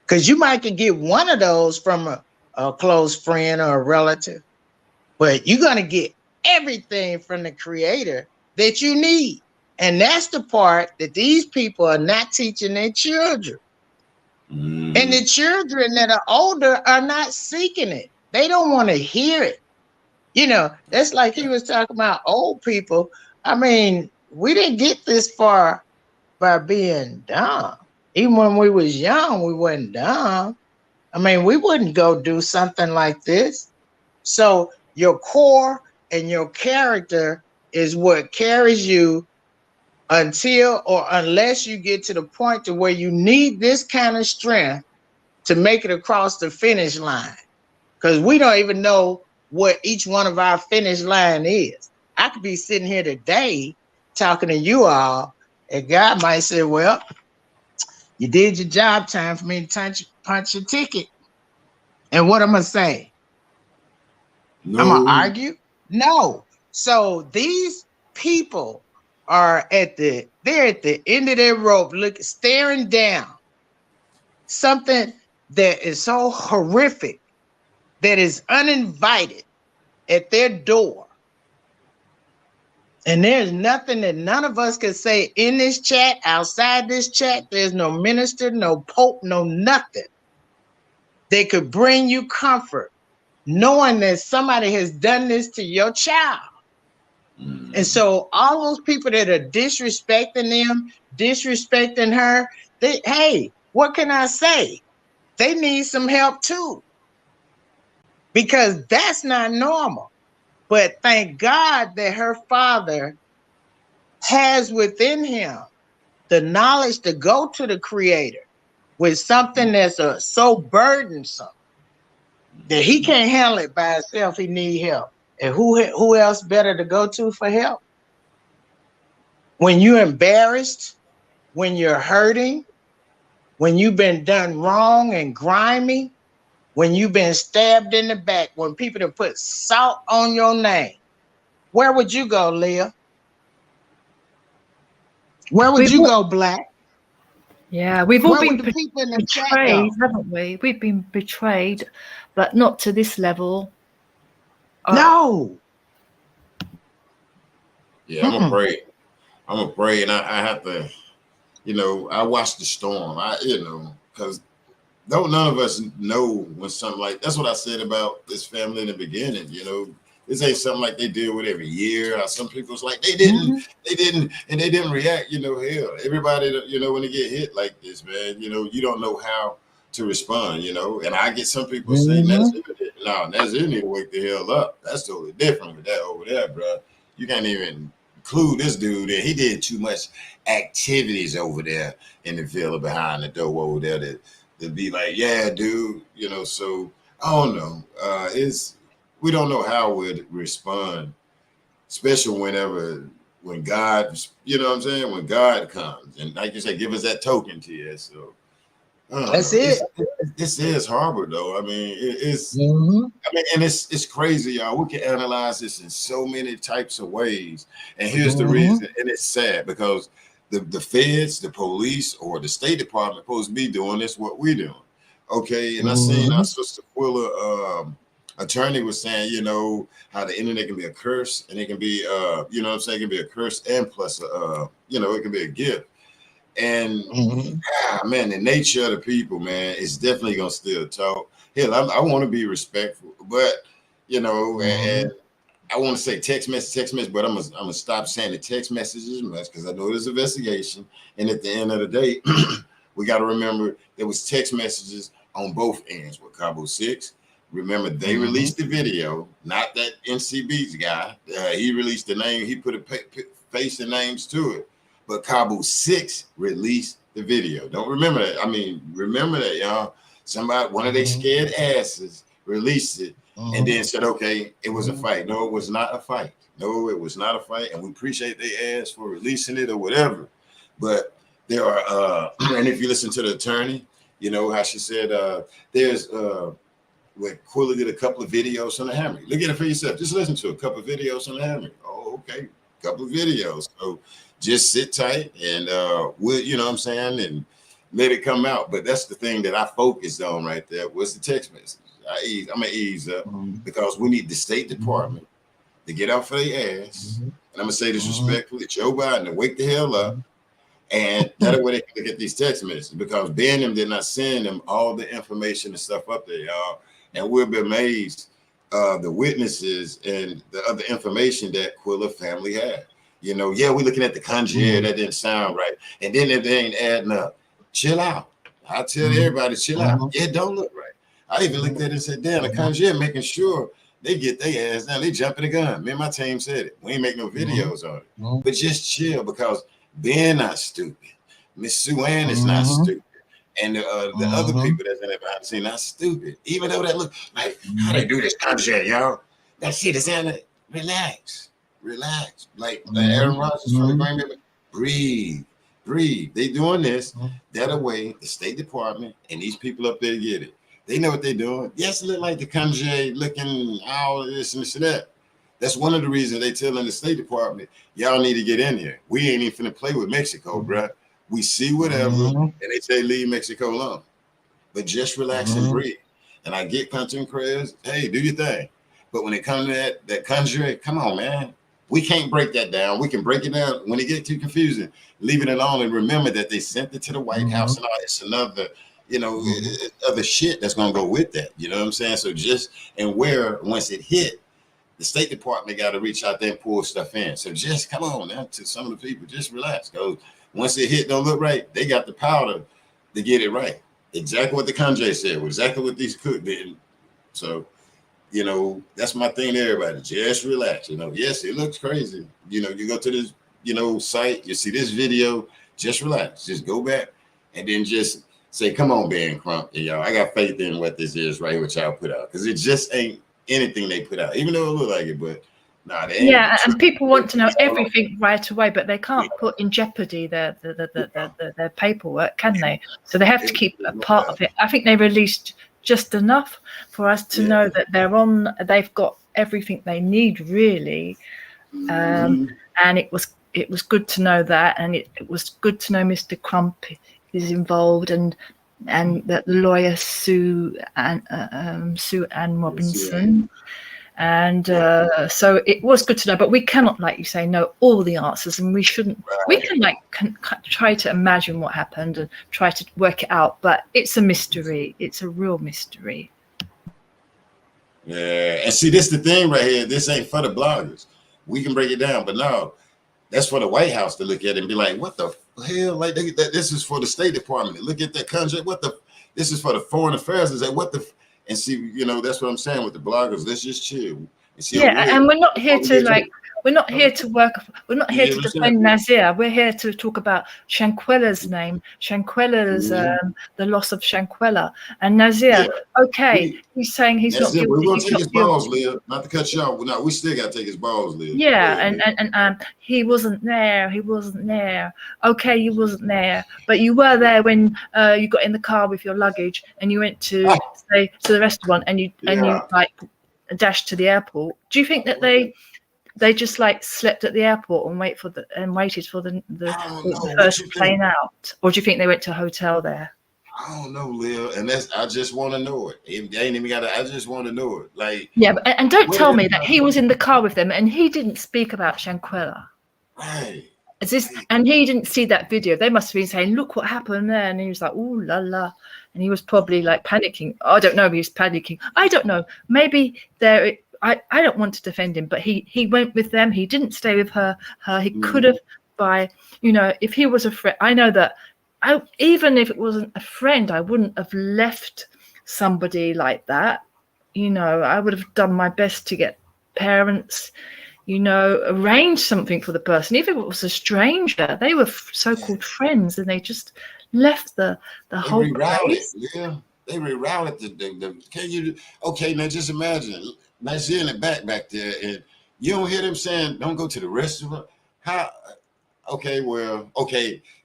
Because you might could get one of those from a close friend or a relative, but you're going to get everything from the Creator that you need. And that's the part that these people are not teaching their children. And the children that are older are not seeking it. They don't want to hear it. You know, that's like he was talking about old people. I mean, we didn't get this far by being dumb. Even when we was young, we wasn't dumb. I mean, we wouldn't go do something like this. So your core and your character is what carries you until or unless you get to the point to where you need this kind of strength to make it across the finish line. Because we don't even know what each one of our finish line is. I could be sitting here today talking to you all, and God might say, well, you did your job, time for me to punch your ticket. And what I'm going to say? No. I'm going to argue? No. So these people are they're at the end of their rope, staring down something that is so horrific, that is uninvited at their door. And there's nothing that none of us can say in this chat, outside this chat. There's no minister, no pope, no nothing. They could bring you comfort, knowing that somebody has done this to your child. And so all those people that are disrespecting them, disrespecting her, hey, what can I say? they need some help too, because that's not normal. But thank God that her father has within him the knowledge to go to the Creator with something that's so burdensome that he can't handle it by himself. He need help. And who else better to go to for help? When you're embarrassed, when you're hurting, when you've been done wrong and grimy, when you've been stabbed in the back, when people have put salt on your name, where would you go, Leah? Where would you go, Black? Yeah, we've all been people in the betrayed, haven't we? We've been betrayed, but not to this level. No. Yeah, I'm gonna pray, and I have to, you know, I watch the storm. Because none of us know when something like that's what I said about this family in the beginning. You know, this ain't something like they deal with every year. Or some people's like they didn't, and they didn't react. You know, hell, everybody, you know, when they get hit like this, man, you know, you don't know how to respond. You know, and I get some people saying that's it need to wake the hell up. That's totally different with that over there, bro. You can't even include this dude, and he did too much activities over there in the villa behind the door over there to be like, yeah, dude, you know. So I don't know. We don't know how we'd respond, especially when God, you know what I'm saying, when God comes and like you said, give us that token to you. So that's it. This is horrible, though. I mean, it's. I mean, and it's crazy, y'all. We can analyze this in so many types of ways, and here's the reason. And it's sad because the feds, the police, or the State Department supposed to be doing this. What we doing, okay? And I seen our sister Quilla, attorney was saying, you know, how the internet can be a curse, and it can be, you know what I'm saying, it can be a curse and plus, you know, it can be a gift. And man, the nature of the people, man, is definitely gonna still talk. Hell, I want to be respectful, but you know, and I want to say text message, but I'm gonna stop saying the text messages much because I know there's investigation, and at the end of the day, we got to remember there was text messages on both ends with Cabo 6. Remember, they released the video, not that NCB's guy. He released the name, he put a face and names to it. But Cabo 6 released the video. Don't remember that. I mean, remember that, y'all. One of they scared asses released it and then said, okay, it was a fight. No, it was not a fight. No, it was not a fight. And we appreciate they ass for releasing it or whatever. But there are, and if you listen to the attorney, you know how she said, there's, when Quilla did a couple of videos on the Hammer. Look at it for yourself. Just listen to a couple of videos on the Hammer. Oh, okay. A couple of videos. So just sit tight and we'll, you know what I'm saying, and let it come out. But that's the thing that I focused on right there was the text message. I'm gonna ease up because we need the State Department to get off their ass. And I'm gonna say this respectfully, Joe Biden to wake the hell up. And that way they can get these text messages because Ben them did not send them all the information and stuff up there, y'all. And we'll be amazed the witnesses and the other information that Quilla family had. You know, yeah, we're looking at the conjure, that didn't sound right. And then if they ain't adding up, chill out. I tell everybody, chill out. It don't look right. I even looked at it and said, damn, the conjure making sure they get their ass down. They jumping the gun. Me and my team said it. We ain't make no videos on it. But just chill because they're not stupid. Miss Sue Ann is not stupid. And the other people that's in there behind the scene not stupid. Even though that look like how they do this conjure, y'all. That shit is in it. Relax. Like Aaron Rodgers trying to bring me, breathe. They doing this that way. The State Department and these people up there get it. They know what they're doing. Yes, it look like the conjure looking all this and this and that. That's one of the reasons they telling the State Department, y'all need to get in here. We ain't even finna play with Mexico, bruh. We see whatever, and they say leave Mexico alone. But just relax and breathe. And I get content creators, hey, do your thing. But when it comes to that conjure, come on, man. We can't break that down. We can break it down. When it gets too confusing, leave it alone and remember that they sent it to the White House and all. It's another, you know, other shit that's gonna go with that. You know what I'm saying? So just once it hit, the State Department got to reach out there and pull stuff in. So just come on now to some of the people, just relax. Because once it hit, don't look right. They got the power to get it right. exactly what the Kanye said, exactly what these cook did. So, you know, that's my thing to everybody. Just relax. You know, yes, it looks crazy. You know, you go to this, you know, site, you see this video, just relax. Just go back and then just say, come on, Ben Crump. And y'all, I got faith in what this is right here, what y'all put out. Because it just ain't anything they put out, even though it look like it, but nah, they ain't. Yeah, and people want to know everything right away, but they can't put in jeopardy their paperwork, can they? So they have to keep a part of it. I think they released just enough for us to know that they've got everything they need, really. And it was good to know that, and it was good to know Mr. Crump is involved, and that lawyer Sue Ann Robinson. And so it was good to know, but we cannot, like you say, know all the answers, and we shouldn't. We can try to imagine what happened and try to work it out, but it's a mystery. It's a real mystery. Yeah, and see, this is the thing right here. This ain't for the bloggers. We can break it down, but no, that's for the White House to look at it and be like, "What the hell?" Like this is for the State Department to look at that country. This is for the Foreign Affairs. Is that what the? And see, you know, that's what I'm saying with the bloggers. Let's just chill. And see, and we're not here to we're not here to work. We're not here to defend Nazir. We're here to talk about Shanquella's name, Shanquella's the loss of Shanquella, and Nazir. He's saying he's not guilty. We're gonna take his balls, Leah. Not to cut you off. No, we still gotta take his balls, Leah. Yeah, and he wasn't there. He wasn't there. Okay, you wasn't there, but you were there when you got in the car with your luggage and you went to say to the restaurant and you like dashed to the airport. Do you think that they just like slept at the airport and waited for the first plane out, or do you think they went to a hotel there? I don't know, Lil, and I just want to know it. They ain't even got to. I just want to know it. Like, yeah, and don't tell me that he was in the car with them and he didn't speak about Shanquella. Right. And he didn't see that video. They must have been saying, "Look what happened there," and he was like, "Ooh la la," and he was probably like panicking. I don't know if he was panicking. I don't know. Maybe there. I don't want to defend him, but he went with them. He didn't stay with her. He could have, if he was a friend. I know that. Even if it wasn't a friend, I wouldn't have left somebody like that. I would have done my best to get parents, arrange something for the person. Even if it was a stranger, they were so-called friends, and they just left the whole place. Yeah, they rerouted the. Can you? Okay, now just imagine. Nazir in the back there, and you don't hear them saying, "Don't go to the restaurant." How? Okay,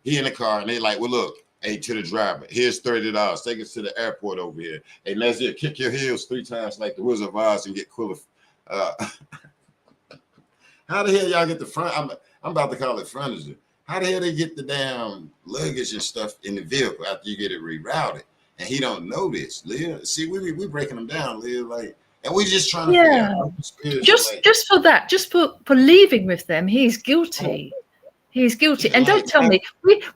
he in the car, and they like, "Well, look, hey, to the driver, here's $30. Take us to the airport over here. Hey, Nazir, kick your heels 3 times like the Wizard of Oz and get cooler." How the hell y'all get the front? I'm about to call it furniture. How the hell they get the damn luggage and stuff in the vehicle after you get it rerouted? And he don't know this, Leah. See, we breaking them down, Leah, like. And we just trying to figure out just for that, just for leaving with them, he's guilty. He's guilty. And don't tell me,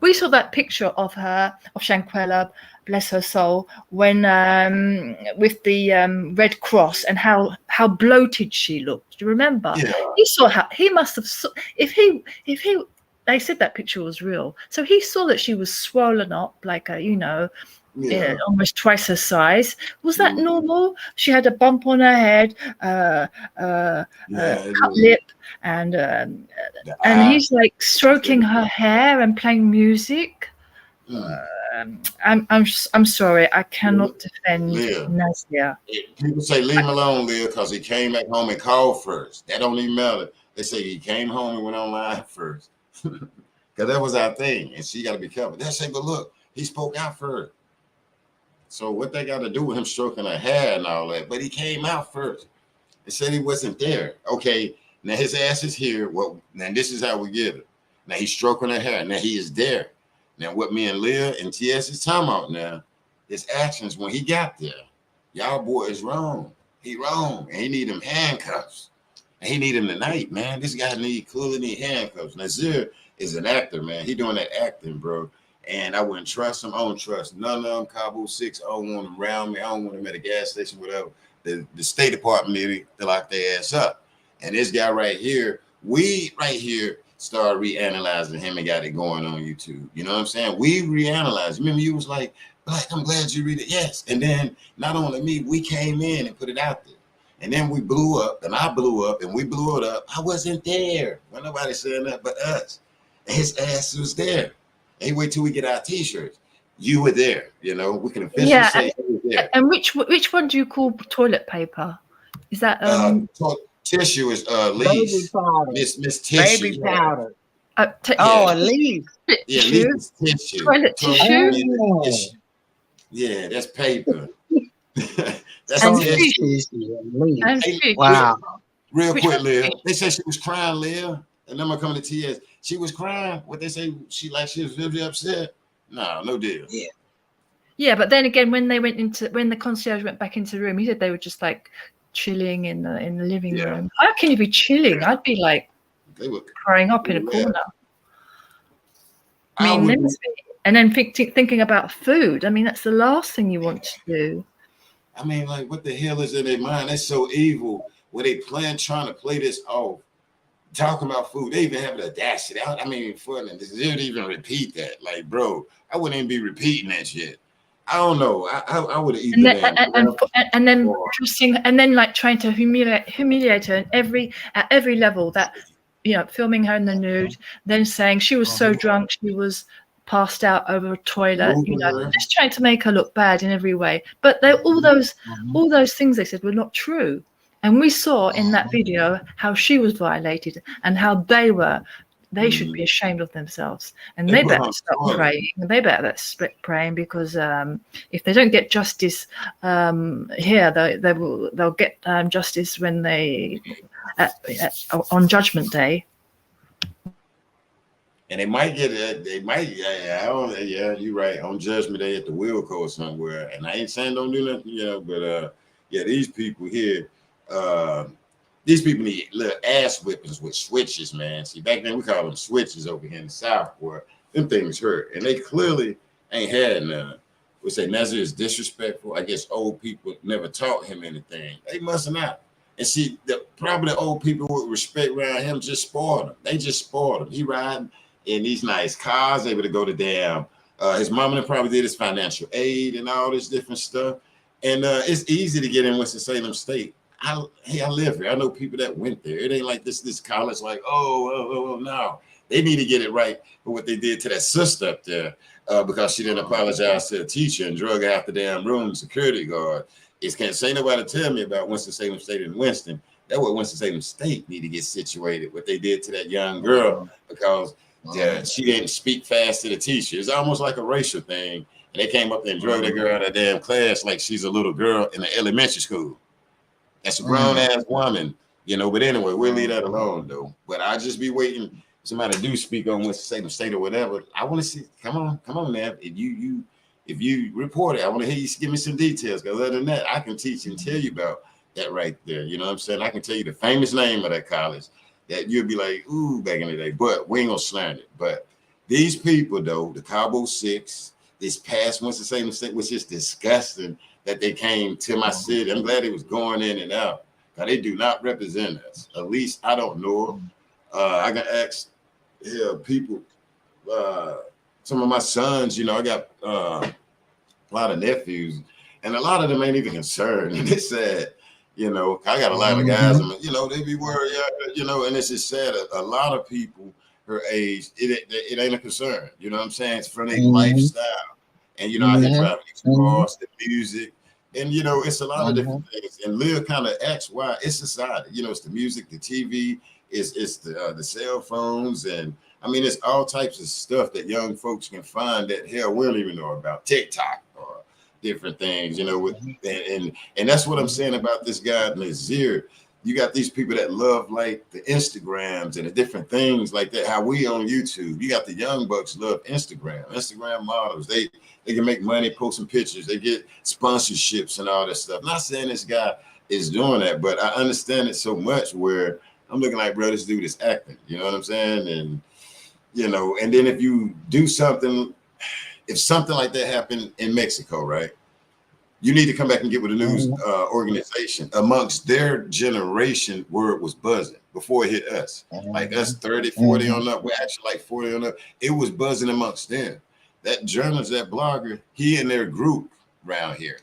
we saw that picture of Shanquella, bless her soul, when with the Red Cross, and how bloated she looked. Do you remember? Yeah. He saw how he must have. If he, they said that picture was real, so he saw that she was swollen up like almost twice her size. Was that normal? She had a bump on her head, cut lip, and he's like stroking her hair and playing music. I'm sorry, I cannot defend Nazir. People say leave him alone, Leah, because he came back home and called first. That don't even matter. They say he came home and went online first, because that was our thing, and she got to be covered. They say, but look, he spoke out first. So what they got to do with him stroking her hair and all that? But he came out first. They said he wasn't there. Okay, now his ass is here. Well, now this is how we get it. Now he's stroking her hair. Now he is there. Now what me and Leah and TS is talking about now, his actions when he got there. Y'all boy is wrong. He wrong. And he need them handcuffs. And he need him tonight, man. This guy need handcuffs. Nazir is an actor, man. He doing that acting, bro. And I wouldn't trust him. I don't trust none of them. Cabo 6, I don't want them around me. I don't want them at a gas station, whatever. The State Department need to lock their ass up. And this guy right here, started reanalyzing him and got it going on YouTube. You know what I'm saying? We reanalyzed. Remember, you was like, Like, I'm glad you read it. Yes. And then not only me, we came in and put it out there. And then we blew up, and I blew up, and we blew it up. I wasn't there. Well, nobody saying that but us. And his ass was there. Hey, wait till we get our t-shirts. You were there, you know. We can officially say you were there. And which one do you call toilet paper? Is that tissue is Lee's. Miss Tissue. Baby powder. A leaf. Yeah, Lee's tissue. Toilet tissue. Tissue. Yeah, that's paper. That's And tissue. Wow. Real quick, Leah. They say she was crying, Leah. And I'm gonna come to TS. She was crying. What they say? She was really upset. No deal. Yeah, but then again, when the concierge went back into the room, he said they were just like chilling in the living room. How can you be chilling? I'd be like crying up in a corner. I mean, and then thinking about food. I mean, that's the last thing you want to do. I mean, like, what the hell is in their mind? That's so evil. Where they trying to play this off, talking about food. They even have the audacity. I mean, funny. They didn't even repeat that. Like, bro, I wouldn't even be repeating that shit. I don't know. I would have eaten and then trusting, and then like trying to humiliate her at every level. That, you know, filming her in the nude, then saying she was so drunk she was passed out over a toilet. You know, just trying to make her look bad in every way. But all those things they said were not true. And we saw in that video how she was violated and how they should be ashamed of themselves, and they better stop praying. They better stop praying, because if they don't get justice here, they'll get justice when on Judgment Day. And they might get it. They might. Yeah, you're right. On Judgment Day at the wheel court somewhere. And I ain't saying don't do nothing, you know. But these people here. These people need little ass whippings with switches, man. See, back then we call them switches over here in the South, where them things hurt, and they clearly ain't had none. We say Nazir is disrespectful. I guess old people never taught him anything. They must not. And see, probably the old people with respect around him just spoiled him. They just spoiled him. He riding in these nice cars, able to go to damn. His mama probably did his financial aid and all this different stuff. And it's easy to get in Winston-Salem State. I live here. I know people that went there. It ain't like this college, like, no. They need to get it right for what they did to that sister up there, because she didn't apologize to the teacher and drug her out the damn room, security guard. Can't say nobody tell me about Winston-Salem State and Winston. That's what Winston-Salem State need to get situated, what they did to that young girl, because she didn't speak fast to the teacher. It's almost like a racial thing. And they came up there and drug that girl out of damn class like she's a little girl in the elementary school. That's a grown-ass woman, you know. But anyway, we'll leave that alone, though. But I just be waiting. Somebody do speak on Winston-Salem State or whatever. I want to see. Come on, man. If you report it, I want to hear you give me some details. Because other than that, I can teach and tell you about that right there. You know what I'm saying? I can tell you the famous name of that college that you'll be like, ooh, back in the day. But we ain't gonna slander it. But these people, though, the Cabo Six, this past Winston-Salem State was just disgusting. That they came to my city. I'm glad it was going in and out. Now, they do not represent us. At least I don't know them. I can ask people, some of my sons, you know, I got a lot of nephews, and a lot of them ain't even concerned. And it's sad, you know. I got a lot of guys, you know, they be worried, you know, and it's just sad. A lot of people her age, it ain't a concern. You know what I'm saying? It's from their lifestyle. And, you know, I can drive across the music. And, you know, it's a lot of different things. And Leah kind of asks why. It's society. You know, it's the music, the TV, it's the cell phones. And, I mean, it's all types of stuff that young folks can find that, hell, we don't even know about. TikTok or different things, you know. And that's what I'm saying about this guy, Nazir. You got these people that love, like, the Instagrams and the different things like that, how we on YouTube. You got the young bucks love Instagram models. They can make money posting pictures. They get sponsorships and all that stuff. I'm not saying this guy is doing that, but I understand it so much where I'm looking like, bro, this dude is acting. You know what I'm saying? And, you know, and then if you do something, if something like that happened in Mexico, right? You need to come back and get with a news organization. Amongst their generation, word was buzzing before it hit us. Like us 30, 40 on up. We're actually like 40 on up. It was buzzing amongst them. that journalist, that blogger, he in their group around here.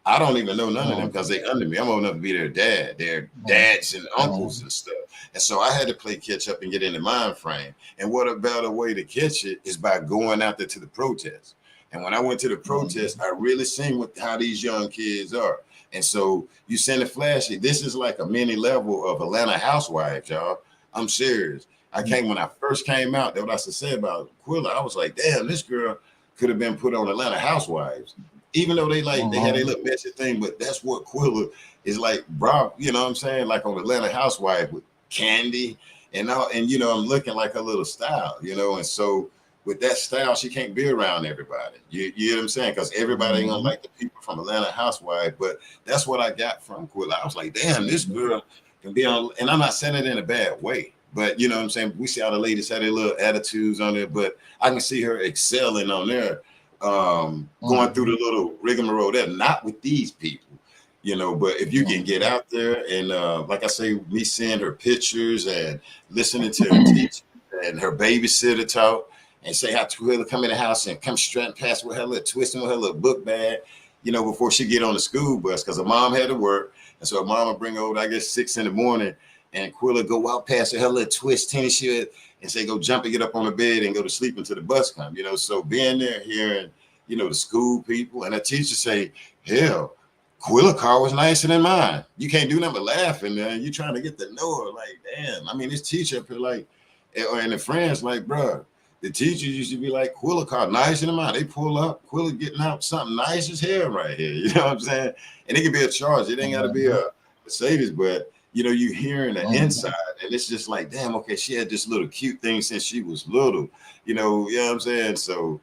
I don't even know none of them because they under me. I'm old enough to be their dads and uncles and stuff. And so I had to play catch up and get in the mind frame. And what a better way to catch it is by going out there to the protest. And when I went to the protest, I really seen how these young kids are. And so you send a flashy. This is like a mini level of Atlanta Housewives, y'all. I'm serious. When I first came out, that's what I said about Quilla. I was like, damn, this girl could have been put on Atlanta Housewives. Even though they had a little messy thing, but that's what Quilla is like, bro. You know what I'm saying? Like on Atlanta Housewife with Candy and all, and you know, I'm looking like a little style, you know, and so with that style, she can't be around everybody. You know what I'm saying? Because everybody ain't gonna like the people from Atlanta Housewife, but that's what I got from Quilla. I was like, damn, this girl can be on, and I'm not saying it in a bad way, but you know what I'm saying? We see how the ladies have their little attitudes on there, but I can see her excelling on there. Going through the little rigmarole there, not with these people, you know, but if you can get out there and like I say, me seeing her pictures and listening to her teach and her babysitter talk and say how Twilla come in the house and come strutting past with her little twisting with her little book bag, you know, before she get on the school bus because her mom had to work. And so her mom would bring her over, I guess 6 in the morning, and Quilla go out past her little twist tennis shoe and say, go jump and get up on the bed and go to sleep until the bus come, you know. So being there, hearing, you know, the school people and the teacher say, hell, Quilla car was nicer than mine. You can't do nothing but laughing, man. You trying to get to know her, like, damn. I mean, this teacher up here, like, and the friends, like, bro, the teachers used to be like, Quilla car nicer than mine. They pull up, Quilla getting out something nice as hell right here. You know what I'm saying? And it could be a charge. It ain't got to be a Mercedes, but you know, you hearing the inside, and it's just like, damn, okay, she had this little cute thing since she was little, you know what I'm saying? So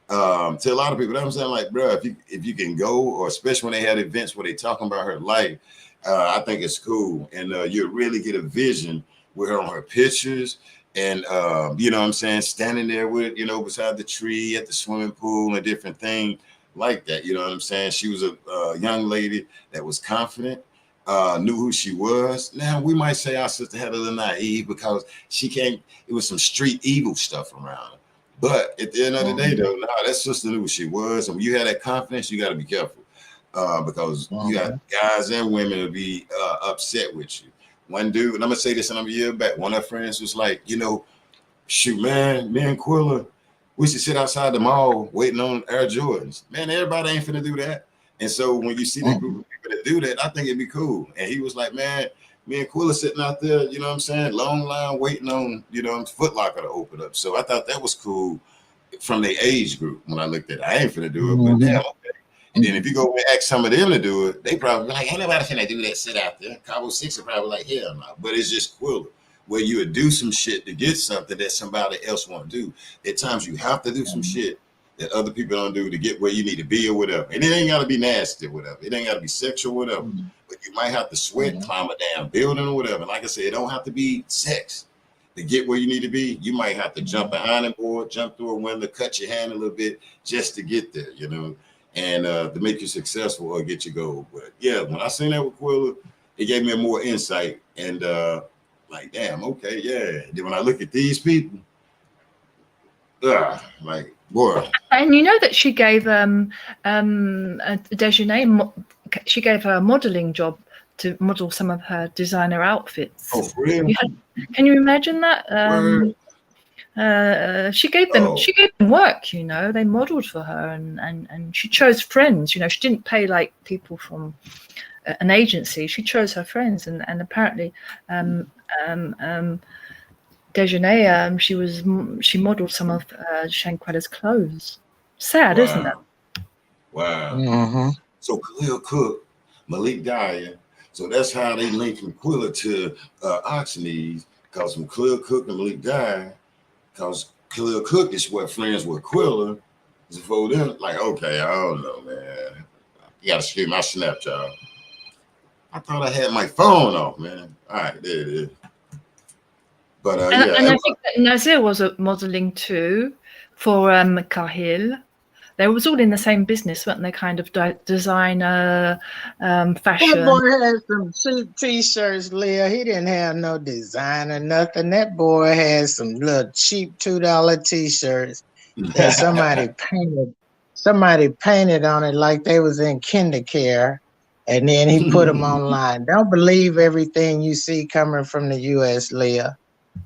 to a lot of people, I'm saying, like, bro, if you can go, or especially when they had events where they talking about her life, I think it's cool, and you really get a vision with her on her pictures, and you know what I'm saying, standing there with, you know, beside the tree at the swimming pool and different thing like that. You know what I'm saying? She was a young lady that was confident. Knew who she was. Now we might say our sister had a little naive because it was some street evil stuff around her. But at the end of the day, though, that sister knew who she was. And when you have that confidence, you got to be careful because you got guys and women to be upset with you. One dude, and I'm gonna say this, and I'm a year back, one of her friends was like, you know, shoot, man, me and Quilla, we should sit outside the mall waiting on Air Jordans. Man, everybody ain't finna do that. And so when you see that group of people that do that, I think it'd be cool. And he was like, man, me and Quilla sitting out there, you know what I'm saying, long line waiting on, you know, Foot Locker to open up. So I thought that was cool from their age group when I looked at it. I ain't finna do it, but damn, okay. And then if you go and ask some of them to do it, they probably be like, ain't nobody finna do that, sit out there. Cabo 6 are probably like, hell no. But it's just Quilla, where you would do some shit to get something that somebody else won't do. At times you have to do some shit that other people don't do to get where you need to be or whatever. And it ain't got to be nasty or whatever. It ain't got to be sexual or whatever. But you might have to sweat, climb a damn building or whatever. And like I said, it don't have to be sex to get where you need to be. You might have to jump behind a board, jump through a window, cut your hand a little bit just to get there, you know, and to make you successful or get your goal. But yeah, when I seen that with Quilla, it gave me more insight and like, damn, okay, yeah. Then when I look at these people, like, boy. And you know that she gave Desjardins, she gave her a modeling job to model some of her designer outfits. Oh, for real? Can you imagine that? She gave them work, you know. They modeled for her, and she chose friends. You know, she didn't pay like people from an agency. She chose her friends, and apparently, Desjardins, she modeled some of Shanquella's clothes. Sad, isn't it? Wow. So Khalil Cook, Malik Dyer. So that's how they linked from Quilla to Oxneys, because from Khalil Cook and Malik Dyer, because Khalil Cook is what friends with Quilla. Before them, like, okay, I don't know, man. You gotta excuse my Snapchat. I thought I had my phone off, man. All right, there it is. But and I think that Nazir was modeling too for Kahil. They was all in the same business, weren't they? Kind of designer, fashion. That boy had some cheap T-shirts, Leah. He didn't have no design or nothing. That boy had some little cheap $2 T-shirts. that somebody painted on it like they was in kindergarten, and then he put them online. Don't believe everything you see coming from the U.S., Leah.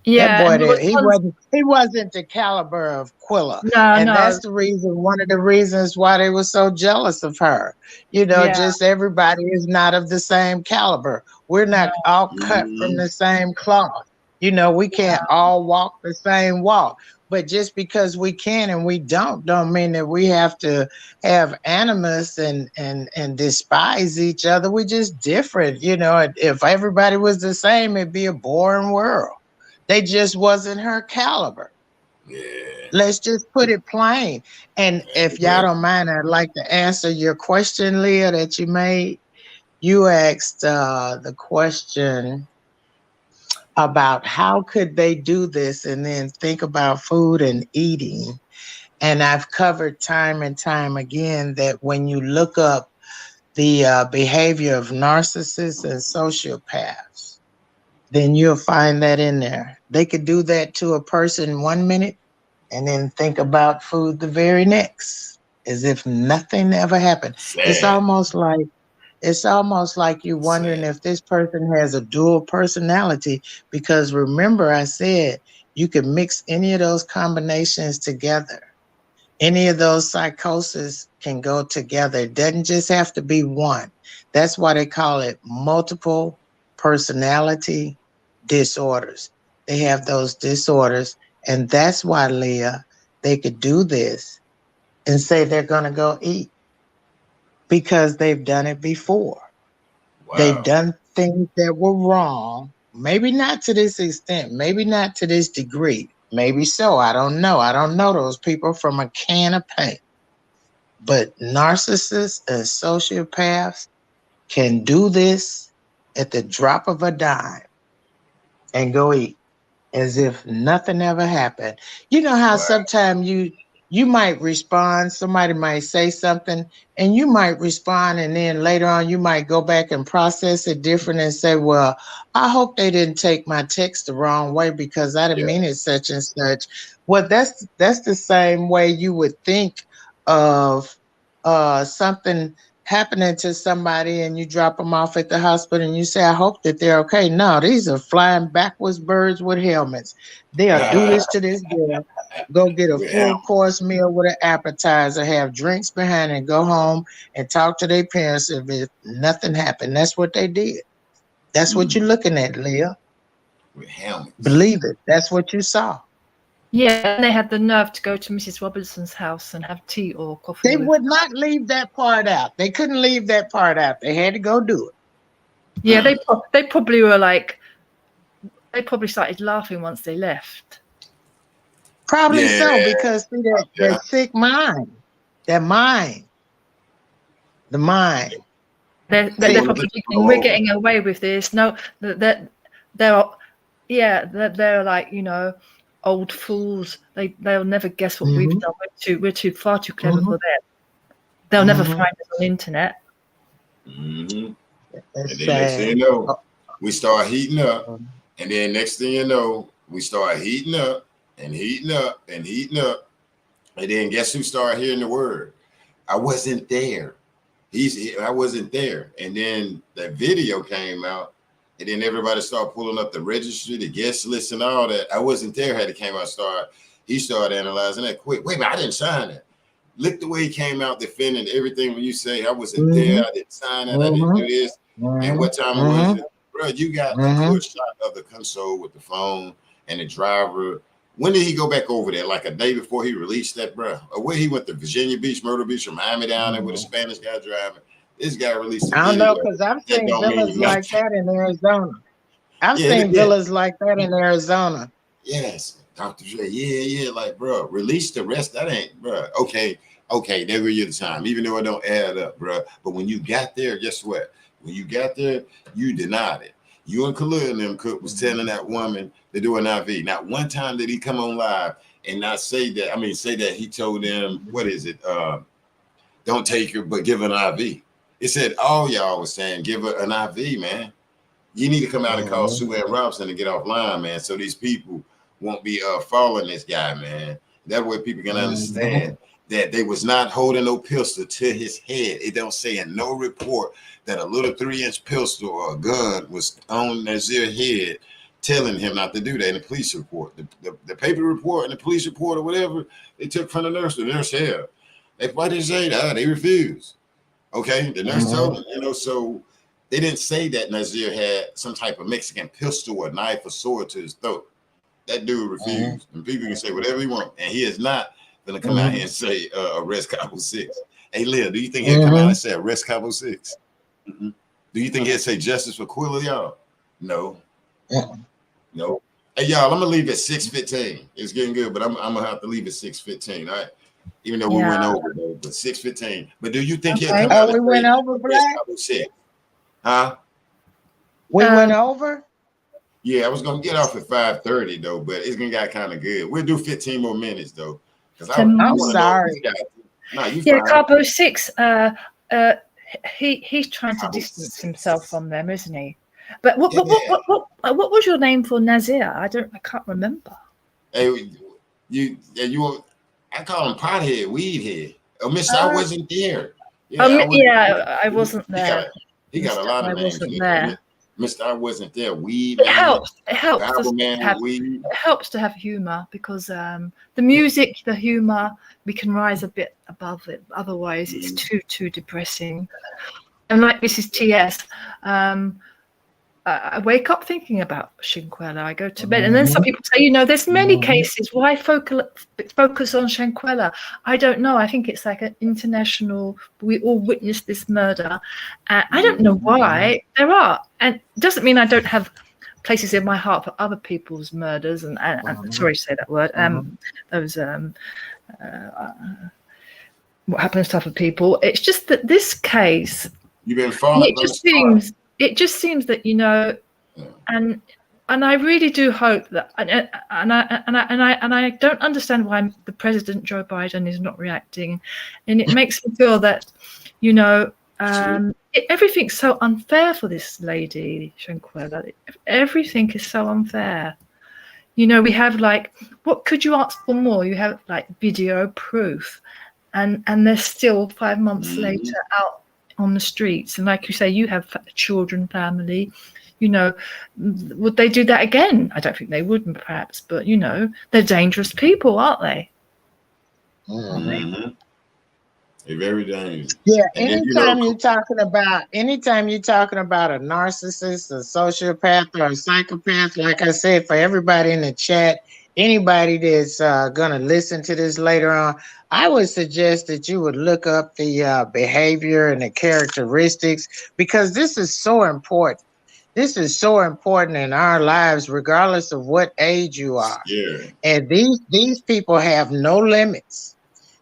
Yeah, that boy, and he wasn't the caliber of Quilla, no, and no, that's the reason. One of the reasons why they were so jealous of her. You know, yeah, just everybody is not of the same caliber. We're not no, all cut from the same cloth. You know, we can't all walk the same walk. But just because we can and we don't mean that we have to have animus and despise each other. We're just different. You know, if everybody was the same, it'd be a boring world. They just wasn't her caliber. Yeah. Let's just put it plain. And if y'all don't mind, I'd like to answer your question, Leah, that you made. You asked the question about how could they do this and then think about food and eating. And I've covered time and time again that when you look up the behavior of narcissists and sociopaths, then you'll find that in there. They could do that to a person 1 minute and then think about food the very next, as if nothing ever happened. Sad. It's almost like you're wondering if this person has a dual personality, because remember I said you can mix any of those combinations together. Any of those psychoses can go together. It doesn't just have to be one. That's why they call it multiple personality disorders. They have those disorders, and that's why, Leah, they could do this and say they're going to go eat, because they've done it before. Wow. They've done things that were wrong, maybe not to this extent, maybe not to this degree. Maybe so. I don't know. I don't know those people from a can of paint. But narcissists and sociopaths can do this at the drop of a dime and go eat as if nothing ever happened. You know how sometimes you might respond, somebody might say something, and you might respond, and then later on you might go back and process it different and say, well, I hope they didn't take my text the wrong way because I didn't mean it such and such. Well, that's the same way you would think of something happening to somebody and you drop them off at the hospital and you say, I hope that they're okay. No, these are flying backwards birds with helmets. They'll do this to this girl, go get a full course meal with an appetizer, have drinks behind it, and go home and talk to their parents if nothing happened. That's what they did. That's what you're looking at, Leah. With helmets. Believe it. That's what you saw. Yeah, and they had the nerve to go to Mrs. Robinson's house and have tea or coffee. They would not leave that part out. They couldn't leave that part out. They had to go do it. Yeah, they probably were like, they probably started laughing once they left. Probably so, because see that sick mind, the mind. They're probably thinking, we're getting away with this. No, they're like, you know, old fools. They'll never guess what we've done. We're far too clever for them. They'll never find us on the internet. And then next thing you know, we start heating up, and then next thing you know, we start heating up and heating up and heating up, and then guess who started hearing the word? I wasn't there. I wasn't there, and then that video came out. And then everybody started pulling up the registry, the guest list, and all that. I wasn't there. Had it came out, he started analyzing that quick. Wait a minute, I didn't sign that. Look the way he came out defending everything when you say I wasn't there, I didn't sign it, I didn't do this. And what time was it? Bro, you got a clear shot of the console with the phone and the driver. When did he go back over there? Like a day before he released that, bro? Or where he went to Virginia Beach, Myrtle Beach, from Miami down there with a Spanish guy driving? This guy released. I don't know, because I've seen villas like that in Arizona. I've seen villas like that in Arizona. Yes, Dr. Dre. Yeah, like, bro, release the rest. That ain't, bro. Okay, there go your time. Even though it don't add up, bro. But when you got there, guess what? When you got there, you denied it. You and Khalil and them Cook was telling that woman to do an IV. Not one time did he come on live and not say that. I mean, say that he told them, what is it? Don't take her, but give an IV. It said all y'all was saying, give her an IV, man. You need to come out and call Sue Ann Robinson and get offline, man, so these people won't be following this guy, man. That way people can understand that they was not holding no pistol to his head. It don't say in no report that a little 3-inch pistol or a gun was on Nazir's head telling him not to do that in the police report. The paper report and the police report or whatever they took from the nurse said, why did they say that? They refused. Okay, the nurse told them, you know, so they didn't say that Nazir had some type of Mexican pistol or knife or sword to his throat. That dude refused. And people can say whatever he want. And he is not going to come out and say arrest Cabo 6. Hey, Leah, do you think he'll come out and say arrest Cabo 6? Do you think he'll say justice for Quilla, y'all? No. No. Hey, y'all, I'm going to leave at 6:15. It's getting good, but I'm going to have to leave at 6:15, all right? Even though we went over, though, but 6:15. But do you think he'll come out and went over, Black? Cabo 6? Huh? We went over? Yeah, I was going to get off at 5:30, though, but it's going to get kind of good. We'll do 15 more minutes, though. I'm sorry. Cabo 6, he's trying to distance himself from them, isn't he? But what was your name for Nazir? I can't remember. Hey, I call him pothead, weed head. Oh, Mr. I wasn't there. I wasn't there. He got a lot of names. Mr. I wasn't there. Weed. It helps. It helps to have humor because the music, the humor, we can rise a bit above it. Otherwise, it's too depressing. And like Mrs. T.S., I wake up thinking about Shanquella. I go to bed, and then some people say, you know, there's many cases. Why focus on Shanquella? I don't know. I think it's like an international. We all witnessed this murder. I don't know why there are, and it doesn't mean I don't have places in my heart for other people's murders. And I'm sorry to say that word. Those what happens to other people. It's just that this case. You've been following. It just seems that, you know, and I really do hope that, and I don't understand why the President Joe Biden is not reacting, and it makes me feel that, you know, everything's so unfair for this lady Shanquella. Everything is so unfair. You know, we have like, what could you ask for more? You have like video proof, and they're still 5 months later out on the streets. And like you say, you have children, family, you know, would they do that again? I don't think they would, perhaps, but you know, they're dangerous people, aren't they? They're very dangerous. Yeah. Anytime you're talking about a narcissist, a sociopath, or a psychopath, like I said, for everybody in the chat, anybody that's gonna listen to this later on, I would suggest that you would look up the behavior and the characteristics, because this is so important. This is so important in our lives, regardless of what age you are. Yeah. And these people have no limits.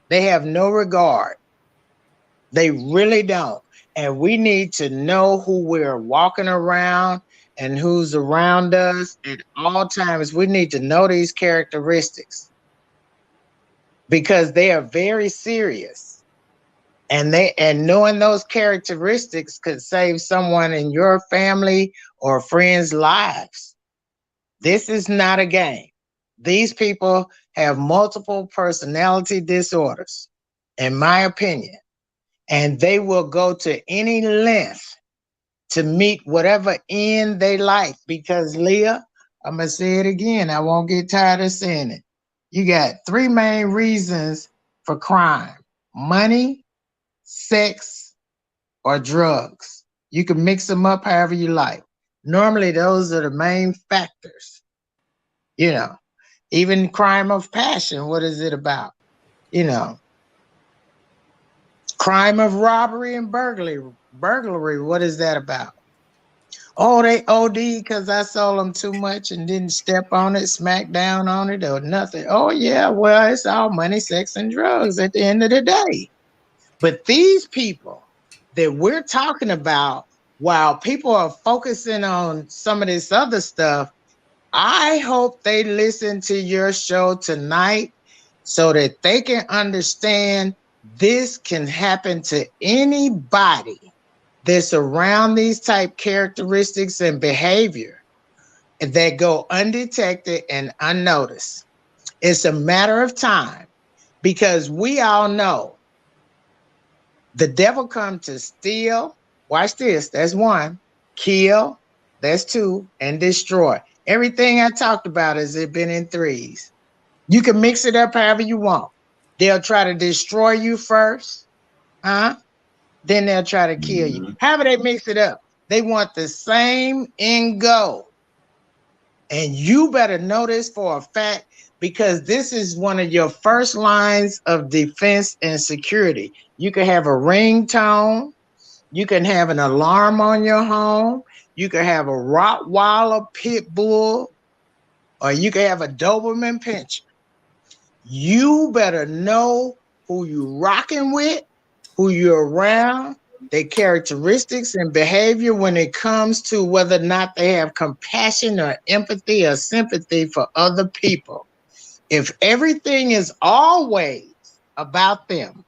They have no regard. They really don't. And we need to know who we're walking around and who's around us at all times. We need to know these characteristics because they are very serious. And knowing those characteristics could save someone in your family or friends' lives. This is not a game. These people have multiple personality disorders, in my opinion, and they will go to any length to meet whatever end they like. Because, Leah, I'm going to say it again. I won't get tired of saying it. You got 3 main reasons for crime: money, sex, or drugs. You can mix them up however you like. Normally, those are the main factors. You know, even crime of passion, what is it about? You know, crime of robbery and burglary, what is that about? Oh, they OD because I sold them too much and didn't step on it, smack down on it, or nothing. Oh, yeah, well, it's all money, sex, and drugs at the end of the day. But these people that we're talking about, while people are focusing on some of this other stuff, I hope they listen to your show tonight so that they can understand this can happen to anybody that's around these type characteristics and behavior that go undetected and unnoticed. It's a matter of time, because we all know the devil comes to steal. Watch this. That's one. Kill. That's two. And destroy. Everything I talked about has been in threes. You can mix it up however you want. They'll try to destroy you first. Then they'll try to kill you. However they mix it up, they want the same end goal. And you better know this for a fact, because this is one of your first lines of defense and security. You can have a ringtone. You can have an alarm on your home. You can have a Rottweiler pit bull, or you can have a Doberman Pinscher. You better know who you rocking with, who you're around, their characteristics and behavior when it comes to whether or not they have compassion or empathy or sympathy for other people. If everything is always about them,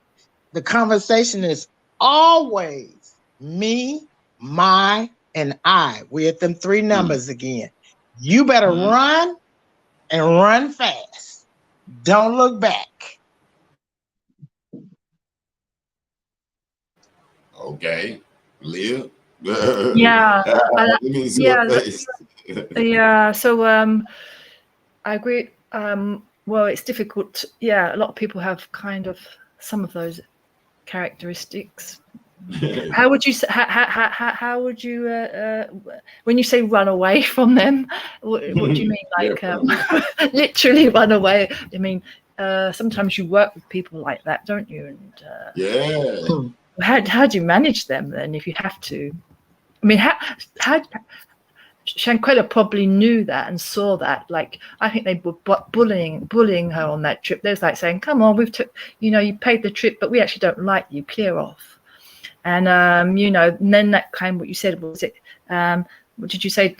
the conversation is always me, my, and I. We're at them three numbers again. You better run and run fast. Don't look back. Okay, Leah. Yeah, yeah. So I agree. Well, it's difficult. Yeah, a lot of people have kind of some of those characteristics. How would you how would you when you say run away from them, what do you mean? Like literally run away? I mean, sometimes you work with people like that, don't you? And how do you manage them then if you have to? I mean, how Shanquella probably knew that and saw that. Like, I think they were bullying her on that trip. They was like saying, "Come on, you paid the trip, but we actually don't like you. Clear off." And and then that came. What you said was it? What did you say?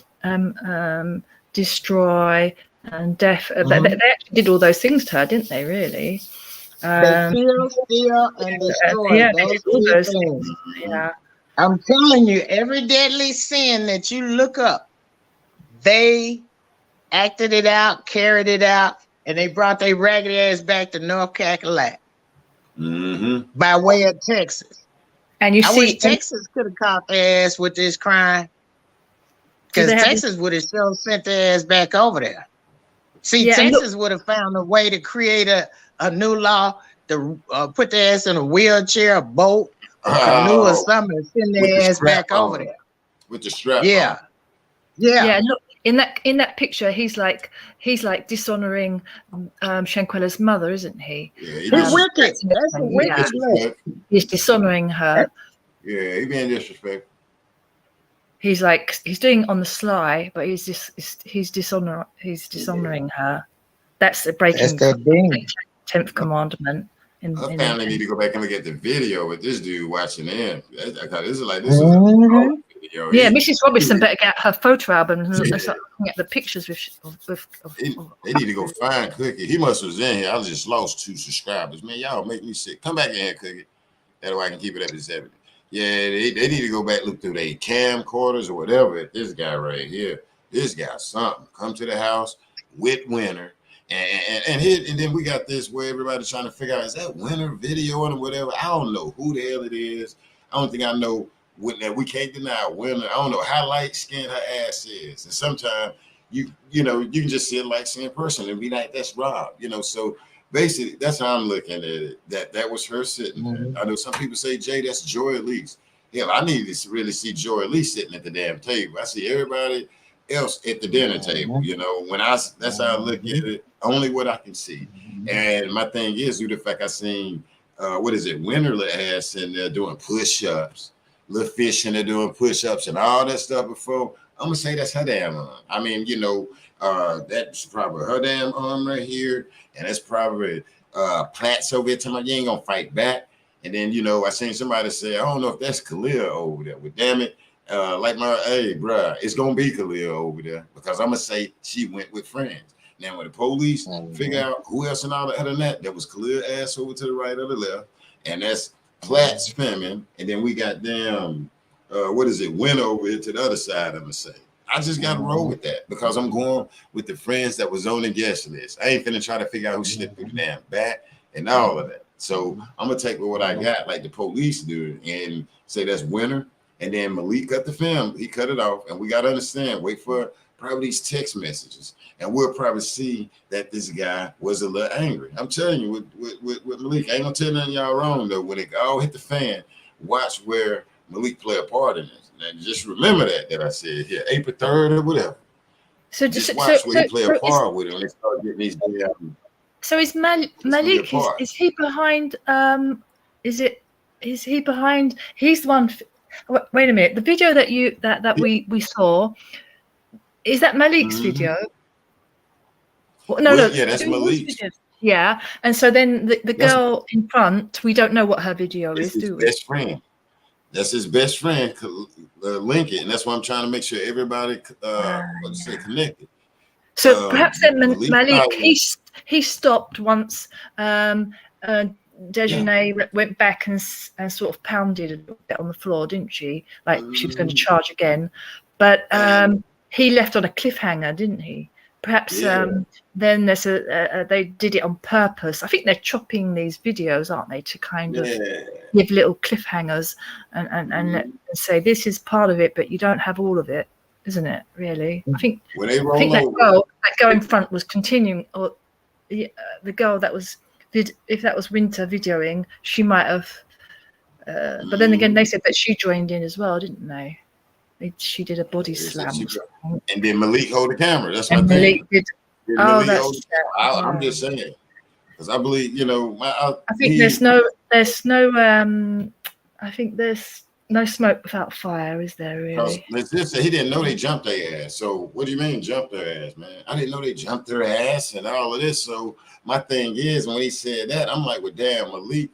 Destroy and death. They actually did all those things to her, didn't they? Really. They steal, and destroy. Yeah, those things. Yeah. I'm telling you, every deadly sin that you look up, they acted it out, carried it out, and they brought their ragged ass back to North Carolina by way of Texas. And I wish Texas could have caught their ass with this crime, because Texas would have still sent their ass back over there. See, Texas would have found a way to create a new law to put their ass in a wheelchair, a boat, a canoe or something, and send their ass back over there. With the strap on. Yeah. Look, in that picture, he's like dishonoring Shanquella's mother, isn't he? Yeah, he's wicked. That's a wicked look. He's dishonoring her. Yeah, he's being disrespectful. He's doing it on the sly, but he's dishonoring her. That's the breaking the 10th commandment. Her family need to go back and look at the video with this dude watching in. This is video. Yeah, Mrs. Robinson better get her photo album and start looking at the pictures with they need to go find Cookie. He must was in here. I just lost 2 subscribers. Man, y'all make me sick. Come back in here, Cookie. That way I can keep it up to 70. Yeah, they need to go back, look through their camcorders or whatever. This guy right here, this guy something. Come to the house with Winter. And then we got this where everybody's trying to figure out, is that Winter video or whatever? I don't know who the hell it is. I don't think I know. We can't deny Winter. I don't know how light skinned her ass is. And sometimes you can just see a light skinned person and be like, that's Rob. So basically that's how I'm looking at it. That was her sitting there. I know some people say, Jay, that's Joy Elise. Yeah, I need to really see Joy Elise sitting at the damn table. I see everybody else at the dinner table. That's how I look at it. Only what I can see. And my thing is, due to the fact I seen Winter ass in there doing push-ups, Little Fish in there doing push-ups and all that stuff before. I'm gonna say that's her damn arm. I mean, that's probably her damn arm right here, and that's probably Platts over there telling me you ain't gonna fight back. And then I seen somebody say, I don't know if that's Khalil over there. But damn it, hey, bruh, it's gonna be Khalil over there, because I'm gonna say she went with friends. Now, when the police figure out who else and all the other than that was Khalil ass over to the right or the left, and that's Platts Femin, and then we got them, Winter over here to the other side, I'm gonna say. I just got to roll with that because I'm going with the friends that was on the guest list. I ain't finna try to figure out who slipped through the damn back and all of that. So I'm gonna take what I got, like the police do, and say that's winner. And then Malik cut the film. He cut it off, and we gotta understand. Wait for probably these text messages, and we'll probably see that this guy was a little angry. I'm telling you, with Malik, I ain't gonna tell none of y'all wrong though. When it all hit the fan, watch where Malik play a part in this. And just remember that I said here, April 3rd or whatever. So just watch where he play a part with it when they start getting these damn. So is Malik, is he behind, is he behind, he's the one, wait a minute, the video that we saw, is that Malik's video? No, yeah, that's Malik's. Yeah, and so then the girl in front, we don't know what her video is, do we? Best friend. That's his best friend, link it, and that's why I'm trying to make sure everybody, connected. So perhaps then Malik, he stopped once Dejanay went back and sort of pounded a bit on the floor, didn't she? Like she was going to charge again. But he left on a cliffhanger, didn't he? Perhaps then there's they did it on purpose. I think they're chopping these videos, aren't they, to kind of give little cliffhangers and say this is part of it, but you don't have all of it. Isn't it really? I think that girl in front was continuing, or the girl that was if that was Winter videoing, she might have. But then again, they said that she joined in as well, didn't they? She did a body slam, and then Malik hold the camera. That's my thing. Malik did. I'm just saying because I believe I think there's no. I think there's no smoke without fire, is there really? He didn't know they jumped their ass. So what do you mean jump their ass, man? I didn't know they jumped their ass and all of this. So my thing is when he said that, I'm like, well, damn, Malik,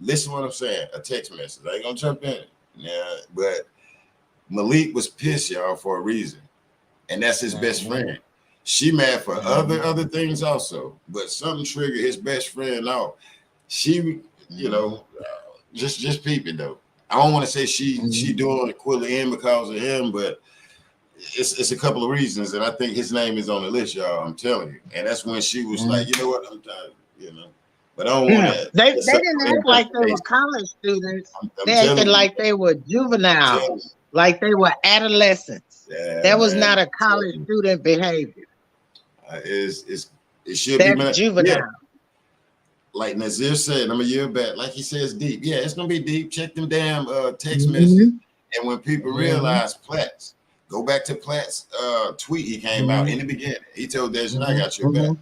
listen to what I'm saying. A text message. I ain't gonna jump in. Yeah, but Malik was pissed, y'all, for a reason. And that's his best friend. She mad for other things also. But something triggered his best friend off. She, just peeping though. I don't want to say she doing it quickly in because of him, but it's a couple of reasons, and I think his name is on the list, y'all. I'm telling you, and that's when she was like, you know what, I'm tired, But I don't want that. They didn't act like they were college students. They acted like they were juveniles, like they were adolescents. Yeah, that was not a college student behavior. It should be juvenile. Yeah. Like Nazir said, I'm a year back. Like he says, deep. Yeah, it's gonna be deep. Check them damn text messages. And when people realize Platt's, go back to Platt's tweet. He came out in the beginning. He told Dejan, I got your back.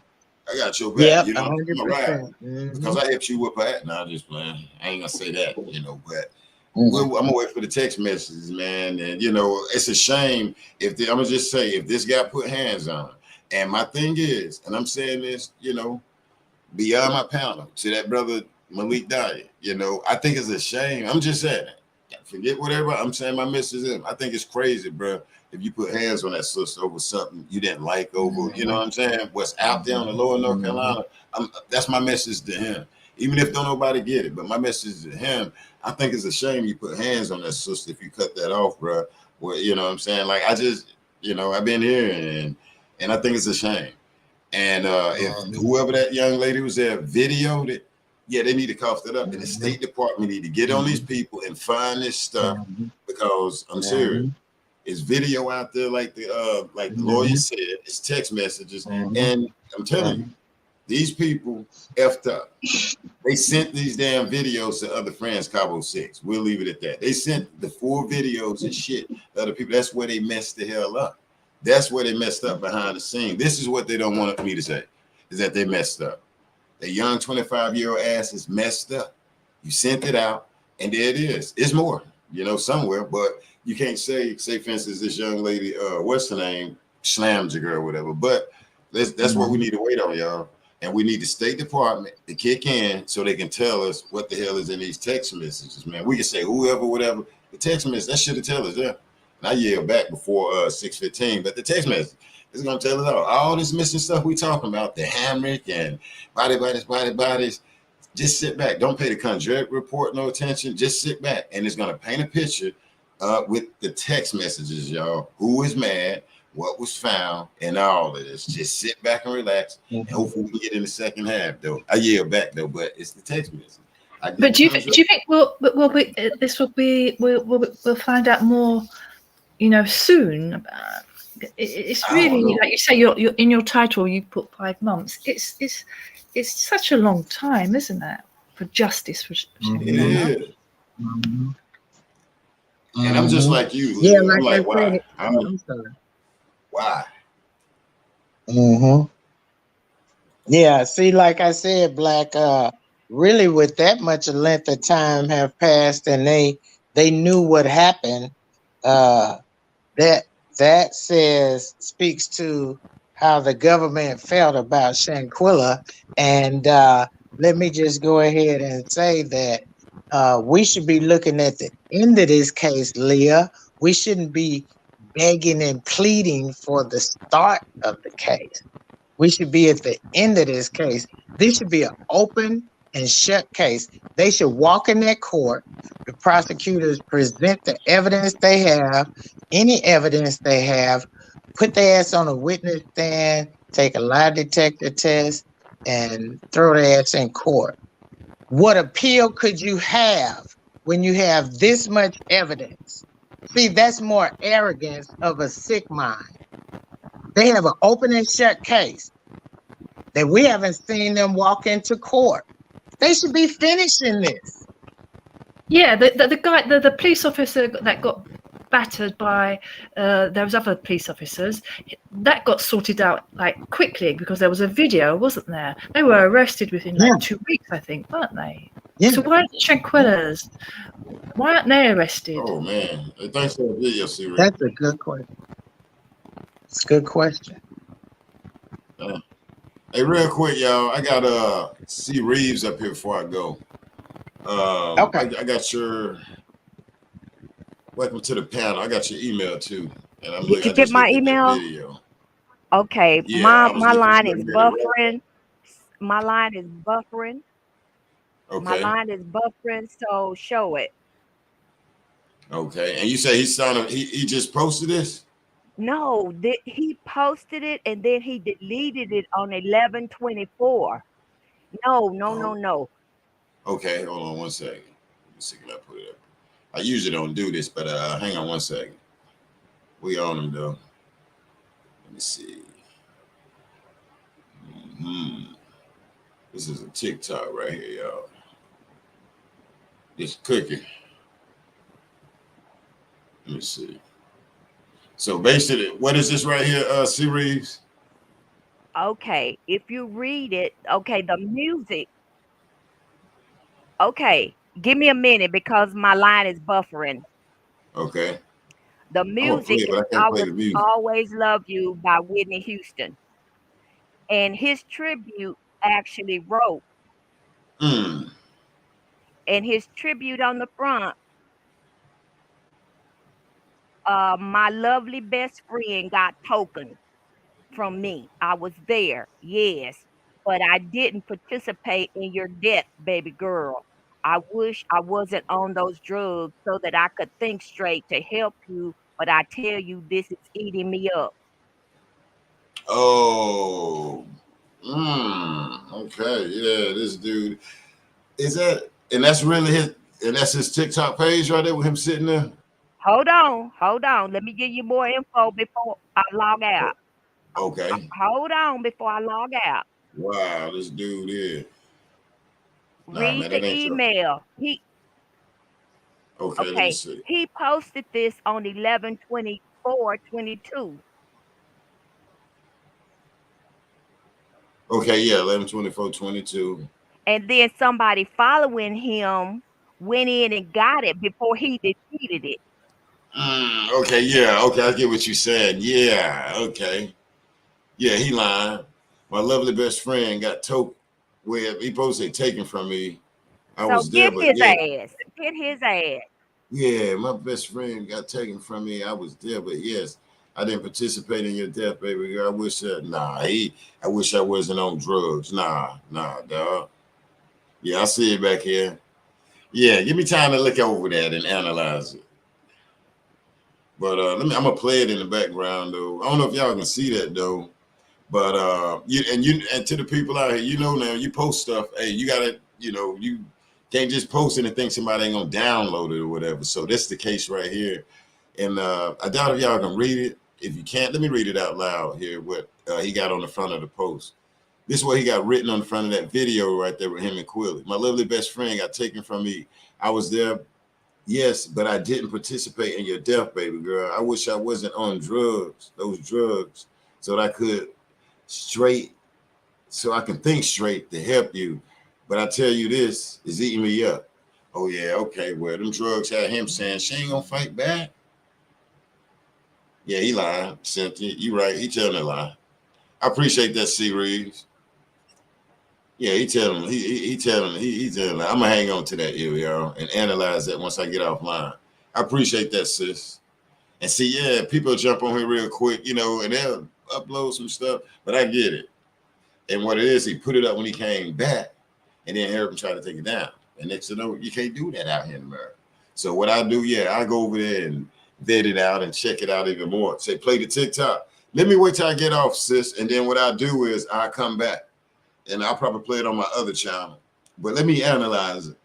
I got your back. Yep, 100%. Because I helped you whip her at. No, I'm just playing. I ain't gonna say that, but I'm gonna wait for the text messages, man. And it's a shame I'm gonna just say if this guy put hands on her. And my thing is, and I'm saying this, beyond my panel to that brother Malik Dyer, I think it's a shame. I'm just saying that. Forget whatever I'm saying. My missus is. I think it's crazy, bro. If you put hands on that sister over something you didn't like over, you know what I'm saying? What's out there on the lower North Carolina, that's my message to him. Even if don't nobody get it, but my message to him, I think it's a shame you put hands on that sister if you cut that off, bro. Well, you know what I'm saying? Like I just, I've been here and I think it's a shame. And if whoever that young lady was there videoed it, they need to cough that up. And the State Department need to get on these people and find this stuff because I'm serious. It's video out there like the lawyer said. It's text messages, and I'm telling you, these people effed up. They sent these damn videos to other friends, Cabo 6. We'll leave it at that. They sent the full videos and shit to other people. That's where they messed the hell up. That's where they messed up behind the scene. This is what they don't want me to say, is that they messed up. The young 25-year-old ass is messed up. You sent it out, and there it is. It's more, somewhere, but you can't say for instance, this young lady, what's her name, slammed your girl or whatever. But that's what we need to wait on, y'all. And we need the State Department to kick in so they can tell us what the hell is in these text messages, man. We can say whoever, whatever. The text message, that should have tell us, yeah. And I yelled back before 6:15, but the text message is gonna tell us all this missing stuff we talking about, the hammock and bodies. Just sit back. Don't pay the contract report no attention. Just sit back, and it's gonna paint a picture with the text messages, y'all. Who is mad? what was found, and all of this. Just sit back and relax, and hopefully we get in the second half, though. I yield back, though, but it's the text message. But do you think we'll find out more, you know, soon? It's really, like you say, you're in your title. You put 5 months. It's such a long time, isn't it, for justice for Shanquella? Yeah. And I'm just like you. Yeah, I'm like, why? I'm sorry. Why? Yeah, see, like I said, Black, really with that much length of time have passed and they knew what happened, that speaks to how the government felt about Shanquella. And let me just go ahead and say that we should be looking at the end of this case, Leah. We shouldn't be begging and pleading for the start of the case. We should be at the end of this case. This should be an open and shut case. They should walk in that court. The prosecutors present the evidence they have, any evidence they have, put their ass on a witness stand, take a lie detector test, and throw their ass in court. What appeal could you have when you have this much evidence? See, that's more arrogance of a sick mind. They have an open and shut case that we haven't seen them walk into court. They should be finishing this. Yeah, the guy, the police officer that got battered by there was other police officers, that got sorted out like quickly because there was a video, wasn't there? They were arrested within like 2 weeks, I think, weren't they? Yeah. So why aren't Shanquella's? Why aren't they arrested? Oh man, thanks for the video series. That's a good question. It's a good question. Hey, real quick, y'all. I got C. Reeves up here before I go. Okay. I got your welcome to the panel. I got your email too. And I'm Did you get my email? Okay. Yeah, my line is buffering. My line is buffering. Okay. My line is buffering, so show it. Okay. And you say he just posted this? No, he posted it and then he deleted it on 11/24. No. Okay, hold on one second. Let me see if I put it up. I usually don't do this, but hang on one second. We on them though. Let me see. This is a TikTok right here, y'all. It's cooking. Let me see. So basically, what is this right here, series? Okay, if you read it, okay, the music. Okay, give me a minute because my line is buffering. Okay. The music is I Will Always Love You by Whitney Houston. And his tribute actually wrote. And his tribute on the front, my lovely best friend got token from me. I was there, yes, but I didn't participate in your death, baby girl. I wish I wasn't on those drugs so that I could think straight to help you, but I tell you, this is eating me up. Oh, okay, yeah, this dude is that, and that's really his TikTok page right there with him sitting there. Hold on. Let me give you more info before I log out. Okay. Hold on before I log out. Wow, this dude is. Read the email. Okay, let me see. He posted this on 11/24/22. Okay, yeah, 11/24/22. And then somebody following him went in and got it before he deleted it. Okay, yeah, okay, I get what you said. Yeah, okay. Yeah, he lying. My lovely best friend got where he posted taken from me. I was there, but Get his ass. Yeah, my best friend got taken from me. I was there, but yes, I didn't participate in your death, baby girl. I wish I wish I wasn't on drugs. Nah, dog. Yeah, I see it back here. Yeah, give me time to look over that and analyze it. But I'm gonna play it in the background though. I don't know if y'all can see that though. But and to the people out here, now you post stuff. Hey, you gotta, you can't just post it and think somebody ain't gonna download it or whatever. So this is the case right here. And I doubt if y'all can read it. If you can't, let me read it out loud here. What he got on the front of the post. This is what he got written on the front of that video right there with him and Quilly. My lovely best friend got taken from me. I was there, yes, but I didn't participate in your death, baby girl. I wish I wasn't on those drugs, so that I could so I can think straight to help you. But I tell you, this is eating me up. Oh yeah, okay. Well, them drugs had him saying she ain't gonna fight back. Yeah, he lying, Cynthia. You right. He telling a lie. I appreciate that, C. Reeves. Yeah, he telling. I'm gonna hang on to that here, y'all, and analyze that once I get offline. I appreciate that, sis. And see, yeah, people jump on here real quick, and they'll upload some stuff, but I get it. And what it is, he put it up when he came back, and then Eric tried to take it down. And next thing you know, you can't do that out here in America. So what I do, I go over there and vet it out and check it out even more. Say, play the TikTok. Let me wait till I get off, sis. And then what I do is I come back, and I'll probably play it on my other channel. But let me analyze it.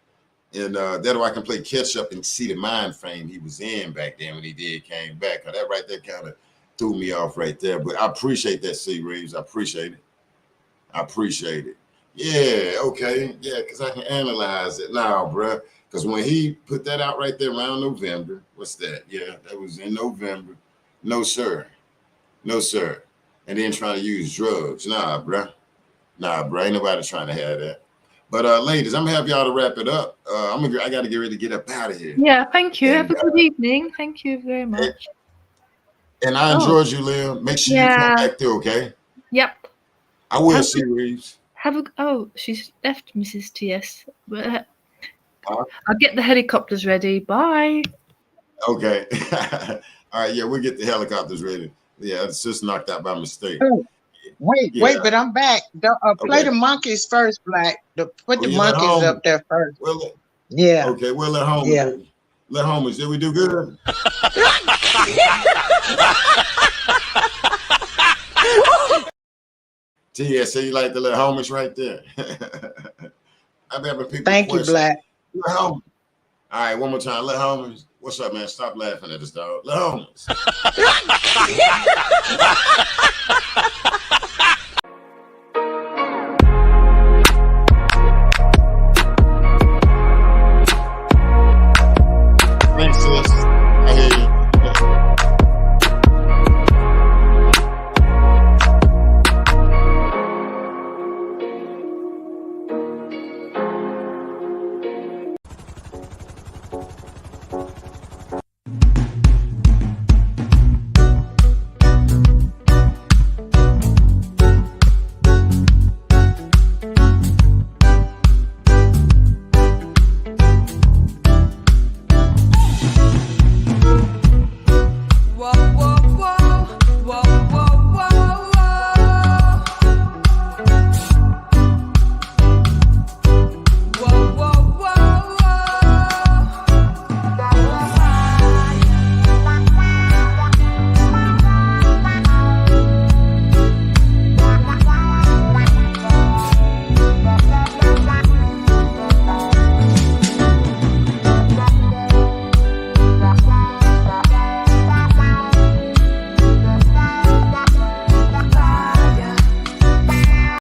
And that way I can play catch up and see the mind frame he was in back then when he came back. That right there kind of threw me off right there. But I appreciate that, C. Reeves. I appreciate it. Yeah, okay. Yeah, because I can analyze it now, bruh. Because when he put that out right there around November, what's that? Yeah, that was in November. No, sir. And then trying to use drugs. Nah, bruh. Ain't nobody trying to have that. But ladies, I'm gonna have y'all to wrap it up. I gotta get ready to get up out of here. Yeah, thank you. Have a good evening. Thank you very much. And I enjoyed you, Liam. Make sure you come back through, okay? Yep. I will, see Reeves. She's left, Mrs. TS. But I'll get the helicopters ready. Bye. Okay. All right. Yeah, we'll get the helicopters ready. Yeah, it's just knocked out by mistake. Oh, wait, but I'm back. Play the monkeys first, Black. Put the monkeys up there first. Well, yeah. Okay. Well, let home. Yeah. Let homies. Did we do good? TS, so you like the little homies right there. I'm having people. Thank you, Black. Let homies. All right, one more time. Let homies. What's up, man? Stop laughing at us, dog. Let homies.